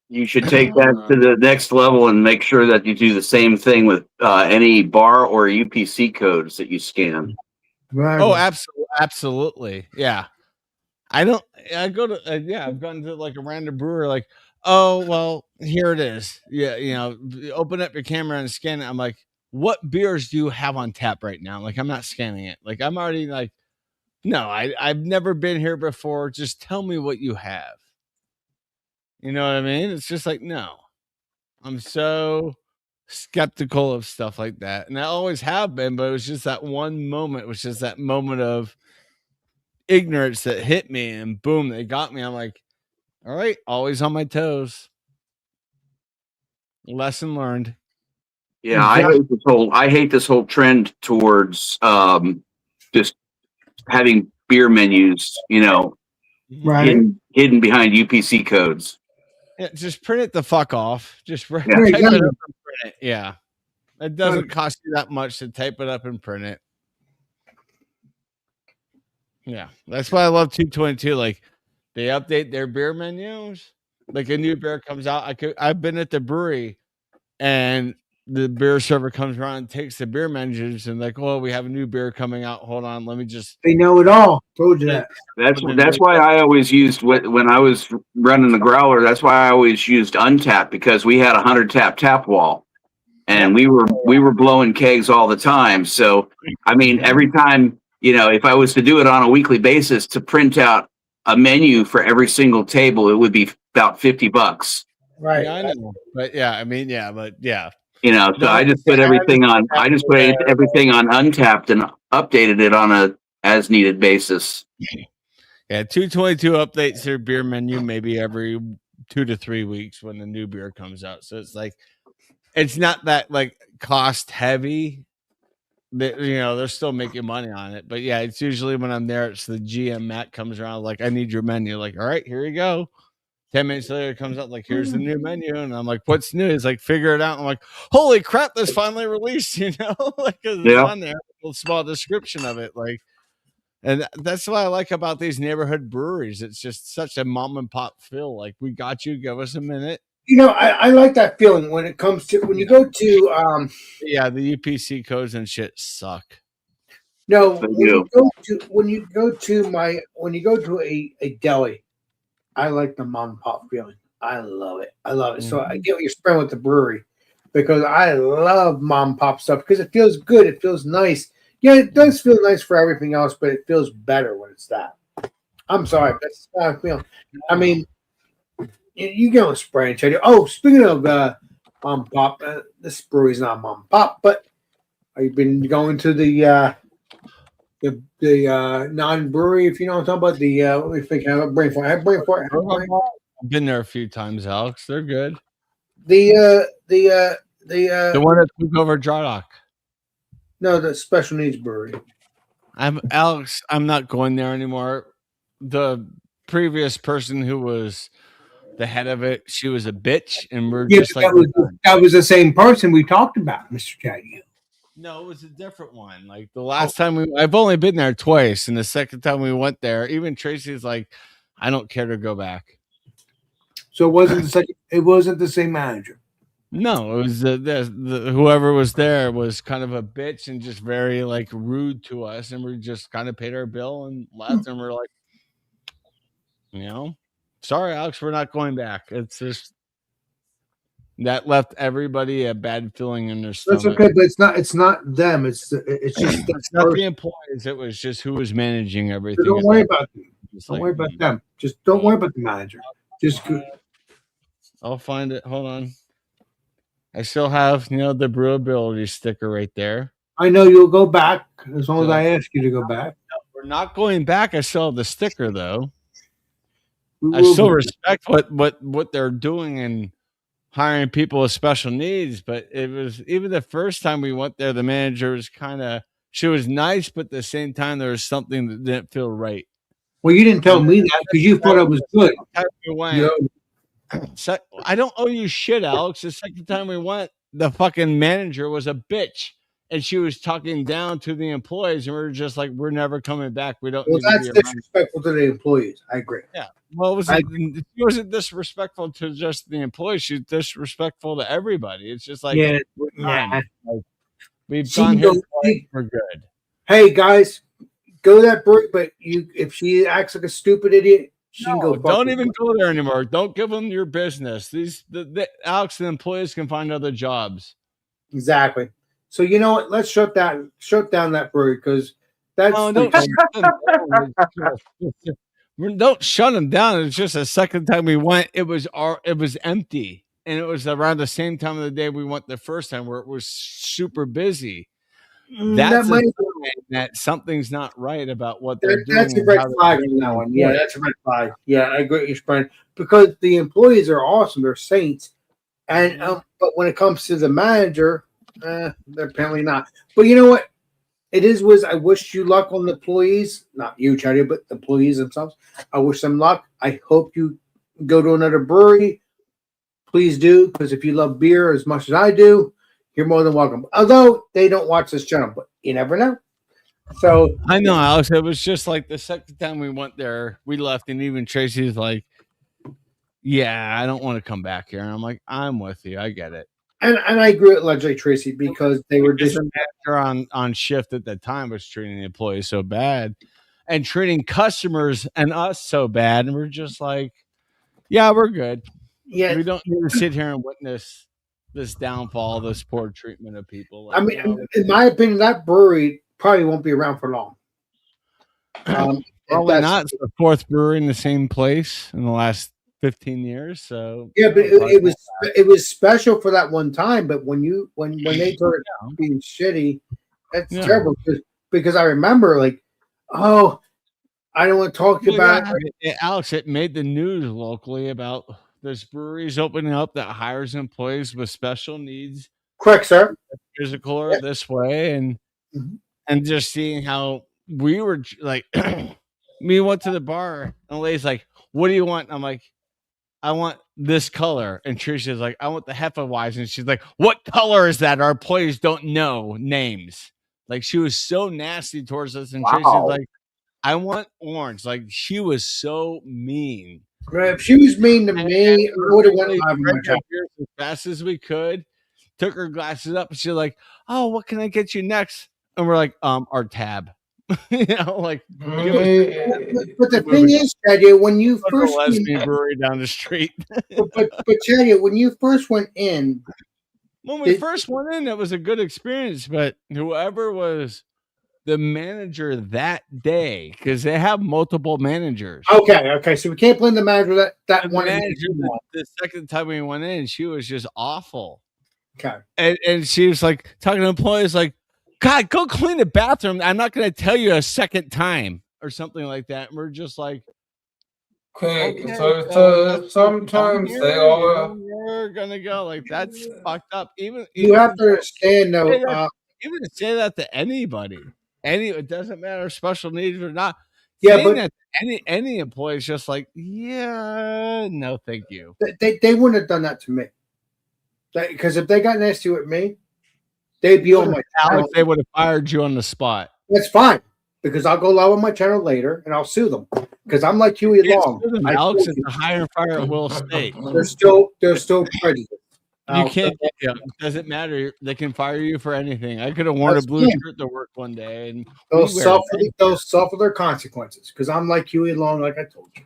You should take that to the next level and make sure that you do the same thing with any bar or UPC codes that you scan. Right. Oh, absolutely. Yeah. I've gone to a random brewer, oh, well, here it is. Yeah. Open up your camera and scan it. I'm like, what beers do you have on tap right now? I'm not scanning it. I'm already no, I've never been here before. Just tell me what you have. You know what I mean? It's just no. I'm so skeptical of stuff like that. And I always have been, but it was just that one moment. It was just that moment of ignorance that hit me, and boom, they got me. I'm like, all right, always on my toes. Lesson learned. Yeah, I hate this whole trend towards just having beer menus, hidden behind UPC codes. Yeah, just print it the fuck off. Just type it up and print it. Yeah, it doesn't cost you that much to type it up and print it. Yeah, that's why I love 222. They update their beer menus. A new beer comes out. I've been at the brewery, and the beer server comes around and takes the beer menus and well, we have a new beer coming out. Hold on, let me just. They know it all. Told you that. That's why I always used when I was running the growler. That's why I always used Untappd, because we had 100 tap wall, and we were blowing kegs all the time. So I mean, every time if I was to do it on a weekly basis to print out a menu for every single table, it would be about $50. Right. Yeah, I know. But yeah, I mean, yeah, but yeah. You know, so No, I just they put everything on. added I just put there. everything on Untapped and updated it on a as needed basis. Yeah, 222 updates their beer menu maybe every 2 to 3 weeks when the new beer comes out. So it's like it's not that like cost heavy. That they're still making money on it. But yeah, it's usually when I'm there, it's the GM Matt comes around like, I need your menu. Like, all right, here you go. 10 minutes later, it comes out like, here's the new menu. And I'm like, what's new? He's like, figure it out. I'm like, holy crap, this finally released, like, cause it's on there, a small description of it. Like, and that's what I like about these neighborhood breweries. It's just such a mom and pop feel. Like, we got you, give us a minute. I like that feeling when it comes to when you go to Yeah, the UPC codes and shit suck. no when you go to a deli, I like the mom and pop feeling. I love it. So I get what you're spreading with the brewery because I love mom and pop stuff because it feels good. It feels nice. Yeah, it does feel nice for everything else, but it feels better when it's that. I'm sorry, that's how I feel. I mean, you go and spray and tell you. Oh, speaking of mom and pop, this brewery's not mom and pop, but have you been going to the non-brewery? If you know what I'm talking about, let me think. I have a brain fart. I've been there a few times, Alex. They're good. The one that took over Drydock. No, the special needs brewery. Alex, I'm not going there anymore. The previous person who was the head of it, she was a bitch, and we're just like that was the same person we talked about, Mr. Jaggy. No, it was a different one. Like the last time I've only been there twice, and the second time we went there, even Tracy's like, I don't care to go back. So it wasn't the same manager. No, it was the whoever was there was kind of a bitch and just very like rude to us, and we just kind of paid our bill and left, and we're like, sorry, Alex, we're not going back. It's just that left everybody a bad feeling in their stomach. That's okay, but it's not them. It's just it's not the employees. It was just who was managing everything. So don't worry about them. Don't worry about them. Just don't worry about the manager. Just I'll find it. Hold on. I still have the brewability sticker right there. I know you'll go back as long as I ask you to go back. No, we're not going back. I still have the sticker though. I still respect what they're doing and hiring people with special needs, but it was even the first time we went there, the manager was she was nice, but at the same time there was something that didn't feel right. Well, you didn't tell me that because you thought it was good. I don't owe you shit, Alex. The second time we went, the fucking manager was a bitch, and she was talking down to the employees, and we were just like, "We're never coming back. We don't." Well, that's disrespectful to the employees. I agree. Yeah. Well, she wasn't disrespectful to just the employees. She's disrespectful to everybody. It's just like, we've gone here. We're good. Hey guys, go to that brewery, but if she acts like a stupid idiot. Don't even go there anymore. Don't give them your business. Alex, the employees can find other jobs. Exactly. So you know what? Let's shut down that brewery because that's don't shut them down. It's just the second time we went, it was empty, and it was around the same time of the day we went the first time where it was super busy. That's that something's not right about what they're doing. That's a red flag on that one. Yeah, that's a red flag. Yeah, I agree with you, because the employees are awesome. They're saints. And but when it comes to the manager, they're apparently not. But you know what? I wish you luck on the employees. Not you, Charlie, but the employees themselves. I wish them luck. I hope you go to another brewery. Please do, because if you love beer as much as I do, you're more than welcome. Although they don't watch this channel, but you never know. So I know, Alex. It was just like the second time we went there, we left, and even Tracy's like, "Yeah, I don't want to come back here." And I'm like, "I'm with you. I get it." And I agree with Legendary Tracy because they were just on shift at the time was treating the employees so bad, and treating customers and us so bad, and we're just like, "Yeah, we're good. Yeah, we don't need to sit here and witness this downfall, this poor treatment of people." In my opinion, that brewery probably won't be around for long. Probably that's- not. It's the fourth brewery in the same place in the last 15 years. So Yeah, but it was special for that one time. But when they started being shitty, that's Yeah. terrible. Because I remember like, oh, I don't want to talk about it. Alex, it made the news locally about there's breweries opening up that hires employees with special needs, Correct, sir. physical or this way, and Mhm. and just seeing how we were like, me went to the bar and the lady's like, "What do you want?" I'm like, "I want this color," and Trisha's like, "I want the Hefeweizen," and she's like, "What color is that? Our employees don't know names." Like she was so nasty towards us, and Trisha's Wow. like, "I want orange." Like she was so mean. Right, if she was mean to me, I would have went We live on my drank our channel. beers as fast as we could. Took her glasses up, and she's like, "Oh, what can I get you next?" And we're like, "Our tab." You know, like give us But the thing is, Chad, when you a first lesbian brewery down the street. but Chad, when you first went in, When we first went in, it was a good experience, but whoever was the manager that day, because they have multiple managers. okay, so we can't blame the manager that The one. manager, the second time we went in, she was just awful. Okay, And she was like talking to employees like, "God, go clean the bathroom. I'm not going to tell you a second time," or something like that. And we're just like, Quick, okay, so sometimes they are. We're gonna go like that's fucked up. Even you have to understand though. even to say that to anybody, it doesn't matter special needs or not. Yeah, Saying but that to any employee is just like, yeah, no, thank you. they wouldn't have done that to me. Because if they got nasty with me, they'd be on my channel. Alex, they would have fired you on the spot. That's fine because I'll go live on my channel later and I'll sue them because I'm like Huey Long. Alex, it's a hire and fire at will state. They're still prejudiced. You can't. It doesn't matter. They can fire you for anything. I could have worn a blue shirt to work one day, and they'll suffer their consequences because I'm like Huey Long, like I told you.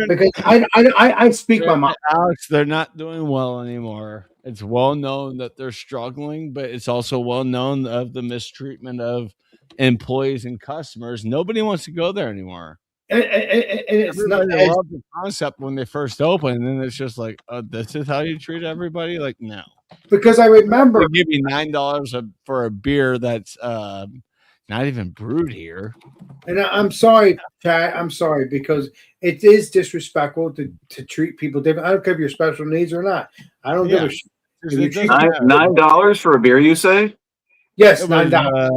Because I speak my mind. Alex, they're not doing well anymore. It's well known that they're struggling, but it's also well known of the mistreatment of employees and customers. Nobody wants to go there anymore. And it's not. Everybody loved the concept when they first opened, and then it's just like, "Oh, this is how you treat everybody." Like, no, because I remember they give you $9 for a beer that's not even brewed here. And I'm sorry, Chad. I'm sorry because it is disrespectful to treat people different. I don't care if you're special needs or not. I don't give a shit. $9 for a beer, you say? Yes, It was, $9.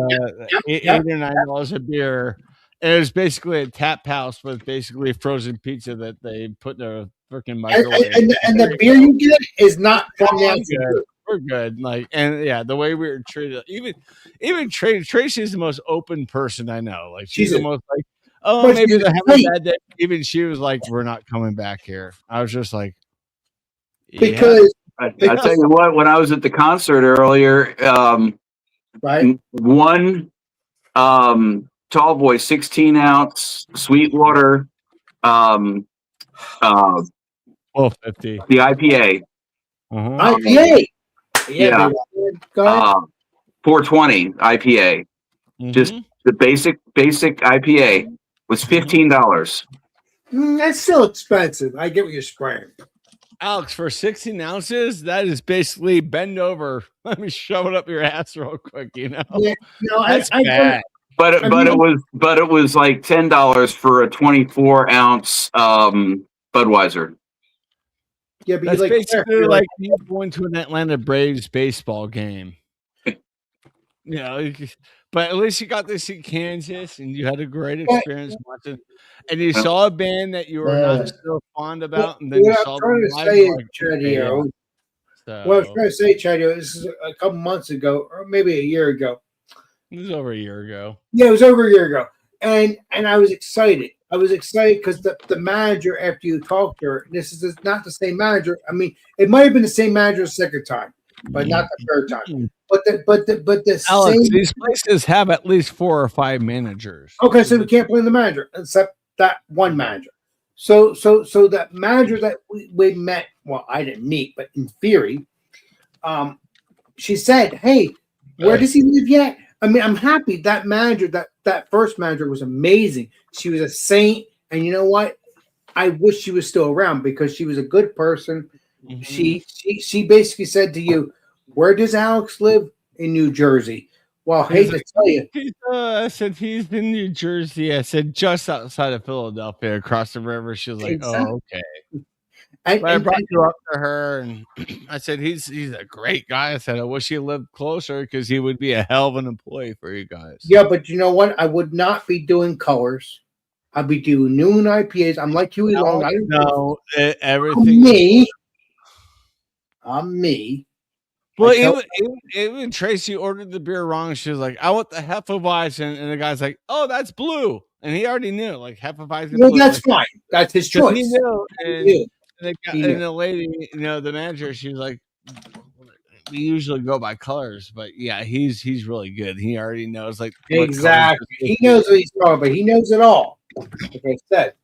$8 or $9 a beer. And it was basically a tap house with basically frozen pizza that they put in a freaking microwave. And the beer you get is not from the outside. We're good. Like, and yeah, the way we were treated, even Tracy is the most open person I know. Like, she's the most like, oh, maybe they're having a bad day. Even she was like, we're not coming back here. I was just like, because I tell you what, when I was at the concert earlier, right, one tall boy 16-ounce Sweetwater 1250 the IPA. IPA. Yeah. 420 IPA. Just the basic IPA was $15. That's still expensive. I get what you're spraying. Alex, for 16 ounces, that is basically bend over. Let me shove it up your ass real quick, you know. Yeah, no, that's bad. But it was like $10 for a 24-ounce Budweiser. Yeah, but that's like, basically like you going to an Atlanta Braves baseball game. You know, but at least you got to see Kansas and you had a great experience watching. And you saw a band that you were not so fond about, and then you saw them live. What I was trying to say, Chadio, this is a couple months ago, or maybe a year ago. It was over a year ago. Yeah, it was over a year ago. And I was excited. I was excited because the manager, after you talked to her, this is not the same manager. I mean, it might have been the same manager the second time, but not the third time. But the Alex, same. These places have at least 4 or 5 managers. Okay, so we can't blame the manager except that one manager. So that manager that we met, well, I didn't meet, but in theory, she said, "Hey, where does he live yet?" I mean, I'm happy that manager, that first manager was amazing. She was a saint, and you know what? I wish she was still around because she was a good person. Mhm. She basically said to you, "Where does Alex live?" In New Jersey. Well, I hate to tell you, I said he's in New Jersey. I said just outside of Philadelphia, across the river. She was like, Exactly. "Oh, okay." and, But I and, brought and- you up to her, and I said he's a great guy. I said I wish he lived closer because he would be a hell of an employee for you guys. yeah, but you know what? I would not be doing colors. I'd be doing noon IPAs. I'm like Huey Long. I don't No, I'm everything. me. I'm me. Well, I tell- even Tracy ordered the beer wrong. She was like, "I want the Hefeweizen," and the guy's like, "Oh, that's blue," and he already knew, like Hefeweizen. Well, blue. that's Like, fine. That's his 'cause choice. he knew, He and knew. and the lady, the manager, she was like, "We usually go by colors, but yeah, he's really good. He already knows like what colors Exactly. are He knows what he's talking about. He knows it all. Like I said.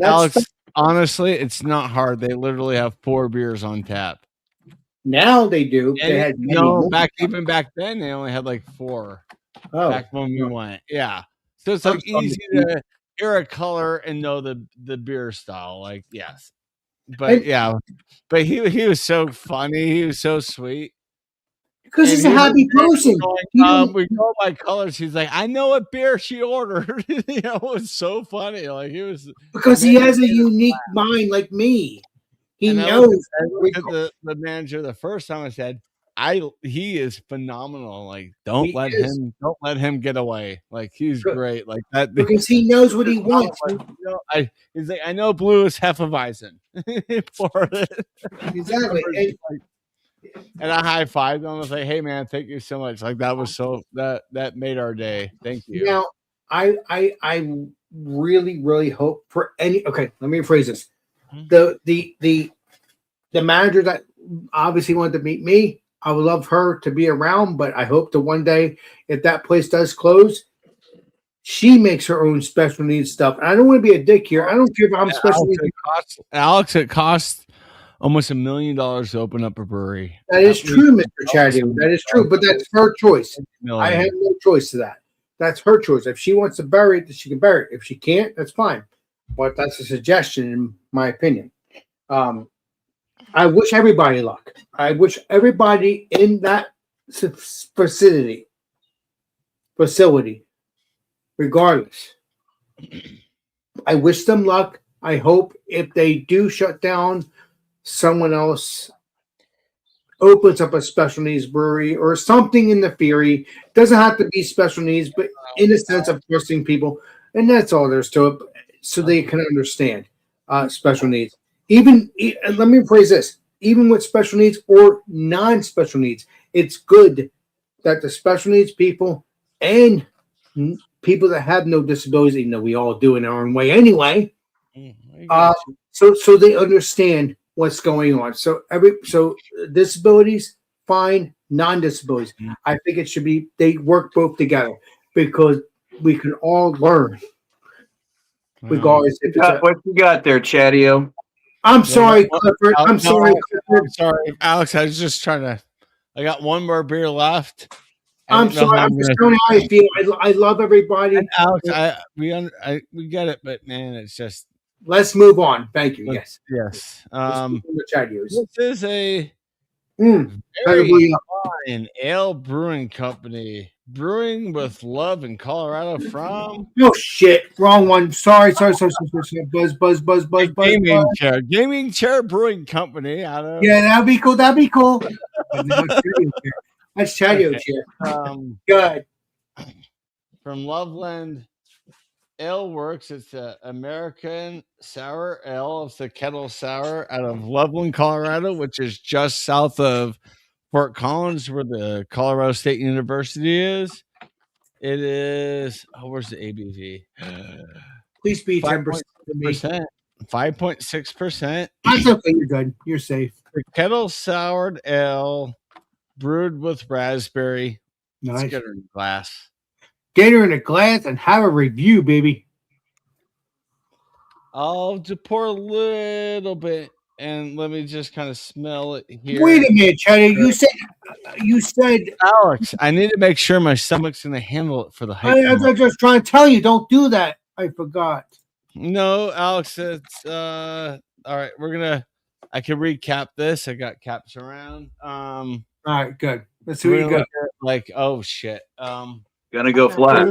Alex, honestly, it's not hard. They literally have 4 beers on tap. Now they do. And They had many no, more. even back then, they only had like 4. Oh, Back when we went, yeah. So it's I'm like sorry. easy to hear a color and know the beer style. Like, yes, but And- yeah, but he was so funny. He was so sweet. because he's a And he happy was person. going, He didn't- we go by colors. He's like, I know what beer she ordered. It was so funny. Like he was because he has a unique mind like me. He and I knows. looked at the manager the first time. I said, he is phenomenal. Like, don't He let is. him get away. Like he's Good. great. Like that. Because he knows what he wants. He's like, I know blue is Hefeweizen. For it. Exactly. And I high fived him. I was like, hey man, thank you so much. Like that was so that made our day. Thank you. Now, I really, really hope for any. Okay, let me rephrase this. The manager that obviously wanted to meet me, I would love her to be around, but I hope that one day, if that place does close, she makes her own special needs stuff. And I don't want to be a dick here. I don't care if I'm special needs. Alex, it costs almost $1 million to open up a brewery. That is true, Mr. Chaddy. That is true, but that's her choice. I have no choice to that. That's her choice. If she wants to bury it, then she can bury it. If she can't, that's fine. But that's a suggestion, in my opinion. I wish everybody luck. I wish everybody in that facility, regardless. I wish them luck. I hope if they do shut down, someone else opens up a special needs brewery or something in the theory. Doesn't have to be special needs, but in the sense of trusting people. And that's all there's to it. So they can understand special needs. Let me phrase this. Even with special needs or non-special needs, it's good that the special needs people and people that have no disabilities, even though we all do in our own way anyway, so they understand what's going on. So disabilities, fine, non-disabilities. I think it should be they work both together because we can all learn. Regardless if it's What you got there, Chadio? I'm sorry, Clifford. I'm sorry, Clifford. I'm sorry, Alex. I was just trying to. I got one more beer left. I'm sorry. I'm just telling you how I feel. I love everybody. And Alex, we get it, but man, it's just. Let's move on. Thank you. Yes. Yes. This is a very fine ale brewing company. Brewing with love in Colorado from oh shit, wrong one. Sorry. Buzz. Gaming Chair Brewing Company out of that'd be cool. That's Chadio Chair. Good. From Loveland Ale Works. It's an American sour ale. It's a kettle sour out of Loveland, Colorado, which is just south of Fort Collins, where the Colorado State University is. It is. Where's the ABV? Please be 10%. 5.6%. That's okay. You're good. You're safe. The kettle soured ale, brewed with raspberry. Nice. Let's get her in a glass. Get her in a glass and have a review, baby. I'll just pour a little bit. And let me just kind of smell it here. Wait a minute, Chadio. you said Alex, I need to make sure my stomach's going to handle it for the hike. I was just trying to tell you, don't do that. I forgot. No, Alex, it's all right. I can recap this. I got caps around. All right, good. Let's see what we're you gonna got. look at, like, oh shit. Gonna go flat.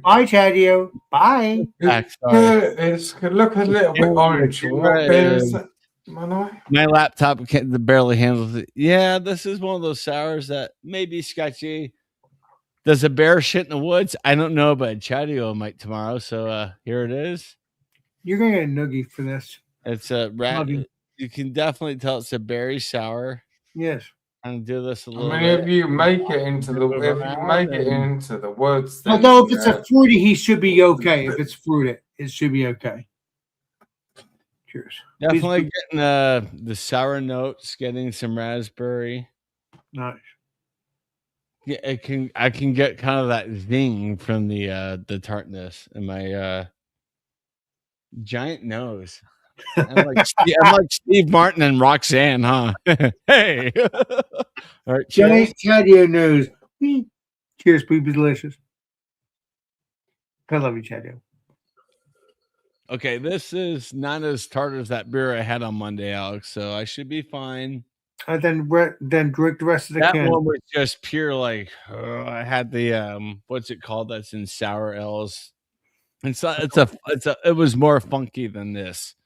Bye, Chadio. Bye. Back, sorry. It's could look a little bit orange. What beer is it? My laptop barely handles it. Yeah, this is one of those sours that may be sketchy. Does a bear shit in the woods? I don't know, but Chadio might tomorrow. So here it is. You're gonna get a noogie for this. It's a rat. Nuggie. You can definitely tell it's a berry sour. Yes. I'm gonna do this a little I mean, bit. if you make it into the woods, then Although if it's a fruity, he should be okay. If it's fruited, it should be okay. Cheers. Definitely getting the sour notes, getting some raspberry. Nice. Yeah, I can get kind of that zing from the tartness in my giant nose. I'm like Steve Martin and Roxanne, huh? Hey. All right, Giant Chadio news. Cheers, Poopy Delicious. I love you, Chadio. Okay, this is not as tart as that beer I had on Monday, Alex. So I should be fine. And then drink the rest of the That can. one was just pure like I had the what's it called? That's in sour ales. And so it was more funky than this.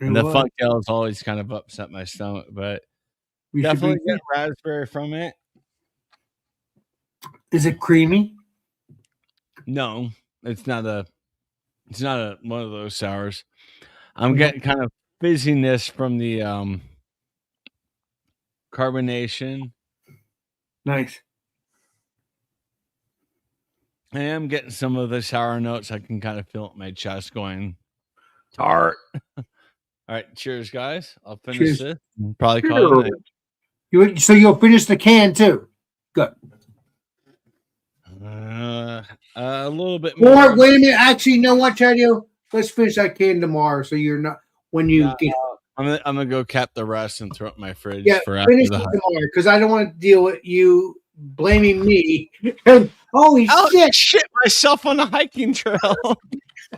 And the funk ales always kind of upset my stomach, but definitely get raspberry from it. Is it creamy? No, it's not one of those sours. I'm getting kind of fizziness from the carbonation. Nice. I am getting some of the sour notes. I can kind of feel it in my chest going tart. All right, cheers, guys. I'll finish this. Probably call it a night. So you'll finish the can too. Good. A little bit more. Or wait a minute. Actually, you know what, Chadio? Let's finish that can tomorrow. So you're not when you get. I'm gonna go cap the rest and throw it in my fridge for after finish the it hike. tomorrow because I don't want to deal with you blaming me. And holy shit myself on the hiking trail.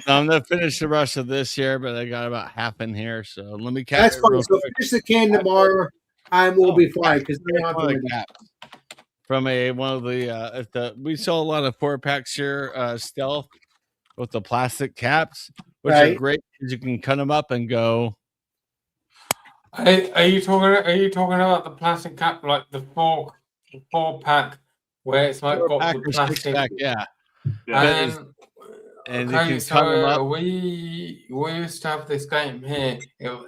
I'm gonna finish the rest of this here, but I got about half in here, so let me cap. That's it fine. real So quick. finish the can tomorrow. I will be fine because I don't have One to of the caps from one of the we saw a lot of 4-packs here, Stealth with the plastic caps, which are great because you can cut them up and go. Are you talking about the plastic cap, like the 4-pack, where it's like got the plastic? Yeah. And okay, you can cut them up. we used to have this game here.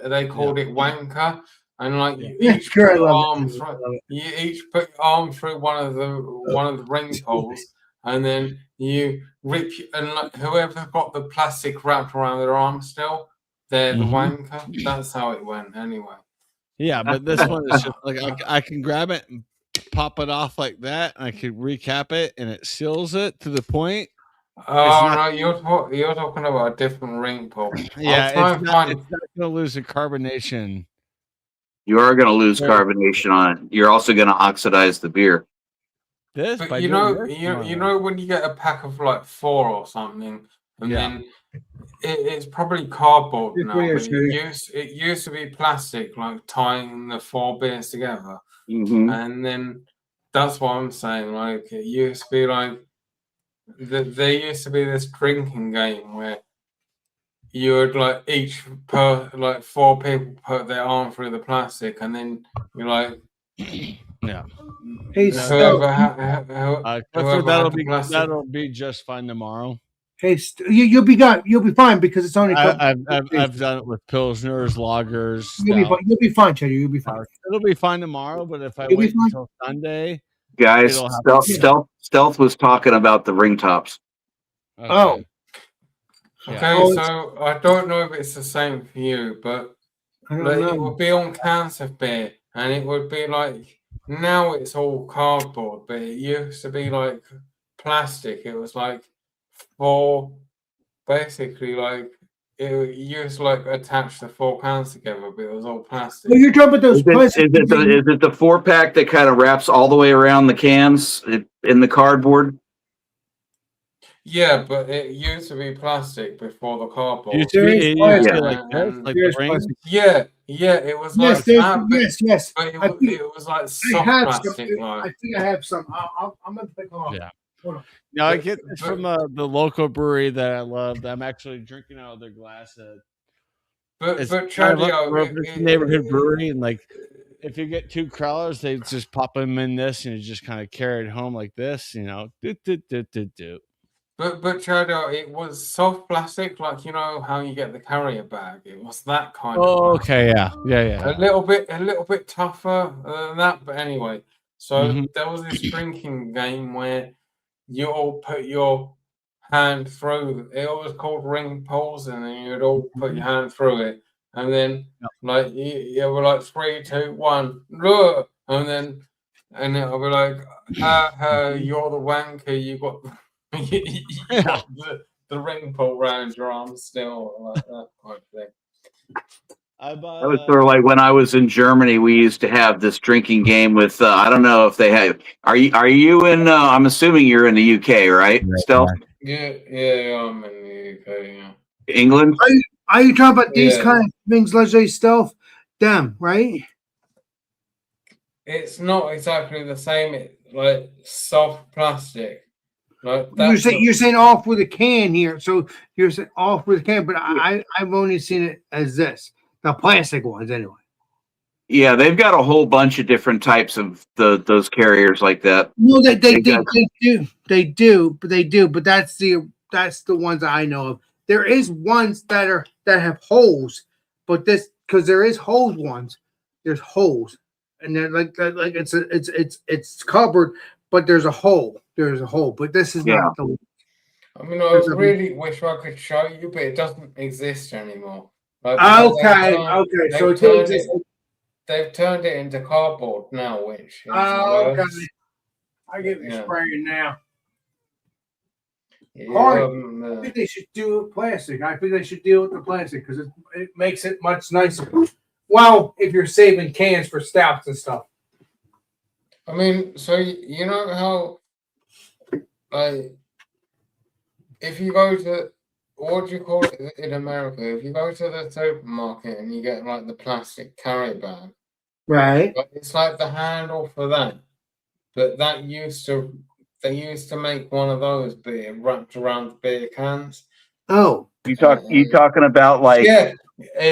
They called it Wanker, and like you Yeah, each sure, put I your love arm it. through, you each put your arm through one of the ring poles, and then you rip and like whoever got the plastic wrapped around their arm still, they're the wanker. That's how it went anyway. Yeah, but this one is just like I can grab it and pop it off like that, and I can recap it, and it seals it to the point. Oh no, you're talking about a different ring pole. Yeah, it's not going to lose the carbonation. You are going to lose carbonation on it. You're also going to oxidize the beer. But you know when you get a pack of like 4 or something, and then it's probably cardboard now. But it used to be plastic, like tying the 4 beers together, and then that's what I'm saying. Like it used to be like there used to be this drinking game where you would like like 4 people put their arm through the plastic, and then you're like, yeah. Hey, that'll be just fine tomorrow. Hey, you'll be good. You'll be fine because it's only. I've done it with pilsners, lagers. You'll be fine, Chadio. You'll be fine. It'll be fine tomorrow, but if I wait until Sunday, guys, Stealth was talking about the ring tops. Okay. Oh. Okay, so I don't know if it's the same for you, but it would be on cans of beer, and it would be like now it's all cardboard, but it used to be like plastic. It was like 4, basically like it used to like attach the 4 cans together, but it was all plastic. Well, you're talking about those Is it the 4-pack that kind of wraps all the way around the cans in the cardboard? Yeah, but it used to be plastic before the cardboard. Used to be, it used to be like And- this, like Here's the ring. plastic. Yeah, it was Yes, like there's- that, but, yes. but I think- it was like I soft have plastic. some. Like. I think I have some. I'm gonna pick them up. Yeah. Hold on. No, I get this from the local brewery that I love. That I'm actually drinking out of their glass. But It's Charlie, it's a neighborhood brewery, and like if you get 2 crawlers, they just pop them in this, and you just kind of carry it home like this, you know. But Charlie, it was soft plastic, like you know how you get the carrier bag. It was that kind of. Oh, bag. okay, yeah. A little bit tougher than that, but anyway. So there was this drinking game where you all put your hand through. It was called ring pulls, and then you'd all put your hand through it, and then like you were like 3, 2, 1, and it'll be like, you're the wanker. You got you got the ring pull round your arm still, like that kind of thing. That was sort of like when I was in Germany. We used to have this drinking game with. I don't know if they have. Are you in? I'm assuming you're in the UK, right? Stealth. Yeah, I'm in the UK. Yeah. England. Are you talking about these Yeah. kind of things, Leslie Stealth? Them, right? It's not exactly the same. It's like soft plastic. Like You're saying off with a can here, so you're saying off with a can, but I've only seen it as this, the plastic ones anyway. Yeah, they've got a whole bunch of different types of those carriers like that. No, they do, but that's the ones I know of. There is ones that have holes, but this because there is holes ones. There's holes, and they're like it's covered, but there's a hole. There's a hole, but this is not the one. I mean, I really wish I could show you, but it doesn't exist anymore. Like, Okay. So it exists. They've turned it into cardboard now, which is Okay. worse. I get you spraying now. Yeah, I think they should do it plastic. I think they should deal with the plastic because it makes it much nicer. Well, if you're saving cans for stouts and stuff. I mean, so you know how, like, if you go to, what do you call it in America? If you go to the supermarket and you get like the plastic carry bag, Right. but it's like the handle for that. But they used to make one of those, but it wrapped around the beer cans. Oh. You talking about like Yeah.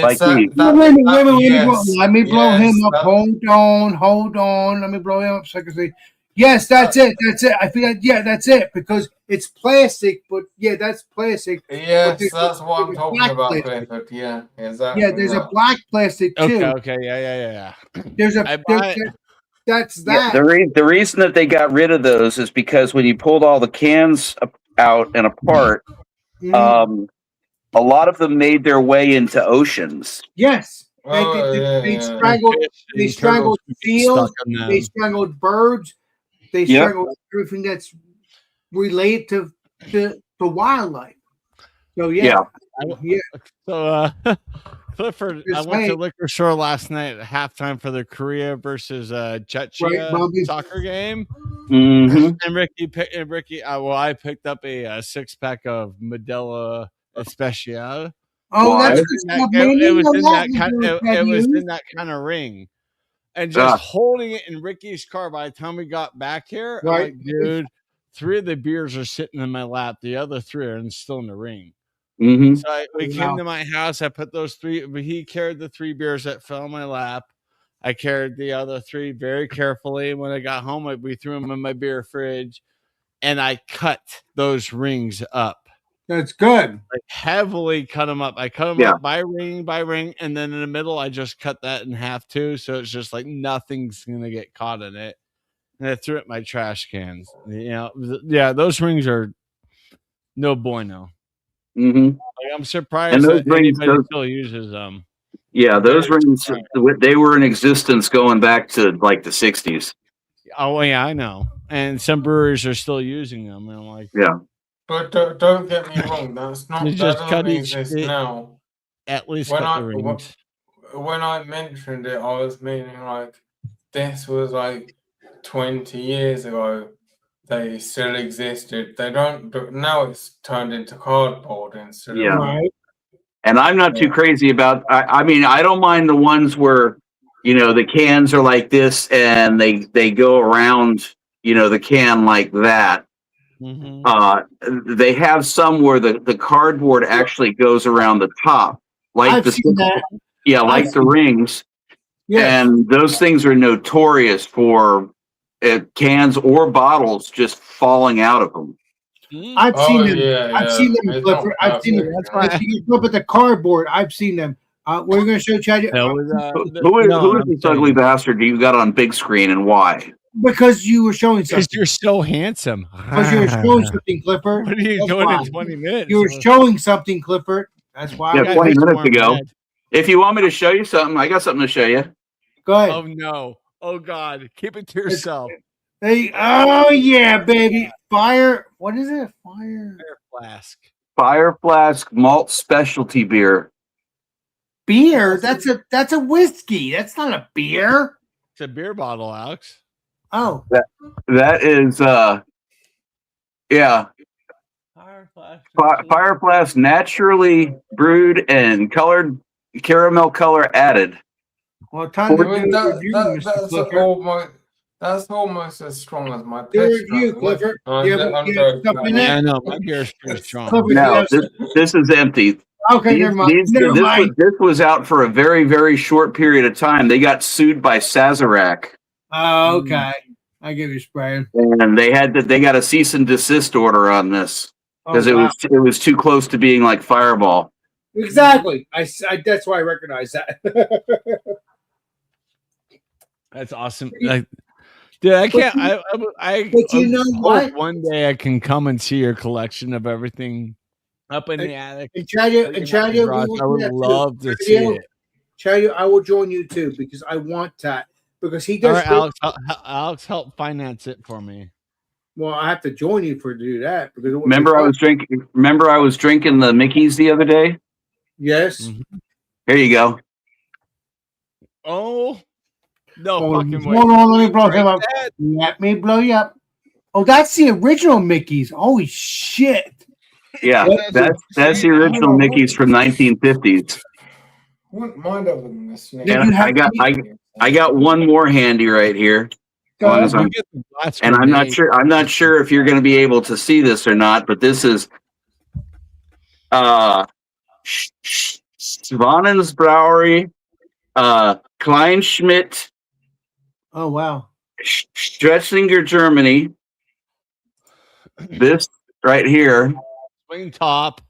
like these. Let me blow yes, him up. Hold on. Let me blow him up so I can see. Yes, that's it. I feel like, that's it because it's plastic, but that's plastic. Yes, there's that's what I'm a talking black about, plastic. Clifford. Yeah, exactly. Yeah, there's a black plastic too. Okay, yeah. There's a I buy- that's Yeah, that. the reason that they got rid of those is because when you pulled all the cans out and apart, Mhm. a lot of them made their way into oceans. Yes. Oh, They strangled seals, they strangled birds, they strangled everything that's related to wildlife. So So Clifford, I Just went to saying. liquor store last night at halftime for the Korea versus Czechia Bobby. soccer game. Mm-hmm. And Ricky, I picked up a 6-pack of Modelo Especial. Oh, Why? that's It was in that kind of ring. And just holding it in Ricky's car by the time we got back here, I'm Right. like, dude, 3 of the beers are sitting in my lap. The other 3 are still in the ring. Mm-hmm. So we came to my house. I put those 3. He carried the 3 beers that fell in my lap. I carried the other 3 very carefully. When I got home, we threw them in my beer fridge, and I cut those rings up. That's good. Like heavily cut them up. I cut them up by ring, and then in the middle, I just cut that in half too. So it's just like nothing's gonna get caught in it. And I threw it in my trash cans. Those rings are no bueno. Mm-hmm. Like, I'm surprised that anybody still uses them. Yeah, those rings, they were in existence going back to like the 60s. Oh yeah, I know. And some breweries are still using them. And I'm like, But don't get me wrong, that doesn't exist now. at least When cut the I rings. when I mentioned it, I was meaning like this was like 20 years ago. They still existed. They don't now. It's turned into cardboard instead Yeah. of Right. And I'm not too crazy about. I mean, I don't mind the ones where, the cans are like this and they go around, the can like that. Mm-hmm. They have some where the cardboard actually goes around the top, like I've the seen that. like the rings. Yes. And those things are notorious for cans or bottles just falling out of them. I've Oh seen them. yeah, I've seen them, It's Clifford. not I've seen them. perfect, That's If you look at the cardboard, I've seen them. We're going to show Chad That was, Who is no, I'm this saying, ugly bastard you got on big screen and why? because you were showing because something. you're so handsome. Because you were showing something, Clifford. What are you That's doing why. in 20 minutes? You were showing something, Clifford. That's why. Yeah, got 20 this minutes warm ago. head. If you want me to show you something, I got something to show you. Go ahead. Oh no! Oh God! Keep it to yourself. Hey, oh yeah, baby. Fire. What is it? Fire Flask. Fire Flask Malt Specialty Beer. beer. That's a whiskey. That's not a beer. It's a beer bottle, Alex. Oh, That is, yeah, Fire Flask. Fire Flask naturally brewed and colored, caramel color added. well, time to I mean, do a review, Mr. Clifford. that's almost as strong as my Do a piss review, drink. Clifford. I'm You have joking. stuff in Yeah, it? I know. My beer is pretty strong. Clifford, you No, have this is empty. okay, never mind. Never mind. This was out for a very, very short period of time. They got sued by Sazerac, Oh, okay. I give you spraying. and they got a cease and desist order on this because Oh, wow. it was too close to being like Fireball. Exactly. I that's why I recognize that. That's awesome. Like, dude, I can't. But you know hope what? one day I can come and see your collection of everything up in the attic. And Chad, I would love to see it. Chad, I will join you too because I want that. Because he All does. right, Alex, help finance it for me. Well, I have to join you to do that because it wouldn't Remember, be I fun. was drinking the Mickey's the other day. Yes. Mhm. Here you go. Oh no! Oh, Fucking way! hold on, let me blow him up. That? Let me blow you up. Oh, that's the original Mickey's. Holy shit! Yeah, that's the original Mickey's from 1950s. Wouldn't mind having this. Did And you have I got one more handy right here. Go long ahead. as I'm- We get the glass And I'm not grenade. sure. I'm not sure if you're going to be able to see this or not. But this is Svanens Brewery, Kleinschmidt, Oh wow! Stretzinger, Germany. This right here. Swing top.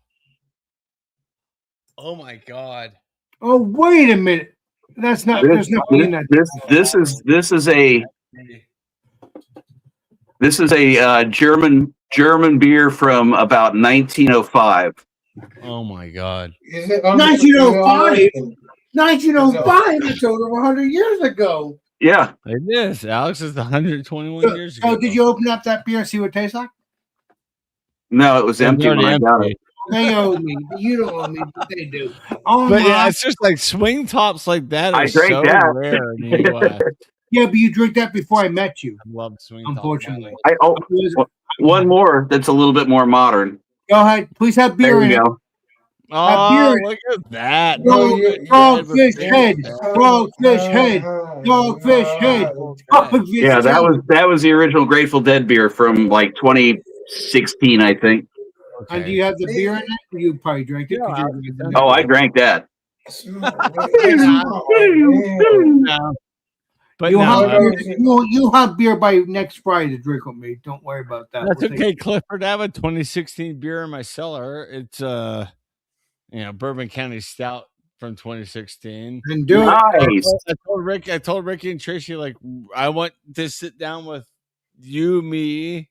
Oh my God! Oh wait a minute. That's not. There's nothing in that. This is a German beer from about 1905. Oh my God! Is it 1905? 1905. That's over 100 years ago. Yeah, It is. Alex is 121 So, years ago. so did you open up that beer and see what it tastes like? no, it was It's empty when already I got empty. it. They owe me. You don't owe me, but they do. Oh But my! yeah, it's just like swing tops like that are I drank so that. rare in the U.S. Yeah, but you drink that before I met you. I love swing Unfortunately. One more that's a little bit more modern. Go ahead. Please have beer There in you it. go. Oh, beer- look at that! Dogfish head. Dogfish head. Dogfish head. Dogfish Yeah, head. that was the original Grateful Dead beer from like 2016, I think. And do you have the beer in it? You probably drank it. 'cause you drank it. Oh, I drank that. But You'll no, you'll have beer by next Friday to drink with me. Don't worry about that. that's We'll take- okay, Clifford. I have a 2016 beer in my cellar. It's Bourbon County Stout from 2016. And do it. Nice. I told Ricky and Tracy, like, I want to sit down with you, me,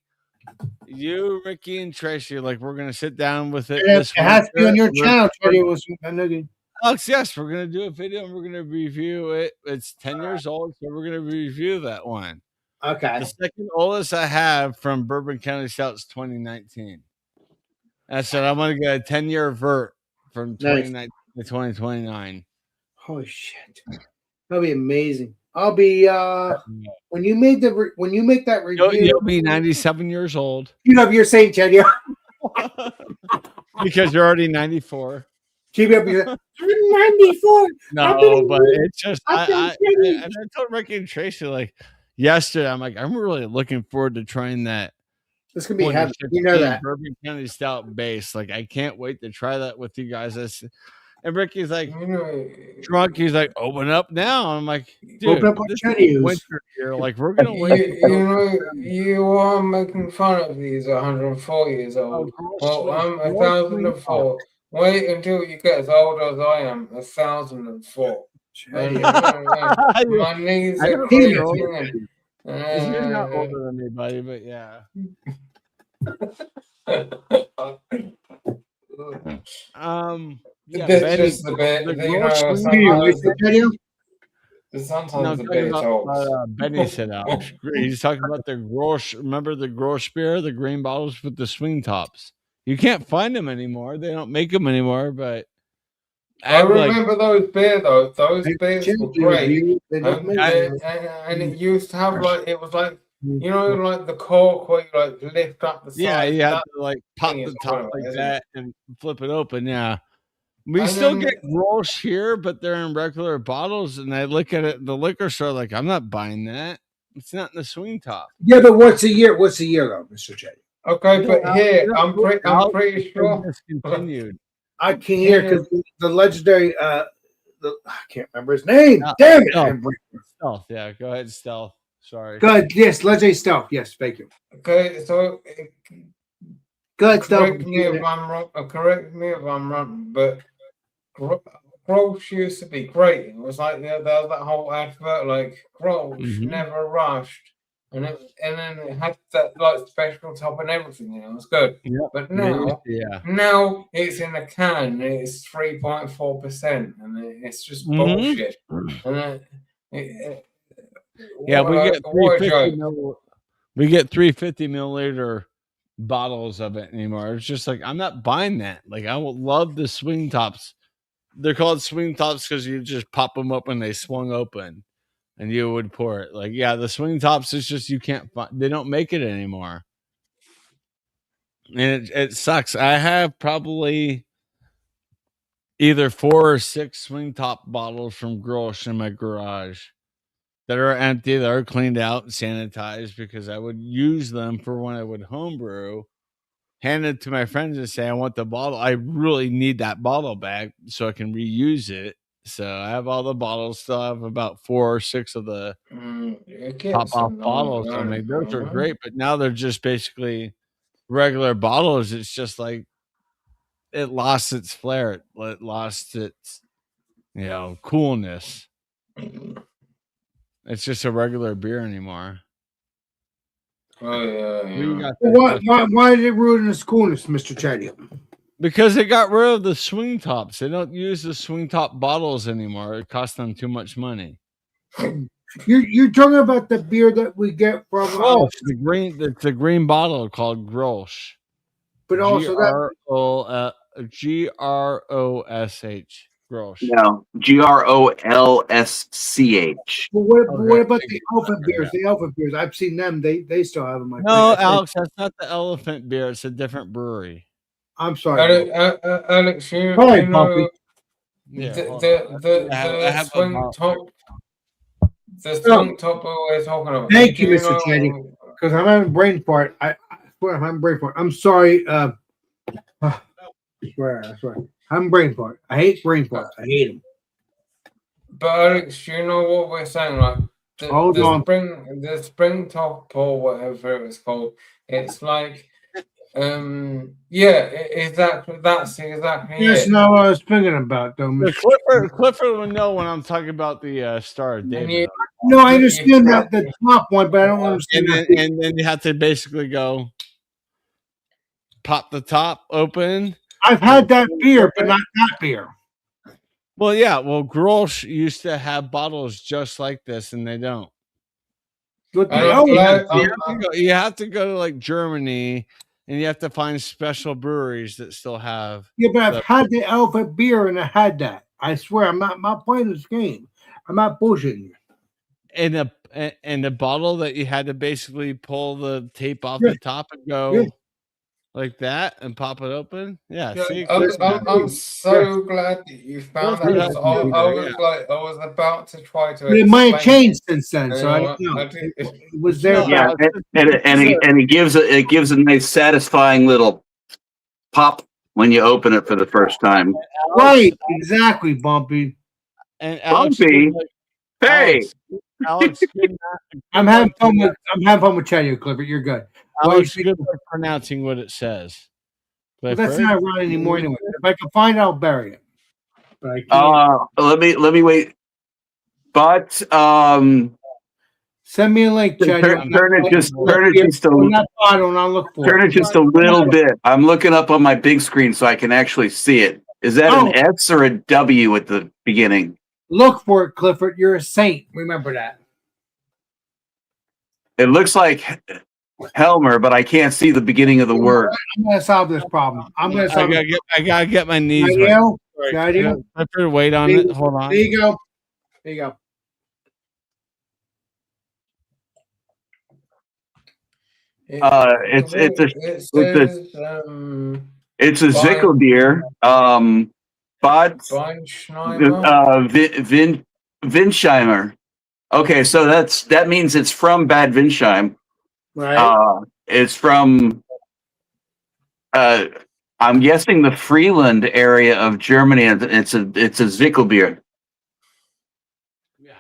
you, Ricky, and Tracy. Like, we're gonna sit down with it. It this has to be on your winter. channel. Teddy was nugget. Alex, yes, we're gonna do a video and we're gonna review it. It's 10 years old, so we're gonna review that one. Okay. The second oldest I have from Bourbon County Stout is 2019. I said I'm gonna get a 10-year vert from 2019 in 2029. Holy shit. That'll be amazing. I'll be when you make that You'll review, be 97 years old you know you're saying, Chad, yeah. because you're already 94. Keep it up. You're like, I'm 94. No, but it's just I've been I kidding. and I told Ricky and Tracy like yesterday. I'm like, I'm really looking forward to trying that. This could be heavy. You know that. Bourbon County Stout base. Like, I can't wait to try that with you guys. And Ricky's like drunk. He's like, open up now. I'm like, dude, Open up this on is Chinese. winter here. Like, we're gonna wait. You are making fun of these 104 years old. Well, I'm 1,004. Wait until you get as old as I am, 1,004. And, my knees are creaking. You're not older than me, buddy, but yeah. Yeah, That's just a bit. Sometimes a bit talks. Benny said out. He's talking about the Grosh. Remember the Grosh beer, the green bottles with the swing tops. You can't find them anymore. They don't make them anymore. But I remember those beers though. Those beers were great. And it used to have like it was like you know like the cork where you like lift up the side. Yeah, you have to like pop the top like that and flip it open. Yeah. We still get Grosh here, but they're in regular bottles, and I look at it the liquor store like I'm not buying that. It's not in the swing top. Yeah, but what's a year though, Mr. J? Okay, but here I'm pretty sure discontinued. I can't hear because the legendary I can't remember his name. Damn it! Stealth, yeah, go ahead, Stealth. Sorry. Go ahead, yes, legendary Stealth. Yes, thank you. Okay, so go ahead, Stealth. Correct me if I'm wrong, but Grosh used to be great. It was like there was that whole advert like Grosh never rushed, and then it had that like special top and everything. It was good. Yep. But now it's in a can. It's 3.4%, and it's just bullshit. And we get 350 milliliter bottles of it anymore. It's just like I'm not buying that. Like I would love the swing tops. They're called swing tops because you just pop them up when they swung open, and you would pour it. Like the swing tops is just you can't find. They don't make it anymore, and it sucks. I have probably either 4 or 6 swing top bottles from Grosh in my garage that are empty, that are cleaned out and sanitized because I would use them for when I would homebrew. Hand it to my friends and say, I want the bottle. I really need that bottle back so I can reuse it. So I have all the bottles. Still have about 4 or 6 of the top off bottles. I mean, those are great, but now they're just basically regular bottles. It's just like it lost its flair. It lost its, coolness. It's just a regular beer anymore. Oh yeah. Why did it ruin its coolness, Mr. Chatty? Because they got rid of the swing tops. They don't use the swing top bottles anymore. It costs them too much money. You're talking about the beer that we get from the green bottle called Grosh. But also Grosh. Grosh. No, GROLSCH. Well, what about the elephant beers? The elephant beers, I've seen them. They still have them. No, Alex, that's not the elephant beer. It's a different brewery. I'm sorry, Alex. You know, the swing top. The swing top we're talking about. Thank you, Mr. Chatty, because I'm having brain fart. I swear I'm having brain fart. I'm sorry. I swear. I'm brain fart. I hate brain fart. I hate them. But Alex, you know what we're saying? Like the spring top or whatever it was called. It's like, exactly. That's exactly. Yes, no, what I was thinking about though. Clifford would know when I'm talking about the Star of David. No, I understand that the top one, but I don't understand. And then you have to basically go pop the top open. I've had that beer, but not that beer. Well, yeah. Well, Grosh used to have bottles just like this, and they don't. You have to go to like Germany and you have to find special breweries that still have. Yeah, but I've had the elephant beer and I had that. I swear, I'm not playing this game. I'm not bullshitting you. In a bottle that you had to basically pull the tape off Yeah. the top and go Yeah. like that and pop it open. Yeah, Yeah, see, I'm so glad that you found that. Yeah. 'Cause I was about to try to. But it might have explain changed since then, so I don't know. It was there. No, Yeah, back. and it gives a nice satisfying little pop when you open it for the first time. Right, exactly, Bumpy. and Alex, Bumpy. Hey, Alex, good, I'm having fun with chatting, Clifford. You're good. Alex, good for pronouncing what it says. But that's not around anymore anyway. If I can find it, I'll bury it. But I can't. let me wait. But Send me a link, Chad. turn it just a on that bottle, and I'll look for turn it. it just a little bit. I'm looking up on my big screen so I can actually see it. Is that an S or a W at the beginning? Look for it, Clifford. You're a saint. Remember that. It looks like Helmer, but I can't see the beginning of the word. I'm gonna solve this problem. I'm gonna solve it. I gotta get my knees right. Danielle, Right. Danielle, Clifford, wait on it. Hold on. there you go. There you go. It's a Zickel beer. But Winsheimer. Okay, so that means it's from Bad Windsheim. Right. It's from I'm guessing the Freeland area of Germany. It's a Zickel beer. Yeah,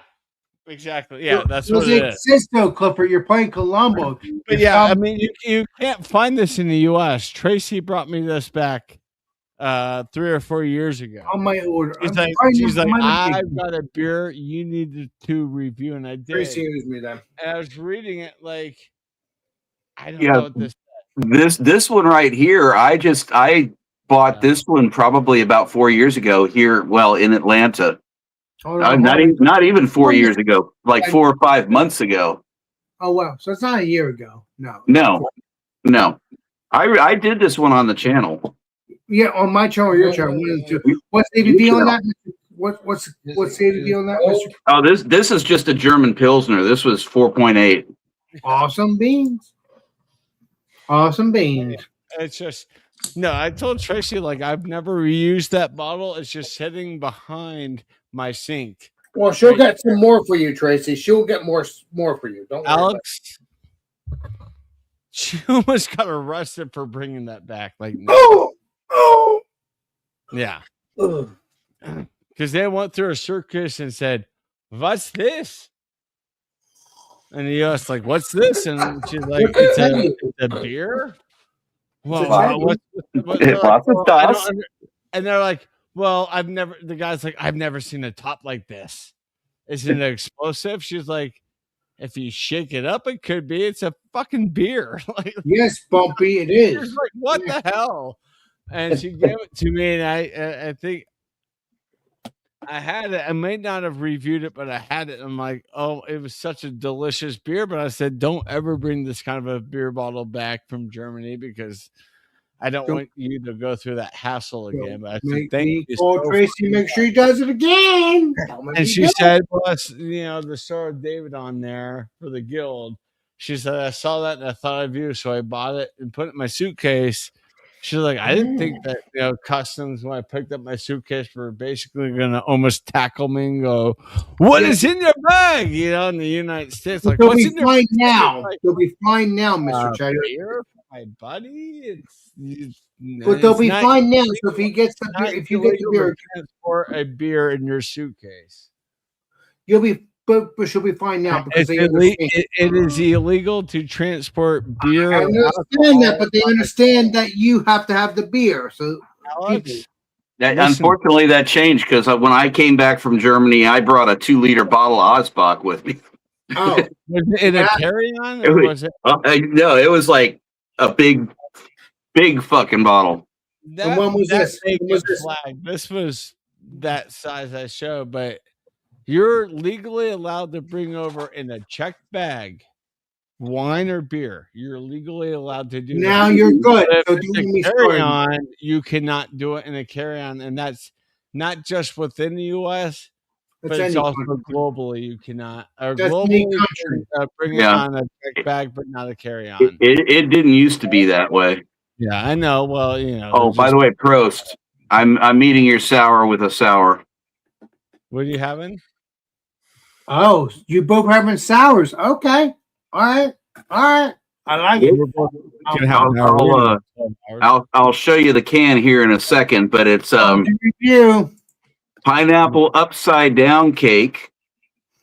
exactly. Yeah, that's It what it is. exists though, Clifford. You're playing Colombo. But yeah, I mean, you can't find this in the U.S. Tracy brought me this back 3 or 4 years ago. On my order. She's like, I've got a beer you needed to review, and I did. Tracy used me then. And I was reading it like, I don't know what this one right here. I bought this one probably about 4 years ago here. Well, in Atlanta. Not even 4 years ago, like 4 or 5 months ago. Oh wow! So it's not a year ago. No. I did this one on the channel. Yeah, on my channel, your channel. What's the ABV on that? What's the ABV on that, Mr.? Oh, this is just a German Pilsner. This was 4.8. Awesome beans. Awesome beans. It's just I told Tracy like I've never reused that bottle. It's just sitting behind my sink. Well, she'll get some more for you, Tracy. She'll get more for you. Don't worry, Alex. She almost got arrested for bringing that back. Like, yeah, because they went through a circus and said, "What's this?" And he asked, "Like, what's this?" And she's like, "It's a beer." Well, and they're like, "Well, the guy's like, I've never seen a top like this. Is it an explosive?" She's like, "If you shake it up, it could be. It's a fucking beer." Like, yes, Bumpy, it is. She's like, what the hell? And she gave it to me, and I think I had it. I may not have reviewed it, but I had it. I'm like, oh, it was such a delicious beer. But I said, don't ever bring this kind of a beer bottle back from Germany because I don't want you to go through that hassle again. But I said, thank you. Call Tracy, make sure he does it again. And she said, plus, the Star of David on there for the guild. She said, I saw that and I thought of you. So I bought it and put it in my suitcase. She's like, I didn't think that, customs, when I picked up my suitcase, were basically going to almost tackle me and go, what is in your bag? In the United States. Like, what's in your bag? They'll be fine now, Mr. Chatter. My buddy, but they'll be fine now. So if he gets the beer, if you get the beer, transport a beer in your suitcase, you'll be. But she'll be fine now because it is illegal to transport beer. I understand that, but they understand that you have to have the beer. So, unfortunately, that changed because when I came back from Germany, I brought a 2-liter bottle of Osbach with me. Oh, was it a carry-on? No, it was like a big fucking bottle. And when was this? This was that size I showed, but you're legally allowed to bring over in a checked bag wine or beer. You're legally allowed to do Now that. you're good. But So if do it's me a story. carry-on, you cannot do it in a carry-on, and that's not just within the U.S., That's but it's any also country. globally. You cannot. Or That's globally, any you country. can bring it Yeah. on a check bag, but not a carry-on. It didn't used to be that way. Yeah, I know. Well, you know. Oh, by the way, Prost. I'm eating your sour with a sour. What are you having? Oh, you both having sours. Okay. All right. I like it. We're both gonna have an I'll show you the can here in a second, but it's Review. pineapple upside down cake,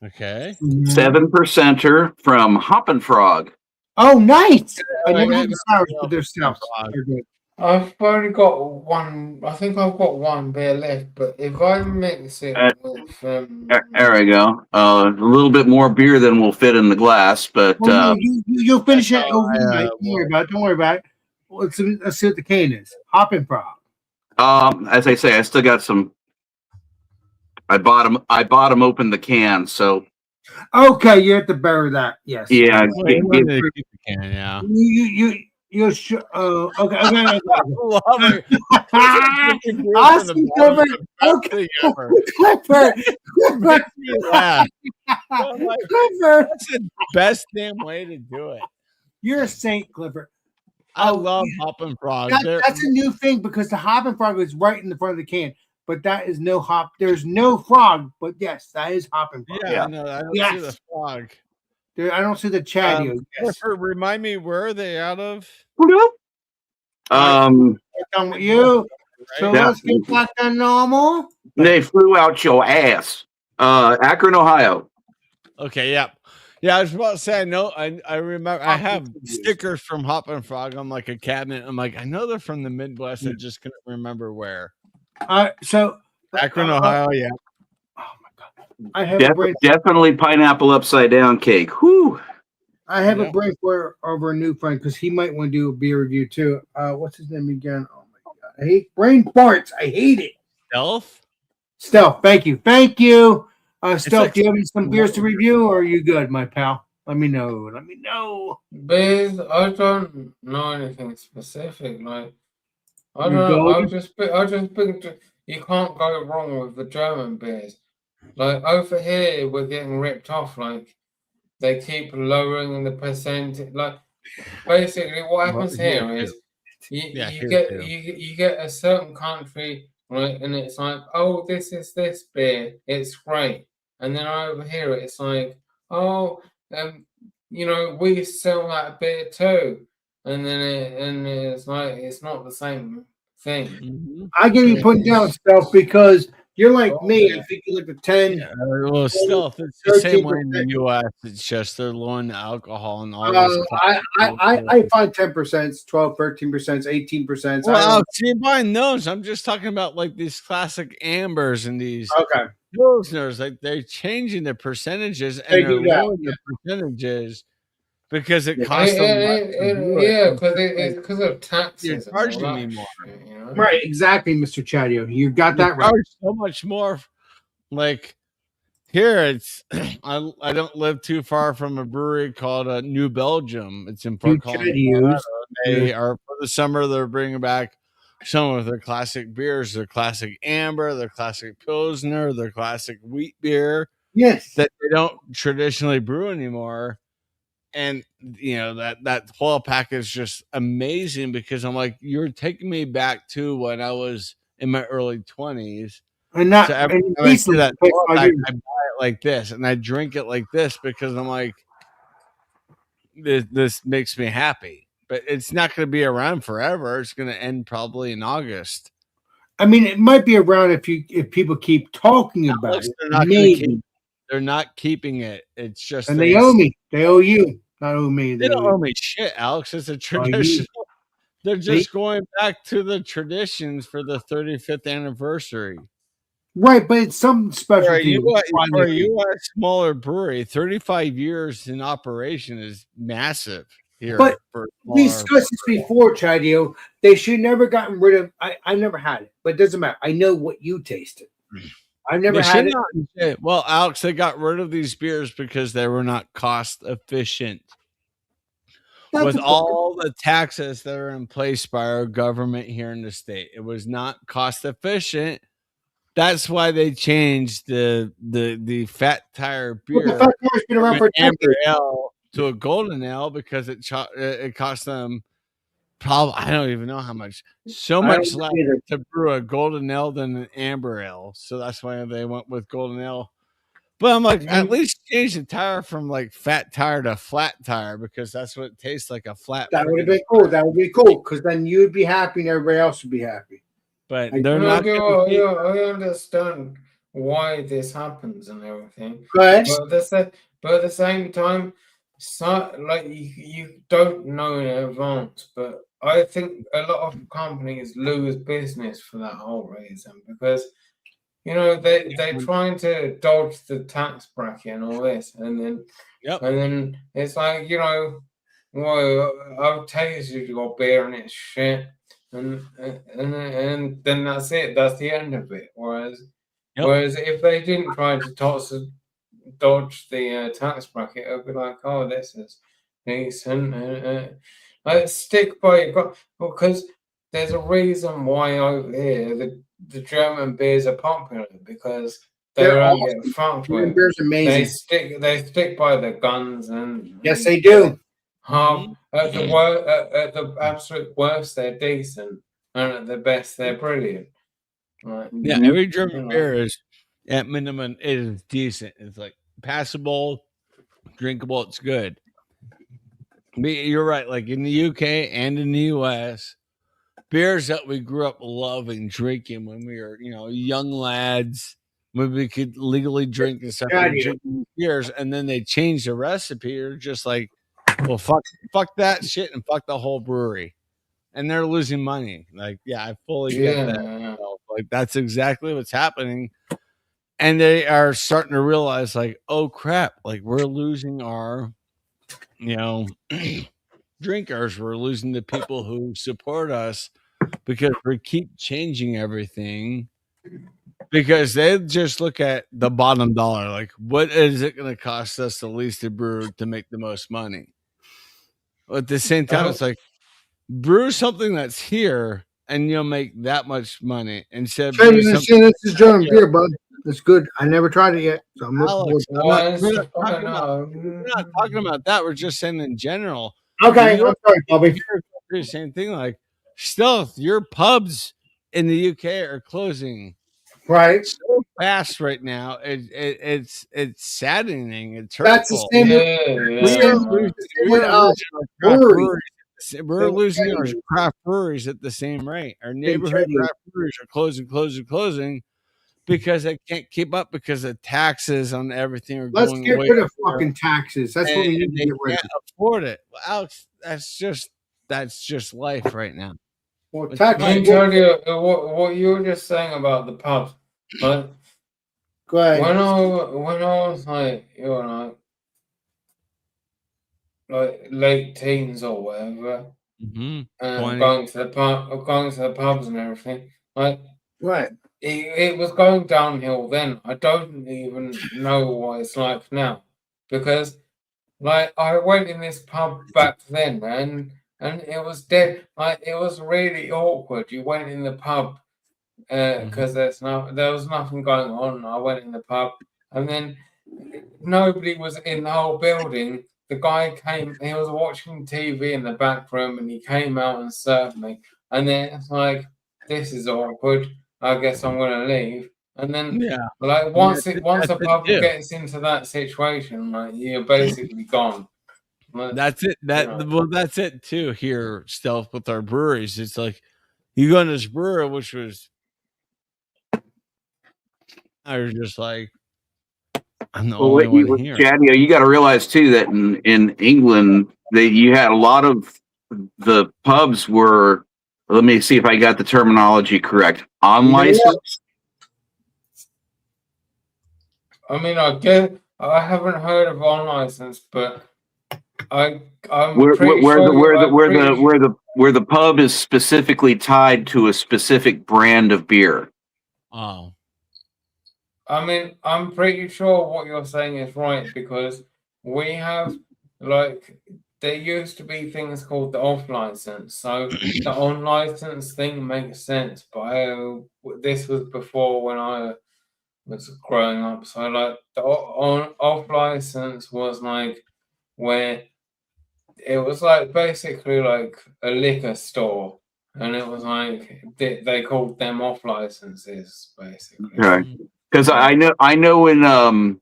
Okay. 7%er from Hoppin' Frog. Oh, nice. I I never got had the sours, but they're stouts. Frog. They're good. I've only got one. I think I've got one beer left, but if I mix it with There we go. A little bit more beer than will fit in the glass, but Well, no, you'll finish it That's how I, overnight. Don't worry about it. Don't worry about it. Let's see what the cane is. Hoppin' Frog. as I say, I still got some. I bottom open the can, so Okay, you have to bury that. Yes. yeah. Well, you wanted to keep the can, yeah. You should. Okay. I love it. Awesome, Clifford. Okay, Clifford. Makes me laugh. I'm like, Clifford. that's the best damn way to do it. You're a saint, Clifford. I love Hoppin' Frog. That's a new thing because the Hoppin' Frog is right in the front of the can, but that is no hop. There's no frog, but yes, that is Hoppin' Frog. Yeah, I know. I don't see the frog. I don't see the chatty. Clifford, remind me, where are they out of? Done with you. So Yeah. let's get back to normal. They flew out your ass. Akron, Ohio. Okay, yeah. Yeah, I was about to say, I know, I remember, I have stickers from Hoppin' Frog on like a cabinet. I'm like, I know they're from the Midwest. I just couldn't remember where. So Akron, Ohio, yeah. Oh my god, I have a brain. Definitely pineapple upside down cake. Whoo! I have a brain for over a new friend because he might want to do a beer review too. What's his name again? Oh my god, I hate brain farts. I hate it. Stealth. Thank you. Stealth, like, do you have some beers to review, or are you good, my pal? Let me know. beers. I don't know anything specific. Like I don't know. I just think you can't go wrong with the German beers. Like over here, we're getting ripped off. Like they keep lowering the percentage. Like basically, what happens here is you get a certain country, right, and it's like, oh, this is this beer, it's great, and then over here it's like, oh, we sell that beer too, and then it's like it's not the same thing. Mm-hmm. I give you putting down Stealth because you're like me. I think you look at 10. Yeah, well, Stealth, it's the same way in the U.S. It's just they're lowering the alcohol and all this. I find 10%, 12, 13%, 18%. Well, see, buying those, I'm just talking about like these classic ambers and these pilsners. Like they're changing the percentages and they're lowering the percentages because it costs them. Because of taxes. You're charging me more. Right, exactly, Mr. Chadio. You got that right. So much more. Like here, it's I don't live too far from a brewery called New Belgium. It's in Port Colorado. They are for the summer. They're bringing back some of their classic beers, their classic amber, their classic pilsner, their classic wheat beer. Yes, that they don't traditionally brew anymore. And that whole pack is just amazing because I'm like, you're taking me back to when I was in my early 20s. And not so every time I see that pack, I buy it like this and I drink it like this because I'm like, this makes me happy. But it's not going to be around forever. It's going to end probably in August. I mean, it might be around if people keep talking about it. They're not keeping it. It's just and they owe me. They owe you. Not owe me. They don't owe me shit, Alex. It's a tradition. They're just going back to the traditions for the 35th anniversary. Right, but it's something special. For a U.S. smaller brewery, 35 years in operation is massive here. But we discussed this before, Chadio. They should never gotten rid of. I never had it, but it doesn't matter. I know what you tasted. I've never had it. Well, Alex, they got rid of these beers because they were not cost efficient. with all the taxes that are in place by our government here in the state. It was not cost efficient. That's why they changed the fat tire beer But the fat tire's been around from for an amber decades. ale to a golden ale because it cost them probably, I don't even know how much, so I much don't less either. to brew a golden ale than an amber ale. So that's why they went with golden ale. But I'm like, at least change the tire from like fat tire to flat tire because that's what it tastes like, a flat. That would have freaking been cool. tire. That would be cool because then you'd be happy and everybody else would be happy. But I- they're No, not. yeah, gonna keep- I understand why this happens and everything. Go ahead. But at the same time, so, like you don't know in advance. But I think a lot of companies lose business for that whole reason because they're trying to dodge the tax bracket and all this, and then it's like well, I've tasted your beer and it's shit. And then that's it. That's the end of it. Whereas if they didn't try to dodge the tax bracket, it would be like, oh, this is decent. Stick by your because there's a reason why over here the German beers are popular because they They're don't awesome. get fucked German with. beer's amazing. They stick by the guns and Yes, they do. At the absolute worst, they're decent, and at the best, they're brilliant. Right. Yeah, every German beer is at minimum it is decent. It's like passable, drinkable. It's good. But you're right. Like in the UK and in the US, beers that we grew up loving drinking when we were, young lads, when we could legally drink and stuff. Yeah, we drink beers, and then they changed the recipe. You're just like, well, fuck that shit and fuck the whole brewery. And they're losing money. Like, yeah, I fully get that. Like, that's exactly what's happening. And they are starting to realize, like, oh crap, like we're losing our, drinkers. We're losing the people who support us because we keep changing everything. Because they just look at the bottom dollar. Like, what is it going to cost us the least to brew to make the most money? At the same time, it's like brew something that's here and you'll make that much money instead of Trey, brewing you something. understand this is German beer, bud. It's good. I never tried it yet, so I'm looking forward Alex, to it. we're not talking about that. We're just saying in general. Okay, I'm sorry, Bobby. The same thing. Like, still, your pubs in the UK are closing Right. so fast right now. It's saddening. It's hurtful. That's the same. We're losing our craft breweries at the same rate. Our neighborhood craft breweries are closing because they can't keep up because the taxes on everything are Let's going get way rid of up. fucking taxes. That's what we need to They get rid of. can't afford it. Well, Alex, that's just life right now. Well, Let me tell you what you were just saying about the pubs. But go ahead. When I was like, like late teens or whatever, Mm-hmm. going to the pubs and everything, like right, it was going downhill then. I don't even know what it's like now because, like, I went in this pub back then and it was dead. Like, it was really awkward. You went in the pub because there was nothing going on. I went in the pub and then nobody was in the whole building. The guy came, he was watching TV in the back room and he came out and served me. And then it's like, this is awkward. I guess I'm going to leave. And then, like, once a pub gets into that situation, like, you're basically gone. Like, that's it. That's it too here, Stealth, with our breweries. It's like, you go in this brewery, which was, I was just like, I'm the only one here. Chaddy, you got to realize too that in England, you had a lot of the pubs were. Let me see if I got the terminology correct. On license. I mean, I haven't heard of on license, but I'm where pretty sure the pub is specifically tied to a specific brand of beer. Oh. I mean, I'm pretty sure what you're saying is right because we have, like, there used to be things called the off license. So the on license thing makes sense, but this was before when I was growing up. So like the on off license was like where it was like basically like a liquor store, and it was like they called them off licenses basically. Right. Because I know in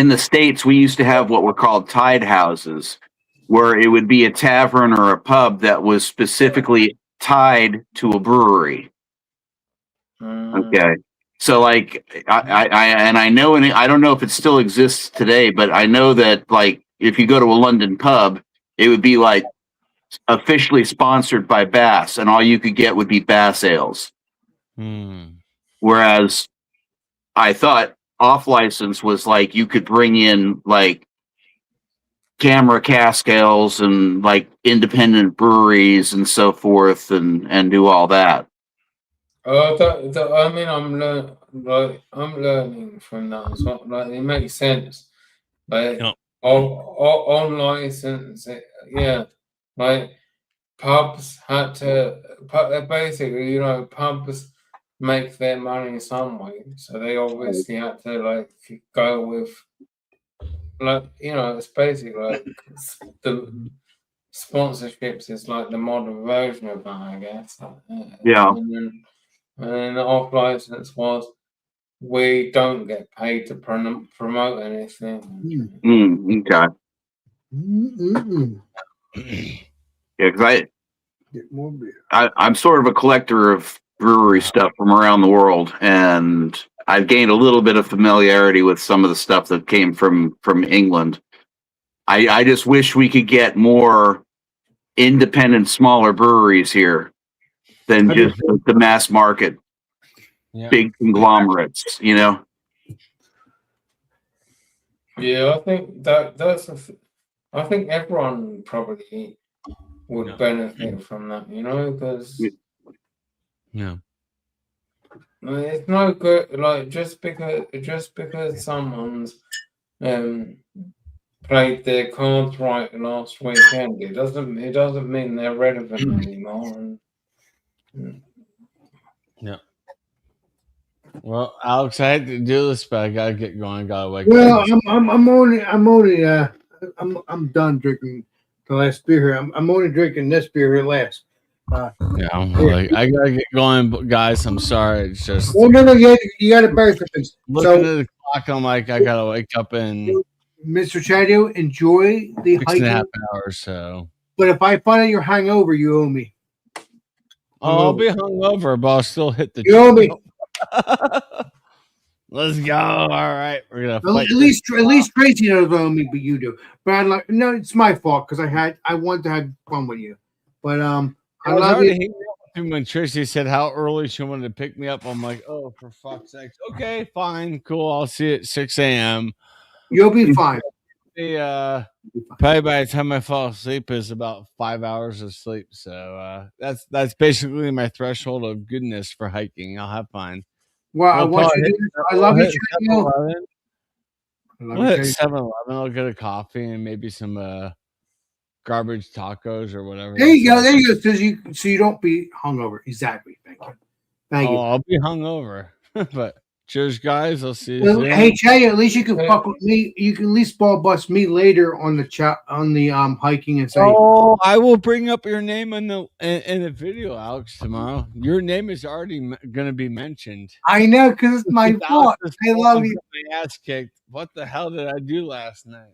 the States we used to have what were called tide houses, where it would be a tavern or a pub that was specifically tied to a brewery. Okay. So like I know, and I don't know if it still exists today, but I know that like if you go to a London pub, it would be like officially sponsored by Bass, and all you could get would be Bass ales. Whereas I thought off license was like you could bring in like Camera cask ales and like independent breweries and so forth, and do all that. I mean, I'm learning from that as well. Like, it makes sense. Like, on license, like pubs had to basically, you know, pubs make their money some way, so they obviously had to like go with, like, you know, it's basically like the sponsorships is like the modern version of that, I guess. Yeah. And the off license was we don't get paid to promote anything. Okay. Yeah, because Get more beer. I'm sort of a collector of brewery stuff from around the world, and I've gained a little bit of familiarity with some of the stuff that came from England. I just wish we could get more independent, smaller breweries here than just the mass market, big conglomerates, you know? Yeah, I think I think everyone probably would benefit from that, you know, because it's no good. Like just because someone's played their cards right last weekend, it doesn't mean they're relevant anymore. Well, Alex, I had to do this, but I gotta get going. Gotta wake up. I'm done drinking the last beer here. I'm only drinking this beer here last. I gotta get going, guys. I'm sorry. It's just no, you got it better things. Looking at the clock, I'm like, I gotta wake up in Mr. Chadio, enjoy the 6.5 hours. So, but if I find out you're hungover, you owe me. I'll be hungover, but I'll still hit the. You owe me. Let's go. All right, we're gonna fight. At least Tracy doesn't owe me, but you do. But no, it's my fault because I wanted to have fun with you. But I love you. When Tracy said how early she wanted to pick me up, I'm like, oh, for fuck's sake. Okay, fine, cool. I'll see you at 6 a.m. You'll be fine. Probably by the time I fall asleep is about 5 hours of sleep. So that's basically my threshold of goodness for hiking. I'll have fun. Well, I want you to. I love you. We'll hit 7-Eleven. I'll get a coffee and maybe some garbage tacos or whatever. There you go. So you don't be hungover. Exactly. Thank you. I'll be hungover. But cheers, guys. I'll see you soon. Hey, Jay, at least you can fuck with me. You can at least ball bust me later on the chat on the hiking and say. Oh, I will bring up your name in the video, Alex, tomorrow. Your name is already going to be mentioned. I know, because it's my fault. I love you. My ass kicked. What the hell did I do last night?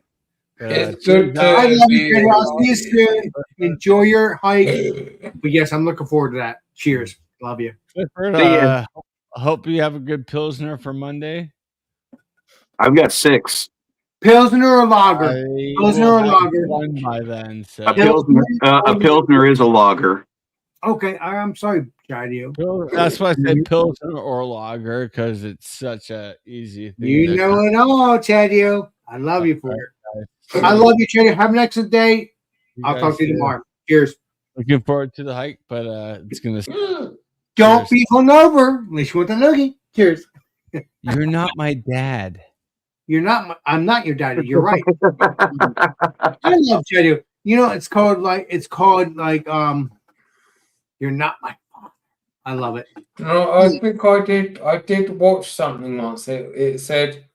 I love you. I'll see you soon. Enjoy your hike. But yes, I'm looking forward to that. Cheers. Love you. I hope you have a good Pilsner for Monday. I've got 6. Pilsner or lager? Pilsner or lager? One by then. So. A Pilsner is a lager. Okay, I'm sorry, Jadio. That's why I said Pilsner or lager, because it's such a easy thing. You know it all, Chadio. I love you for it. I love you, Chadio. Have an excellent day. I'll talk to you tomorrow. Cheers. Looking forward to the hike, but it's gonna. Don't be hungover unless you want the noogie. Cheers. You're not my dad. I'm not your daddy. You're right. I love Chadio. You know, it's called like You're Not My Father. I love it. No, I think I did watch something once. It said,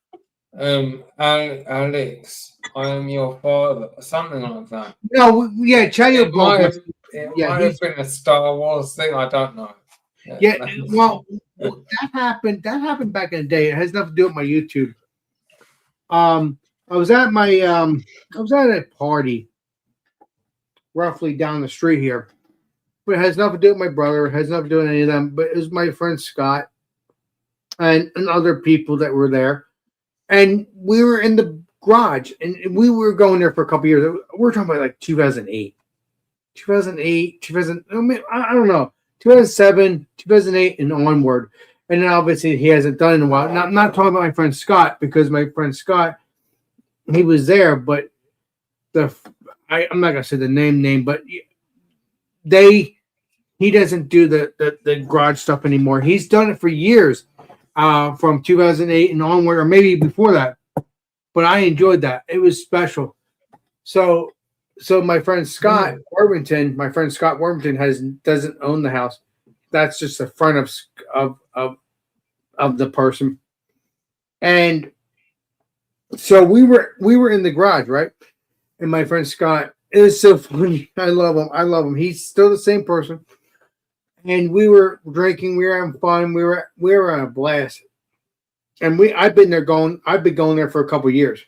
Alex, I am your father, something like that. No, yeah, China It might have, yeah, might have been a Star Wars thing. I don't know. yeah. Well, that happened. That happened back in the day. It has nothing to do with my YouTube. I was at a party roughly down the street here, but it has nothing to do with my brother. It has nothing to do with any of them. But it was my friend Scott and other people that were there, and we were in the garage, and we were going there for a couple years. We're talking about like 2008, 2000. I don't know, 2007, 2008, and onward. And then obviously he hasn't done it in a while. Now, I'm not talking about my friend Scott, because my friend Scott, he was there, but I'm not gonna say the name, but he doesn't do the garage stuff anymore. He's done it for years, from 2008 and onward, or maybe before that. But I enjoyed that. It was special. So my friend Scott Worthington doesn't own the house. That's just the front of the person. And so we were in the garage, right? And my friend Scott, it was so funny. I love him. He's still the same person. And we were drinking, we were having fun, we were on a blast. And I've been going there for a couple of years,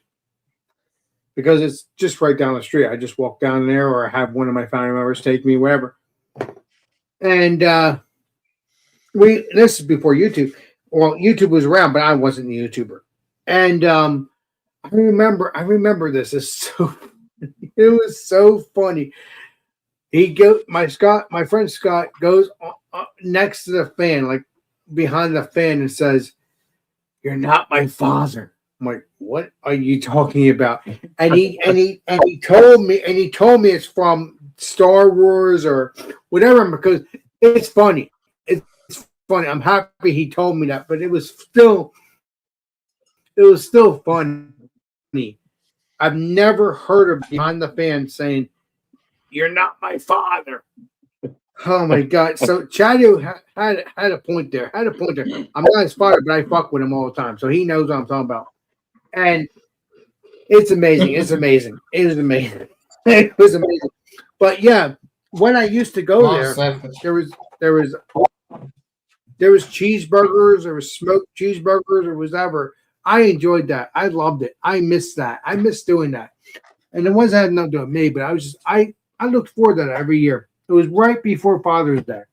because it's just right down the street. I just walk down there, or I have one of my family members take me, wherever. And this is before YouTube. Well, YouTube was around, but I wasn't a YouTuber. And I remember this. It was so funny. My friend Scott goes next to the fan, like behind the fan, and says, "You're not my father." I'm like, "What are you talking about?" And he told me it's from Star Wars or whatever, because it's funny. It's funny. I'm happy he told me that, but it was still funny. I've never heard of behind the fan saying, "You're not my father." Oh my God. So Chadu had a point there. I'm not his father, but I fuck with him all the time. So he knows what I'm talking about. And it's amazing. It was amazing. It was amazing. But yeah, when I used to go there was cheeseburgers, there was smoked cheeseburgers, or whatever. I enjoyed that. I loved it. I missed that. I missed doing that. And it wasn't had nothing to do with me, but I looked forward to that every year. It was right before Father's Day.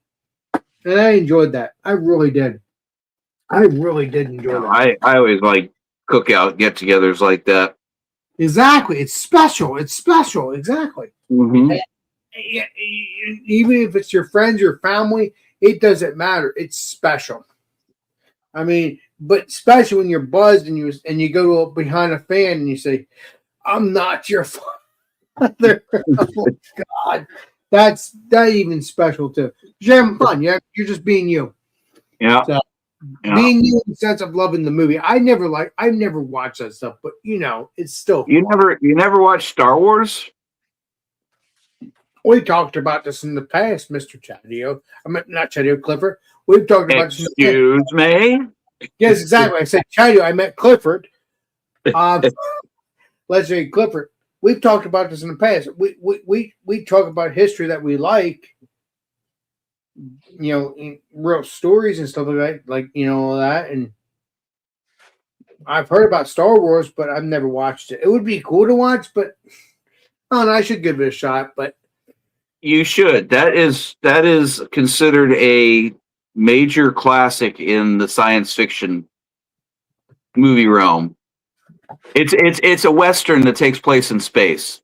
And I enjoyed that. I really did. I really did enjoy that. I always like cookout get-togethers like that. Exactly. It's special. Exactly. Mm-hmm. Even if it's your friends, your family, it doesn't matter. It's special. I mean, but especially when you're buzzed and you go to behind a fan and you say, "I'm not your father." Oh God, that's even special too. You're having fun. You're just being you. Yeah. So, being you in the sense of loving the movie. I never watched that stuff, but it's still fun. You never watched Star Wars? We talked about this in the past, Mr. Chadio. I mean, not Chadio, Clifford. We've talked about this. Excuse me? Yes, exactly. I said Chadio. I meant Clifford. Let's say Clifford. We've talked about this in the past. We talk about history that we like, in real stories and stuff like that, all that. And I've heard about Star Wars, but I've never watched it. It would be cool to watch, but I should give it a shot. But you should. That is considered a major classic in the science fiction movie realm. It's a Western that takes place in space.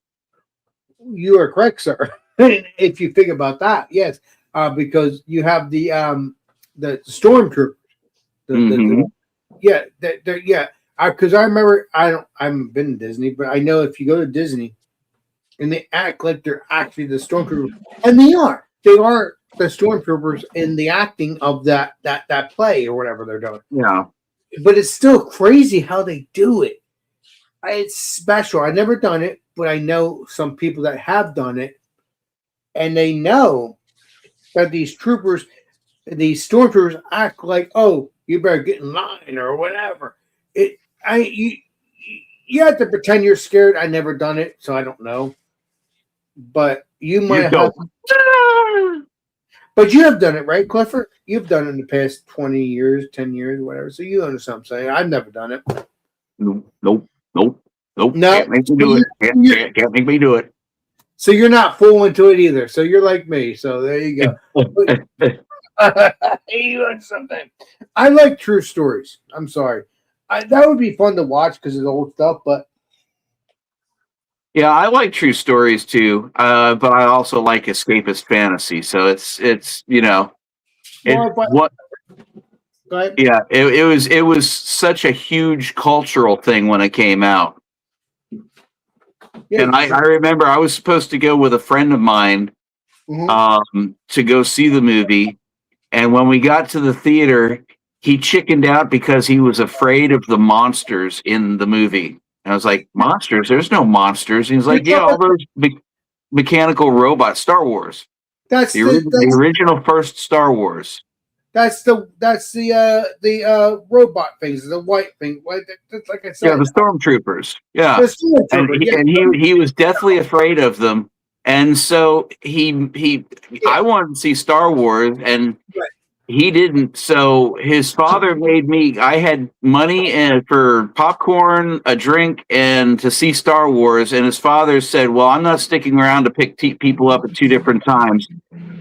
You are correct, sir. If you think about that, yes, because you have the stormtroopers. Because I remember I haven't been to Disney, but I know if you go to Disney and they act like they're actually the stormtroopers, and they are the stormtroopers in the acting of that play or whatever they're doing. Yeah, but it's still crazy how they do it. it's special. I've never done it, but I know some people that have done it, and they know that these troopers, these stormtroopers, act like, "Oh, you better get in line" or whatever. You have to pretend you're scared. I never done it, so I don't know. But you might have. But you have done it, right, Clifford? You've done it in the past 20 years, 10 years, whatever. So you understand what I'm saying. I've never done it. Nope. No. Can't make me do it. Can't make me do it. So you're not full into it either. So you're like me. So there you go. You learned something. I like true stories. I'm sorry. That would be fun to watch because of the old stuff, but Yeah, I like true stories too, but I also like escapist fantasy. So it's Well, but- what go ahead. yeah, it was such a huge cultural thing when it came out. Yeah, And I remember I was supposed to go with a friend of mine to go see the movie, and when we got to the theater, he chickened out because he was afraid of the monsters in the movie. And I was like, monsters? There's no monsters. And he's like, yeah, all those mechanical robots. Star Wars. that's The original first Star Wars. that's the robot things, the white thing. Like I said, Yeah, the stormtroopers. Yeah, the stormtrooper, and he was deathly afraid of them. And so I wanted to see Star Wars, and he didn't. So his father made me. I had money for popcorn, a drink, and to see Star Wars. And his father said, "Well, I'm not sticking around to pick people up at two different times.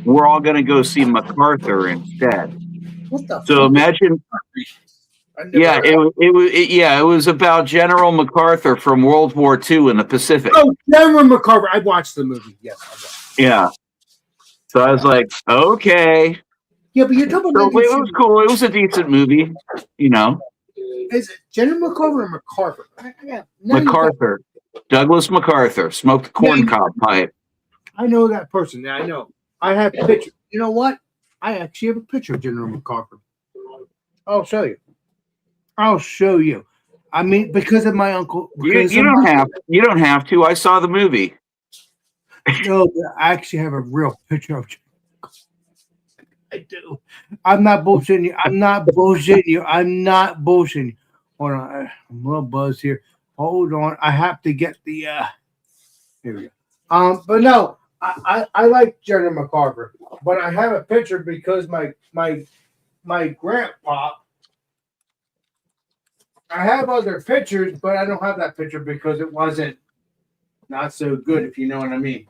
We're all going to go see MacArthur instead." What the So imagine. Yeah, it was about General MacArthur from World War II in the Pacific. Oh, General MacArthur. I watched the movie. Yes, I watched. Yeah. So I was like, okay. Yeah, but you're talking So about it was cool. It was a decent movie, you know. Is it General MacArthur or MacArthur? MacArthur. Douglas MacArthur smoked a corncob pipe. I know that person. Yeah, I know. I have pictures. You know what? I actually have a picture of General MacArthur. I'll show you. I mean, because of my uncle. You don't have to. I saw the movie. No, but I actually have a real picture of. I do. I'm not bullshitting you. I'm not bullshitting you. Hold on. I'm a little buzzed here. Hold on. I have to get the. Here we go. But no, I like General MacArthur, but I have a picture because my grandpa. I have other pictures, but I don't have that picture because it wasn't not so good, if you know what I mean.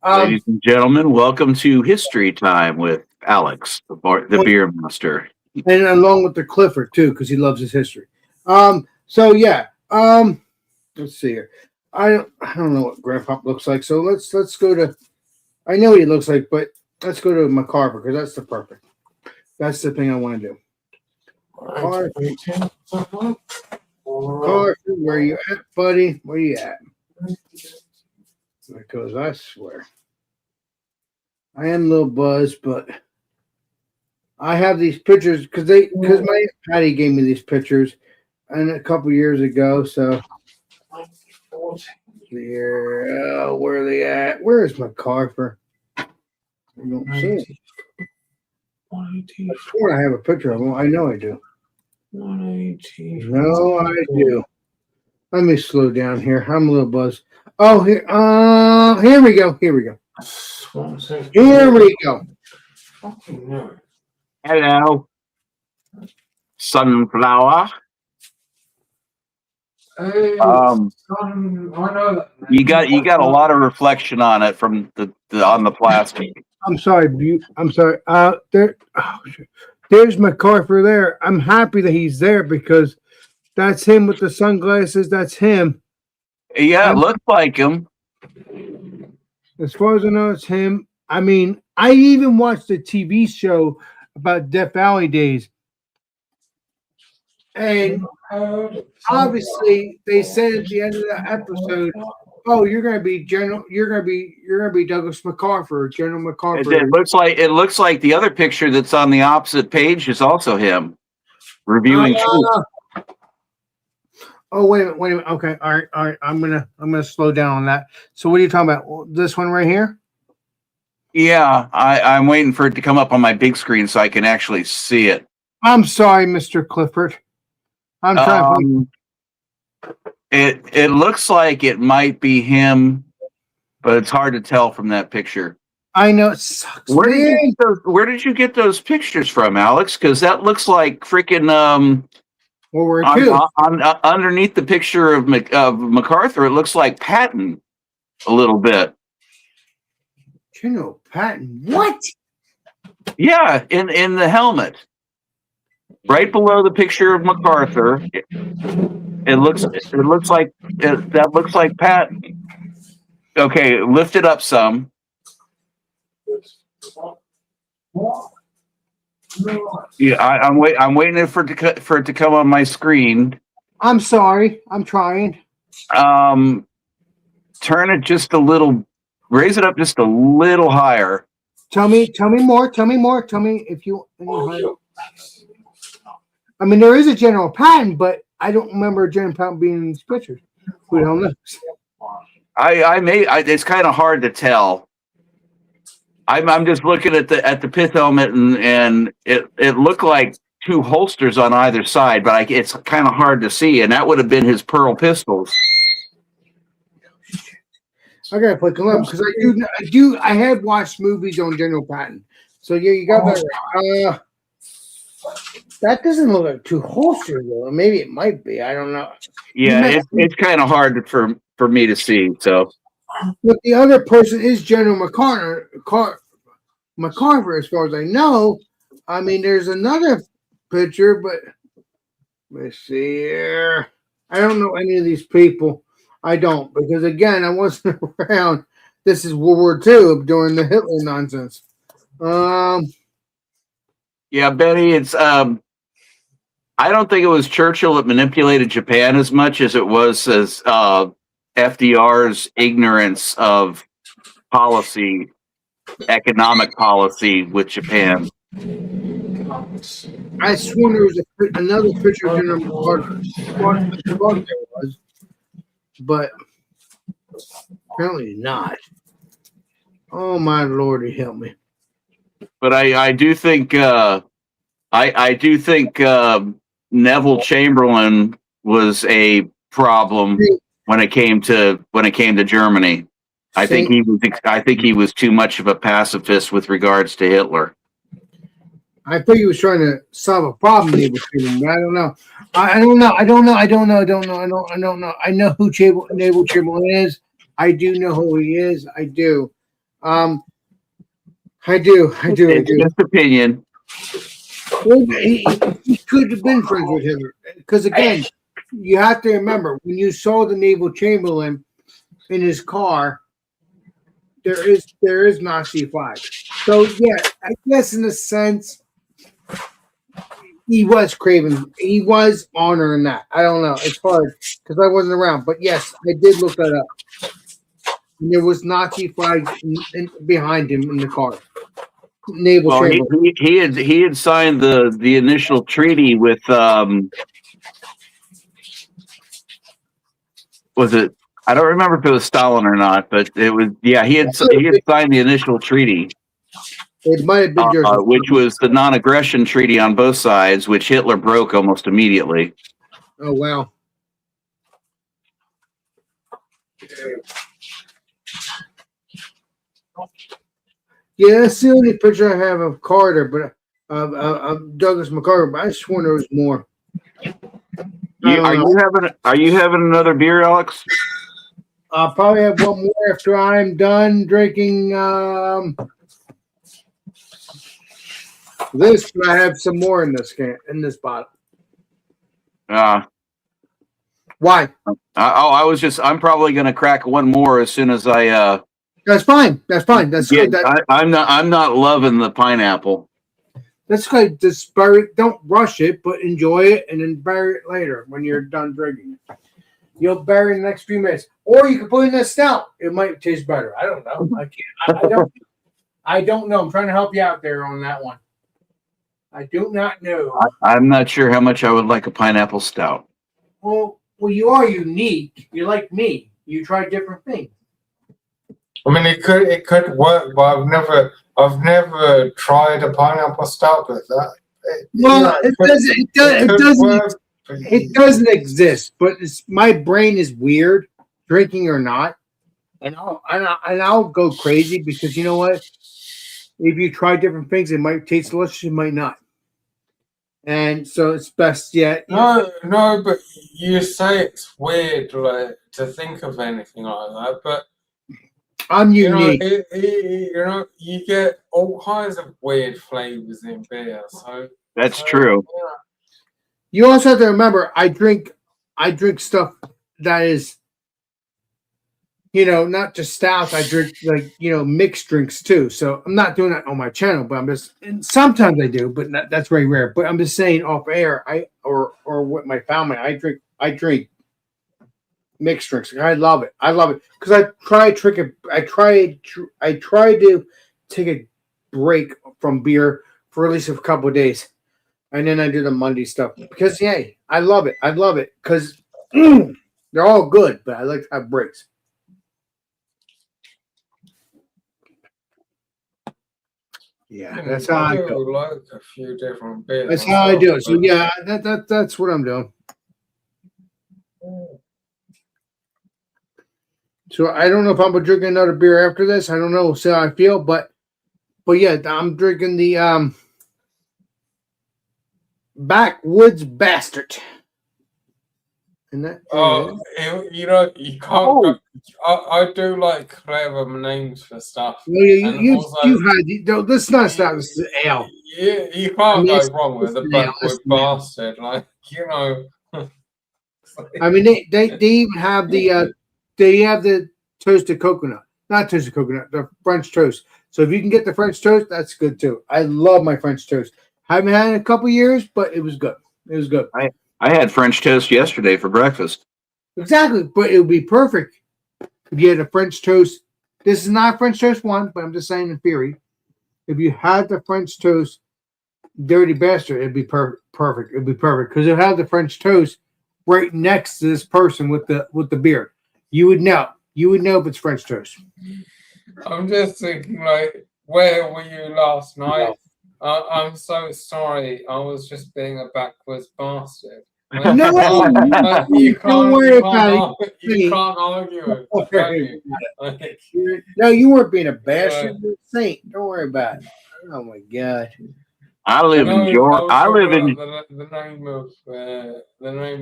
Ladies and gentlemen, welcome to History Time with Alex, the beer master. And along with the Clifford too, because he loves his history. So yeah. Let's see here. I don't know what Grandpa looks like. So let's go to. I know what he looks like, but let's go to MacArthur because that's the perfect. That's the thing I want to do. MacArthur, where you at, buddy? Where you at? Because I swear, I am a little buzzed, but I have these pictures because my Aunt Patty gave me these pictures, and a couple years ago. So here, where are they at? Where is MacArthur? I don't see it. I have a picture of him. I know I do. 118. No, I do. Let me slow down here. I'm a little buzzed. Oh, here we go. Here we go. Hello, sunflower. Hey, I know that. You got a lot of reflection on it from on the plastic. I'm sorry. There's MacArthur there. I'm happy that he's there because that's him with the sunglasses. That's him. Yeah, it looks like him. As far as I know, it's him. I mean, I even watched a TV show about Death Valley days. And obviously they said at the end of the episode, "Oh, you're gonna be Douglas MacArthur, General MacArthur." It looks like the other picture that's on the opposite page is also him reviewing truth. Oh, wait a minute, wait a minute. Okay, all right. I'm gonna slow down on that. So what are you talking about? This one right here? Yeah, I'm waiting for it to come up on my big screen so I can actually see it. I'm sorry, Mr. Clifford. I'm trying It looks like it might be him, but it's hard to tell from that picture. I know it sucks. Where did you get those pictures from, Alex? Because that looks like freaking World War II. Underneath the picture of MacArthur, it looks like Patton a little bit. General Patton. What? Yeah, in the helmet, right below the picture of MacArthur. It looks like that looks like Patton. Okay, lift it up some. Yeah, I'm waiting for it to come on my screen. I'm sorry. I'm trying. Turn it just a little, raise it up just a little higher. Tell me more. Tell me if you. I mean, there is a General Patton, but I don't remember General Patton being in these pictures. Who the hell knows? It's kind of hard to tell. I'm just looking at the pith helmet and it looked like two holsters on either side, but it's kind of hard to see, and that would have been his pearl pistols. I gotta play Columbus because I have watched movies on General Patton. So yeah, you got that right. That doesn't look like two holsters though. Maybe it might be. I don't know. Yeah, it's kind of hard for me to see. So, but the other person is General MacArthur, as far as I know. I mean, there's another picture, but let's see here. I don't know any of these people. I don't, because again, I wasn't around. This is World War II during the Hitler nonsense. Yeah, Benny, it's I don't think it was Churchill that manipulated Japan as much as it was as FDR's ignorance of policy, economic policy with Japan. I sworn there was another picture of General MacArthur, but apparently not. Oh my Lordy, help me! But I do think I do think Neville Chamberlain was a problem when it came to Germany. I think he was too much of a pacifist with regards to Hitler. I thought he was trying to solve a problem between them, but I don't know. I don't know. I know who Neville Chamberlain is. I do know who he is. I do. I do. It's just opinion. Well, he could have been friends with Hitler. Because again, you have to remember when you saw the Neville Chamberlain in his car, there is Nazi flag. So yeah, I guess in a sense he was craving, he was honoring that. I don't know. It's hard because I wasn't around, but yes, I did look that up. And there was Nazi flags behind him in the car. Naval Chamberlain. He had signed the initial treaty with was it? I don't remember if it was Stalin or not, but it was he had signed the initial treaty. It might have been which was the non-aggression treaty on both sides, which Hitler broke almost immediately. Oh wow. Yeah, that's the only picture I have of Carter, but of Douglas MacArthur. But I sworn there was more. Are you having another beer, Alex? I'll probably have one more after I'm done drinking this, but I have some more in this bottle. Why? I'm probably going to crack one more as soon as I. That's fine. That's good. I'm not loving the pineapple. That's good. Just bury it. Don't rush it, but enjoy it, and then bury it later when you're done drinking it. You'll bury in the next few minutes, or you can put it in a stout. It might taste better. I don't know. I can't. I don't know. I'm trying to help you out there on that one. I do not know. I'm not sure how much I would like a pineapple stout. Well, Well, you are unique. You're like me. You try different things. I mean, it could work, but I've never tried a pineapple stout with that. It doesn't exist. But my brain is weird, drinking or not, and I'll go crazy because you know what? If you try different things, it might taste delicious, it might not. And so it's best yet. No, but you say it's weird, like to think of anything like that, but. I'm unique. You get all kinds of weird flavors in beer. So That's true. Yeah. You also have to remember, I drink stuff that is, not just stouts. I drink mixed drinks too. So I'm not doing that on my channel, but and sometimes I do, but that's very rare. But I'm just saying off air, or with my family, I drink mixed drinks. I love it because I try to take a break from beer for at least a couple of days, and then I do the Monday stuff because I love it because they're all good, but I like to have breaks. Yeah, that's how I do. Like a few different beers. That's how I do it. So yeah, that's what I'm doing. So I don't know if I'm gonna drink another beer after this. I don't know. We'll see how I feel, but yeah, I'm drinking the Backwoods Bastard. And that you can't. I do like clever names for stuff. Well, this is not stuff. This is ale. Yeah, you can't go wrong with the Backwoods Bastard. Like I mean, they even have the toasted coconut. Not toasted coconut, the French toast. So if you can get the French toast, that's good too. I love my French toast. Haven't had it in a couple years, but it was good. It was good. I had French toast yesterday for breakfast. Exactly, but it would be perfect if you had a French toast. This is not French toast one, but I'm just saying in theory. If you had the French toast Dirty Bastard, it'd be perfect. It'd be perfect because it had the French toast right next to this person with the beer. You would know. You would know if it's French toast. I'm just thinking, like, where were you last night? I'm so sorry. I was just being a backwards bastard. Like, you can't worry about it. You can't argue it. No, you weren't being a bastard. You're a saint. Don't worry about it. Oh my God. I live in Georgia. I live in the name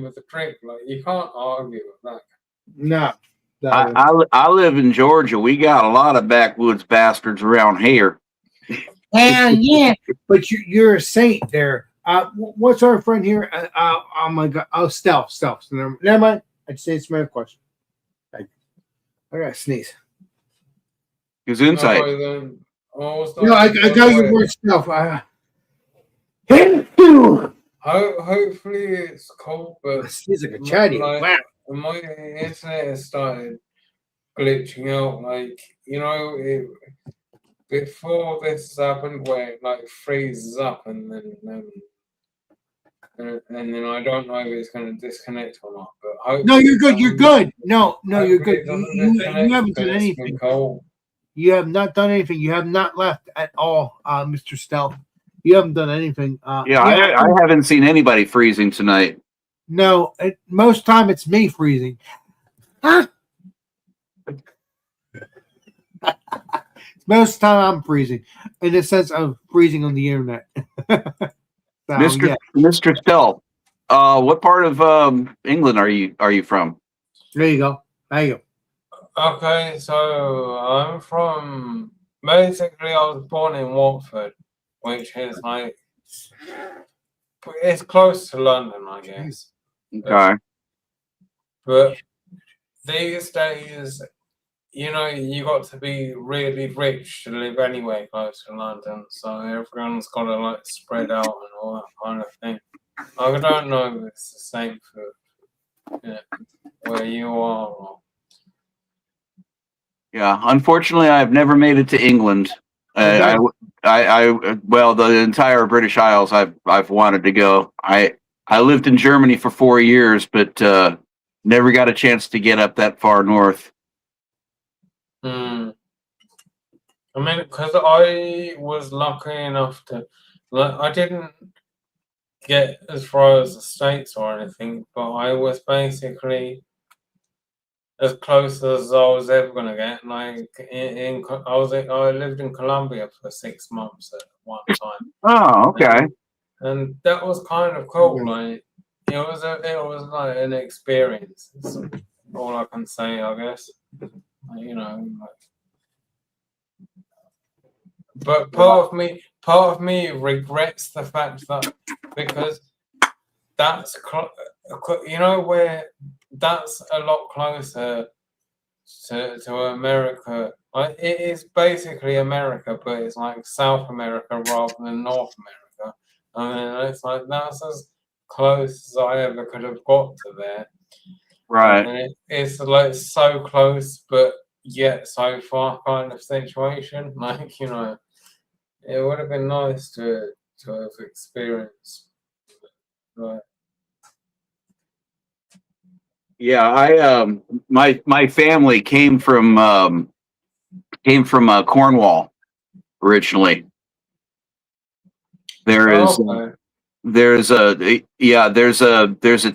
of the drink. Like, you can't argue with that. No. I live in Georgia. We got a lot of backwoods bastards around here. And yeah, but you're a saint there. What's our friend here? Oh my God! Oh, stealth. Never mind. I'd say it's my question. I gotta sneeze. His insight. No, I got your word stealth. Hopefully it's cold, but sneeze like a chatty. Wow. My internet has started glitching out. Like before this happened, where it like freezes up and then I don't know if it's going to disconnect or not. But no, you're good. You're good. No, you're good. You haven't done anything. You have not done anything. You have not left at all, Mr. Stealth. You haven't done anything. I haven't seen anybody freezing tonight. No, most time it's me freezing. Huh? Most time I'm freezing, in the sense of freezing on the internet. So, Mr. Stealth, what part of England are you from? There you go. Okay, so I'm from. Basically, I was born in Watford, which is like it's close to London, I guess. Okay. But these days, you got to be really rich to live anywhere close to London. So everyone's got to like spread out and all that kind of thing. I don't know if it's the same for where you are. Or... Yeah, unfortunately, I've never made it to England. Well, the entire British Isles, I've wanted to go. I lived in Germany for 4 years, but never got a chance to get up that far north. I mean, because I was lucky enough to, like, I didn't get as far as the States or anything, but I was basically as close as I was ever going to get. Like, I lived in Colombia for 6 months at one time. Oh, okay. And that was kind of cool. Like, it was like an experience. That's all I can say, I guess. You know, like, but part of me regrets the fact that, because that's you know, where that's a lot closer to America. Like, it is basically America, but it's like South America rather than North America. I mean, it's like that's as close as I ever could have got to there. Right. And it's like so close, but yet so far kind of situation. Like, you know, it would have been nice to have experienced. Right. Yeah, my family came from Cornwall originally. There's a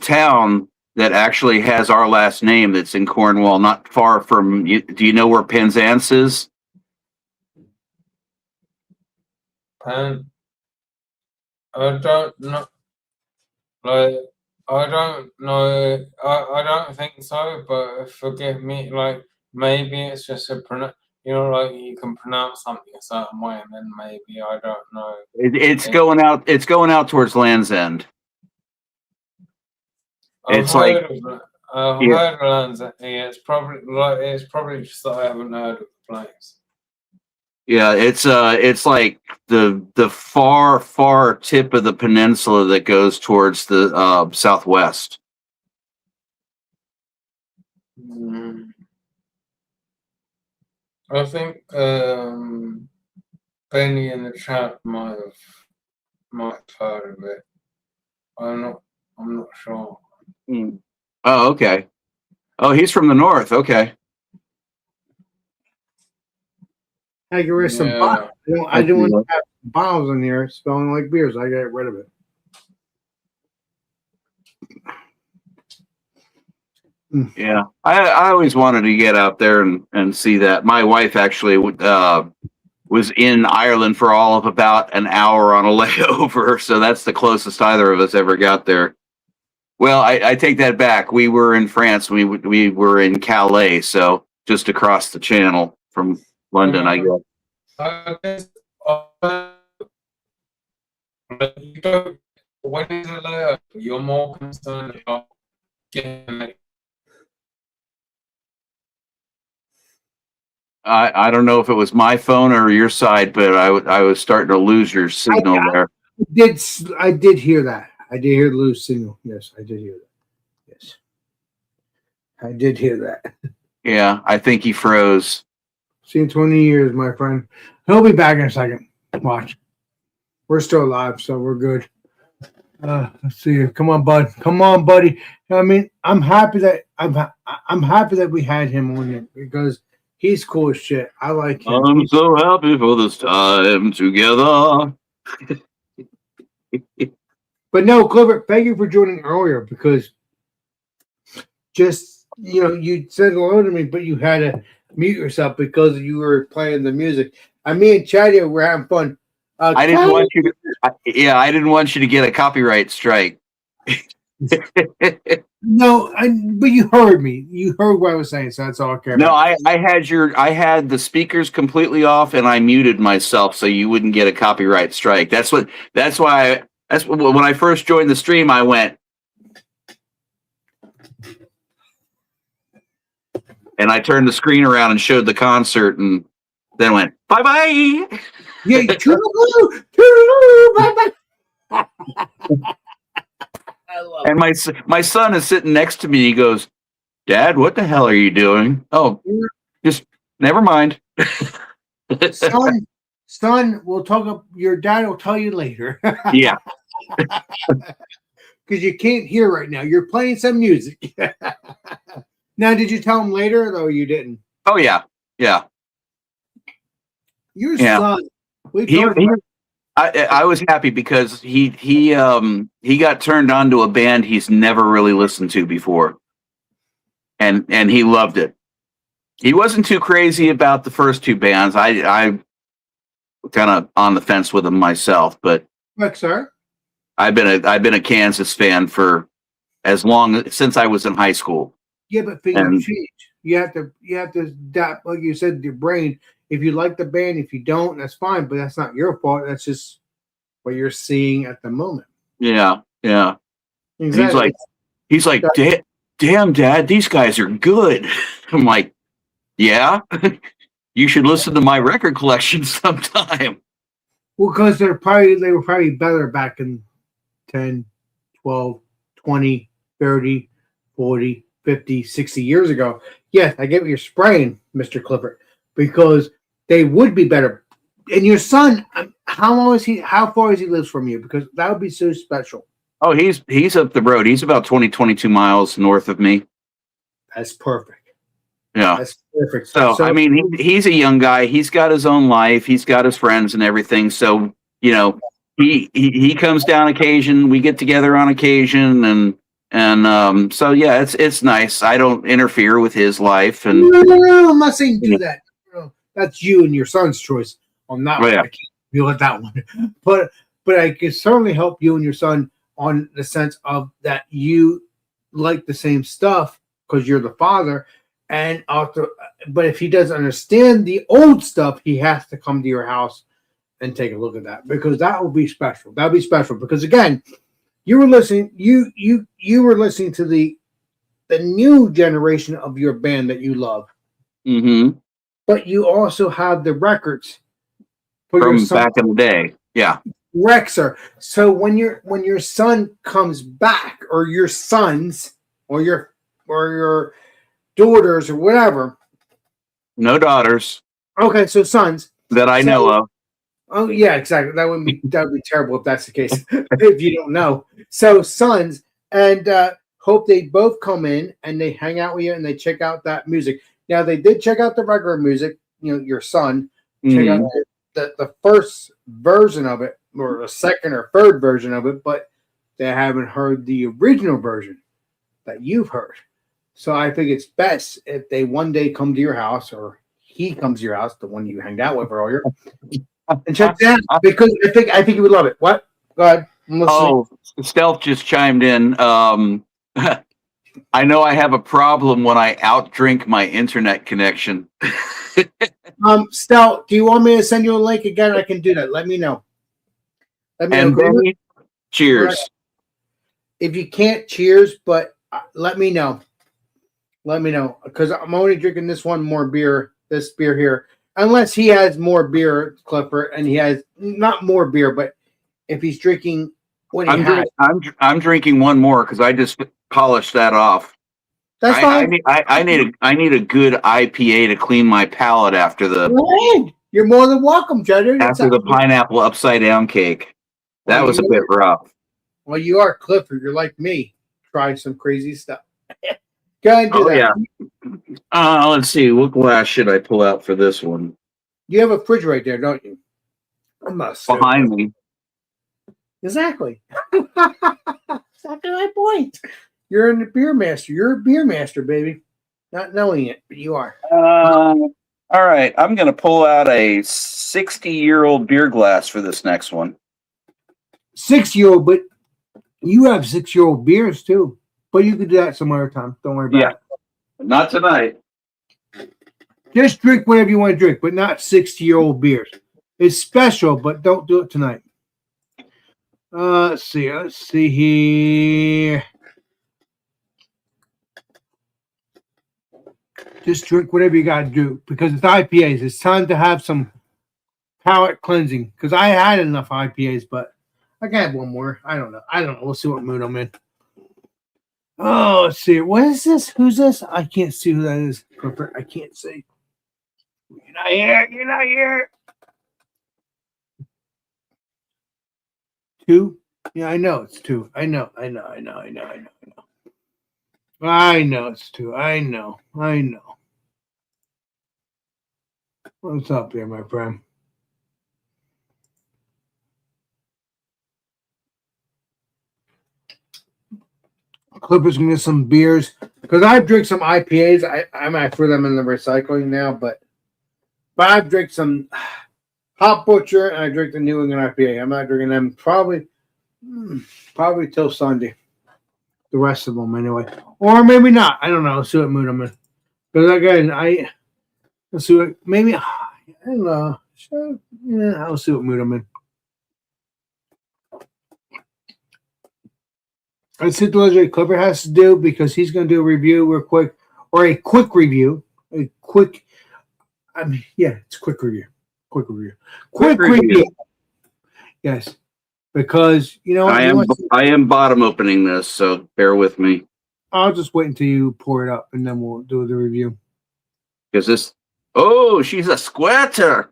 town that actually has our last name that's in Cornwall, not far from. Do you know where Penzance is? I don't know. Like, I don't know. I don't think so. But forgive me. Like, maybe it's just you know, like, you can pronounce something a certain way, and then maybe I don't know. It's going out. It's going out towards Land's End. I've heard of Land's End. Yeah, it's probably just that I haven't heard of the place. Yeah, it's like the far tip of the peninsula that goes towards the southwest. I think Benny in the chat might have heard of it. I'm not sure. Oh, okay. Oh, he's from the north. Okay. I get rid of some bottles. I don't want to have bottles in here smelling like beers. I got rid of it. Yeah, I always wanted to get out there and see that. My wife actually was in Ireland for all of about an hour on a layover, so that's the closest either of us ever got there. Well, I take that back. We were in France. We were in Calais, so just across the channel from London, I guess. I guess when it's a layover, you're more concerned about getting it. I don't know if it was my phone or your side, but I was starting to lose your signal there. I did hear that. I did hear the loose signal. Yes, I did hear that. Yes, I did hear that. Yeah, I think he froze. See you in 20 years, my friend. He'll be back in a second. Watch. We're still alive, so we're good. Let's see. Come on, bud. Come on, buddy. I mean, I'm happy that we had him on it because he's cool as shit. I like him. I'm so happy for this time together. But no, Clover, thank you for joining earlier because just, you know, you said hello to me, but you had to mute yourself because you were playing the music. Me and Chad were having fun. I didn't want you to. I didn't want you to get a copyright strike. No, but you heard me. You heard what I was saying, so that's all I care about. No, I had the speakers completely off, and I muted myself so you wouldn't get a copyright strike. That's when I first joined the stream, I went, and I turned the screen around and showed the concert, and then went bye bye. Yeah, toodaloo, bye bye. I love and my son is sitting next to me. He goes, "Dad, what the hell are you doing?" Oh, just never mind. Son, we'll talk. Your dad will tell you later. Yeah. because you can't hear right now. You're playing some music. Now, did you tell him later, though? You didn't. Oh yeah, yeah. Your Yeah. son. I was happy because he got turned on to a band he's never really listened to before, and he loved it. He wasn't too crazy about the first two bands. I kind of on the fence with him myself, but What, sir? I've been a Kansas fan for since I was in high school. Yeah, but things have changed. You have to adapt, like you said, your brain. If you like the band, if you don't, that's fine. But that's not your fault. That's just what you're seeing at the moment. Yeah, yeah. Exactly. He's like, damn, Dad, these guys are good. I'm like, yeah. You should listen to my record collection sometime. Well, because they were probably better back in 10, 12, 20, 30, 40, 50, 60 years ago. Yes, I get what you're spraying, Mr. Clifford, because they would be better. And your son, how far is he lives from you? Because that would be so special. Oh, he's up the road. He's about 22 miles north of me. That's perfect. Yeah. That's perfect. So I mean, he's a young guy. He's got his own life. He's got his friends and everything. So, you know, he comes down occasion. We get together on occasion, and so yeah, it's nice. I don't interfere with his life. And no, I'm not saying do that. No, that's you and your son's choice. I'm not. I can't deal with that one. But I can certainly help you and your son on the sense of that you like the same stuff because you're the father. And also, but if he doesn't understand the old stuff, he has to come to your house and take a look at that, because that will be special. That'll be special because again, you were listening. You were listening to the new generation of your band that you love. Mm-hmm. But you also have the records for from back in the day. Yeah, Rexer. So when your son comes back, or your sons, or your daughters or whatever. No daughters. Okay, so sons that I know of. Oh yeah, exactly. That would be terrible if that's the case. If you don't know, so sons, and hope they both come in and they hang out with you and they check out that music. Now they did check out the regular music. You know, your son check out the first version of it, or the second or third version of it, but they haven't heard the original version that you've heard. So I think it's best if they one day come to your house, or he comes to your house, the one you hanged out with earlier, and check that out, because I think you would love it. What? Go ahead. Oh, Stealth just chimed in. I know I have a problem when I outdrink my internet connection. Stealth, do you want me to send you a link again? I can do that. Let me know. Cheers. If you can't, cheers, but let me know. Let me know, because I'm only drinking this beer here, unless he has more beer, Clifford, and he has not more beer, but if he's drinking what he has. I'm drinking one more because I just polished that off. That's fine. I need a good IPA to clean my palate after the. You're more than welcome, Judge. After the pineapple upside down cake, that was a bit rough. Well, you are Clifford. You're like me. Try some crazy stuff. Go ahead and do that. Yeah. Let's see. What glass should I pull out for this one? You have a fridge right there, don't you? I'm not behind me. Exactly. Exactly my point. You're in the beer master. You're a beer master, baby. Not knowing it, but you are. All right. I'm going to pull out a 60-year-old beer glass for this next one. 6-year-old, but you have 6-year-old beers too. But you could do that some other time. Don't worry about it. Not tonight. Just drink whatever you want to drink, but not 60-year-old beers. It's special, but don't do it tonight. Let's see here. Just drink whatever you got to do, because it's IPAs. It's time to have some palate cleansing, because I had enough IPAs, but I can have one more. I don't know. We'll see what mood I'm in. Oh, let's see. What is this? Who's this? I can't see who that is. I can't see. You're not here. You're not here. 2 Yeah, I know it's two. I know it's two. I know. What's up there, my friend? Clippers can get some beers because I've drank some IPAs. I might throw them in the recycling now, but I've drank some Hop Butcher and I drink the New England IPA. I'm not drinking them probably till Sunday. The rest of them anyway, or maybe not. I don't know. See what mood I'm in. Because again, let's see what maybe I don't know. Sure, yeah, I'll see what mood I'm in. Let's see what the Legendary Clipper has to do because he's going to do a review real quick, or a quick review. It's quick review. Quick review. Yes, because you know I am bottom opening this, so bear with me. I'll just wait until you pour it up, and then we'll do the review. Because this, oh, she's a squatter.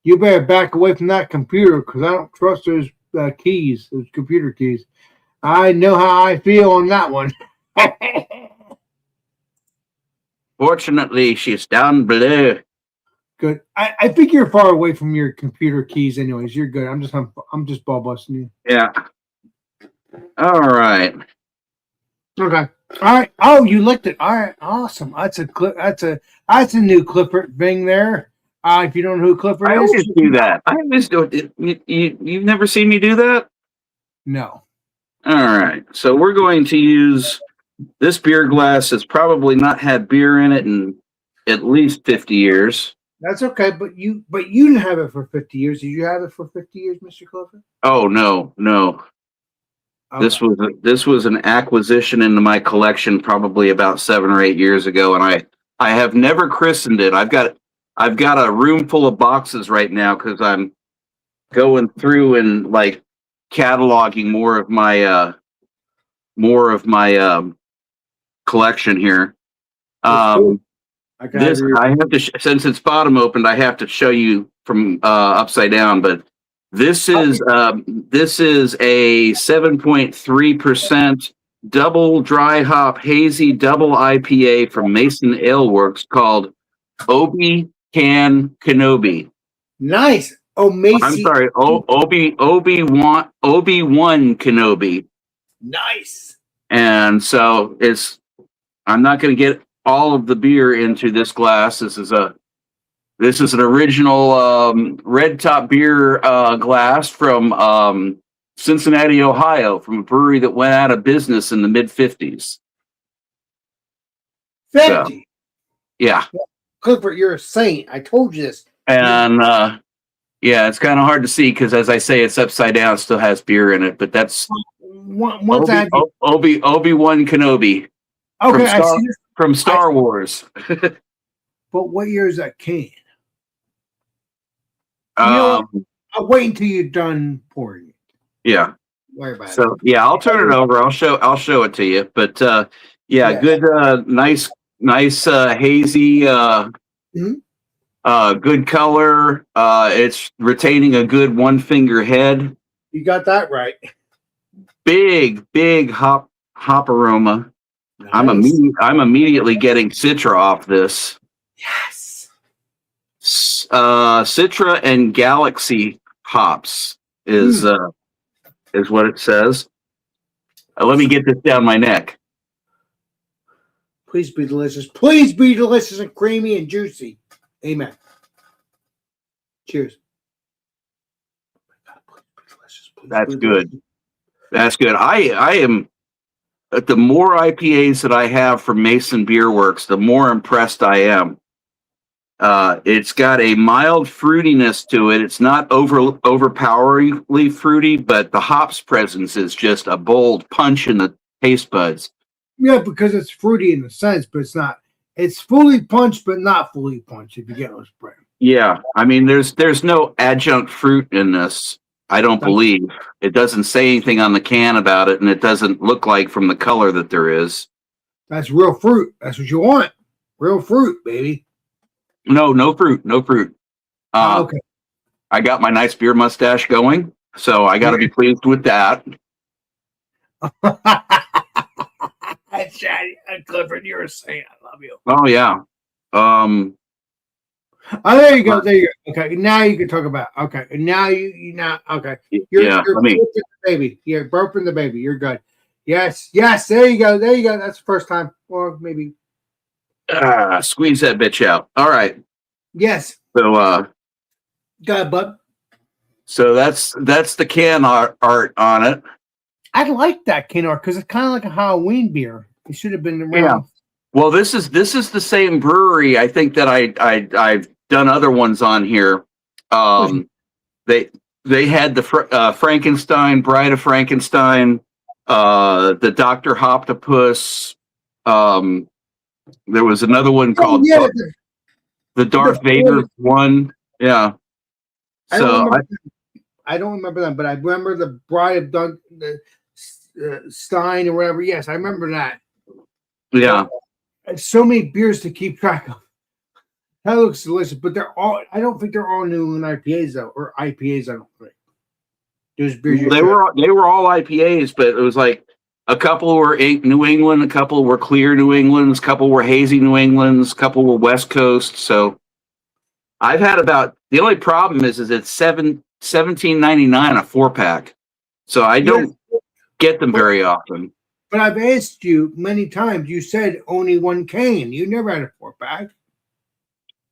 You better back away from that computer because I don't trust those keys, those computer keys. I know how I feel on that one. Fortunately, she's down below. Good. I think you're far away from your computer keys, anyways. You're good. I'm just ball busting you. Yeah. All right. Okay. All right. Oh, you licked it. All right. Awesome. That's a new Clifford thing there. If you don't know who Clifford I is, always do that. I always do it. You've never seen me do that? no. All right. So we're going to use this beer glass has probably not had beer in it in at least 50 years. That's okay, but you didn't have it for 50 years. Did you have it for 50 years, Mr. Clifford? Oh no. Okay. This was an acquisition into my collection probably about 7 or 8 years ago, and I have never christened it. I've got a room full of boxes right now because I'm going through and like cataloging more of my collection here. Cool. I have to since it's bottom opened, I have to show you from upside down, but this is a 7.3% double dry hop hazy double IPA from Mason Ale Works called Obi-Wan Kenobi. Nice. Oh, Macy. I'm sorry, Obi-Wan Kenobi. Nice. And so I'm not going to get all of the beer into this glass. This is an original red top beer glass from Cincinnati, Ohio, from a brewery that went out of business in the mid 50s. 50. So, yeah. Clifford, you're a saint. I told you this. And yeah, it's kind of hard to see because, as I say, it's upside down. It still has beer in it, but that's Obi-Wan Kenobi. Okay, I see this. From Star Wars. But what year is that can? I'll wait until you're done pouring it. Yeah. Worry about it. So yeah, I'll turn it over. I'll show it to you. But yeah, good, nice, hazy, good color. It's retaining a good 1 finger head. You got that right. Big hop aroma. Nice. I'm immediately getting Citra off this. Yes. Citra and Galaxy hops is what it says. Let me get this down my neck. Please be delicious. Please be delicious and creamy and juicy. Amen. Cheers. That's good. That's good. I am. The more IPAs that I have from Mason Beer Works, the more impressed I am. It's got a mild fruitiness to it. It's not overpoweringly fruity, but the hops presence is just a bold punch in the taste buds. Yeah, because it's fruity in a sense, but it's not. It's fully punched, but not fully punched. If you get those brand. Yeah, I mean, there's no adjunct fruit in this. I don't believe. It doesn't say anything on the can about it, and it doesn't look like from the color that there is. That's real fruit. That's what you want. Real fruit, baby. No fruit. Okay. I got my nice beer mustache going. So I got to be pleased with that. Clifford, you're a saint. I love you. Oh yeah. Oh, there you go. There you go. Okay, now you can talk about. Okay, now you now. Okay, you're burping the baby. You're burping the baby. You're good. Yes. There you go. There you go. That's the first time, or maybe. Squeeze that bitch out. All right. Yes. So go ahead, bud. So that's the can art on it. I like that can art because it's kind of like a Halloween beer. It should have been around. Yeah. Well, this is the same brewery. I think that I've done other ones on here. They had the Frankenstein, Bride of Frankenstein, the Dr. Hoptopus. There was another one called the Darth Vader one. Yeah. So I don't remember them, but I remember the Bride of Stein or whatever. Yes, I remember that. Yeah. So many beers to keep track of. That looks delicious, but I don't think they're all New England IPAs though, or IPAs. I don't think. Those beers. They were all IPAs, but it was like a couple were New England, a couple were clear New Englands, a couple were hazy New Englands, a couple were West Coast. So I've had the only problem is it's $17.99 a 4-pack. So I don't get them very often. But I've asked you many times. You said only one can. You never had a 4-pack.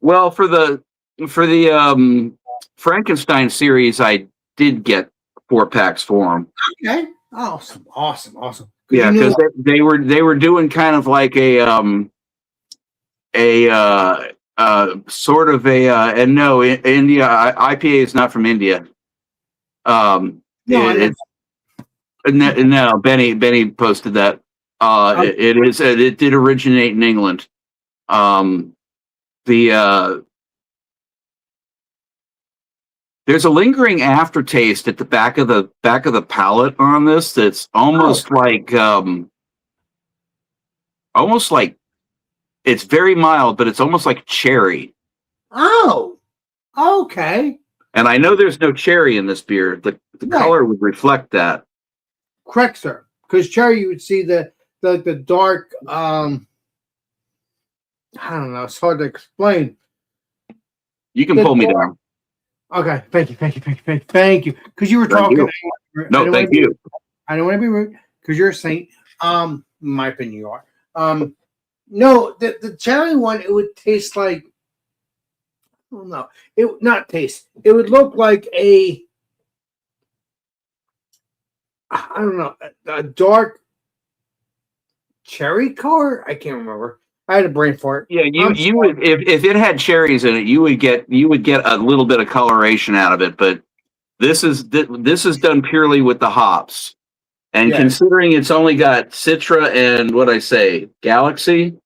Well, for the Frankenstein series, I did get 4-packs for them. Okay, awesome. Yeah, because they were doing kind of like a sort of and no, India IPA is not from India. No, Benny posted that. It did originate in England. There's a lingering aftertaste at the back of the palate on this that's almost like it's very mild, but it's almost like cherry. Oh, okay. And I know there's no cherry in this beer. The color would reflect that. Correct, sir. Because cherry, you would see the dark. I don't know. It's hard to explain. You can pull me down. Okay, thank you. Because you were talking. No, thank you. I don't want to be rude. Because you're a saint. In my opinion, you are. No, the cherry one, it would taste like. I don't know. It would not taste. It would look like a. I don't know, a dark cherry color. I can't remember. I had a brain fart. Yeah, you would if it had cherries in it, you would get a little bit of coloration out of it. But this is done purely with the hops, and considering it's only got Citra and Galaxy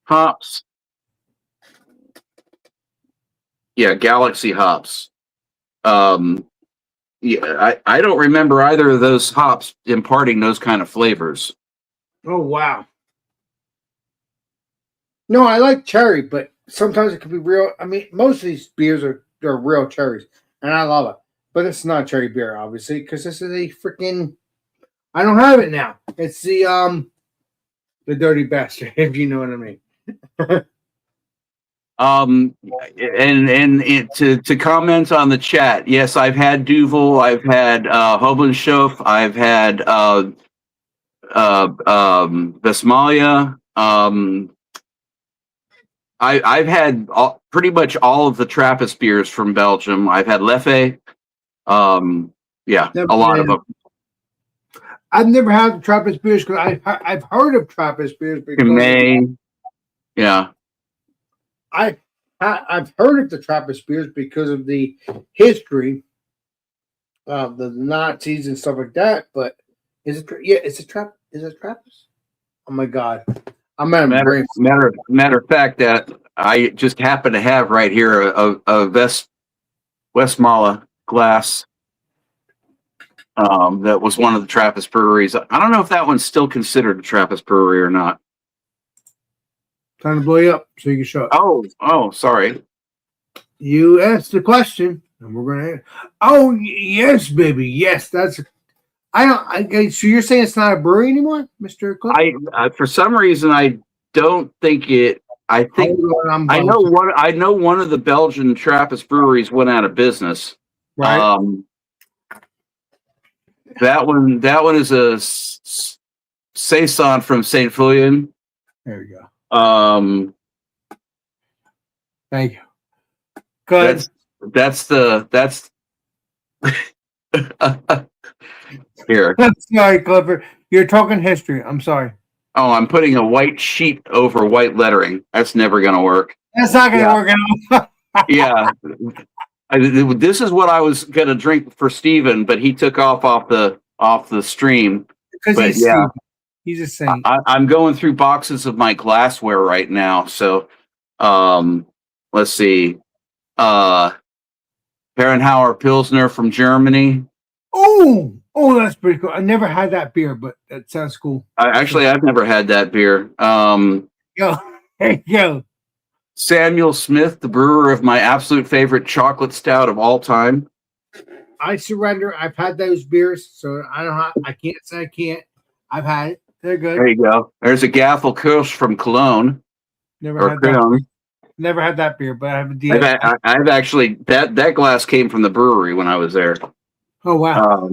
hops. Yeah, Galaxy hops. Yeah, I don't remember either of those hops imparting those kind of flavors. Oh, wow. No, I like cherry, but sometimes it can be real. I mean, most of these beers are real cherries, and I love it. But it's not cherry beer, obviously, because this is a freaking. I don't have it now. It's the Dirty Bastard, if you know what I mean. To comment on the chat, yes, I've had Duvel, I've had Hobenshof, I've had Vesmalia. I've had pretty much all of the Trappist beers from Belgium. I've had Leffe. A lot of them. I've never had Trappist beers because I've heard of Trappist beers. Yeah. I've heard of the Trappist beers because of the history of the Nazis and stuff like that. But is it? Yeah, is it Trappist? Oh my God! Matter of fact, that I just happen to have right here a Westmalle glass. That was one of the Trappist breweries. I don't know if that one's still considered a Trappist brewery or not. Time to blow you up so you can show it. Oh, sorry. You asked the question. And we're gonna. Oh yes, baby. Yes, that's. I don't. So you're saying it's not a brewery anymore, Mr. Cook? For some reason I don't think it. I think I know one. I know one of the Belgian Trappist breweries went out of business. Right. That one is a Saison from Saint Feuillon. There we go. Thank you. Good. That's here. I'm sorry, Clifford. You're talking history. I'm sorry. Oh, I'm putting a white sheet over white lettering. That's never going to work. That's not going to work out. Yeah. This is what I was going to drink for Steven, but he took off the stream. Because he's a saint. I'm going through boxes of my glassware right now. So, let's see. Herrenhauer Pilsner from Germany. Oh, that's pretty cool. I never had that beer, but that sounds cool. I've never had that beer. Yo. Samuel Smith, the brewer of my absolute favorite chocolate stout of all time. I surrender. I've had those beers, so I can't say I can't. I've had it. They're good. There you go. There's a Gaffel Kirsch from Cologne. Never had that beer, but I have a deal. I've actually that glass came from the brewery when I was there. Oh wow.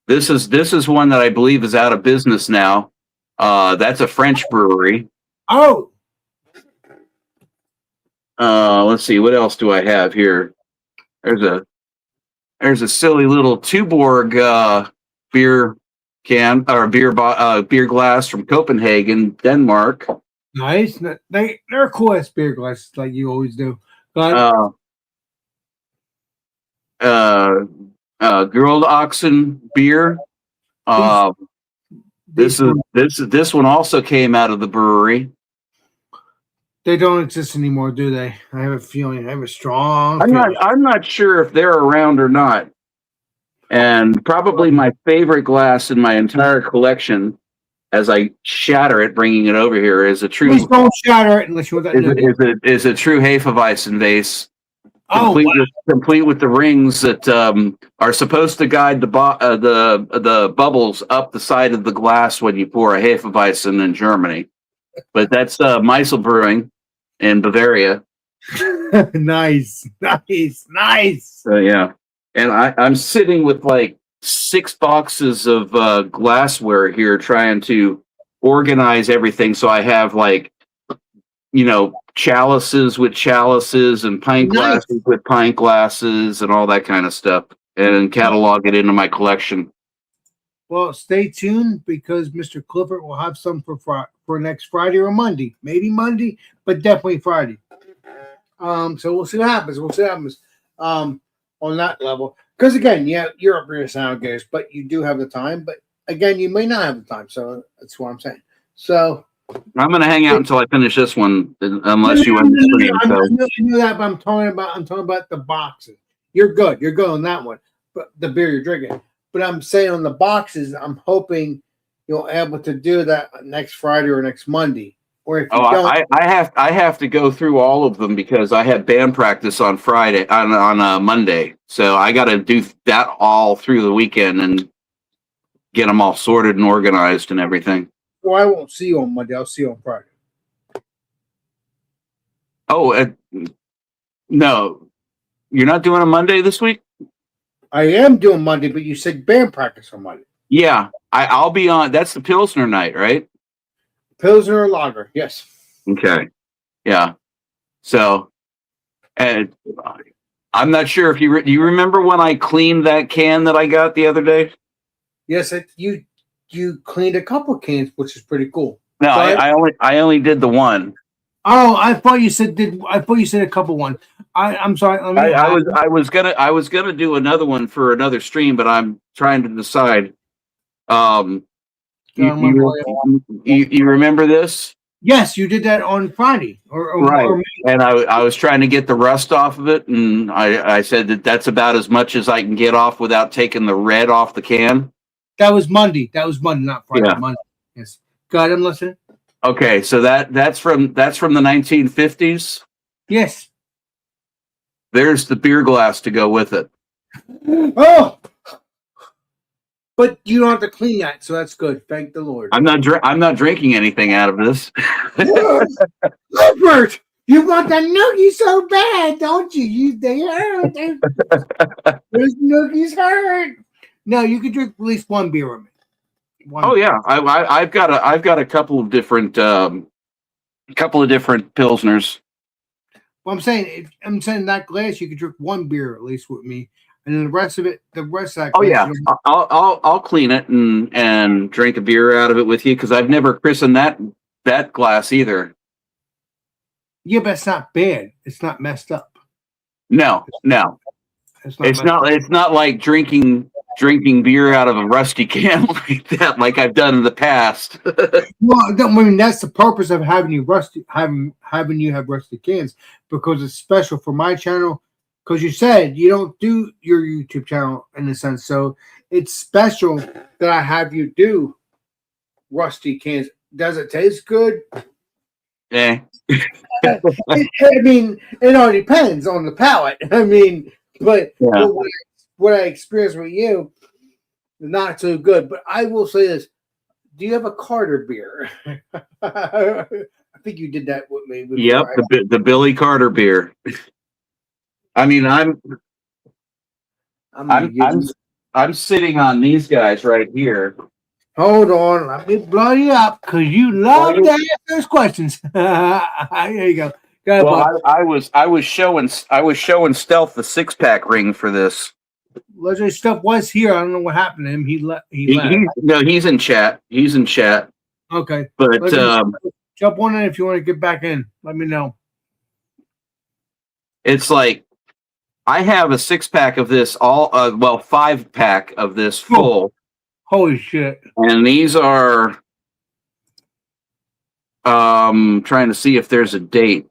This is one that I believe is out of business now. That's a French brewery. Oh. Let's see, what else do I have here? There's a silly little Tuborg beer can or beer glass from Copenhagen, Denmark. Nice. They're cool as beer glasses, like you always do. Grilled Oxen beer. This one also came out of the brewery. They don't exist anymore, do they? I have a feeling. I have a strong. I'm not sure if they're around or not. And probably my favorite glass in my entire collection, as I shatter it, bringing it over here, is a true. Please don't shatter it unless you want that. Is a true Hefeweizen vase. Oh, complete with the rings that are supposed to guide the bubbles up the side of the glass when you pour a Hefeweizen in Germany. But that's Meisel Brewing in Bavaria. Nice. So yeah, and I'm sitting with like 6 boxes of glassware here, trying to organize everything. So I have like, chalices with chalices and pint glasses with pint glasses and all that kind of stuff, and catalog it into my collection. Well, stay tuned because Mr. Clifford will have some for next Friday or Monday. Maybe Monday, but definitely Friday. So we'll see what happens. On that level. Because again, you're up here sound goes, but you do have the time. But again, you may not have the time. So that's what I'm saying. So I'm going to hang out until I finish this one, unless you want to stream. I know that, but I'm talking about the boxes. You're good on that one. But the beer you're drinking. But I'm saying on the boxes, I'm hoping you'll able to do that next Friday or next Monday. Or if you don't, I have to go through all of them because I have band practice on Friday on Monday, so I got to do that all through the weekend and get them all sorted and organized and everything. Well, I won't see you on Monday. I'll see you on Friday. Oh, no, you're not doing a Monday this week? I am doing Monday, but you said band practice on Monday. Yeah, I'll be on. That's the Pilsner night, right? Pilsner or lager, yes. Okay, yeah. So, and I'm not sure if you remember when I cleaned that can that I got the other day. Yes, you cleaned a couple of cans, which is pretty cool. No, I only did the one. Oh, I thought you said a couple one. I'm sorry. I was gonna do another one for another stream, but I'm trying to decide. You remember this? Yes, you did that on Friday. Right. And I was trying to get the rust off of it, and I said that's about as much as I can get off without taking the red off the can. That was Monday, not Friday. Yeah. Monday. Yes. Go ahead, I'm listening. Okay, so that's from the 1950s. Yes. There's the beer glass to go with it. Oh, but you don't have to clean that, so that's good. Thank the Lord. I'm not drinking anything out of this. Robert, you want the noogie so bad, don't you? They hurt. Those noogies hurt. No, you can drink at least one beer with me. Oh yeah, I've got a couple of different pilsners. Well, I'm saying that glass you can drink one beer at least with me, and then the rest of that glass. Oh yeah, I'll clean it and drink a beer out of it with you because I've never christened that glass either. Yeah, but it's not bad. It's not messed up. No. It's not like drinking beer out of a rusty can like that, like I've done in the past. Well, I mean that's the purpose of having you have rusty cans, because it's special for my channel. Because you said you don't do your YouTube channel in a sense, so it's special that I have you do rusty cans. Does it taste good? Yeah. I mean, it all depends on the palate. I mean, but what I experienced with you, not so good. But I will say this: do you have a Carter beer? I think you did that with me. Yep, the Billy Carter beer. I mean, I'm sitting on these guys right here. Hold on, let me blow you up because you love to ask those questions. There you go. Go ahead, well, I was showing Stealth the 6-pack ring for this. Legendary Stuff was here. I don't know what happened to him. He left. He's in chat. He's in chat. Okay, but jump on in if you want to get back in. Let me know. It's like I have a 6-pack of this, 5-pack of this full. Holy shit! And these are trying to see if there's a date.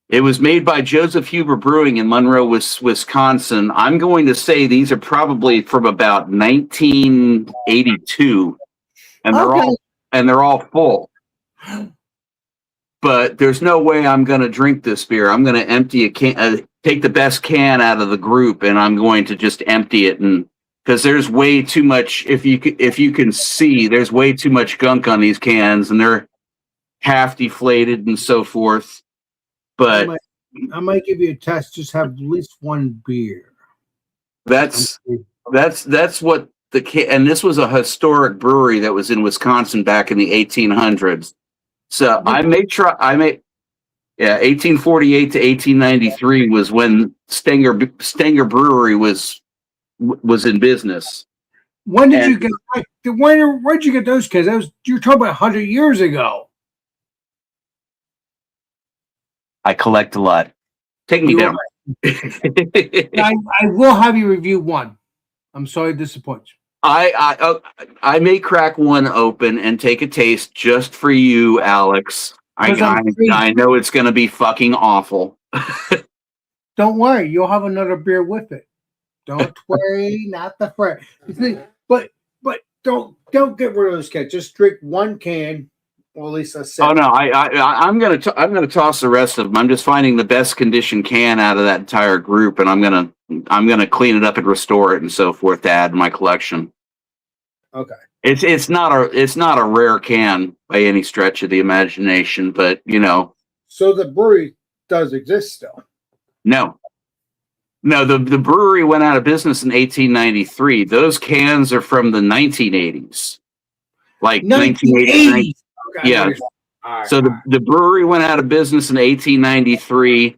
It was made by Joseph Huber Brewing in Monroe, Wisconsin. I'm going to say these are probably from about 1982, and they're all full. But there's no way I'm going to drink this beer. I'm going to empty a can, take the best can out of the group, and I'm going to just empty it. And because there's way too much, if you can see, there's way too much gunk on these cans, and they're half deflated and so forth. But I might give you a test. Just have at least one beer. That's what and this was a historic brewery that was in Wisconsin back in the 1800s. So I may 1848 to 1893 was when Stenger Brewery was in business. When did you get? Where'd you get those cans? You're talking about 100 years ago. I collect a lot. Take me down. I will have you review one. I'm sorry to disappoint you. I may crack one open and take a taste just for you, Alex. I know it's going to be fucking awful. Don't worry, you'll have another beer with it. Don't worry, not the fret. But don't get rid of those cans. Just drink one can. Or at least a set. Oh no, I'm gonna toss the rest of them. I'm just finding the best conditioned can out of that entire group, and I'm gonna clean it up and restore it and so forth to add to my collection. Okay. It's not a rare can by any stretch of the imagination, but you know. So the brewery does exist still. No, the brewery went out of business in 1893. Those cans are from the 1980s, like 1980. Okay, yeah. So the brewery went out of business in 1893.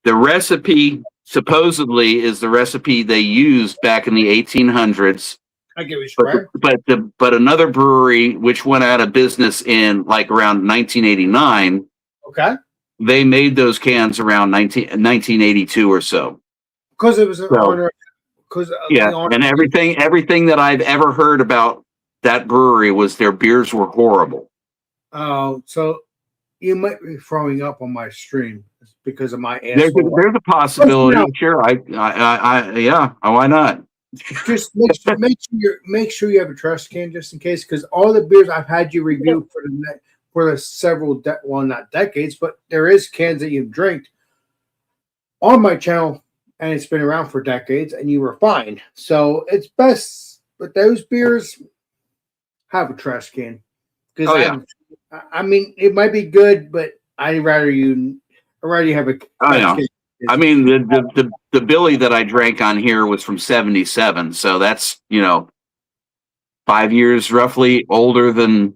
The recipe supposedly is the recipe they used back in the 1800s. I give you right. But another brewery which went out of business in like around 1989. Okay. They made those cans around 1982 or so. Because it was an honor. And everything that I've ever heard about that brewery was their beers were horrible. Oh, so you might be throwing up on my stream because of my asshole. There's a possibility. Sure, yeah. Why not? Just make sure you have a trash can just in case, because all the beers I've had you review for the several not decades, but there is cans that you've drank on my channel and it's been around for decades, and you were fine. So it's best with those beers, have a trash can. Oh, yeah. I mean, it might be good, but I'd rather you have a I know. trash can. I mean, the Billy that I drank on here was from 77. So that's, 5 years roughly older than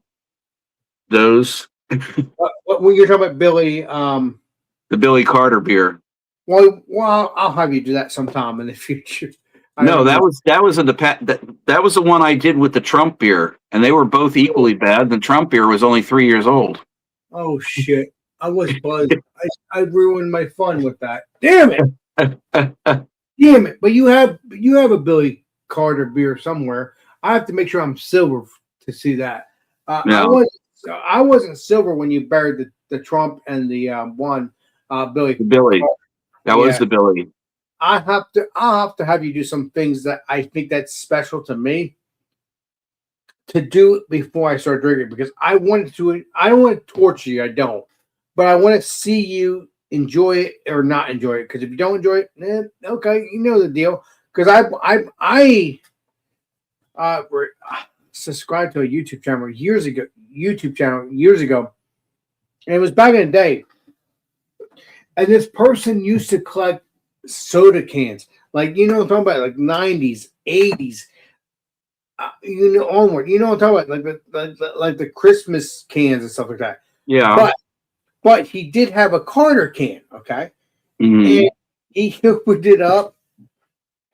those. When you're talking about Billy, The Billy Carter beer. well, I'll have you do that sometime in the future. No, that was that was the one I did with the Trump beer, and they were both equally bad. The Trump beer was only 3 years old. Oh shit! I was buzzed. I ruined my fun with that. Damn it! Damn it! But you have a Billy Carter beer somewhere. I have to make sure I'm silver to see that. No. I wasn't silver when you buried the Trump and the one Billy. The Billy. That was the Billy. I'll have to have you do some things that I think that's special to me to do before I start drinking, because I don't want to torture you. I don't, but I want to see you enjoy it or not enjoy it. Because if you don't enjoy it, okay, you know the deal. Because I subscribed to a YouTube channel years ago, and it was back in the day. And this person used to collect soda cans, like, I'm talking about, like 90s, 80s, onward. I'm talking about, like the Christmas cans and stuff like that. Yeah. But he did have a Carter can, okay, Mhm. and he opened it up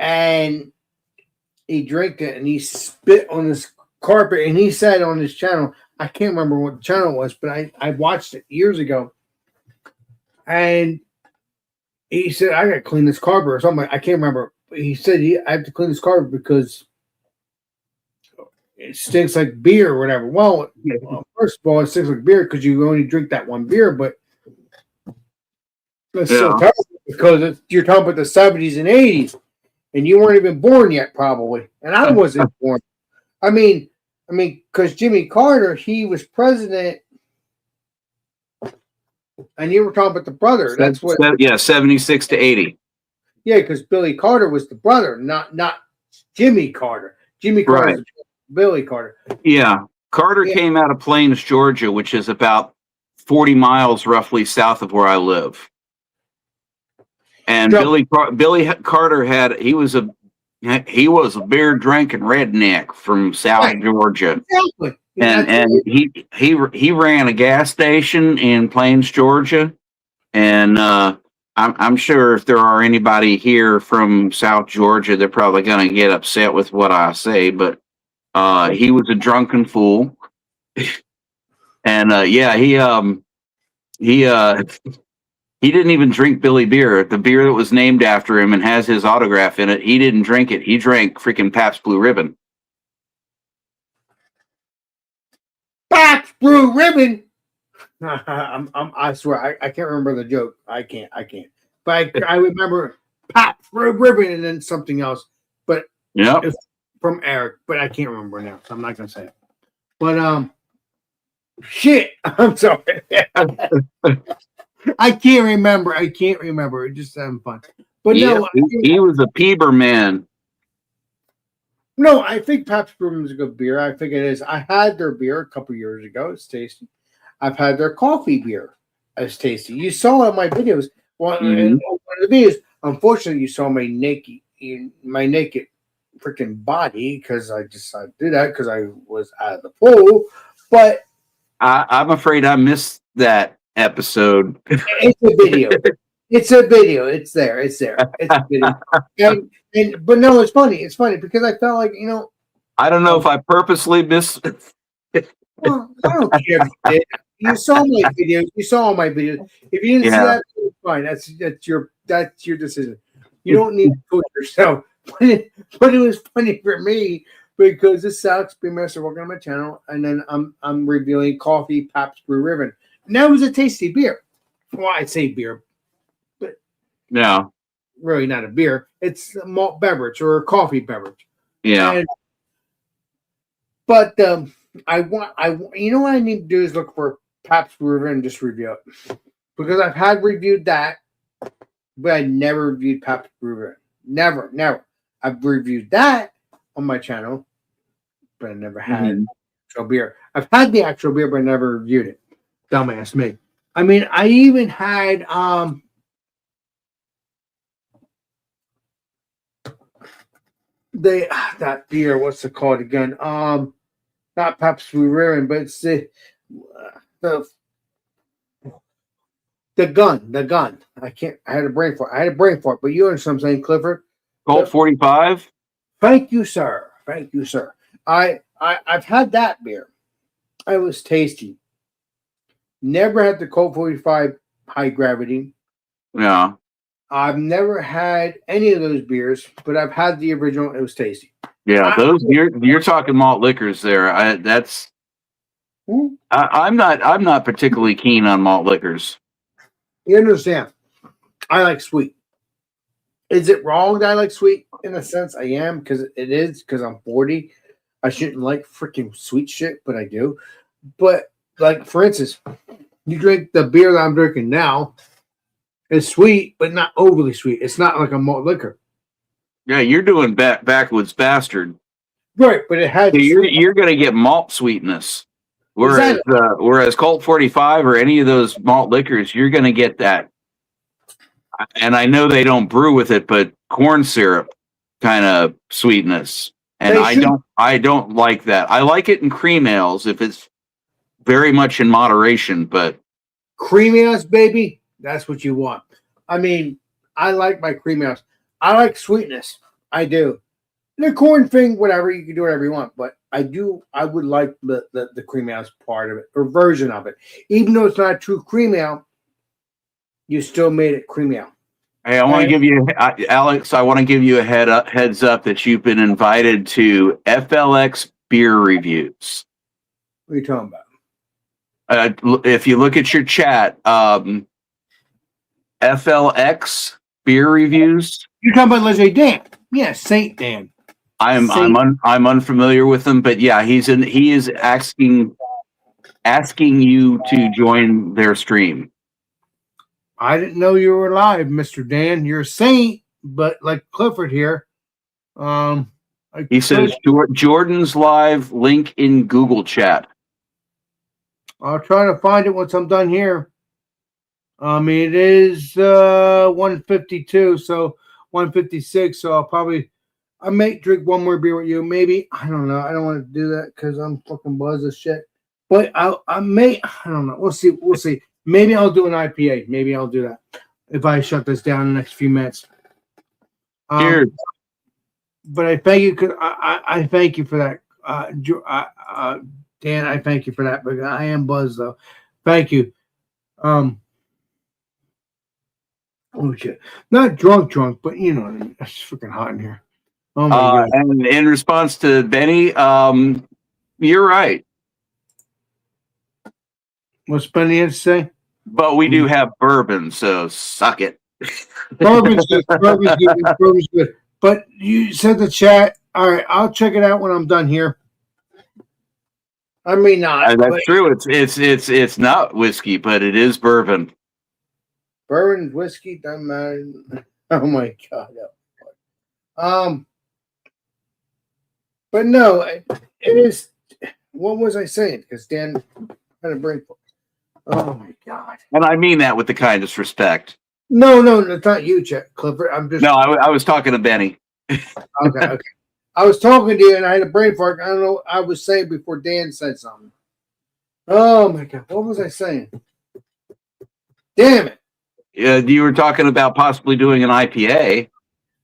and he drank it and he spit on this carpet, and he said on his channel, I can't remember what the channel was, but I watched it years ago, and he said, I got to clean this carpet or something. I can't remember. He said, I have to clean this carpet because it stinks like beer or whatever. Well, first of all, it stinks like beer because you only drink that one beer, but it's so terrible because you're talking about the 70s and 80s, and you weren't even born yet, probably. And I wasn't born. I mean, because Jimmy Carter, he was president. And you were talking about the brother. That's what. 76 to 80. Yeah, because Billy Carter was the brother, not Jimmy Carter. Jimmy Carter, right. Billy Carter. Yeah, Carter came out of Plains, Georgia, which is about 40 miles roughly south of where I live. And Billy Carter he was a beer drinking redneck from South Georgia. Exactly. And he ran a gas station in Plains, Georgia, and I'm sure if there are anybody here from South Georgia, they're probably going to get upset with what I say, but he was a drunken fool, and he didn't even drink Billy beer, the beer that was named after him and has his autograph in it. He didn't drink it. He drank freaking Pabst Blue Ribbon. Pabst Blue Ribbon. I swear I can't remember the joke. I can't. But I remember Pabst Blue Ribbon and then something else. But from Eric. But I can't remember now, so I'm not gonna say it. But shit. I'm sorry. I can't remember. It just having fun. But no, he was a Peberman. No, I think Pabst Blue Ribbon is a good beer. I think it is. I had their beer a couple years ago. It's tasty. I've had their coffee beer. It's tasty. You saw it in my videos. Well, in one of the videos, unfortunately, you saw my naked freaking body because I decided to do that because I was out of the pool. But I'm afraid I missed that episode. It's a video. It's a video. It's there. It's a video. But no, it's funny. It's funny because I felt like, I don't know if I purposely missed. Well, I don't care if you did. You saw my videos. You saw all my videos. If you didn't see that, it's fine. That's your decision. You don't need to put yourself. But it was funny for me because this is Alex Beermaster. Welcome to my channel, and then I'm reviewing coffee Pabst Blue Ribbon. And that was a tasty beer. Well, I'd say beer, but really not a beer. It's a malt beverage or a coffee beverage. Yeah. But what I need to do is look for Pabst Blue Ribbon and just review it because I've had reviewed that, but I never reviewed Pabst Blue Ribbon. Never. I've reviewed that on my channel, but I never had actual beer. I've had the actual beer, but I never reviewed it. Dumbass me. I mean, I even had that beer. What's it called again? Not Pabst Blue Ribbon, but it's the gun. I had a brain fart. But you understand what I'm saying, Clifford? Colt 45. Thank you, sir. I've had that beer. It was tasty. Never had the Colt 45 high gravity. Yeah. I've never had any of those beers, but I've had the original. It was tasty. Yeah, those you're talking malt liquors there. I'm not particularly keen on malt liquors. You understand? I like sweet. Is it wrong that I like sweet? In a sense, I am, because it is, because I'm 40. I shouldn't like freaking sweet shit, but I do. But, like, for instance, you drink the beer that I'm drinking now, it's sweet, but not overly sweet. It's not like a malt liquor. Yeah, you're doing backwoods bastard. Right, but it has... So you're going to get malt sweetness. Whereas Colt 45 or any of those malt liquors, you're going to get that. And I know they don't brew with it, but corn syrup kind of sweetness. And I don't like that. I like it in cream ales if it's very much in moderation, but cream ales, baby, that's what you want. I mean, I like my cream ales. I like sweetness. I do. The corn thing, whatever, you can do whatever you want, but I would like the cream ales part of it, or version of it. Even though it's not a true cream ale, you still made it cream ale. Hey, I want to give you, Alex, I want to give you a heads up that you've been invited to FLX beer reviews. What are you talking about? If you look at your chat, FLX beer reviews. You're talking about Legendary Dan. Yeah, Saint Dan. I'm unfamiliar with him, but yeah, he is asking you to join their stream. I didn't know you were live, Mr. Dan. You're a saint, but like Clifford here. He says Jordan's live, link in Google chat. I'll try to find it once I'm done here. It is 1:52, so 1:56. So I may drink one more beer with you. Maybe, I don't know. I don't want to do that because I'm fucking buzzed as shit. But I don't know. We'll see. Maybe I'll do an IPA. Maybe I'll do that if I shut this down in the next few minutes. Cheers. But I thank you because I thank you for that, Dan. I thank you for that. But I am buzzed though. Thank you. Oh shit! Not drunk, but you know what I mean. It's freaking hot in here. Oh my god! And in response to Benny, you're right. What's Benny had to say? But we do have bourbon, so suck it. Bourbon's good. But you said the chat. All right, I'll check it out when I'm done here. I may not. That's true. It's not whiskey, but it is bourbon. Bourbon, whiskey, doesn't matter. Oh my god. But no, it is. What was I saying? Because Dan had a brain fart. Oh my god. And I mean that with the kindest respect. No, it's not you, Clifford. I'm just. No, I was talking to Benny. Okay. I was talking to you and I had a brain fart. I don't know what I was saying before Dan said something. Oh my god. What was I saying? Damn it. You were talking about possibly doing an IPA.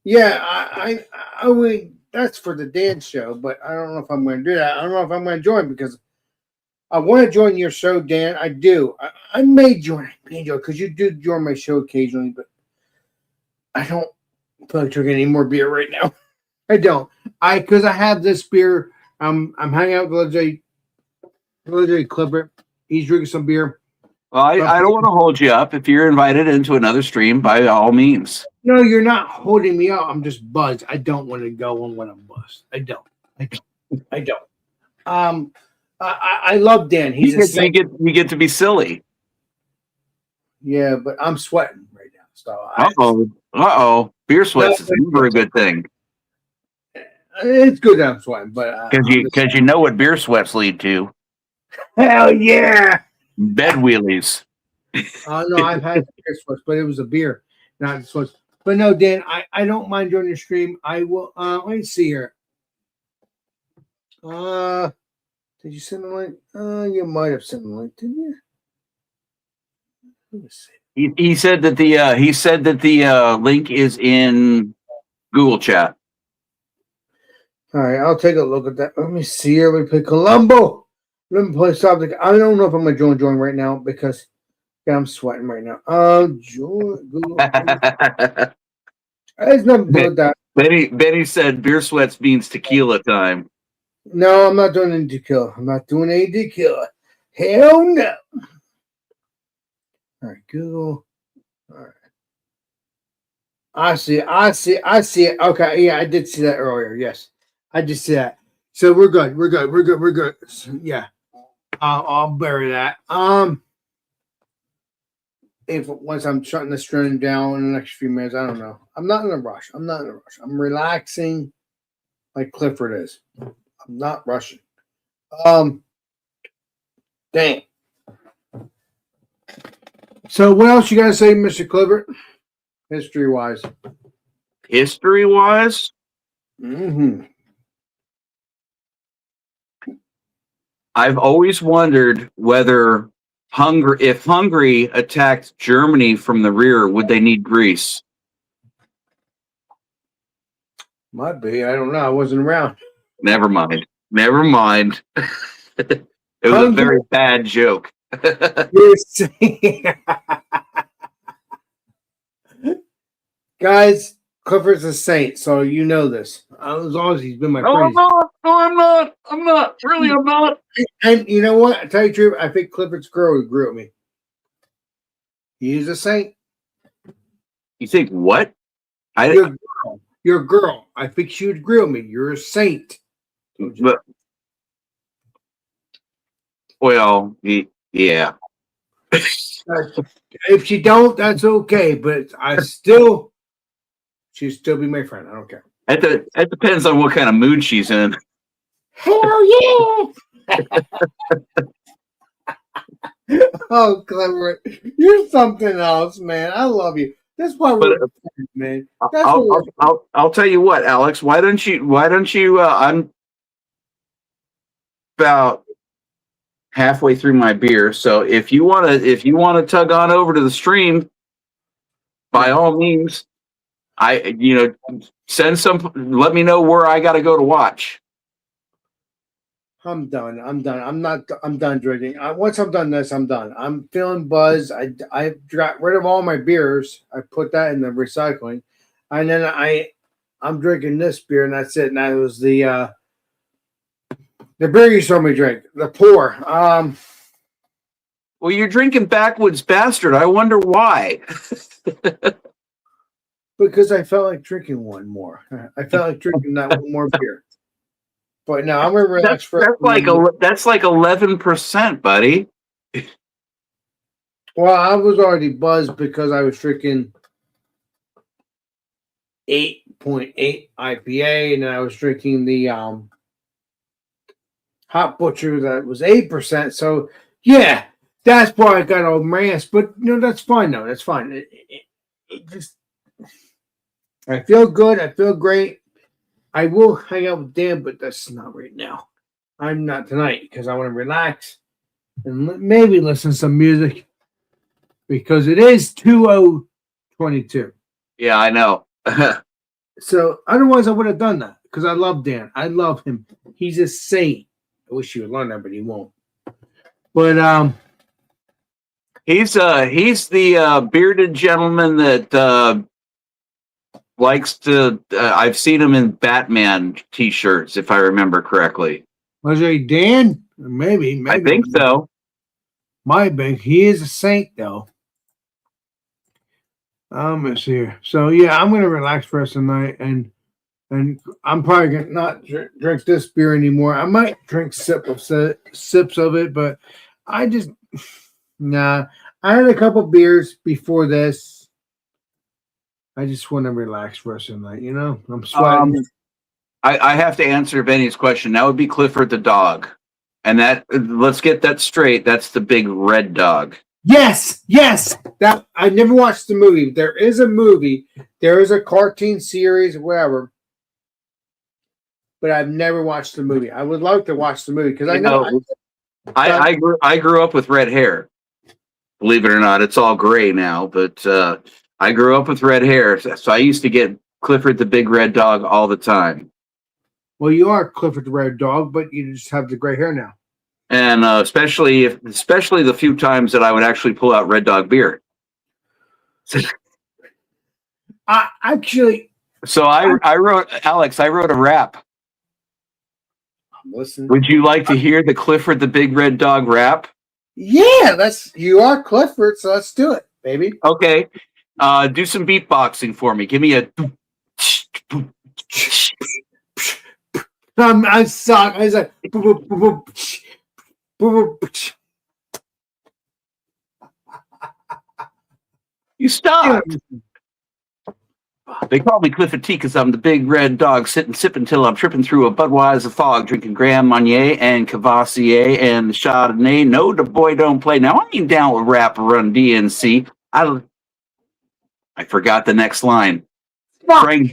Yeah, I mean, that's for the Dan show, but I don't know if I'm going to do that. I don't know if I'm going to join because I want to join your show, Dan. I do. I may join because you do join my show occasionally, but I don't feel like drinking any more beer right now. I don't. Because I have this beer. I'm hanging out with Legendary Clifford. He's drinking some beer. Well, I don't want to hold you up. If you're invited into another stream, by all means. No, you're not holding me up. I'm just buzzed. I don't want to go on when I'm buzzed. I don't. I love Dan. You get to be silly. Yeah, but I'm sweating right now. So Beer sweats is never a good thing it's good that I'm sweating, but because you know what beer sweats lead to. hell yeah. Bed wheelies. No, I've had beer sweats, but it was a beer, not sweats. But no, Dan, I don't mind joining your stream. I will. Let me see here. Did you send a link? You might have sent a link, didn't you? Let me see. He said that the link is in Google Chat. All right, I'll take a look at that. Let me see here. Let me play Columbo. Let me play something. I don't know if I'm gonna join right now because I'm sweating right now. Join Google. There's nothing to do with that. Benny said beer sweats means tequila time. No, I'm not doing any tequila. I'm not doing any tequila. Hell no. All right, Google. All right. I see it. Okay, yeah, I did see that earlier. Yes, I did see that. So we're good. So, yeah, I'll bury that. If once I'm shutting the stream down in the next few minutes, I don't know. I'm not in a rush. I'm relaxing, like Clifford is. I'm not rushing. Dang. So what else you gotta say, Mr. Clifford? History-wise. History-wise? Mm-hmm. I've always wondered whether if Hungary attacked Germany from the rear, would they need Greece? Might be. I don't know. I wasn't around. Never mind. It was a very bad joke. Guys, Clifford's a saint, so you know this. As long as he's been my friend. I'm not. Really, I'm not. And you know what? I tell you the truth, I think Clifford's girl grew at me. He's a saint. You think what? Your girl. I think she would grill me. You're a saint. But, well, yeah. If she don't, that's okay. But she'd still be my friend. I don't care. It depends on what kind of mood she's in. Hell yeah! Oh, Clever, you're something else, man. I love you. That's why we're friends, man. I'll tell you what, Alex. Why don't you? I'm about halfway through my beer, so if you want to tug on over to the stream, by all means, send some. Let me know where I got to go to watch. I'm done. I'm done drinking. Once I'm done this, I'm done. I'm feeling buzzed. I got rid of all my beers. I put that in the recycling, and then I'm drinking this beer, and that's it. And that was the beer you saw me drink, the pour. Well, you're drinking Backwoods Bastard. I wonder why. Because I felt like drinking one more. I felt like drinking that one more beer. But no, I'm gonna relax for. That's like 11%, buddy. Well, I was already buzzed because I was drinking 8.8 IPA, and then I was drinking the Hot Butcher that was 8%. So yeah, that's why I got all mass. But that's fine though. That's fine. It just, I feel good. I feel great. I will hang out with Dan, but that's not right now. I'm not tonight because I want to relax and maybe listen to some music because it is 2022. Yeah, I know. So otherwise, I would have done that because I love Dan. I love him. He's a saint. I wish he would learn that, but he won't. But he's the bearded gentleman that likes to. I've seen him in Batman T-shirts, if I remember correctly. Was it Dan? Maybe. I think so. Might be. He is a saint, though. Let's see here. So yeah, I'm gonna relax for the rest of the night, and I'm probably gonna not drink this beer anymore. I might drink sips of it, but I just nah. I had a couple beers before this. I just want to relax for us tonight. You know, I'm sweating. I have to answer Benny's question. That would be Clifford the dog, and that let's get that straight. That's the big red dog. Yes. That I never watched the movie. There is a movie. There is a cartoon series, whatever. But I've never watched the movie. I would like to watch the movie because I grew up with red hair. Believe it or not, it's all gray now. But I grew up with red hair, so I used to get Clifford the big red dog all the time. Well, you are Clifford the Red Dog, but you just have the gray hair now. And especially the few times that I would actually pull out Red Dog beer. So I wrote a rap. I'm listening. Would you like to hear the Clifford the Big Red Dog rap? Yeah, you are Clifford, so let's do it, baby. Okay. Do some beatboxing for me. Give me a. I suck. I was like, you stop. They call me Clifford T because I'm the big red dog, sitting sipping till I'm tripping through a Budweiser fog, drinking Grand Marnier and Cavassier and Chardonnay. No, the boy don't play. Now I ain't down with rap Run DNC. I forgot the next line. Frank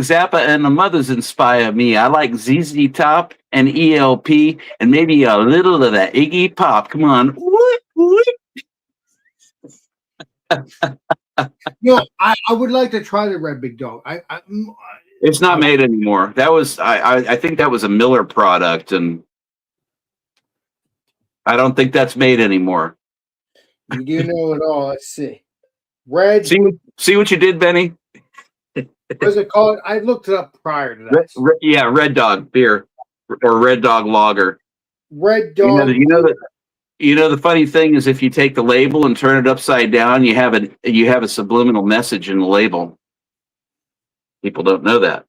Zappa and the Mothers inspire me. I like ZZ Top and ELP and maybe a little of that Iggy Pop. Come on. I would like to try the Red Big Dog. It's not made anymore. That was I think that was a Miller product, and I don't think that's made anymore. You do know it all. Let's see. Red. See what you did, Benny? What's it called? I looked it up prior to that. Red Dog beer or Red Dog lager. Red Dog. You know the funny thing is if you take the label and turn it upside down, you have a subliminal message in the label. People don't know that.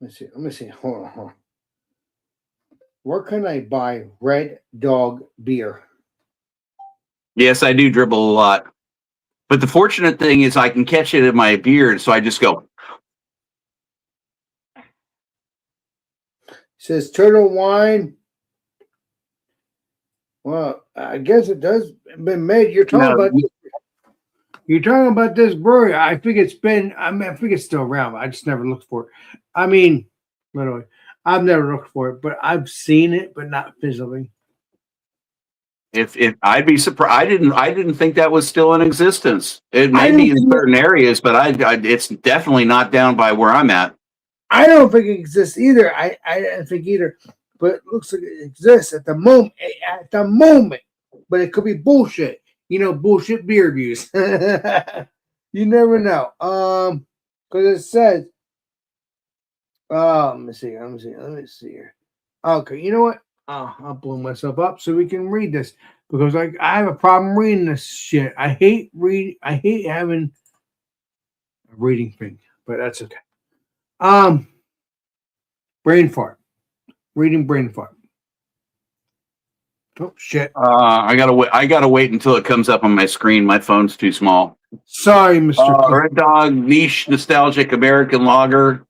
Let me see. Hold on. Where can I buy Red Dog beer? Yes, I do dribble a lot. But the fortunate thing is I can catch it in my beard, so I just go. It says Turtle Wine. Well, I guess it does been made. You're talking about this brewery. I think it's still around. But I just never looked for it. I mean, by the way, I've never looked for it, but I've seen it, but not physically. If I'd be surprised, I didn't think that was still in existence. It may be in certain areas, but it's definitely not down by where I'm at. I don't think it exists either. I don't think either, but it looks like it exists at the moment. But it could be bullshit. You know, bullshit beer reviews. You never know. Because it says, let me see here. Okay, you know what? I'll blow myself up so we can read this because I have a problem reading this shit. I hate having a reading thing, but that's okay. Brain fart. Reading brain fart. Oh shit. I gotta wait until it comes up on my screen. My phone's too small. Sorry, Mr. Red Dog niche nostalgic American lager.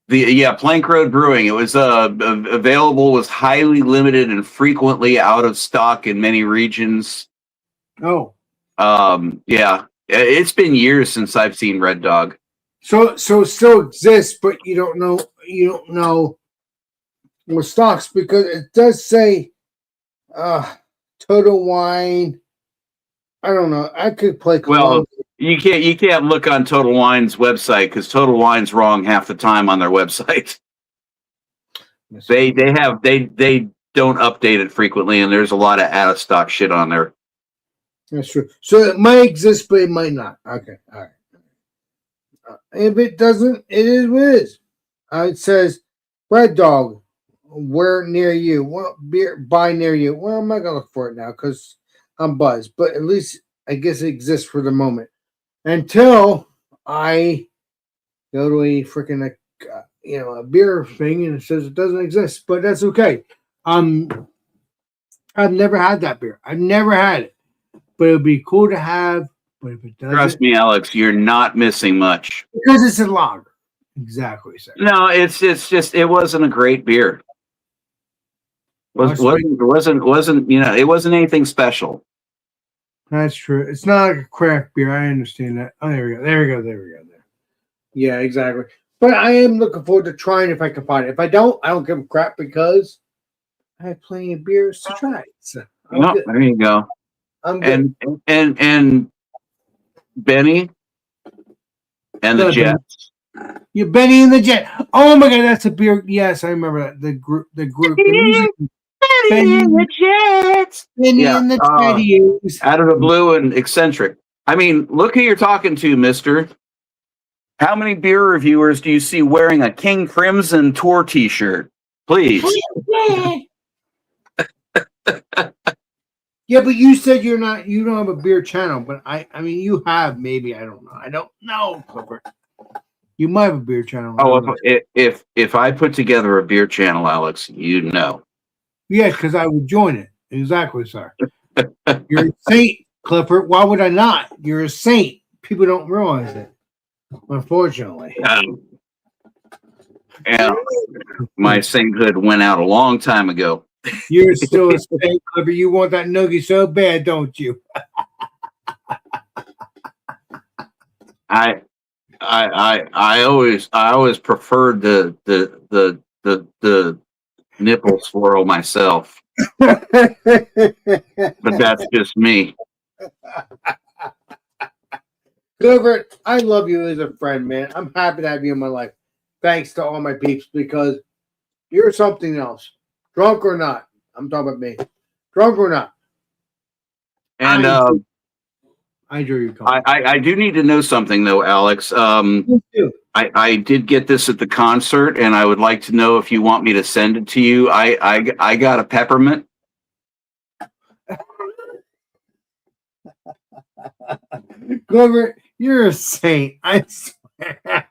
Plank Road Brewing. It was available, was highly limited and frequently out of stock in many regions. Oh. It's been years since I've seen Red Dog. So it still exists, but you don't know what stocks because it does say Total Wine. I don't know. I could play Well, you can't look on Total Wine's website because Total Wine's wrong half the time on their website. They don't update it frequently, and there's a lot of out of stock shit on there. That's true. So it might exist, but it might not. Okay, all right. If it doesn't, it is what it is. It says Red Dog. Where near you? What beer buy near you? Well, I'm not gonna look for it now because I'm buzzed. But at least I guess it exists for the moment until I go to a freaking a beer thing and it says it doesn't exist. But that's okay. I've never had that beer. I've never had it, but it would be cool to have. But if it doesn't, Trust me, Alex, you're not missing much. because it's a lager. Exactly, sir. No, it's just it wasn't a great beer. Wasn't you know, it wasn't anything special. That's true. It's not like a craft beer. I understand that. Oh, there we go. There we go. There we go. There. Yeah, exactly. But I am looking forward to trying if I can find it. If I don't give a crap because I have plenty of beers to try. So No, there you go. I'm good. And Benny and the Good, Benny. Jets. You Benny and the Jet. Oh my God, that's a beer. Yes, I remember that. The group. The music. Benny and the Jets. Benny Yeah, and the Jetties. Out of the blue and eccentric. I mean, look who you're talking to, mister. How many beer reviewers do you see wearing a King Crimson tour t-shirt? Please. Yeah, but you said you don't have a beer channel, but I mean you have, maybe, I don't know. I don't know, Clifford. You might have a beer channel. Oh, if I put together a beer channel, Alex, you'd know. Yes, because I would join it. Exactly, sir. You're a saint, Clifford. Why would I not? You're a saint. People don't realize it, unfortunately. Yeah, my sainthood went out a long time ago. You're still a saint, Clifford. You want that noogie so bad, don't you? I always preferred the nipple swirl myself, but that's just me. Clifford, I love you as a friend, man. I'm happy to have you in my life. Thanks to all my peeps, because you're something else. Drunk or not. I'm talking about me. Drunk or not. And I enjoy your company. I do need to know something though, Alex. I did get this at the concert, and I would like to know if you want me to send it to you. I got a peppermint. Glover, you're a saint. I swear.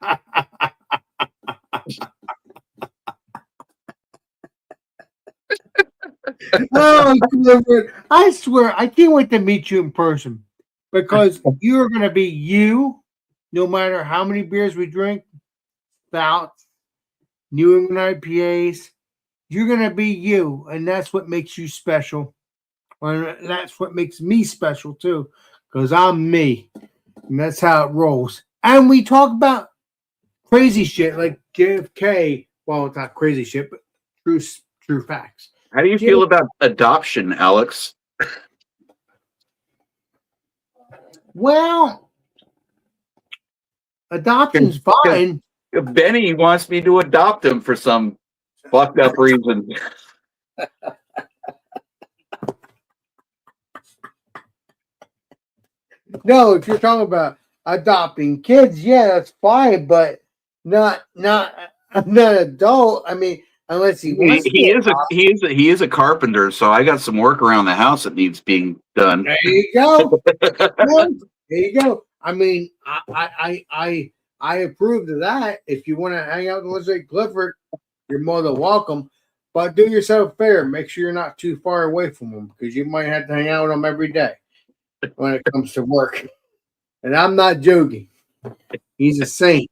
Oh, Clifford, I swear, I can't wait to meet you in person, because you're going to be you, no matter how many beers we drink, stouts, New England IPAs. You're going to be you, and that's what makes you special. And that's what makes me special, too, because I'm me, and that's how it rolls. And we talk about crazy shit like JFK. Well, it's not crazy shit, but true facts. How do you feel about adoption, Alex? Well, adoption's fine. Benny wants me to adopt him for some fucked up reason. No, if you're talking about adopting kids, yeah, that's fine, but not an adult. I mean, unless he wants he is a carpenter, so I got some work around the house that needs being done. There you go. There you go. I mean, I approve of that. If you want to hang out with Elizabeth Clifford, you're more than welcome. But do yourself a favor. Make sure you're not too far away from him, because you might have to hang out with him every day when it comes to work. And I'm not joking. He's a saint.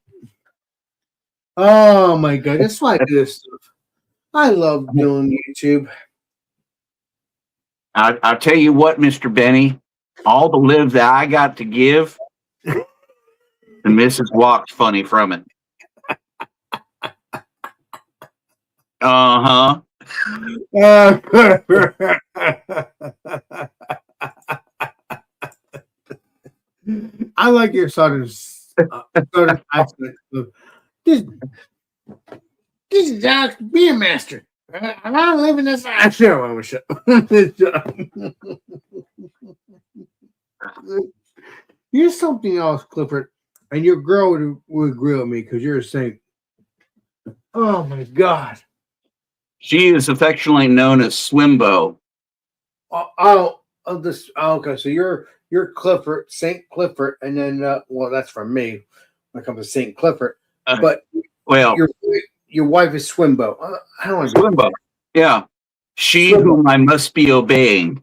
Oh my God, that's why I do this stuff. I love doing YouTube. I'll tell you what, Mr. Benny, all the live that I got to give, the missus walks funny from it. Uh-huh. I like your southern accent. This is Alex Beer Master. And I live in this. I show. You're something else, Clifford, and your girl would agree with me, because you're a saint. Oh my God. She is affectionately known as Swimbo. Okay. So you're Clifford, Saint Clifford, and then well, that's from me when it comes to Saint Clifford. But Well, your wife is Swimbo. I don't know. Swimbo. Yeah. She whom I must be obeying.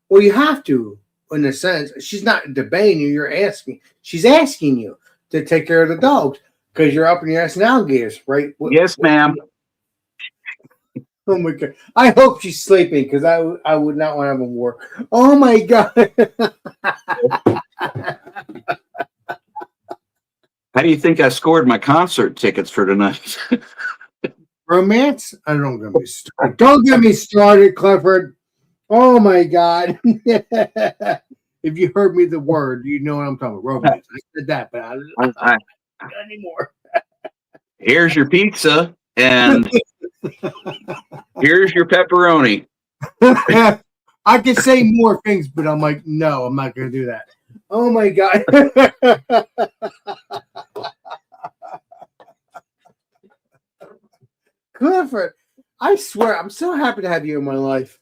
Well, you have to, in a sense. She's not debating you. You're asking. She's asking you to take care of the dogs because you're up in your ass and alligators, right? Yes, ma'am. Oh my god! I hope she's sleeping because I would not want to have a war. Oh my god! How do you think I scored my concert tickets for tonight? Romance? I don't get me started. Don't get me started, Clifford. Oh my god! If you heard me the word, you know what I'm talking about. Romance. I said that, but I don't anymore. Here's your pizza and here's your pepperoni. I could say more things, but I'm like, no, I'm not going to do that. Oh my god! Clifford, I swear, I'm so happy to have you in my life.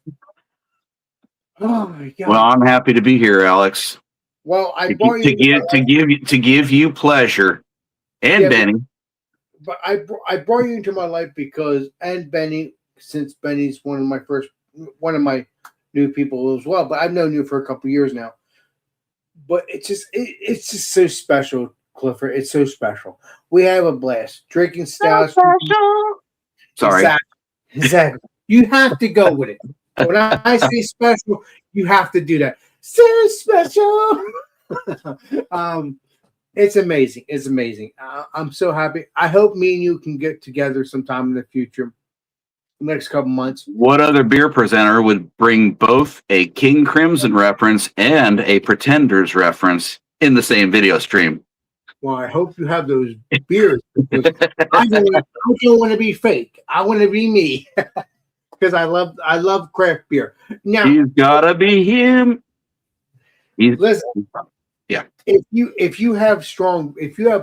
Oh my god! Well, I'm happy to be here, Alex. Well, I To brought you give you pleasure, and Yeah, Benny. but I brought you into my life because Benny, since Benny's one of my new people as well. But I've known you for a couple years now. But it's just so special, Clifford. It's so special. We have a blast drinking stouts. Sorry. Exactly. You have to go with it. When I say special, you have to do that. So special. It's amazing. It's amazing. I'm so happy. I hope me and you can get together sometime in the future, next couple months. What other beer presenter would bring both a King Crimson reference and a Pretenders reference in the same video stream? Well, I hope you have those beers. I don't want to be fake. I want to be me because I love craft beer. Now He's gotta be him. listen. Yeah. If you have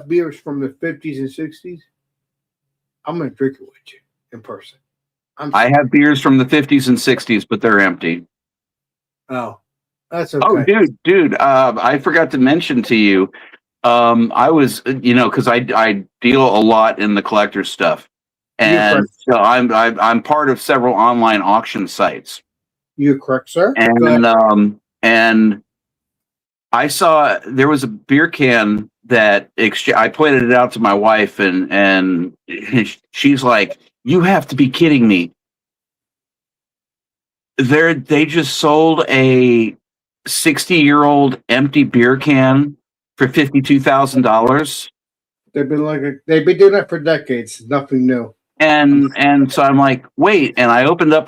beers from the 50s and 60s, I'm gonna drink it with you in person. I have beers from the 50s and 60s, but they're empty. Oh, that's okay. Oh, dude, I forgot to mention to you. I was, because I deal a lot in the collector stuff, and so I'm part of several online auction sites. You're correct, sir. And I saw there was a beer can that I pointed it out to my wife, and she's like, "You have to be kidding me!" They just sold a 60-year-old empty beer can for $52,000. They've been doing that for decades. Nothing new. And so I'm like, wait, and I opened up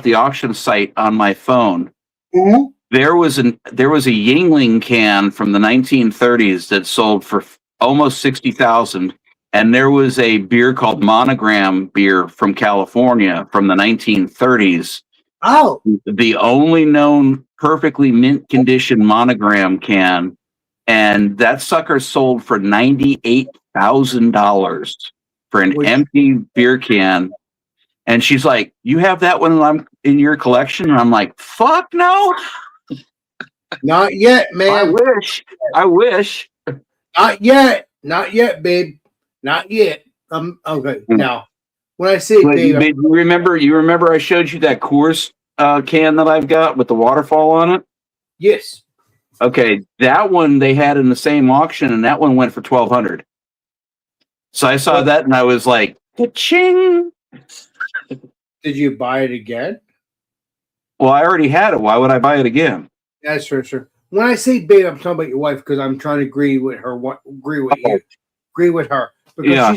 the auction site on my phone. Mm-hmm. There was a Yuengling can from the 1930s that sold for almost $60,000, and there was a beer called Monogram beer from California from the 1930s. Oh, The only known perfectly mint condition Monogram can, and that sucker sold for $98,000 for an empty beer can. And she's like, "You have that one in your collection?" And I'm like, "Fuck no." not yet, man. I wish. Not yet, babe. Not yet. Okay. Now, when I say babe, You remember I showed you that Coors can that I've got with the waterfall on it? yes. Okay, that one they had in the same auction, and that one went for $1,200. So I saw that, and I was like, "Ka-ching!" Did you buy it again? Well, I already had it. Why would I buy it again? That's sure. When I say babe, I'm talking about your wife because I'm trying to agree with her. Agree with you. Agree with her because Yeah.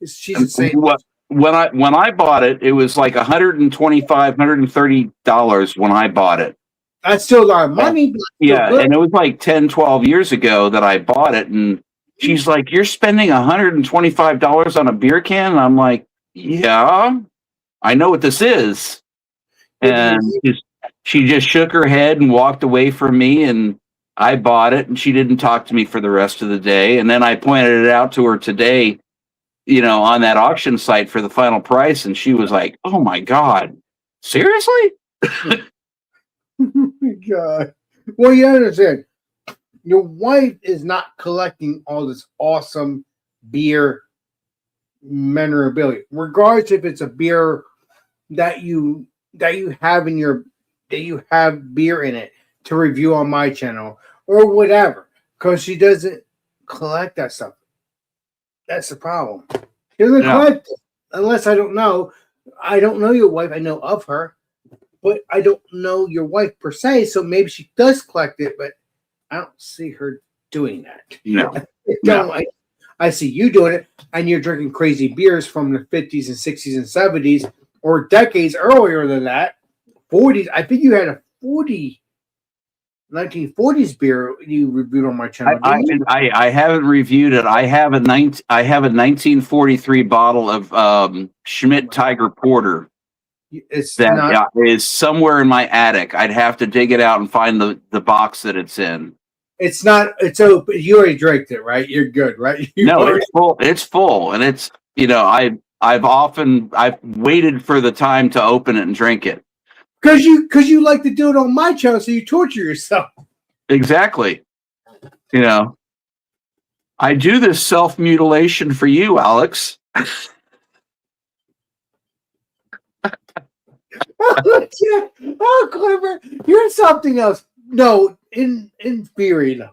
she's the same. When I bought it, it was like $130 when I bought it. That's still a lot of money. Yeah, and it was like 10, 12 years ago that I bought it, and she's like, "You're spending $125 on a beer can?" And I'm like, "Yeah, I know what this is." And she just shook her head and walked away from me, and I bought it, and she didn't talk to me for the rest of the day. And then I pointed it out to her today, on that auction site for the final price, and she was like, "Oh my God, seriously?" Oh my God. Well, you understand, your wife is not collecting all this awesome beer memorabilia, regardless if it's a beer that you have beer in it to review on my channel or whatever, because she doesn't collect that stuff. That's the problem. She doesn't collect it, unless I don't know. I don't know your wife. I know of her, but I don't know your wife per se. So maybe she does collect it, but I don't see her doing that. No. I see you doing it, and you're drinking crazy beers from the 50s and 60s and 70s, or decades earlier than that. 40s. I think you had a 1940s beer you reviewed on my channel. I haven't reviewed it. I have a 1943 bottle of Schmidt Tiger Porter. It's that not, is somewhere in my attic. I'd have to dig it out and find the box that it's in. It's not. It's open. You already drank it, right? You're good, right? It's full. It's full, and it's I've waited for the time to open it and drink it. Because you like to do it on my channel, so you torture yourself. Exactly. I do this self-mutilation for you, Alex. Oh, Clever, you're something else. No, in theory, no.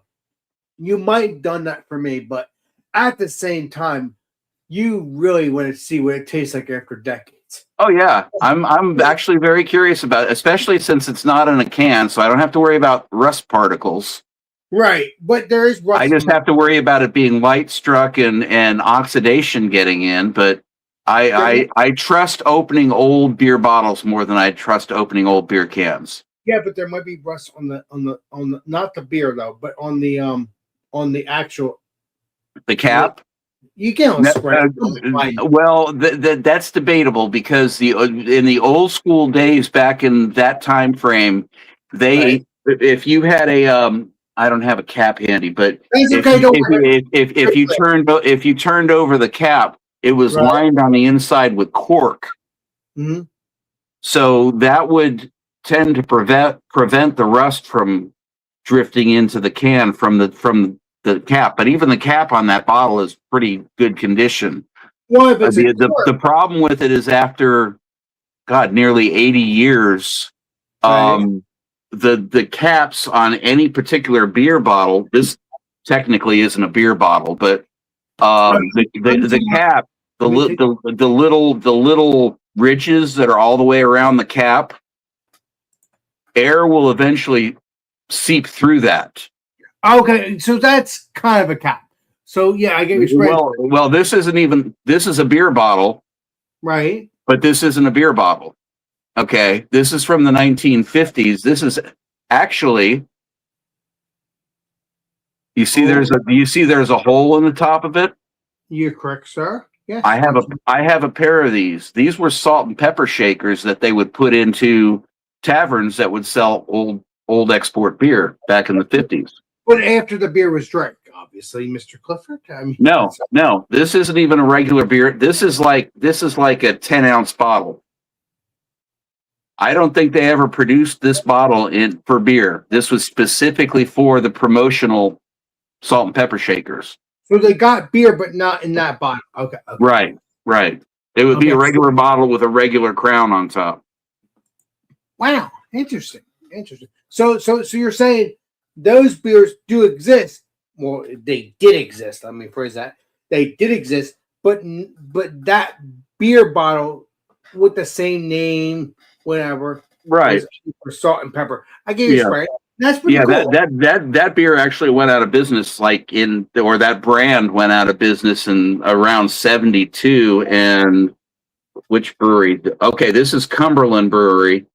You might have done that for me, but at the same time, you really want to see what it tastes like after decades. Oh yeah, I'm actually very curious about it, especially since it's not in a can, so I don't have to worry about rust particles. Right, but there is rust. I just have to worry about it being light struck and oxidation getting in, but I trust opening old beer bottles more than I trust opening old beer cans. Yeah, but there might be rust on the not the beer though, but on the actual the cap. You can't spread. Well, that's debatable because in the old school days back in that time frame, if you had a I don't have a cap handy, but if you turned over the cap, it was lined on the inside with cork. Mm-hmm. So that would tend to prevent the rust from drifting into the can from the cap. But even the cap on that bottle is pretty good condition. Well, if it's the problem with it is after nearly 80 years, the caps on any particular beer bottle, this technically isn't a beer bottle, but the cap, the little ridges that are all the way around the cap, air will eventually seep through that. Okay, so that's kind of a cap. So yeah, I get your well, this is a beer bottle, right? But this isn't a beer bottle. Okay, this is from the 1950s. This is actually, you see there's a hole in the top of it. You're correct, sir. Yeah. I have a pair of these. These were salt and pepper shakers that they would put into taverns that would sell old export beer back in the 50s. But after the beer was drank, obviously, Mr. Clifford. No. This isn't even a regular beer. This is like a 10-ounce bottle. I don't think they ever produced this bottle for beer. This was specifically for the promotional salt and pepper shakers. So they got beer, but not in that bottle. Okay. Right. It would be a regular bottle with a regular crown on top. Wow, interesting. So you're saying those beers do exist? Well, they did exist. Let me phrase that. They did exist, but that beer bottle with the same name, whatever, right? For salt and pepper. I gave you right. That's pretty cool. That beer actually went out of business, that brand went out of business in around 72. And which brewery? Okay, this is Cumberland Brewery.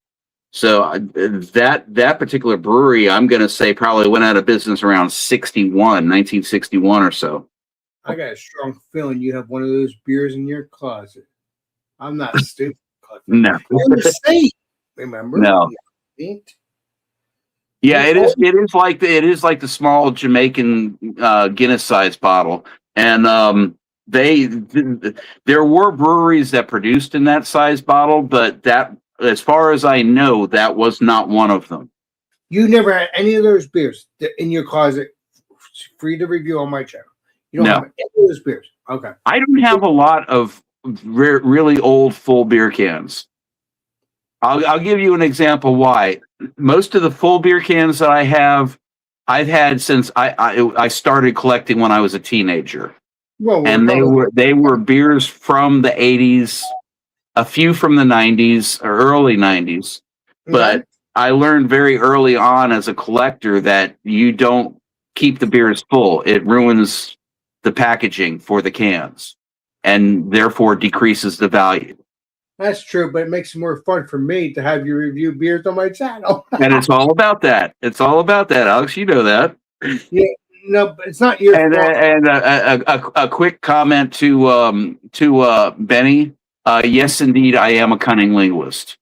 So that particular brewery, I'm going to say probably went out of business around 1961 or so. I got a strong feeling you have one of those beers in your closet. I'm not stupid. No. You're safe, remember? No. Yeah, it is like the small Jamaican Guinness size bottle, and there were breweries that produced in that size bottle, but that, as far as I know, that was not one of them. You never had any of those beers in your closet, free to review on my channel. You don't have any of those beers. Okay. I don't have a lot of really old full beer cans. I'll give you an example why. Most of the full beer cans that I've had since I started collecting when I was a teenager. Well, And they were beers from the 80s, a few from the 90s or early 90s. But I learned very early on as a collector that you don't keep the beers full. It ruins the packaging for the cans and therefore decreases the value. That's true, but it makes it more fun for me to have you review beers on my channel. And it's all about that. It's all about that, Alex. You know that. Yeah, no, but it's not your fault. And a quick comment to Benny. Yes, indeed, I am a cunning linguist.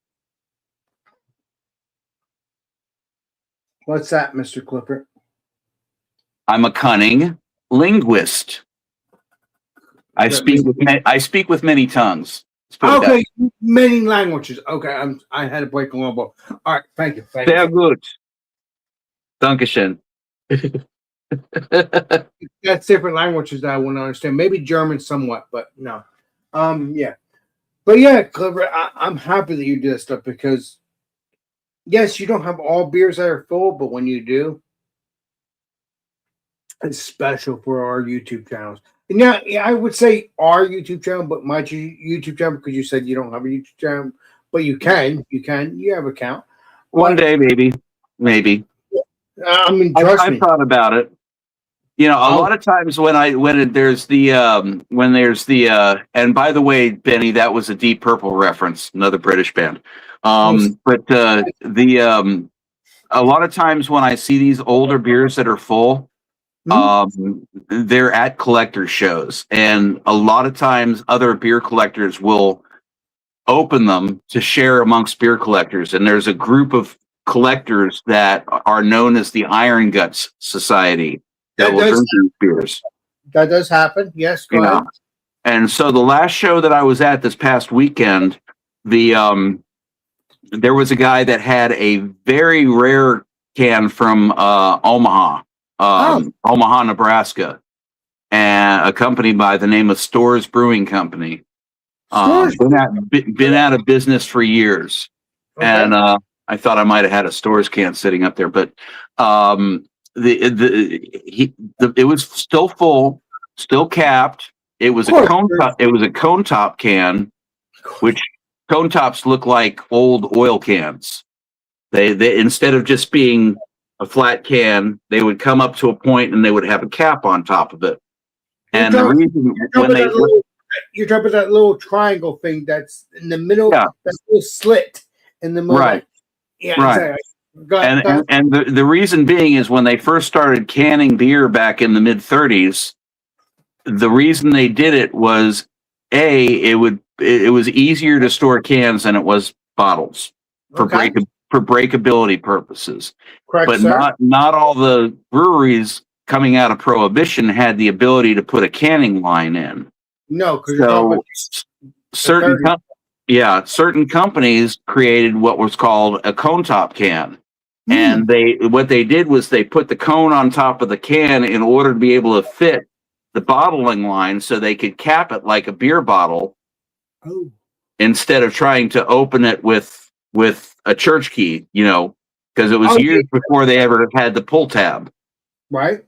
What's that, Mr. Clipper? I'm a cunning linguist. I speak with many tongues. Let's put it that Okay, many languages. Okay, I had to break a little bit. All right, thank you. Sehr gut. Dankeschön. That's different languages that I want to understand. Maybe German somewhat, but no. Yeah. But yeah, Clipper, I'm happy that you did this stuff because yes, you don't have all beers that are full, but when you do, it's special for our YouTube channels. And yeah, I would say our YouTube channel, but my YouTube channel, because you said you don't have a YouTube channel, but you have an account. One day, maybe. I mean, trust me. I've thought about it. You know, a lot of times when there's the and by the way, Benny, that was a Deep Purple reference, another British band. But a lot of times when I see these older beers that are full, they're at collector shows, and a lot of times other beer collectors will open them to share amongst beer collectors, and there's a group of collectors that are known as the Iron Guts Society that will drink these beers. That does happen. Yes, go ahead. And so the last show that I was at this past weekend, there was a guy that had a very rare can from Omaha, Nebraska, and a company by the name of Storrs Brewing Company. Been out of business for years. Okay. And I thought I might have had a Storrs can sitting up there, but it was still full, still capped. It was a cone top. It was a cone top can, which cone tops look like old oil cans. They instead of just being a flat can, they would come up to a point and they would have a cap on top of it. And the reason you're talking about that little triangle thing that's in the middle, that little slit in the middle. Right. Yeah, right. Exactly. And the reason being is when they first started canning beer back in the mid 30s, the reason they did it was it was easier to store cans than it was bottles for breakability purposes. Correct, but sir. not all the breweries coming out of Prohibition had the ability to put a canning line in. No, because certain companies created what was called a cone top can. And what they did was they put the cone on top of the can in order to be able to fit the bottling line so they could cap it like a beer bottle instead of trying to open it with a church key, because it was years before they ever had the pull tab. Right.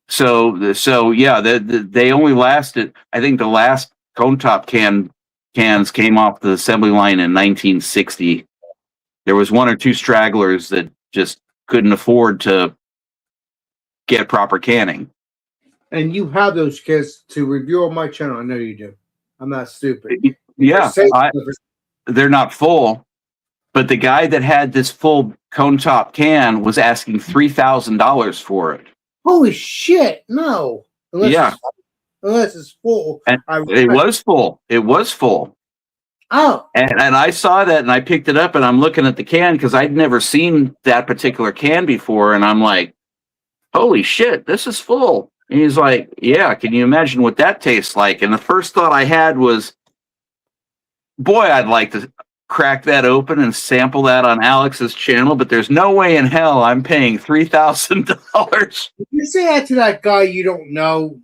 So yeah, they only lasted. I think the last cone top cans came off the assembly line in 1960. There was one or two stragglers that just couldn't afford to get proper canning. And you have those cans to review on my channel. I know you do. I'm not stupid. Yeah, they're not full, but the guy that had this full cone top can was asking $3,000 for it. Holy shit! No. Unless it's full. And it was full. It was full. Oh. And I saw that and I picked it up and I'm looking at the can because I'd never seen that particular can before. And I'm like, holy shit, this is full. And he's like, yeah, can you imagine what that tastes like? And the first thought I had was, boy, I'd like to crack that open and sample that on Alex's channel, but there's no way in hell I'm paying $3,000. If you say that to that guy you don't know,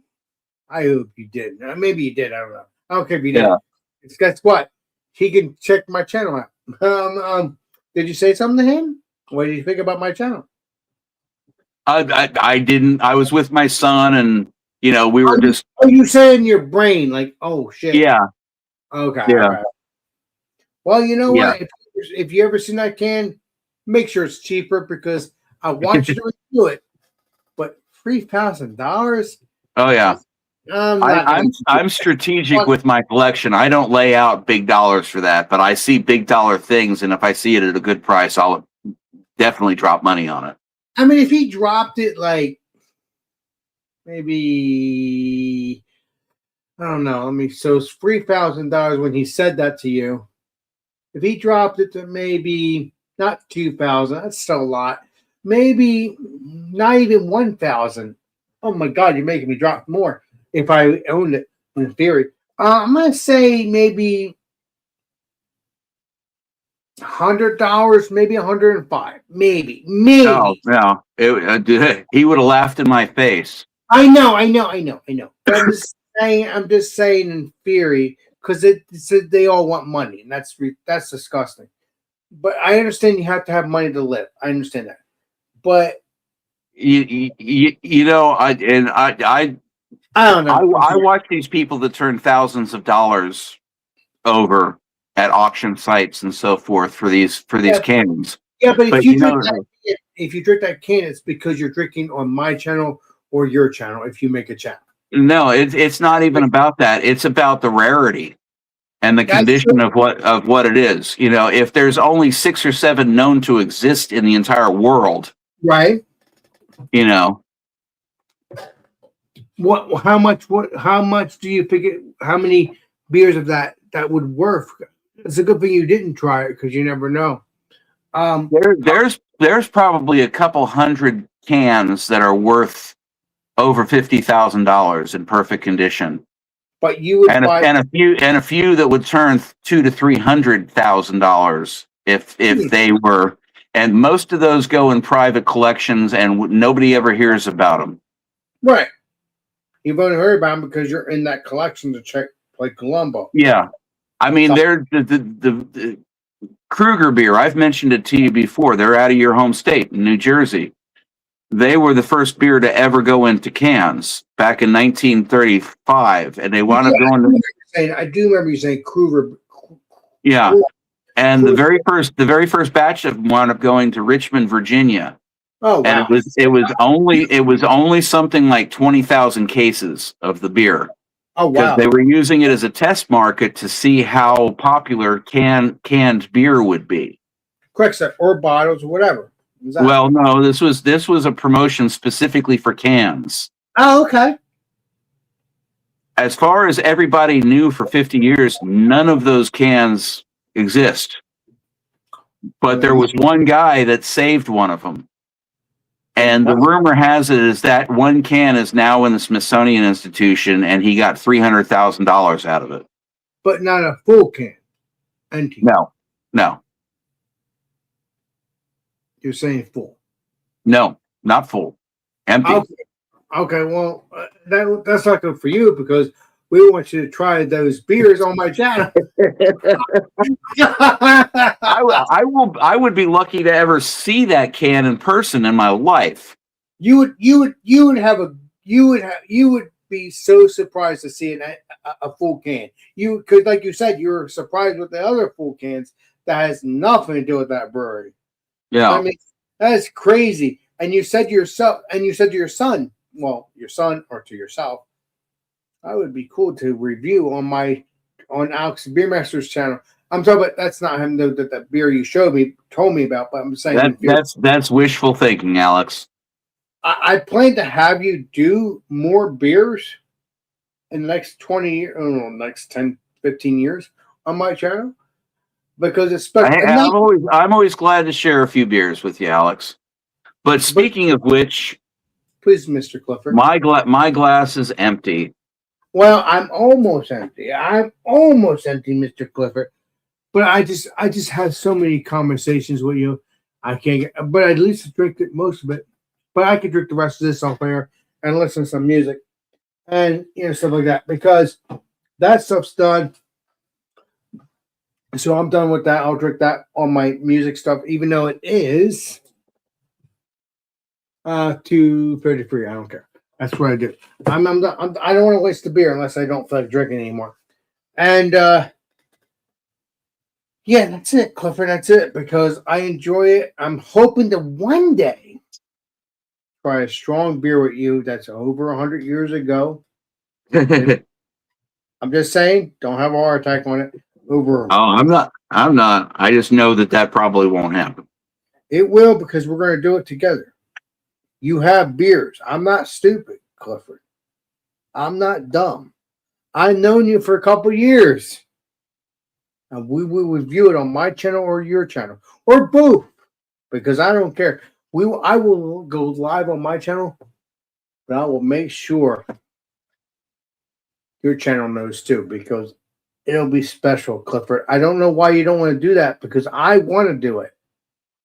I hope you did. Maybe you did. I don't know. I don't care if you did. Yeah. Guess what? He can check my channel out. Did you say something to him? What did you think about my channel? I didn't. I was with my son, and we were just. Oh, you say in your brain, like, oh shit. Yeah. Okay. Yeah. All right. Well, you know Yeah. what? If you ever seen that can, make sure it's cheaper because I want you to review it. But $3,000? Oh yeah. I'm strategic with my collection. I don't lay out big dollars for that, but I see big dollar things, and if I see it at a good price, I'll definitely drop money on it. I mean, if he dropped it like maybe I don't know. So it's $3,000 when he said that to you. If he dropped it to maybe not 2,000, that's still a lot. Maybe not even 1,000. Oh my God, you're making me drop more. If I owned it, in theory, I'm gonna say maybe $100, maybe 105, maybe. No, he would have laughed in my face. I know. But I'm just saying in theory because they all want money, and that's disgusting. But I understand you have to have money to live. I understand that, but I don't know. I watch these people that turn thousands of dollars over at auction sites and so forth for these cans. Yeah, but if you drink that can, it's because you're drinking on my channel or your channel. If you make a channel, no, it's not even about that. It's about the rarity and the condition of what it is. If there's only 6 or 7 known to exist in the entire world, right? How much do you think how many beers of that would worth? It's a good thing you didn't try it because you never know. There's probably a couple hundred cans that are worth over $50,000 in perfect condition. But you would buy a few that would turn $200,000 to $300,000 if they were, and most of those go in private collections and nobody ever hears about them. Right. You've only heard about them because you're in that collection to check like Columbo. Yeah. I mean, they're the Kruger beer. I've mentioned it to you before. They're out of your home state, New Jersey. They were the first beer to ever go into cans back in 1935, and they wound up going to. I do remember you saying Kruger. Yeah, and the very first batch of them wound up going to Richmond, Virginia. Oh wow! And it was only something like 20,000 cases of the beer. Oh wow! Because they were using it as a test market to see how popular canned beer would be. Correct, sir. Or bottles or whatever. Well, no, this was a promotion specifically for cans. Oh, okay. As far as everybody knew for 50 years, none of those cans exist. But there was one guy that saved one of them. And the rumor has it is that one can is now in the Smithsonian Institution, and he got $300,000 out of it. But not a full can. Empty. No. You're saying full. No, not full. Empty. Okay. Well, that's not good for you because we want you to try those beers on my channel. I would be lucky to ever see that can in person in my life. You would be so surprised to see a full can. Because like you said, you were surprised with the other full cans that has nothing to do with that brewery. Yeah, I mean that's crazy. And you said to your son, your son or to yourself, I would be cool to review on Alex Beermaster's channel. I'm talking about that's not him though. That beer you told me about, but I'm saying that's wishful thinking, Alex. I plan to have you do more beers in the next 20 years, next 10, 15 years on my channel. Because I'm always glad to share a few beers with you, Alex. But speaking of which, please, Mr. Clifford, my glass is empty. Well, I'm almost empty, Mr. Clifford. But I just have so many conversations with you. I can't get, but at least drink most of it. But I could drink the rest of this off air and listen to some music and stuff like that because that stuff's done. So I'm done with that. I'll drink that on my music stuff, even though it is 2:33. I don't care. That's what I do. I don't want to waste the beer unless I don't feel like drinking anymore. And yeah, that's it, Clifford. That's it because I enjoy it. I'm hoping to one day try a strong beer with you that's over 100 years ago. I'm just saying, don't have a heart attack on it. Over. Oh, I'm not. I just know that probably won't happen. It will because we're going to do it together. You have beers. I'm not stupid, Clifford. I'm not dumb. I've known you for a couple years. And we will review it on my channel or your channel or both because I don't care. I will go live on my channel, but I will make sure your channel knows too because it'll be special, Clifford. I don't know why you don't want to do that because I want to do it.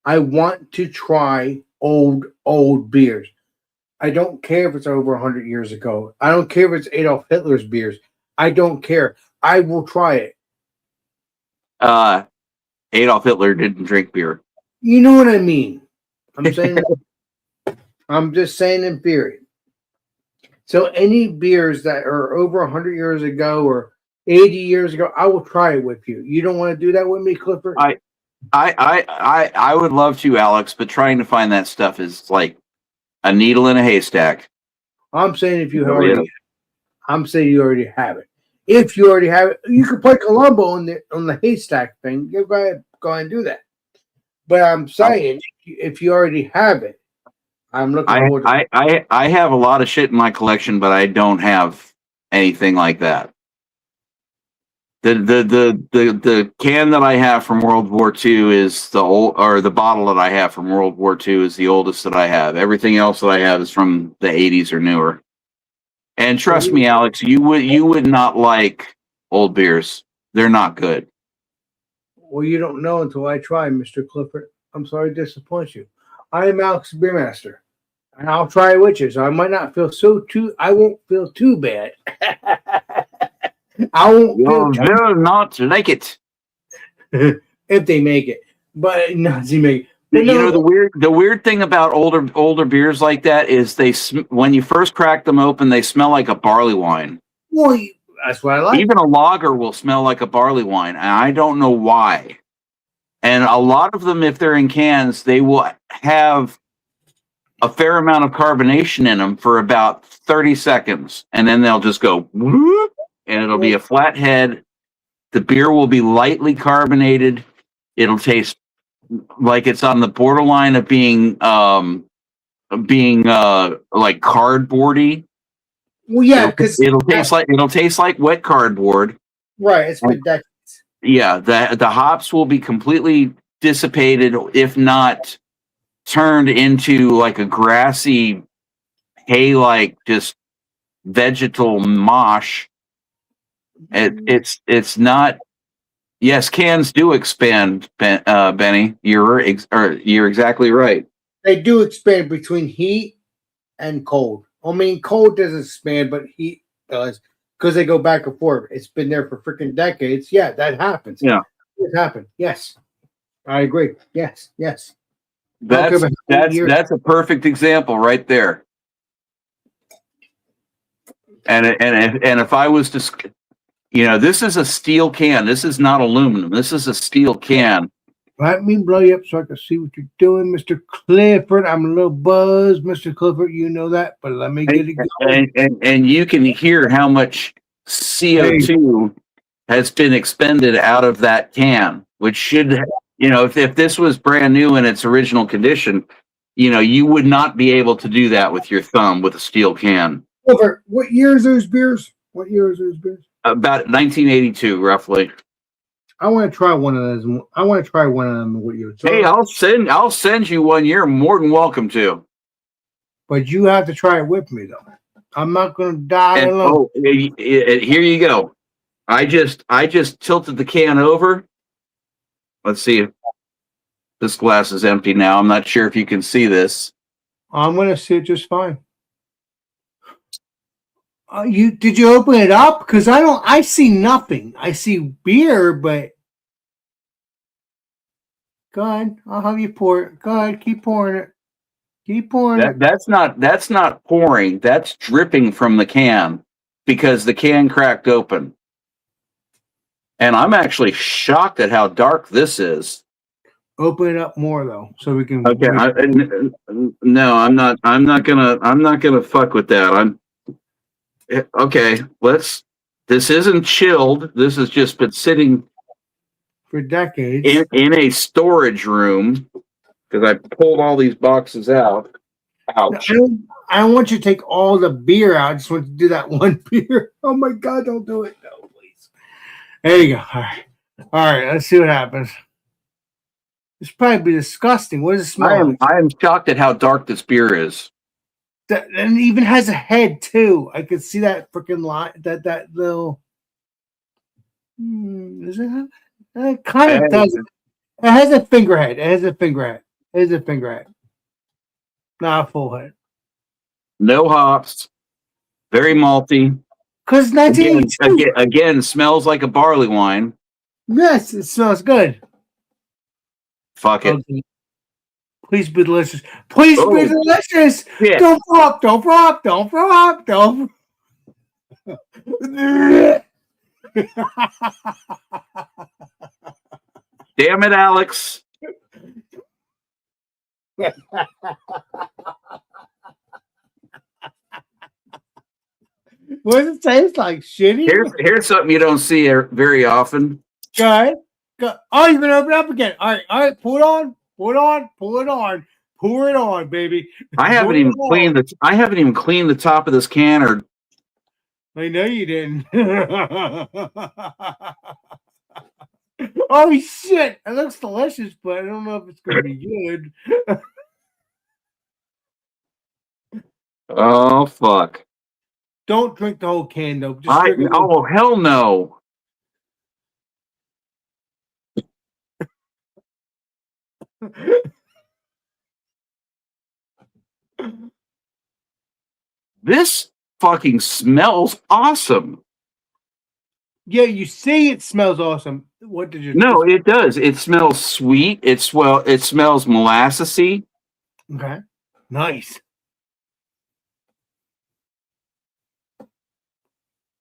I want to try old beers. I don't care if it's over 100 years ago. I don't care if it's Adolf Hitler's beers. I don't care. I will try it. Adolf Hitler didn't drink beer. You know what I mean? I'm saying. I'm just saying in theory. So any beers that are over 100 years ago or 80 years ago, I will try it with you. You don't want to do that with me, Clifford? I would love to, Alex, but trying to find that stuff is like a needle in a haystack. I'm saying if you already, I'm saying you already have it. If you already have it, you can play Columbo on the haystack thing. Go ahead and do that. But I'm saying if you already have it, I'm looking forward to it. I have a lot of shit in my collection, but I don't have anything like that. The can that I have from World War II is the bottle that I have from World War II is the oldest that I have. Everything else that I have is from the 80s or newer. And trust me, Alex, you would not like old beers. They're not good. Well, you don't know until I try, Mr. Clifford. I'm sorry to disappoint you. I am Alex Beermaster, and I'll try it with you. So I might not feel I won't feel too bad. I won't. You'll not like it if they make it, but not they make it. You know the weird thing about older beers like that is when you first crack them open, they smell like a barley wine. Well, that's what I like. Even a lager will smell like a barley wine, and I don't know why. And a lot of them, if they're in cans, they will have a fair amount of carbonation in them for about 30 seconds, and then they'll just go whoop, and it'll be a flat head. The beer will be lightly carbonated. It'll taste like it's on the borderline of being like cardboardy. Well, yeah, because it'll taste like wet cardboard. Right, it's been decades. Yeah, the hops will be completely dissipated, if not turned into like a grassy hay-like just vegetal mosh. It's not. Yes, cans do expand, Benny. You're exactly right. They do expand between heat and cold. I mean, cold doesn't expand, but heat does because they go back and forth. It's been there for freaking decades. Yeah, that happens. Yeah, it happened. Yes, I agree. Yes. That's a perfect example right there. And if I was to. This is a steel can. This is not aluminum. This is a steel can. Let me blow you up so I can see what you're doing, Mr. Clifford. I'm a little buzzed, Mr. Clifford. You know that, but let me get it going. And you can hear how much CO2 has been expended out of that can, which should, if this was brand new in its original condition, you would not be able to do that with your thumb with a steel can. Clifford, what year is those beers? About 1982, roughly. I want to try one of those. I want to try one of them with you. Hey, I'll send you one. You're more than welcome to. But you have to try it with me, though. I'm not going to die alone. Oh, here you go. I just tilted the can over. Let's see if this glass is empty now. I'm not sure if you can see this. I'm going to see it just fine. Did you open it up? Because I see nothing. I see beer, but Go ahead. I'll have you pour it. Go ahead. Keep pouring it. Keep pouring it. That's not pouring. That's dripping from the can because the can cracked open. And I'm actually shocked at how dark this is. Open it up more though, so we can. Okay. No, I'm not gonna fuck with that. Okay. This isn't chilled. This has just been sitting for decades in a storage room because I pulled all these boxes out. Ouch. I don't want you to take all the beer out. I just want to do that one beer. Oh my God, don't do it. No, please. There you go. All right. Let's see what happens. It's probably disgusting. What does it smell like? I am shocked at how dark this beer is. And it even has a head too. I could see that freaking line. That little. Does it have? It kind of does. It has a finger head. It has a finger head. Not a full head. No hops. Very malty. Because 1982. Again, smells like a barley wine. Yes, it smells good. Fuck it. Okay. Please be delicious. Please be delicious. Yeah. Don't throw up. Don't throw up. Don't throw up. Don't. Damn it, Alex. What does it taste like? Shitty? Here's something you don't see very often. Go ahead. Oh, you're going to open it up again. All right. Pull it on. Pour it on, baby. I haven't even cleaned the top of this can or. I know you didn't. Oh shit! It looks delicious, but I don't know if it's going to be good. Oh fuck! Don't drink the whole can though. Just hell no! This fucking smells awesome. Yeah, you say it smells awesome. What did you? No, it does. It smells sweet. It smells molassesy. Okay, nice.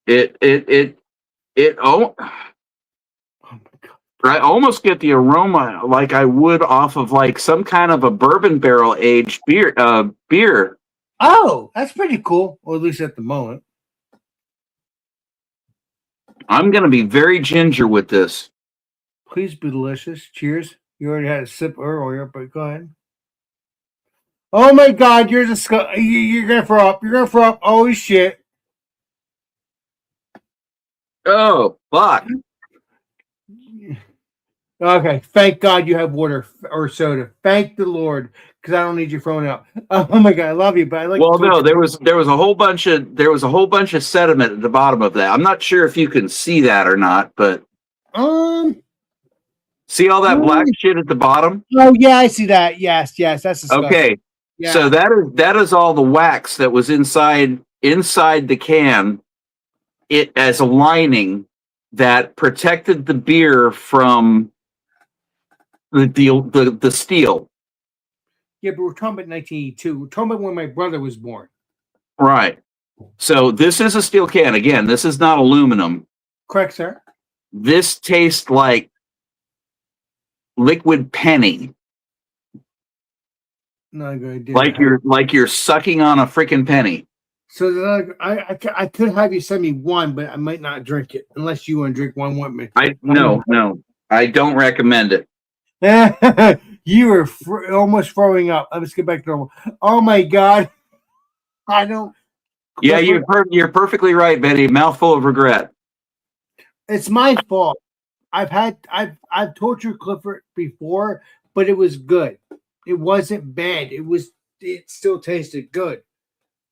I almost get the aroma like I would off of like some kind of a bourbon barrel aged beer. Oh, that's pretty cool. Or at least at the moment. I'm gonna be very ginger with this. Please be delicious. Cheers. You already had a sip earlier, but go ahead. Oh my God, you're gonna throw up. You're gonna throw up. Holy shit. Oh fuck. Okay, thank God you have water or soda. Thank the Lord, because I don't need you throwing up. Oh my God, I love you, but I like. Well, no, there was a whole bunch of sediment at the bottom of that. I'm not sure if you can see that or not, but see all that black shit at the bottom? Oh yeah, I see that. Yes, that's disgusting. Okay. Yeah. So that is all the wax that was inside the can. It as a lining that protected the beer from the steel. Yeah, but we're talking about 1982. We're talking about when my brother was born. Right. So this is a steel can. Again, this is not aluminum. Correct, sir. This tastes like liquid penny. Not good. Like you're sucking on a freaking penny. So I could have you send me one, but I might not drink it unless you want to drink one with me. No, I don't recommend it. You were almost throwing up. Let's get back to normal. Oh my God, I don't. Yeah, you're perfectly right, Betty. Mouthful of regret. It's my fault. I've tortured Clifford before, but it was good. It wasn't bad. It still tasted good.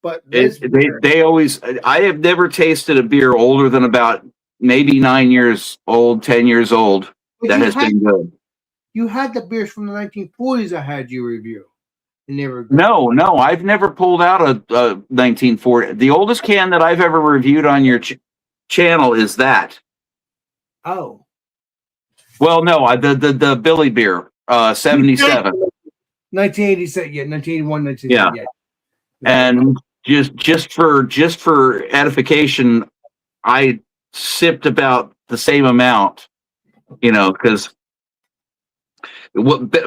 But they always. I have never tasted a beer older than about maybe 9 years old, 10 years old that has been good. You had the beers from the 1940s I had you review. And they were good. No, I've never pulled out a 1940. The oldest can that I've ever reviewed on your channel is that. Oh. Well, no, the Billy beer. 77. 1987, yeah, 1981, 1980, yeah. And just for edification, I sipped about the same amount, because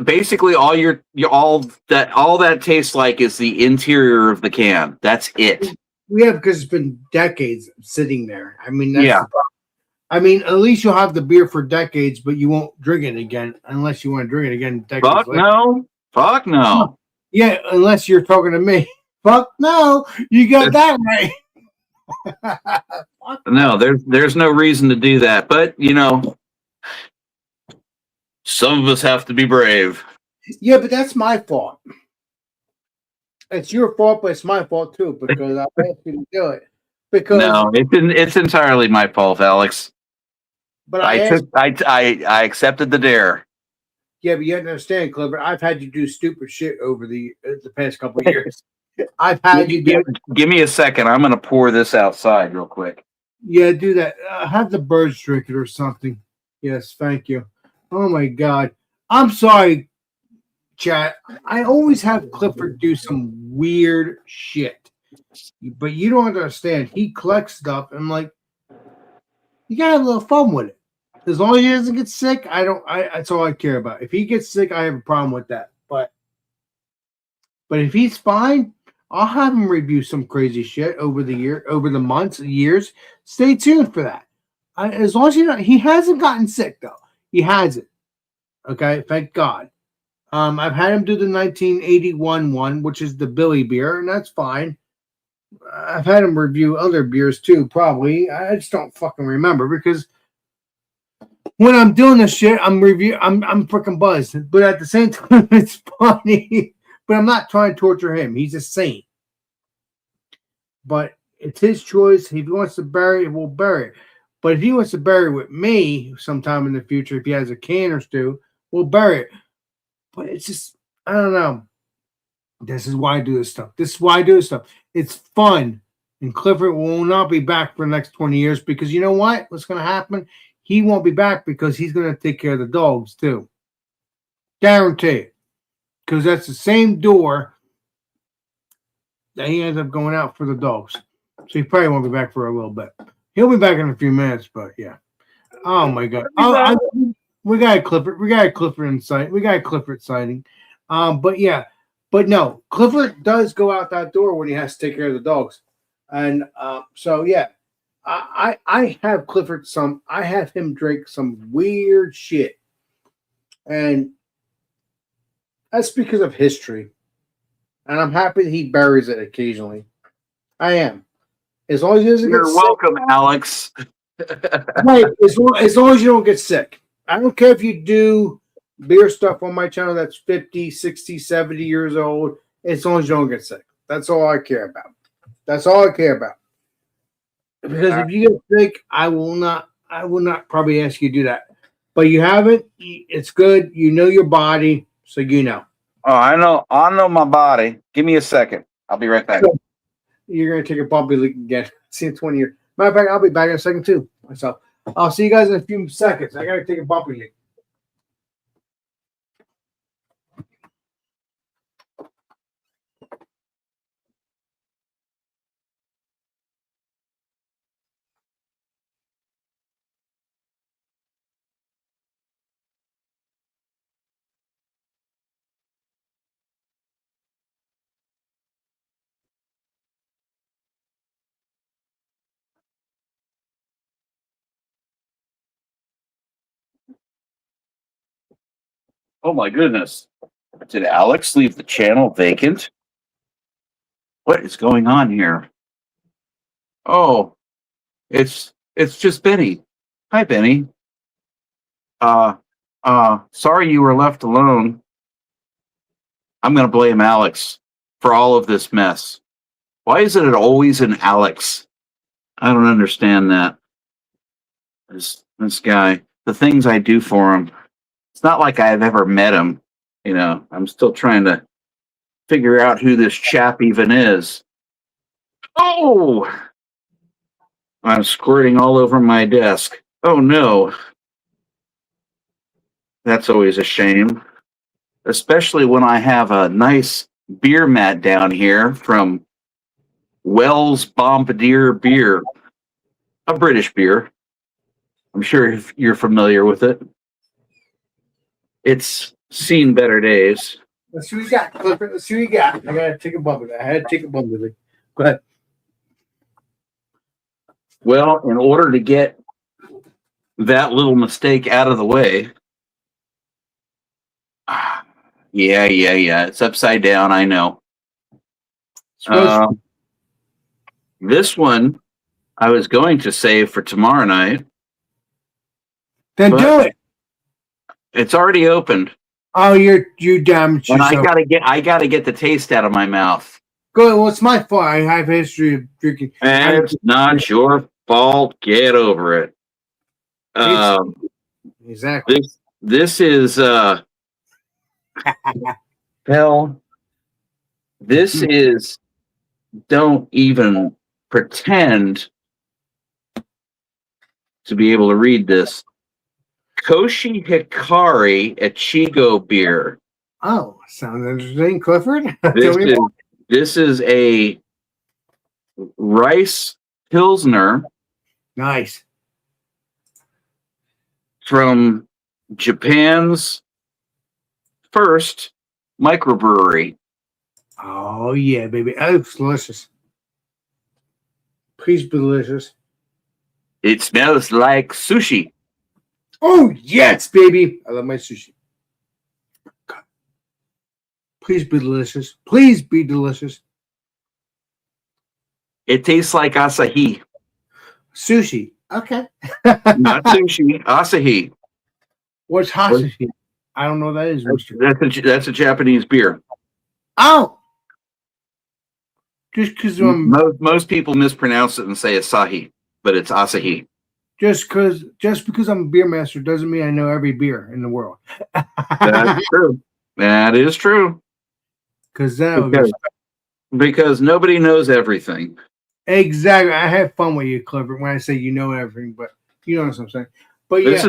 basically all that tastes like is the interior of the can. That's it. Yeah, because it's been decades sitting there. I mean, that's Yeah. the problem. I mean, at least you'll have the beer for decades, but you won't drink it again unless you want to drink it again decades Fuck later. no. Fuck no. Yeah, unless you're talking to me. Fuck no, you got that right. No, there's no reason to do that. But some of us have to be brave. Yeah, but that's my fault. It's your fault, but it's my fault too because I asked you to do it. Because No, it's entirely my fault, Alex. but I accepted the dare. yeah, but you have to understand, Clifford. I've had you do stupid shit over the past couple of years. I've had you do. Give me a second. I'm gonna pour this outside real quick. Yeah, do that. Have the birds drink it or something. Yes, thank you. Oh my God, I'm sorry, chat. I always have Clifford do some weird shit, but you don't understand. He collects stuff, and I'm like, you gotta have a little fun with it. As long as he doesn't get sick, that's all I care about. If he gets sick, I have a problem with that. But if he's fine, I'll have him review some crazy shit over the months, years. Stay tuned for that. As long as he hasn't gotten sick though. He hasn't. Okay, thank God. I've had him do the 1981 one, which is the Billy beer, and that's fine. I've had him review other beers too, probably. I just don't fucking remember because when I'm doing this shit, I'm freaking buzzed. But at the same time, it's funny. But I'm not trying to torture him. He's a saint. But it's his choice. If he wants to bury it, we'll bury it. But if he wants to bury it with me sometime in the future, if he has a can or two, we'll bury it. But it's just, I don't know. This is why I do this stuff. It's fun. And Clifford will not be back for the next 20 years because you know what? What's going to happen? He won't be back because he's going to take care of the dogs too. Guarantee it. Because that's the same door that he ends up going out for the dogs. So he probably won't be back for a little bit. He'll be back in a few minutes, but yeah. Oh my God. We got a Clifford. We got a Clifford sighting. We got a Clifford sighting. But yeah. But no, Clifford does go out that door when he has to take care of the dogs. And so yeah. I have Clifford I have him drink some weird shit. And that's because of history. And I'm happy that he buries it occasionally. I am. As long as he doesn't You're get welcome, Alex. Right. As long as you don't get sick. I don't care if you do beer stuff on my channel that's 50, 60, 70 years old. As long as you don't get sick. That's all I care about. That's all I care about. Because if you get sick, I will not probably ask you to do that. But you haven't, it's good. You know your body, so you know. Oh, I know my body. Give me a second. I'll be right back. You're gonna take a bumpy leak again. See you in 20 years. Matter of fact, I'll be back in a second too. Myself. I'll see you guys in a few seconds. I gotta take a bumpy leak. Oh my goodness. Did Alex leave the channel vacant? What is going on here? Oh, it's just Benny. Hi, Benny. Sorry you were left alone. I'm gonna blame Alex for all of this mess. Why is it always an Alex? I don't understand that. This guy, the things I do for him. It's not like I've ever met him. I'm still trying to figure out who this chap even is. Oh, I'm squirting all over my desk. Oh no. That's always a shame. especially when I have a nice beer mat down here from Wells Bombardier Beer, a British beer. I'm sure you're familiar with it. It's seen better days. Let's see what you got, Clifford. Let's see what you got. I gotta take a bump with it. I had to take a bump with it. Go ahead. Well, in order to get that little mistake out of the way, yeah. It's upside down. I know. This one I was going to save for tomorrow night. Then do it. It's already opened. Oh, you damaged And yourself. I gotta get the taste out of my mouth. Go. Well, it's my fault. I have a history of drinking. And it's not your fault. Get over it. Exactly. This is hell. This is, don't even pretend to be able to read this. Koshi Hikari Echigo beer. Oh, sounds interesting, Clifford. This is a rice pilsner. Nice. From Japan's first microbrewery. Oh yeah, baby. Oh, it's delicious. Please be delicious. It smells like sushi. Oh yes, baby. I love my sushi. God. Please be delicious. Please be delicious. It tastes like Asahi. Sushi. Okay. Not sushi. Asahi. What's Hasashi? I don't know what that is. That's a Japanese beer. Oh. Just because most people mispronounce it and say Asahi, but it's Asahi. just because I'm a beer master doesn't mean I know every beer in the world. That's true. That is true. Because that would be Because nobody knows everything. exactly. I have fun with you, Clifford, when I say you know everything, but you know what I'm saying. But yeah,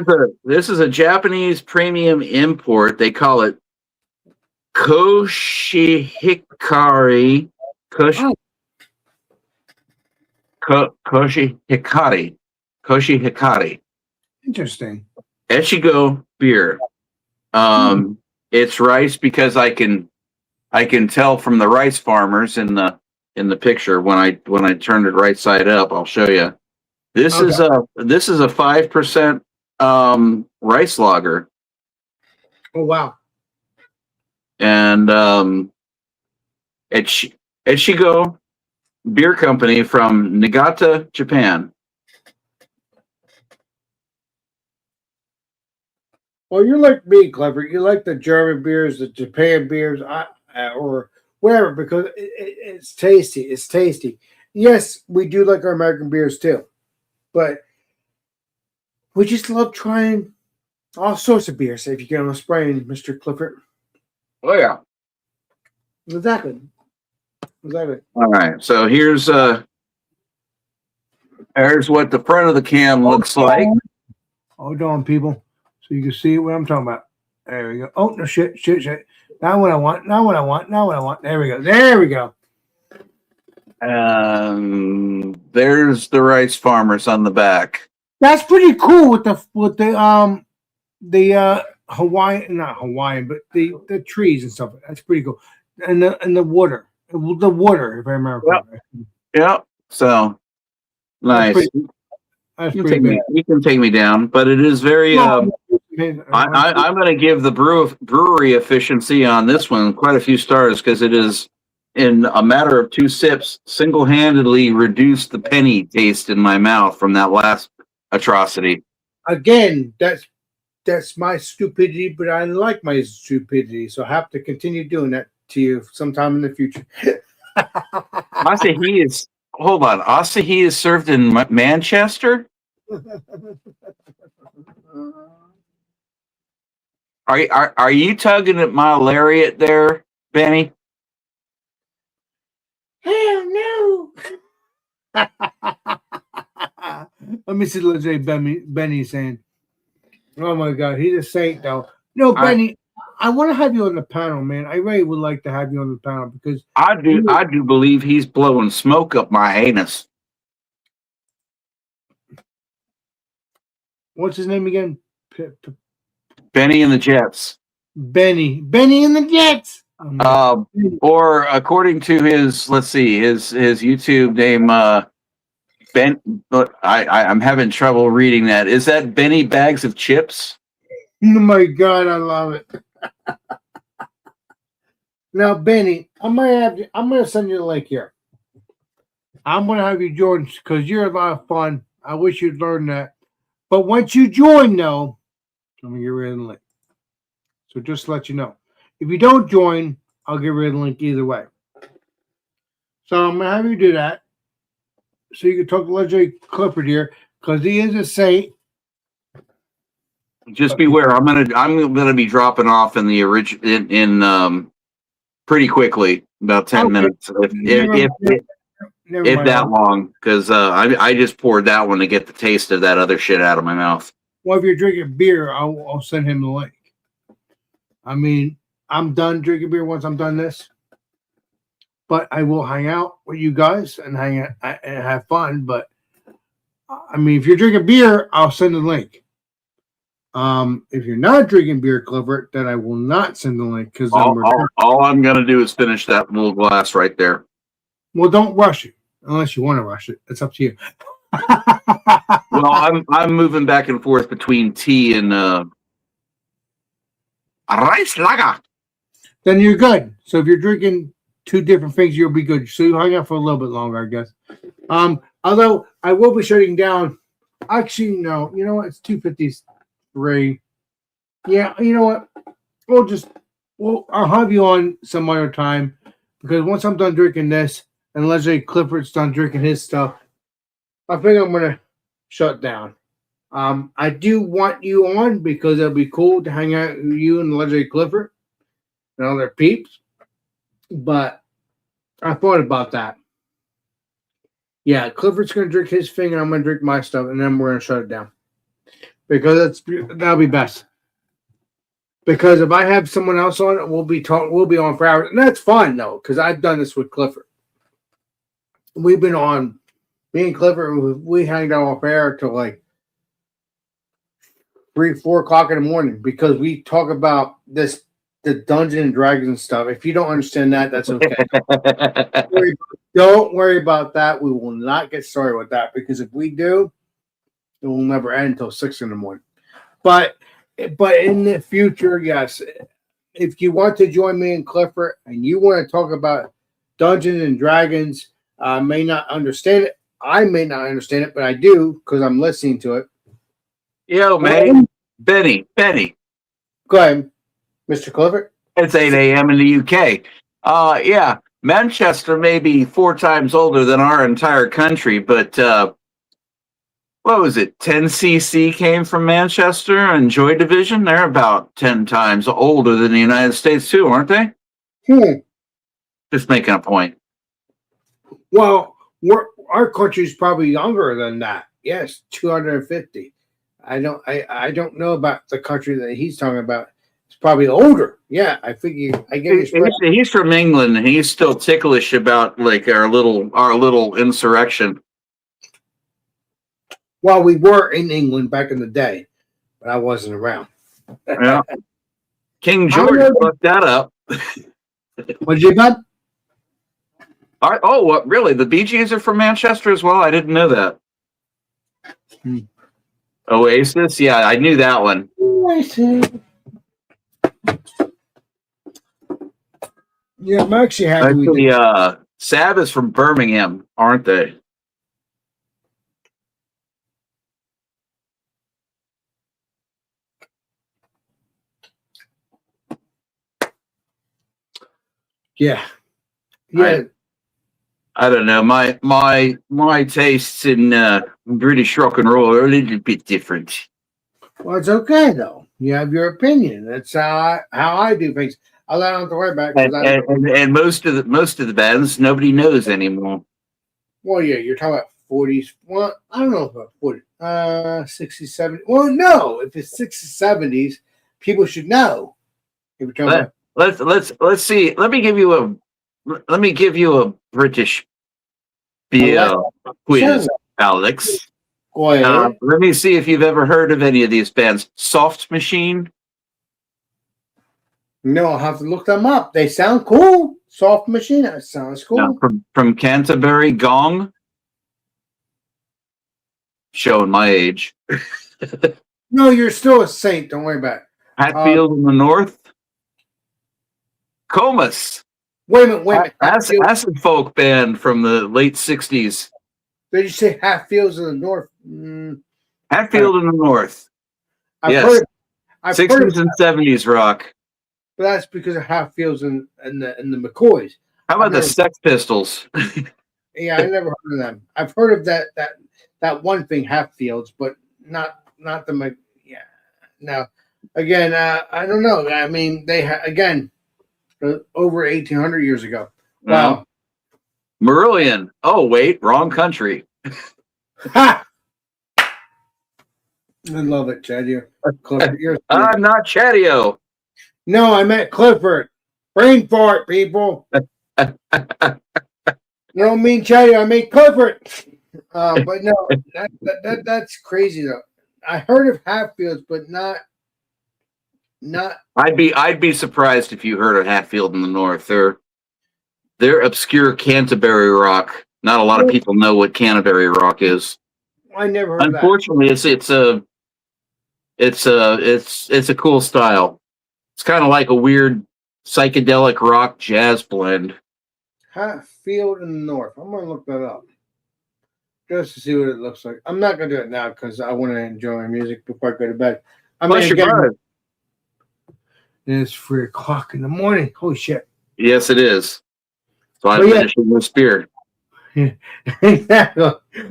This is a Japanese premium import. They call it Koshi Hikari. Koshi Hikari. Koshi Hikari. interesting. Echigo beer. It's rice because I can tell from the rice farmers in the picture when I turned it right side up. I'll show you. This is a 5% rice lager. Oh wow. And Echigo Beer Company from Niigata, Japan. Well, you're like me, Clifford. You like the German beers, the Japan beers, or whatever, because it's tasty. It's tasty. Yes, we do like our American beers too, but we just love trying all sorts of beers. If you get on a sprain, Mr. Clifford. Oh yeah. Exactly. All right. So here's what the front of the can looks like. Hold on, people, so you can see what I'm talking about. There we go. Oh no, shit. Now what I want. There we go. There's the rice farmers on the back. That's pretty cool with the Hawaiian, not Hawaiian, but the trees and stuff. That's pretty cool. And the water, if I remember. Yep. Yep. So nice. You can take me down, but it is very. I'm going to give the brewery efficiency on this one quite a few stars because it is, in a matter of 2 sips, single-handedly reduced the penny taste in my mouth from that last atrocity. Again, that's my stupidity, but I like my stupidity, so I have to continue doing that to you sometime in the future. Asahi is. Hold on. Asahi is served in Manchester? Are you tugging at my lariat there, Benny? Hell no. Let me see what Benny saying. Oh my God, he's a saint though. No, Benny, I want to have you on the panel, man. I really would like to have you on the panel because I do believe he's blowing smoke up my anus. what's his name again? Benny and the Jets. Benny and the Jets. Or according to his, let's see, his YouTube name, Ben. I'm having trouble reading that. Is that Benny Bags of Chips? Oh my God, I love it. Now, Benny, I'm gonna send you the link here. I'm gonna have you join because you're a lot of fun. I wish you'd learn that. But once you join, though, I'm gonna get rid of the link. So just to let you know. If you don't join, I'll get rid of the link either way. So I'm gonna have you do that. So you can talk to Legendary Clifford here, because he is a saint. Just beware. I'm gonna be dropping off in the in pretty quickly, about 10 minutes, if that long, because I just poured that one to get the taste of that other shit out of my mouth. Well, if you're drinking beer, I'll send him the link. I mean, I'm done drinking beer once I'm done this, but I will hang out with you guys and hang out and have fun. But I mean, if you're drinking beer, I'll send the link. If you're not drinking beer, Clifford, then I will not send the link because all I'm gonna do is finish that little glass right there. Well, don't rush it unless you want to rush it. It's up to you. Well, I'm moving back and forth between tea and rice lager. Then you're good. So if you're drinking two different things, you'll be good. So you hang out for a little bit longer, I guess. Although I will be shutting down. Actually, no. You know what? It's 2:53. Yeah. You know what? I'll have you on some other time because once I'm done drinking this, and Legendary Clifford's done drinking his stuff, I think I'm gonna shut down. I do want you on because it'll be cool to hang out with you and Legendary Clifford and other peeps. But I thought about that. Yeah, Clifford's gonna drink his thing and I'm gonna drink my stuff, and then we're gonna shut it down. Because that'll be best. Because if I have someone else on, we'll be on for hours. And that's fine though, because I've done this with Clifford. We've been on, me and Clifford, we hanged out off air till like 3-4 o'clock in the morning because we talk about the Dungeons and Dragons and stuff. If you don't understand that, that's okay. Don't worry about that. We will not get started with that because if we do, it will never end until 6 in the morning. But in the future, yes, if you want to join me and Clifford and you want to talk about Dungeons and Dragons, I may not understand it. I may not understand it, but I do because I'm listening to it. Yo, man, Benny. Go ahead, Mr. Clifford. It's 8 a.m. in the UK. Yeah, Manchester may be 4 times older than our entire country, but what was it? 10cc came from Manchester and Joy Division. They're about 10 times older than the United States too, aren't they? Just making a point. Well, our country's probably younger than that. Yes, 250. I don't know about the country that he's talking about. It's probably older. Yeah, I figure. I get he's from England, and he's still ticklish about like our little insurrection. Well, we were in England back in the day, but I wasn't around. Yeah. King George fucked that up. What you got? Oh, what? Really? The Bee Gees are from Manchester as well? I didn't know that. Oasis? Yeah, I knew that one. Oasis. Yeah, I'm actually happy. Actually, Sav is from Birmingham, aren't they? Yeah. Yeah. I don't know. My tastes in British rock and roll are a little bit different. Well, it's okay though. You have your opinion. That's how I do things. I don't have to worry about it. And most of the bands nobody knows anymore. Well, yeah, you're talking about 40s. Well, I don't know about 40. 60s, 70s. Well, no, if it's 60s, 70s, people should know. If you're talking Let's see. Let me give you a British quiz, Sure. Alex. Go ahead. Let me see if you've ever heard of any of these bands. Soft Machine. No, I'll have to look them up. They sound cool. Soft Machine. That sounds cool. No, from Canterbury. Gong. Showing my age. No, you're still a saint. Don't worry about it. Hatfield in the North. Comus. Wait a minute. Acid folk band from the late 60s. Did you say Hatfields in the North? Hatfield in the North. I've Yes. heard. I've heard 60s and 70s rock. but that's because of Hatfields and the McCoys. How about the never- Sex Pistols? Yeah, I never heard of them. I've heard of that one thing, Hatfields, but not the yeah. Now, again, I don't know. I mean, they again over 1800 years ago. Wow. Marillion. Oh, wait, wrong country. Ha! I love it, Chad. You're I'm not Chadio. no, I meant Clifford. Brain fart, people. I don't mean Chad. I mean Clifford. But no, that's crazy though. I heard of Hatfields, but not. I'd be surprised if you heard of Hatfield in the North. They're obscure Canterbury rock. Not a lot of people know what Canterbury rock is. I never heard of that. Unfortunately, it's a cool style. It's kind of like a weird psychedelic rock jazz blend. Hatfield in the North. I'm gonna look that up just to see what it looks like. I'm not gonna do it now because I want to enjoy my music before I go to bed. I Plus mean, your again, buzz. it's 3:00 in the morning. Holy shit! Yes, it is. So I'm But yeah. finishing this beer. Exactly.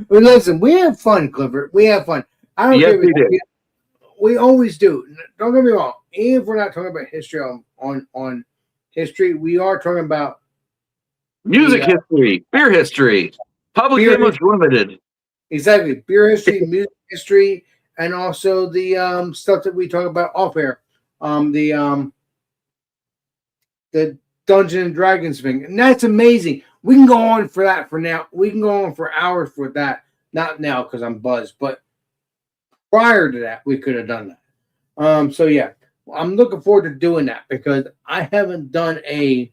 Well, listen, we have fun, Clifford. We have fun. I don't Yes, care. we do. We always do. Don't get me wrong. Even if we're not talking about history on history, we are talking about Music Yeah. history, beer history, public Beer image limited. exactly beer history, music history, and also the stuff that we talk about off air. The Dungeons and Dragons thing, and that's amazing. We can go on for that for now. We can go on for hours for that. Not now because I'm buzzed, but prior to that, we could have done that. So yeah, I'm looking forward to doing that because I haven't done a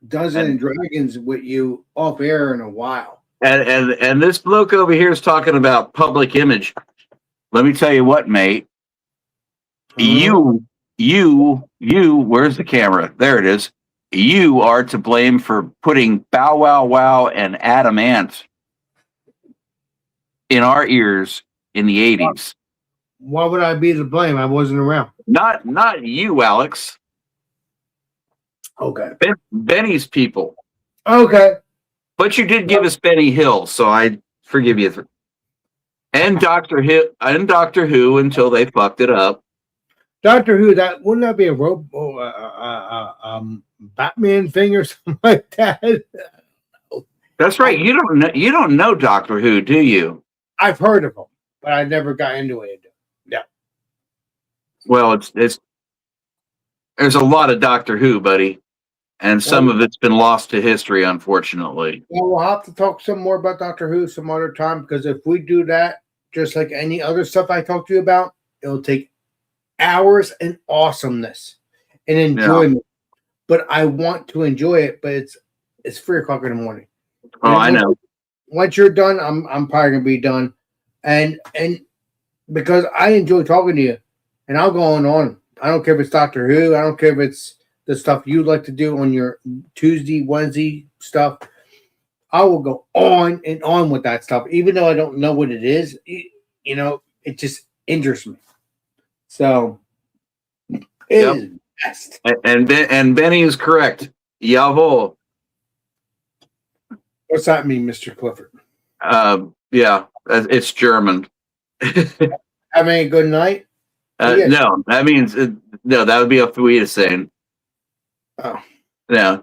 Dungeons and Dragons with you off air in a while. And this bloke over here is talking about public image. Let me tell you what, mate. You, where's the camera? There it is. You are to blame for putting Bow Wow Wow and Adam Ant in our ears in the 80s. Why would I be to blame? I wasn't around. Not you, Alex. Okay. Benny's people. Okay. But you did give us Benny Hill, so I forgive you. And Doctor Who until they fucked it up. Doctor Who, that wouldn't that be a Batman thing or something like that? That's right. You don't know Doctor Who, do you? I've heard of them, but I never got into it. Yeah. Well, it's there's a lot of Doctor Who, buddy, and some of it's been lost to history, unfortunately. Well, we'll have to talk some more about Doctor Who some other time because if we do that, just like any other stuff I talked to you about, it'll take hours and awesomeness and enjoyment. But I want to enjoy it, but it's 3:00 in the morning. Oh, I know. Once you're done, I'm probably gonna be done, and because I enjoy talking to you, and I'll go on. I don't care if it's Doctor Who. I don't care if it's the stuff you like to do on your Tuesday, Wednesday stuff. I will go on and on with that stuff, even though I don't know what it is. It just interests me. So it is best. And Benny is correct. Jawohl. What's that mean, Mr. Clifford? Yeah, it's German. Having a good night? Yes. No, that means no. That would be a way saying. Oh, No.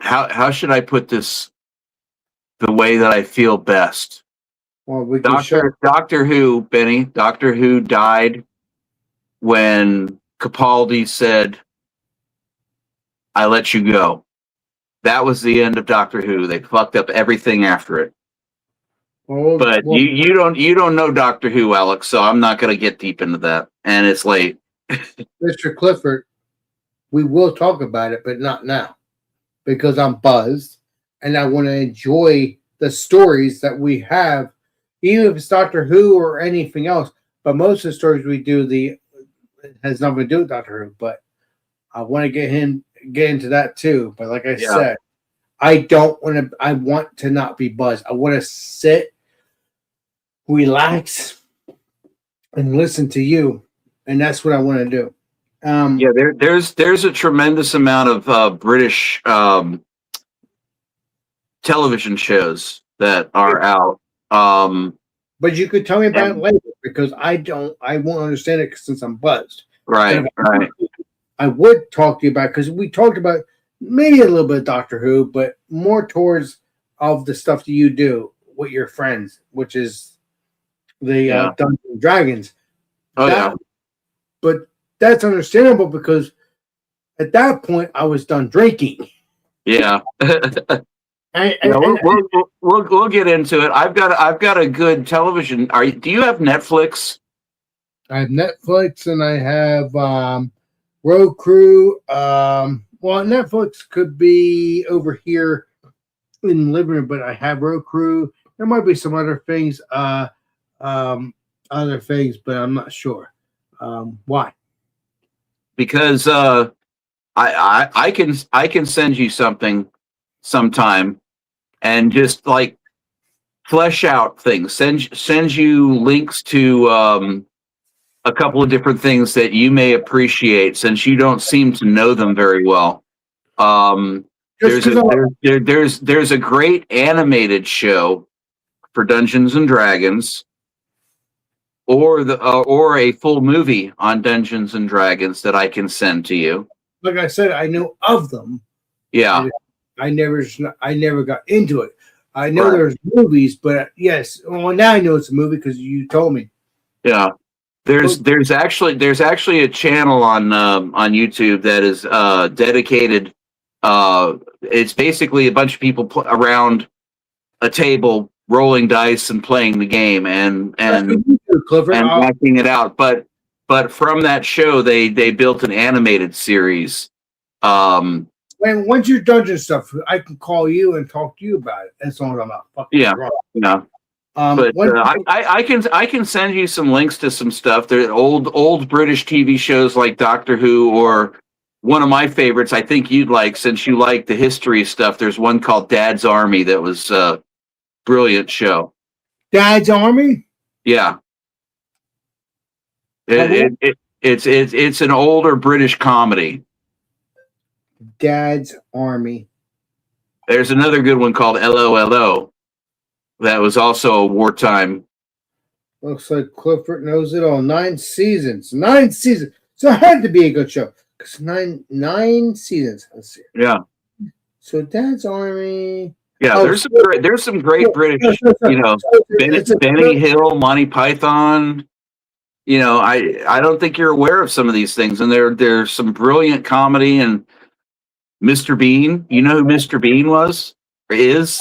How should I put this the way that I feel best? Well, we can show. Doctor Who, Benny. Doctor Who died when Capaldi said, "I let you go." That was the end of Doctor Who. They fucked up everything after it. But you don't know Doctor Who, Alex, so I'm not going to get deep into that. And it's late. Mr. Clifford, we will talk about it, but not now, because I'm buzzed and I want to enjoy the stories that we have, even if it's Doctor Who or anything else. But most of the stories we do it has nothing to do with Doctor Who. But I want to get into that too. But like I said, I want to not be buzzed. I want to sit, relax, and listen to you, and that's what I want to do. There's a tremendous amount of British television shows that are out. But you could tell me about it later, because I won't understand it since I'm buzzed. Right. I would talk to you about, because we talked about maybe a little bit of Doctor Who, but more towards of the stuff that you do with your friends, which is the Dungeons and Dragons. But that's understandable, because at that point I was done drinking. Yeah. We'll get into it. I've got a good television. Do you have Netflix? I have Netflix and I have Roku. Well, Netflix could be over here in the living room, but I have Roku. There might be some other things, but I'm not sure. Why? Because I can send you something sometime and just like flesh out things. Send you links to a couple of different things that you may appreciate, since you don't seem to know them very well. There's a great animated show for Dungeons and Dragons, or a full movie on Dungeons and Dragons that I can send to you. Like I said, I know of them. Yeah. I never got into it. I know there's movies, but yes. Well, now I know it's a movie because you told me. Yeah. There's actually a channel on YouTube that is dedicated. It's basically a bunch of people around a table rolling dice and playing the game and acting it out. But from that show, they built an animated series. When once you're done your stuff, I can call you and talk to you about it. As long as I'm not fucking wrong. Yeah. But I can send you some links to some stuff. There old British TV shows like Doctor Who, or one of my favorites I think you'd like, since you like the history stuff. There's one called Dad's Army that was a brilliant show. Dad's Army? Yeah. It's an older British comedy. Dad's Army. There's another good one called LOLO. That was also a wartime. Looks like Clifford knows it all. 9 seasons. 9 seasons. So it had to be a good show. Because nine seasons. Let's see. Yeah. So Dad's Army. Yeah, there's some great British, Benny Hill, Monty Python. I don't think you're aware of some of these things, and there's some brilliant comedy. And Mr. Bean, you know who Mr. Bean was or is?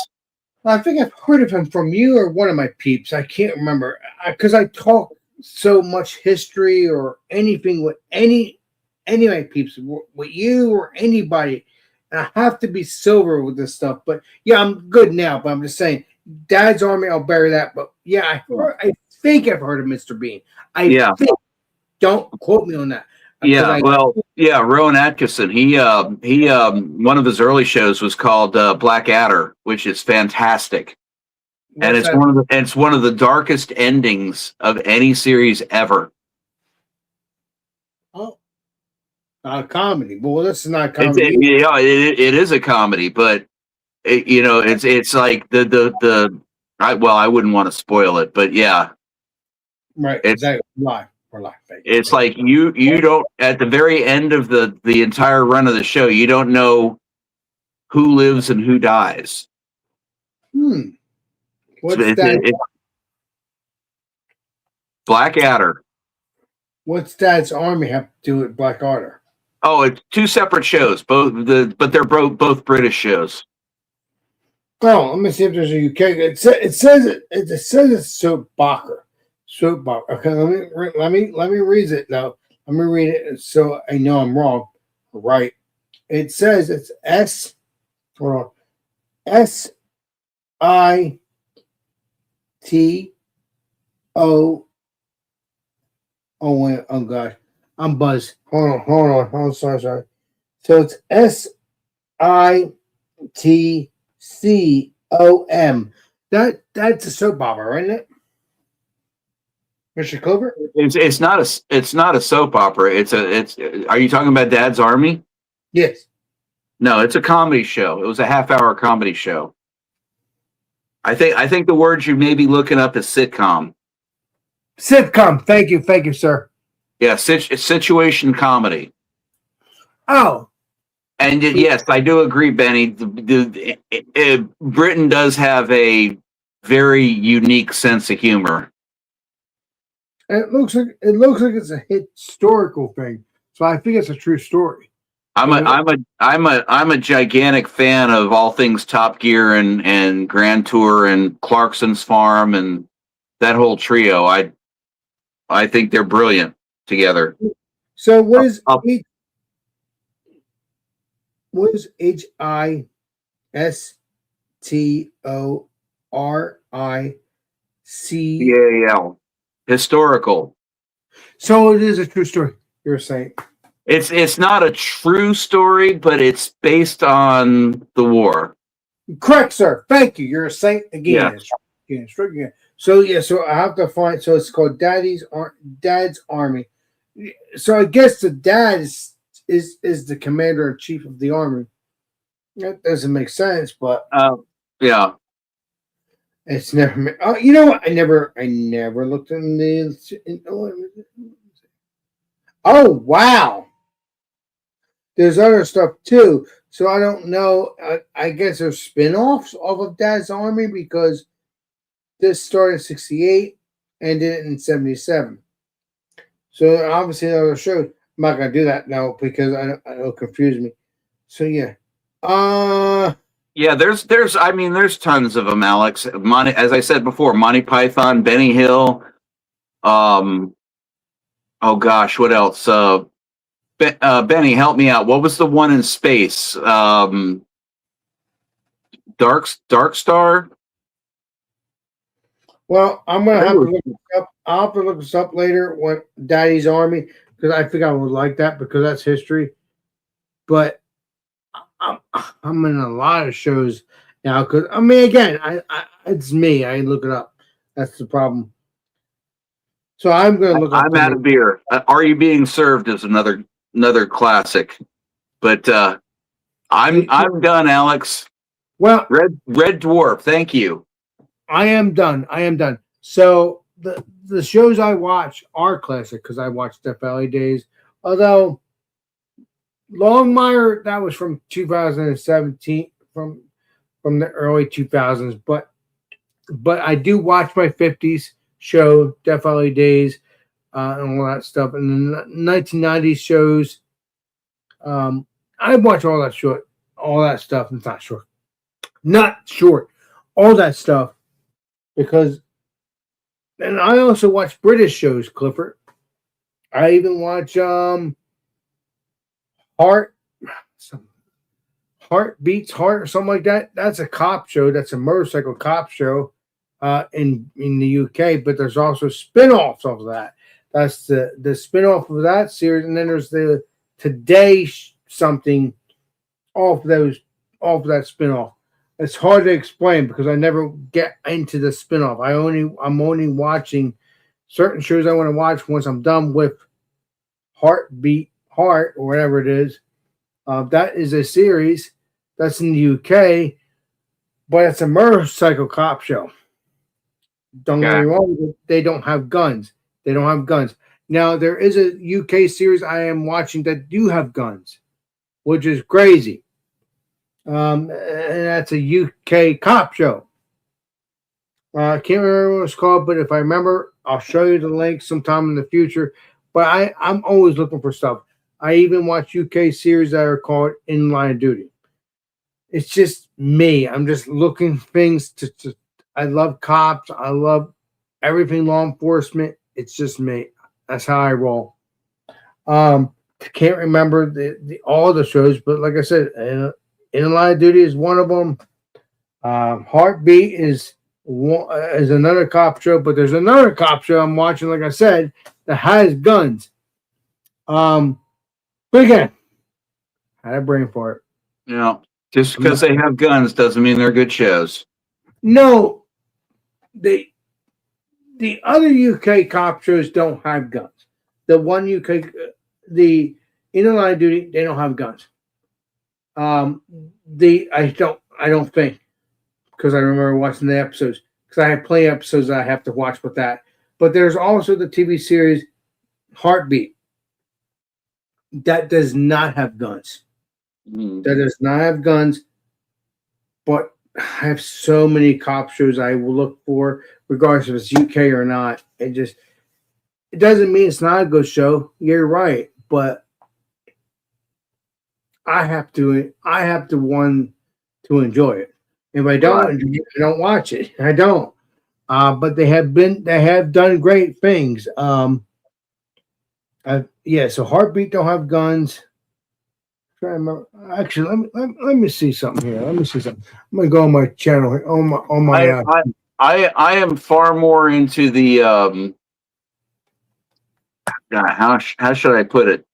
I think I've heard of him from you or one of my peeps. I can't remember, because I talk so much history or anything with any of my peeps, with you or anybody. And I have to be silver with this stuff. But yeah, I'm good now. But I'm just saying, Dad's Army, I'll bury that. But yeah, I think I've heard of Mr. Bean. I think. Don't quote me on that. Rowan Atkinson. He one of his early shows was called Blackadder, which is fantastic. And it's one of the darkest endings of any series ever. Oh, not a comedy. Well, this is not a comedy. It is a comedy, but it's like I wouldn't want to spoil it, but yeah. Right. Exactly. Live. It's like you don't, at the very end of the entire run of the show, you don't know who lives and who dies. What's that? Blackadder. What's Dad's Army have to do with Blackadder? Oh, it's two separate shows, but they're both British shows. Oh, let me see if there's a UK. It says it's soap opera. Soap opera. Okay, let me read it now. Let me read it so I know I'm wrong. Right. It says it's SITO. Oh God, I'm buzzed. Hold on. Oh, sorry. So it's SITCOM. That's a soap opera, isn't it? Mr. Clover? It's not a soap opera. Are you talking about Dad's Army? Yes. No, it's a comedy show. It was a half-hour comedy show. I think the word you may be looking up is sitcom. Sitcom. Thank you, sir. Yeah, situation comedy. Oh. And yes, I do agree, Benny. Britain does have a very unique sense of humor. And it looks like it's a historical thing. So I think it's a true story. I'm a gigantic fan of all things Top Gear and Grand Tour and Clarkson's Farm and that whole trio. I think they're brilliant together. So what is HISTORICAL? Historical. So it is a true story, you're saying. It's not a true story, but it's based on the war. Correct, sir. Thank you. You're a saint again. Yeah. So I have to find. So it's called Dad's Army. So I guess the dad is the commander in chief of the army. That doesn't make sense, but yeah, it's never. You know what? I never looked in the. Oh wow! There's other stuff too. So I don't know. I guess there's spin-offs of Dad's Army because this started in 68 and ended in 77. So obviously another show. I'm not gonna do that now because it'll confuse me. So yeah. Yeah, there's tons of them, Alex. As I said before, Monty Python, Benny Hill. Oh gosh, what else? Benny, help me out. What was the one in space? Dark Star. Well, I'm gonna have to look this up. I'll have to look this up later. What Daddy's Army, because I think I would like that because that's history. But I'm in a lot of shows now because again, it's me. I look it up. That's the problem. So I'm gonna look. I'm out of beer. Are You Being Served is another classic, but I'm done, Alex. Well, Red Dwarf. Thank you. I am done. So the shows I watch are classic because I watched Death Valley Days. Although Longmire, that was from 2017, from the early 2000s. But I do watch my 50s show, Death Valley Days, and all that stuff. And the 1990s shows, I watch all that stuff. It's not short, all that stuff. Because, and I also watch British shows, Clifford. I even watch Heart Beats Heart or something like that. That's a cop show. That's a motorcycle cop show in the UK. But there's also spin-offs of that. That's the spin-off of that series. And then there's the Today something off that spin-off. It's hard to explain because I never get into the spin-off. I'm only watching certain shows I want to watch once I'm done with Heartbeat Heart or whatever it is. That is a series that's in the UK, but it's a motorcycle cop show. Don't get me wrong, they don't have guns. Now there is a UK series I am watching that do have guns, which is crazy. And that's a UK cop show. I can't remember what it's called, but if I remember, I'll show you the link sometime in the future. But I'm always looking for stuff. I even watch UK series that are called In Line of Duty. It's just me. I'm just looking things to I love cops. I love everything law enforcement. It's just me. That's how I roll. Can't remember the all the shows, but like I said, In Line of Duty is one of them. Heartbeat is another cop show, but there's another cop show I'm watching, like I said, that has guns. But again, I had a brain for it. You know, just because they have guns doesn't mean they're good shows. No, the other UK cop shows don't have guns. The one UK, the In Line of Duty, they don't have guns. I don't think, because I remember watching the episodes, because I have plenty of episodes that I have to watch with that. But there's also the TV series Heartbeat that does not have guns. That does not have guns, but I have so many cop shows I will look for, regardless if it's UK or not. It doesn't mean it's not a good show. You're right, but I have to want to enjoy it. If I don't, I don't watch it. I don't. But they have done great things. So Heartbeat don't have guns. Try to remember. Actually, let me see something here. I'm gonna go on my channel here, on my. I am far more into the how should I put it?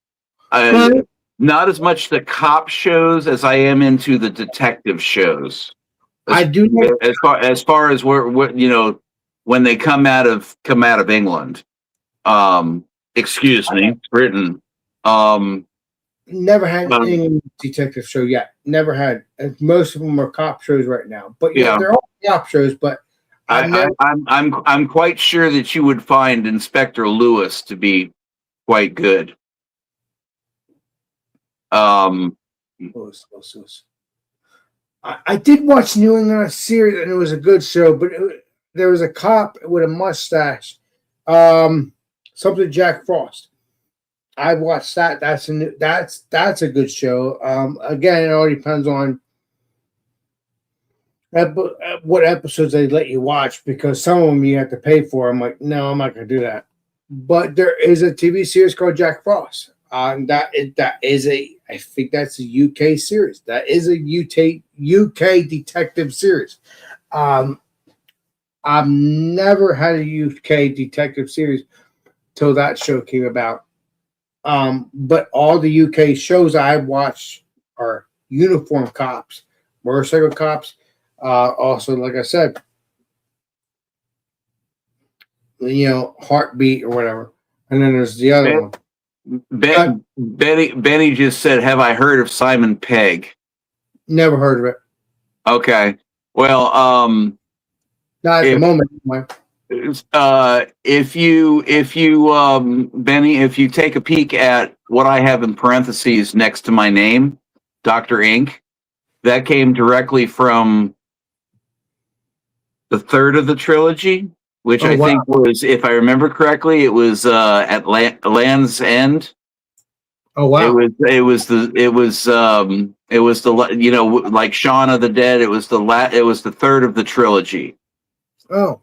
Not as much the cop shows as I am into the detective shows. I do as far as where when they come out of England. Excuse me, Britain. Never had any detective show yet. Never had. Most of them are cop shows right now. But yeah, they're all cop shows. But I'm quite sure that you would find Inspector Lewis to be quite good. I did watch New England series, and it was a good show. But there was a cop with a mustache, something Jack Frost. I watched that. That's a good show. Again, it all depends on what episodes they let you watch, because some of them you have to pay for. I'm like, no, I'm not going to do that. But there is a TV series called Jack Frost. I think that's a UK series. That is a UK detective series. I've never had a UK detective series till that show came about. But all the UK shows I've watched are uniform cops, motorcycle cops. Also, like I said, Heartbeat or whatever. And then there's the other one. Benny just said, "Have I heard of Simon Pegg?" Never heard of it. Okay. Well, not at the moment. If you Benny, if you take a peek at what I have in parentheses next to my name, Dr. Ink, that came directly from the third of the trilogy, which I think was, if I remember correctly, it was at Land's End. Oh wow! It was the like Shaun of the Dead. It was the third of the trilogy. Oh.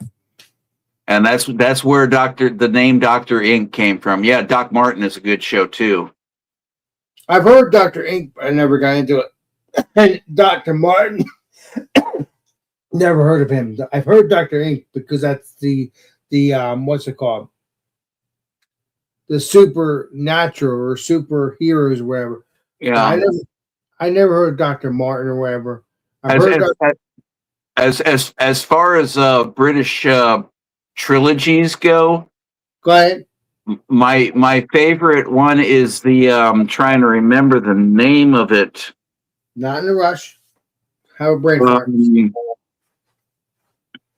And that's where the name Dr. Ink came from. Yeah, Doc Martin is a good show too. I've heard Dr. Ink, but I never got into it. And Dr. Martin, never heard of him. I've heard Dr. Ink because that's the what's it called? The supernatural or superheroes or whatever. Yeah. I never heard Dr. Martin or whatever. As far as British trilogies go ahead. My favorite one is the I'm trying to remember the name of it. Not in a rush. Have a brain fart.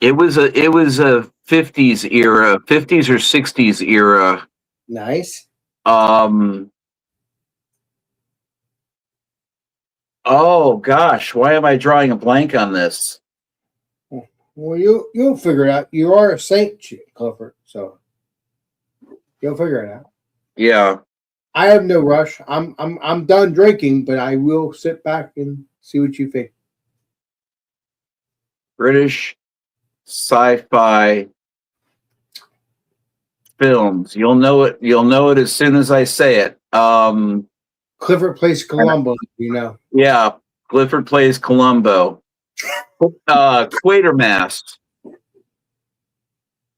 It was a 50s era, 50s or 60s era. Nice. Oh gosh, why am I drawing a blank on this? Well, you'll figure it out. You are a saint, Clifford, so you'll figure it out. Yeah. I have no rush. I'm done drinking, but I will sit back and see what you think. British sci-fi films. You'll know it. You'll know it as soon as I say it. Clifford plays Columbo, you know. Yeah, Clifford plays Columbo. Quatermass.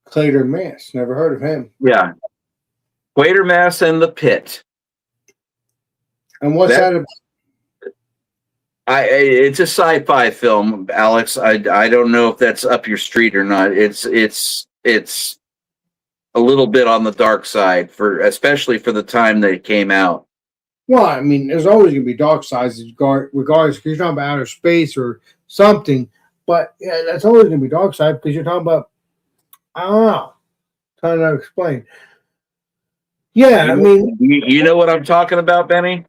Clayton Mass. Never heard of him. Yeah, Quatermass and the Pit. And what's that about? It's a sci-fi film, Alex. I don't know if that's up your street or not. It's a little bit on the dark side especially for the time that it came out. Well, I mean, there's always going to be dark sides, regardless if you're talking about outer space or something. But yeah, that's always going to be dark side because you're talking about, I don't know, trying to explain. Yeah, I mean, you know what I'm talking about, Benny?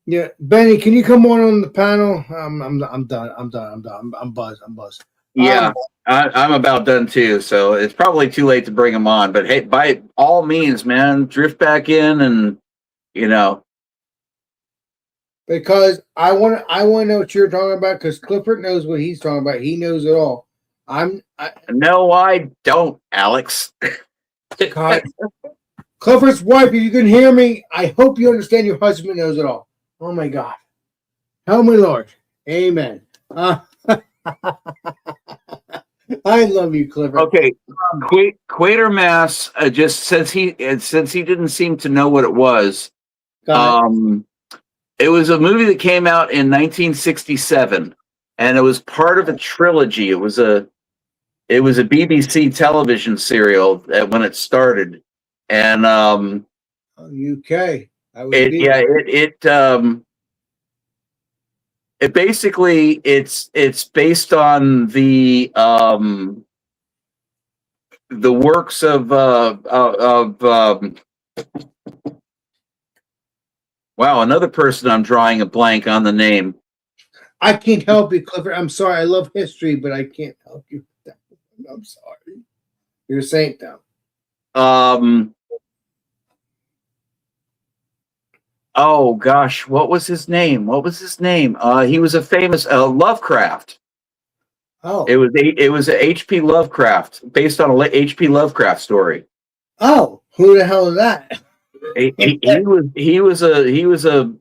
Yeah, Benny, can you come on the panel? I'm done. I'm buzzed. Yeah, I'm about done too. So it's probably too late to bring him on. But hey, by all means, man, drift back in and because I want to know what you're talking about because Clifford knows what he's talking about. He knows it all. No, I don't, Alex. Clifford's wife, if you can hear me, I hope you understand your husband knows it all. Oh my God. Help me, Lord. Amen. I love you, Clifford. Okay. Quatermass, just since he didn't seem to know what it was, it was a movie that came out in 1967, and it was part of a trilogy. It was a BBC television serial when it started, and UK. It basically it's based on the works of wow, another person I'm drawing a blank on the name. I can't help you, Clifford. I'm sorry. I love history, but I can't help you with that. I'm sorry. You're a saint, though. Oh gosh, what was his name? He was a famous Lovecraft. Oh, it was a H.P. Lovecraft, based on a H.P. Lovecraft story. Oh, who the hell is that? He was a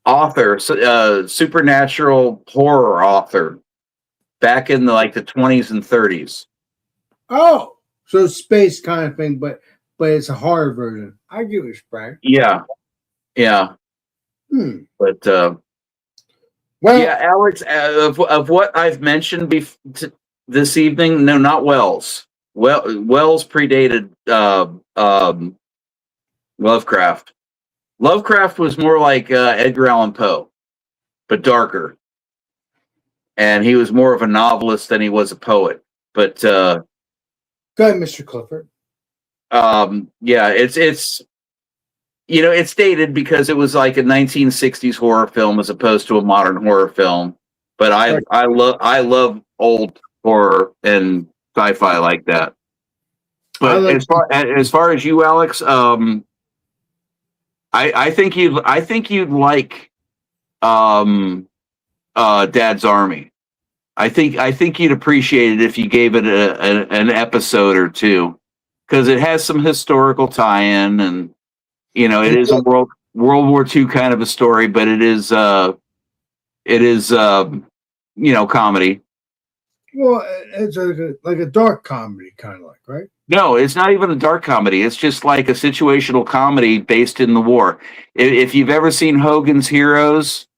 author, supernatural horror author, back in the 20s and 30s. Oh, so space kind of thing, but it's a horror version. I give it a spray. Yeah. But well, yeah, Alex, of what I've mentioned this evening, no, not Wells. Wells predated Lovecraft. Lovecraft was more like Edgar Allan Poe, but darker. And he was more of a novelist than he was a poet. But go ahead, Mr. Clifford. Yeah, it's it's dated because it was like a 1960s horror film as opposed to a modern horror film. But I love old horror and sci-fi like that. But as far as you, Alex, I think you'd like Dad's Army. I think you'd appreciate it if you gave it an episode or two, because it has some historical tie-in, and it is a World War II kind of a story, but it is comedy. Well, it's like a dark comedy, kind of right? No, it's not even a dark comedy. It's just like a situational comedy based in the war. If you've ever seen Hogan's Heroes.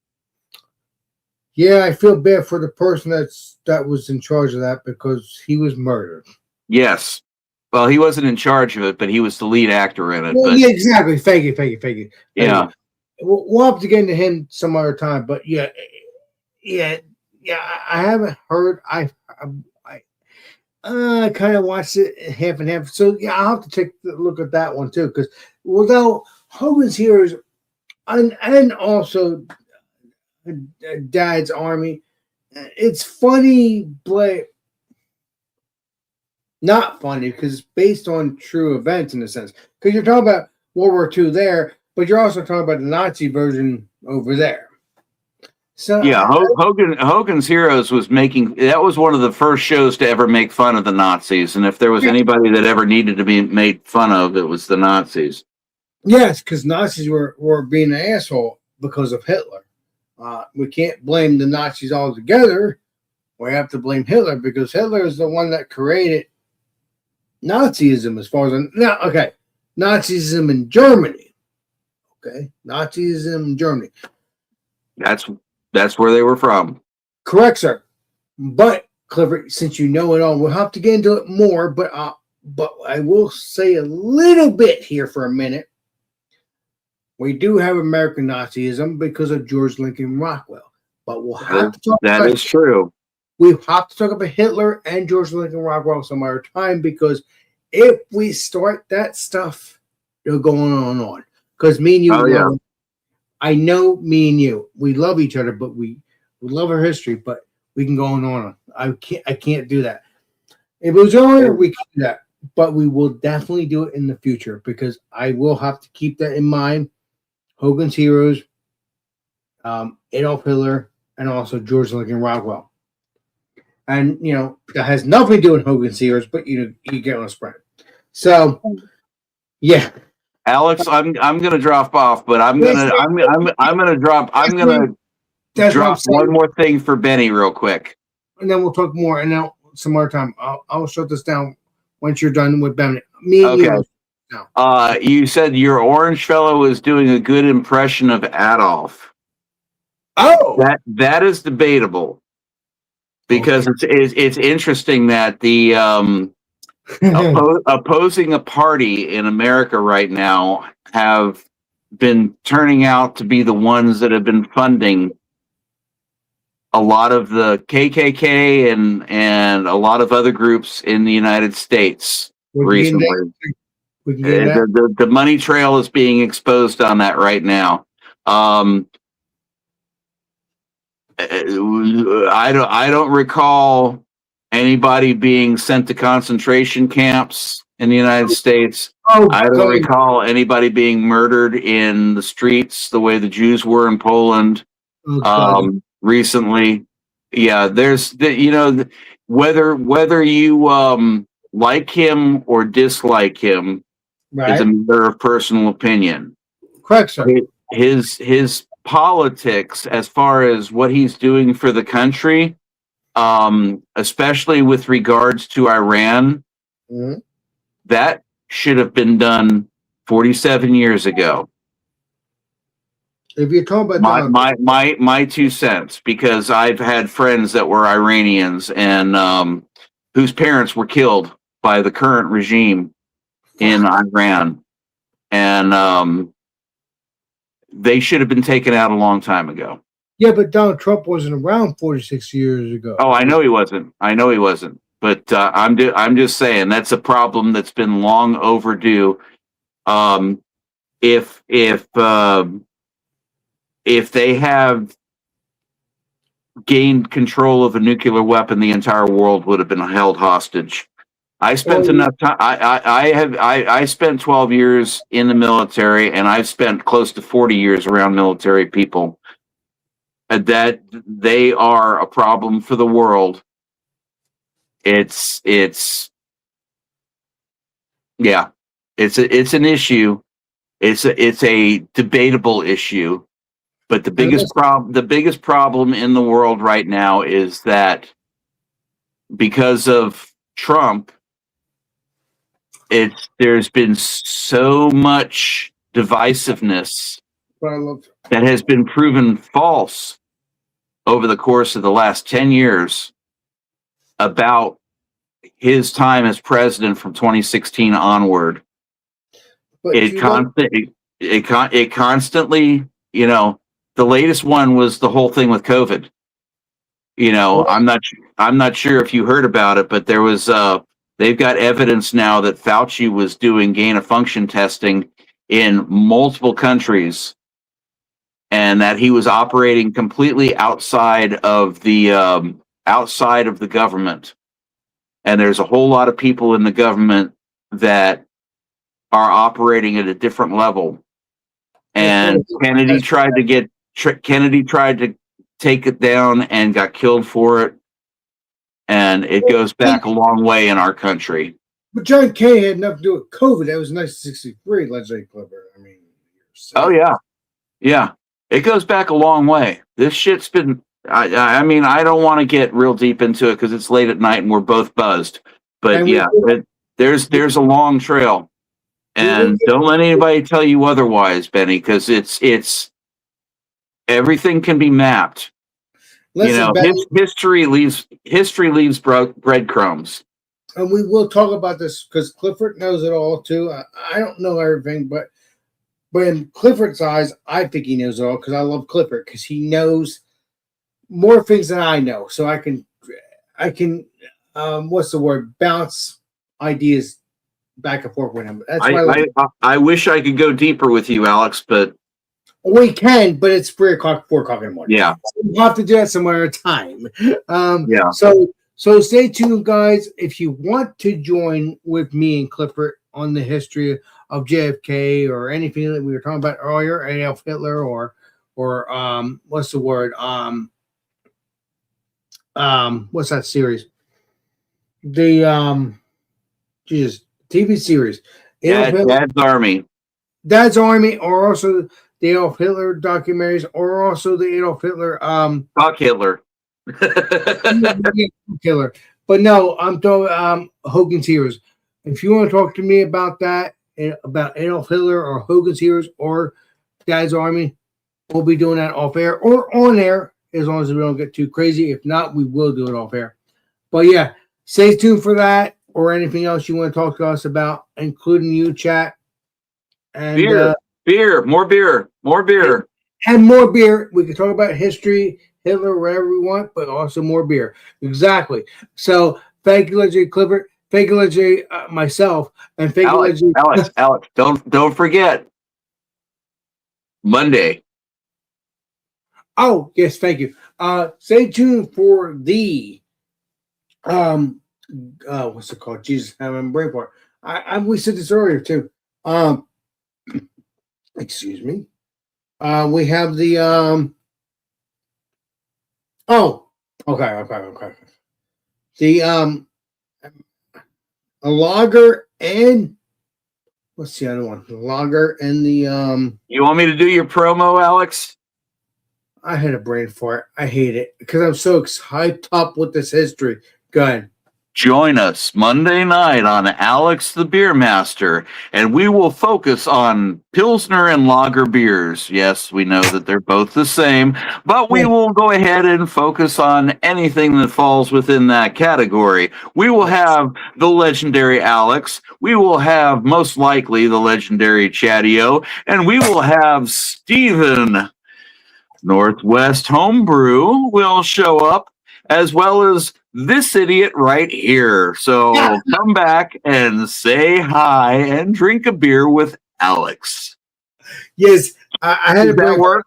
Yeah, I feel bad for the person that was in charge of that because he was murdered. Yes. Well, he wasn't in charge of it, but he was the lead actor in it. Well, yeah, exactly. Thank you. Yeah. We'll have to get into him some other time, but yeah. I haven't heard. I kind of watched it half and half. So yeah, I'll have to take a look at that one too, because although Hogan's Heroes and also Dad's Army, it's funny, but not funny because it's based on true events in a sense. Because you're talking about World War II there, but you're also talking about the Nazi version over there. So Yeah, Hogan's Heroes was that was one of the first shows to ever make fun of the Nazis, and if there was anybody that ever needed to be made fun of, it was the Nazis. Yes, because Nazis were being an asshole because of Hitler. We can't blame the Nazis altogether. We have to blame Hitler because Hitler is the one that created Nazism as far as Nazism in Germany. Okay, Nazism in Germany. That's where they were from. Correct, sir. But Clifford, since you know it all, we'll have to get into it more. But I will say a little bit here for a minute. We do have American Nazism because of George Lincoln Rockwell. But we'll have to talk about that. Is true. We have to talk about Hitler and George Lincoln Rockwell some other time because if we start that stuff, it'll go on. Because me and you, I know me and you, we love each other, but we love our history, but we can go on. I can't do that. If it was earlier, we can do that, but we will definitely do it in the future because I will have to keep that in mind. Hogan's Heroes, Adolf Hitler, and also George Lincoln Rockwell. And, that has nothing to do with Hogan's Heroes, but you get on a spread. So, yeah. Alex, I'm gonna drop off, but I'm gonna drop one more thing for Benny real quick. And then we'll talk more and now some more time. I'll shut this down once you're done with Benny. Okay. You said your orange fellow was doing a good impression of Adolf. Oh, that is debatable. Because it's interesting that the opposing a party in America right now have been turning out to be the ones that have been funding a lot of the KKK and a lot of other groups in the United States recently. The money trail is being exposed on that right now. I don't recall anybody being sent to concentration camps in the United States. I don't recall anybody being murdered in the streets the way the Jews were in Poland recently. Yeah, there's whether you like him or dislike him is a matter of personal opinion. Correct, sir. His politics as far as what he's doing for the country, especially with regards to Iran, that should have been done 47 years ago. If you're talking about my 2 cents, because I've had friends that were Iranians and whose parents were killed by the current regime in Iran, and they should have been taken out a long time ago. Yeah, but Donald Trump wasn't around 46 years ago. Oh, I know he wasn't. But I'm just saying that's a problem that's been long overdue. If they have gained control of a nuclear weapon, the entire world would have been held hostage. I spent enough time. I spent 12 years in the military, and I've spent close to 40 years around military people. That they are a problem for the world. It's an issue. It's a debatable issue. But the biggest problem in the world right now is that because of Trump, there's been so much divisiveness that has been proven false over the course of the last 10 years about his time as president from 2016 onward. It constantly, the latest one was the whole thing with COVID. I'm not sure if you heard about it, but there was they've got evidence now that Fauci was doing gain-of-function testing in multiple countries, and that he was operating completely outside of the government. and there's a whole lot of people in the government that are operating at a different level. And Kennedy tried to take it down and got killed for it. And it goes back a long way in our country. But John K had nothing to do with COVID. That was 1963, legislative Clipper. I mean, oh yeah, yeah. It goes back a long way. This shit's been. I mean, I don't want to get real deep into it because it's late at night and we're both buzzed. But yeah, there's a long trail, and don't let anybody tell you otherwise, Benny, because it's everything can be mapped. Listen, Benny, history leaves breadcrumbs. And we will talk about this because Clifford knows it all too. I don't know everything, but in Clifford's eyes, I think he knows it all because I love Clifford because he knows more things than I know. So I can what's the word? Bounce ideas back and forth with him. That's why I wish I could go deeper with you, Alex, but we can. But it's 4 o'clock in the morning. Yeah, so we'll have to do that somewhere at a time. Yeah. So stay tuned, guys. If you want to join with me and Clifford on the history of JFK or anything that we were talking about earlier, Adolf Hitler or what's the word? What's that series? The TV series. Dad's Army, or also the Adolf Hitler documentaries, or also the Adolf Hitler Fuck Hitler. Killer. But no, I'm talking Hogan's Heroes. If you want to talk to me about that, about Adolf Hitler or Hogan's Heroes or Dad's Army, we'll be doing that off air or on air as long as we don't get too crazy. If not, we will do it off air. But yeah, stay tuned for that or anything else you want to talk to us about, including you, chat. And beer, more beer. And more beer. We can talk about history, Hitler, wherever we want, but also more beer. Exactly. So thank you, Legendary Clifford. Thank you, Legendary myself, and thank you, Legendary Alex. Don't forget Monday. Oh yes, thank you. Stay tuned for the what's it called? Jesus, I'm brain fart. We said this earlier too. Excuse me. We have the okay. The a lager and what's the other one? The lager and the You want me to do your promo, Alex? I had a brain fart. I hate it because I'm so hyped up with this history. Go ahead. Join us Monday night on Alex the Beer Master, and we will focus on Pilsner and lager beers. Yes, we know that they're both the same, but we will go ahead and focus on anything that falls within that category. We will have the legendary Alex. We will have most likely the legendary Chadio, and we will have Steven. Northwest Homebrew will show up, as well as this idiot right here. So come back and say hi and drink a beer with Alex. Yes, I had Does that work?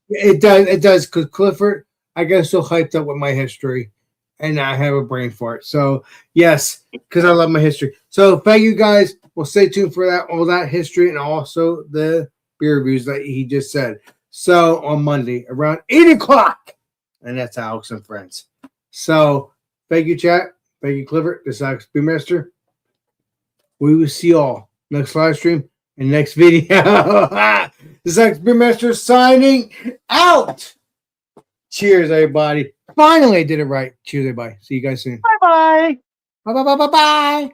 It does. It does. Because Clifford, I get so hyped up with my history, and I have a brain fart. So yes, because I love my history. So thank you guys. We'll stay tuned for that, all that history, and also the beer reviews that he just said. So on Monday around 8 o'clock, and that's Alex and Friends. So thank you, chat. Thank you, Clifford. This is Alex Beermaster. We will see you all next live stream and next video. This is Alex Beermaster signing out. Cheers, everybody. Finally, I did it right. Cheers, everybody. See you guys soon. Bye-bye. Bye-bye.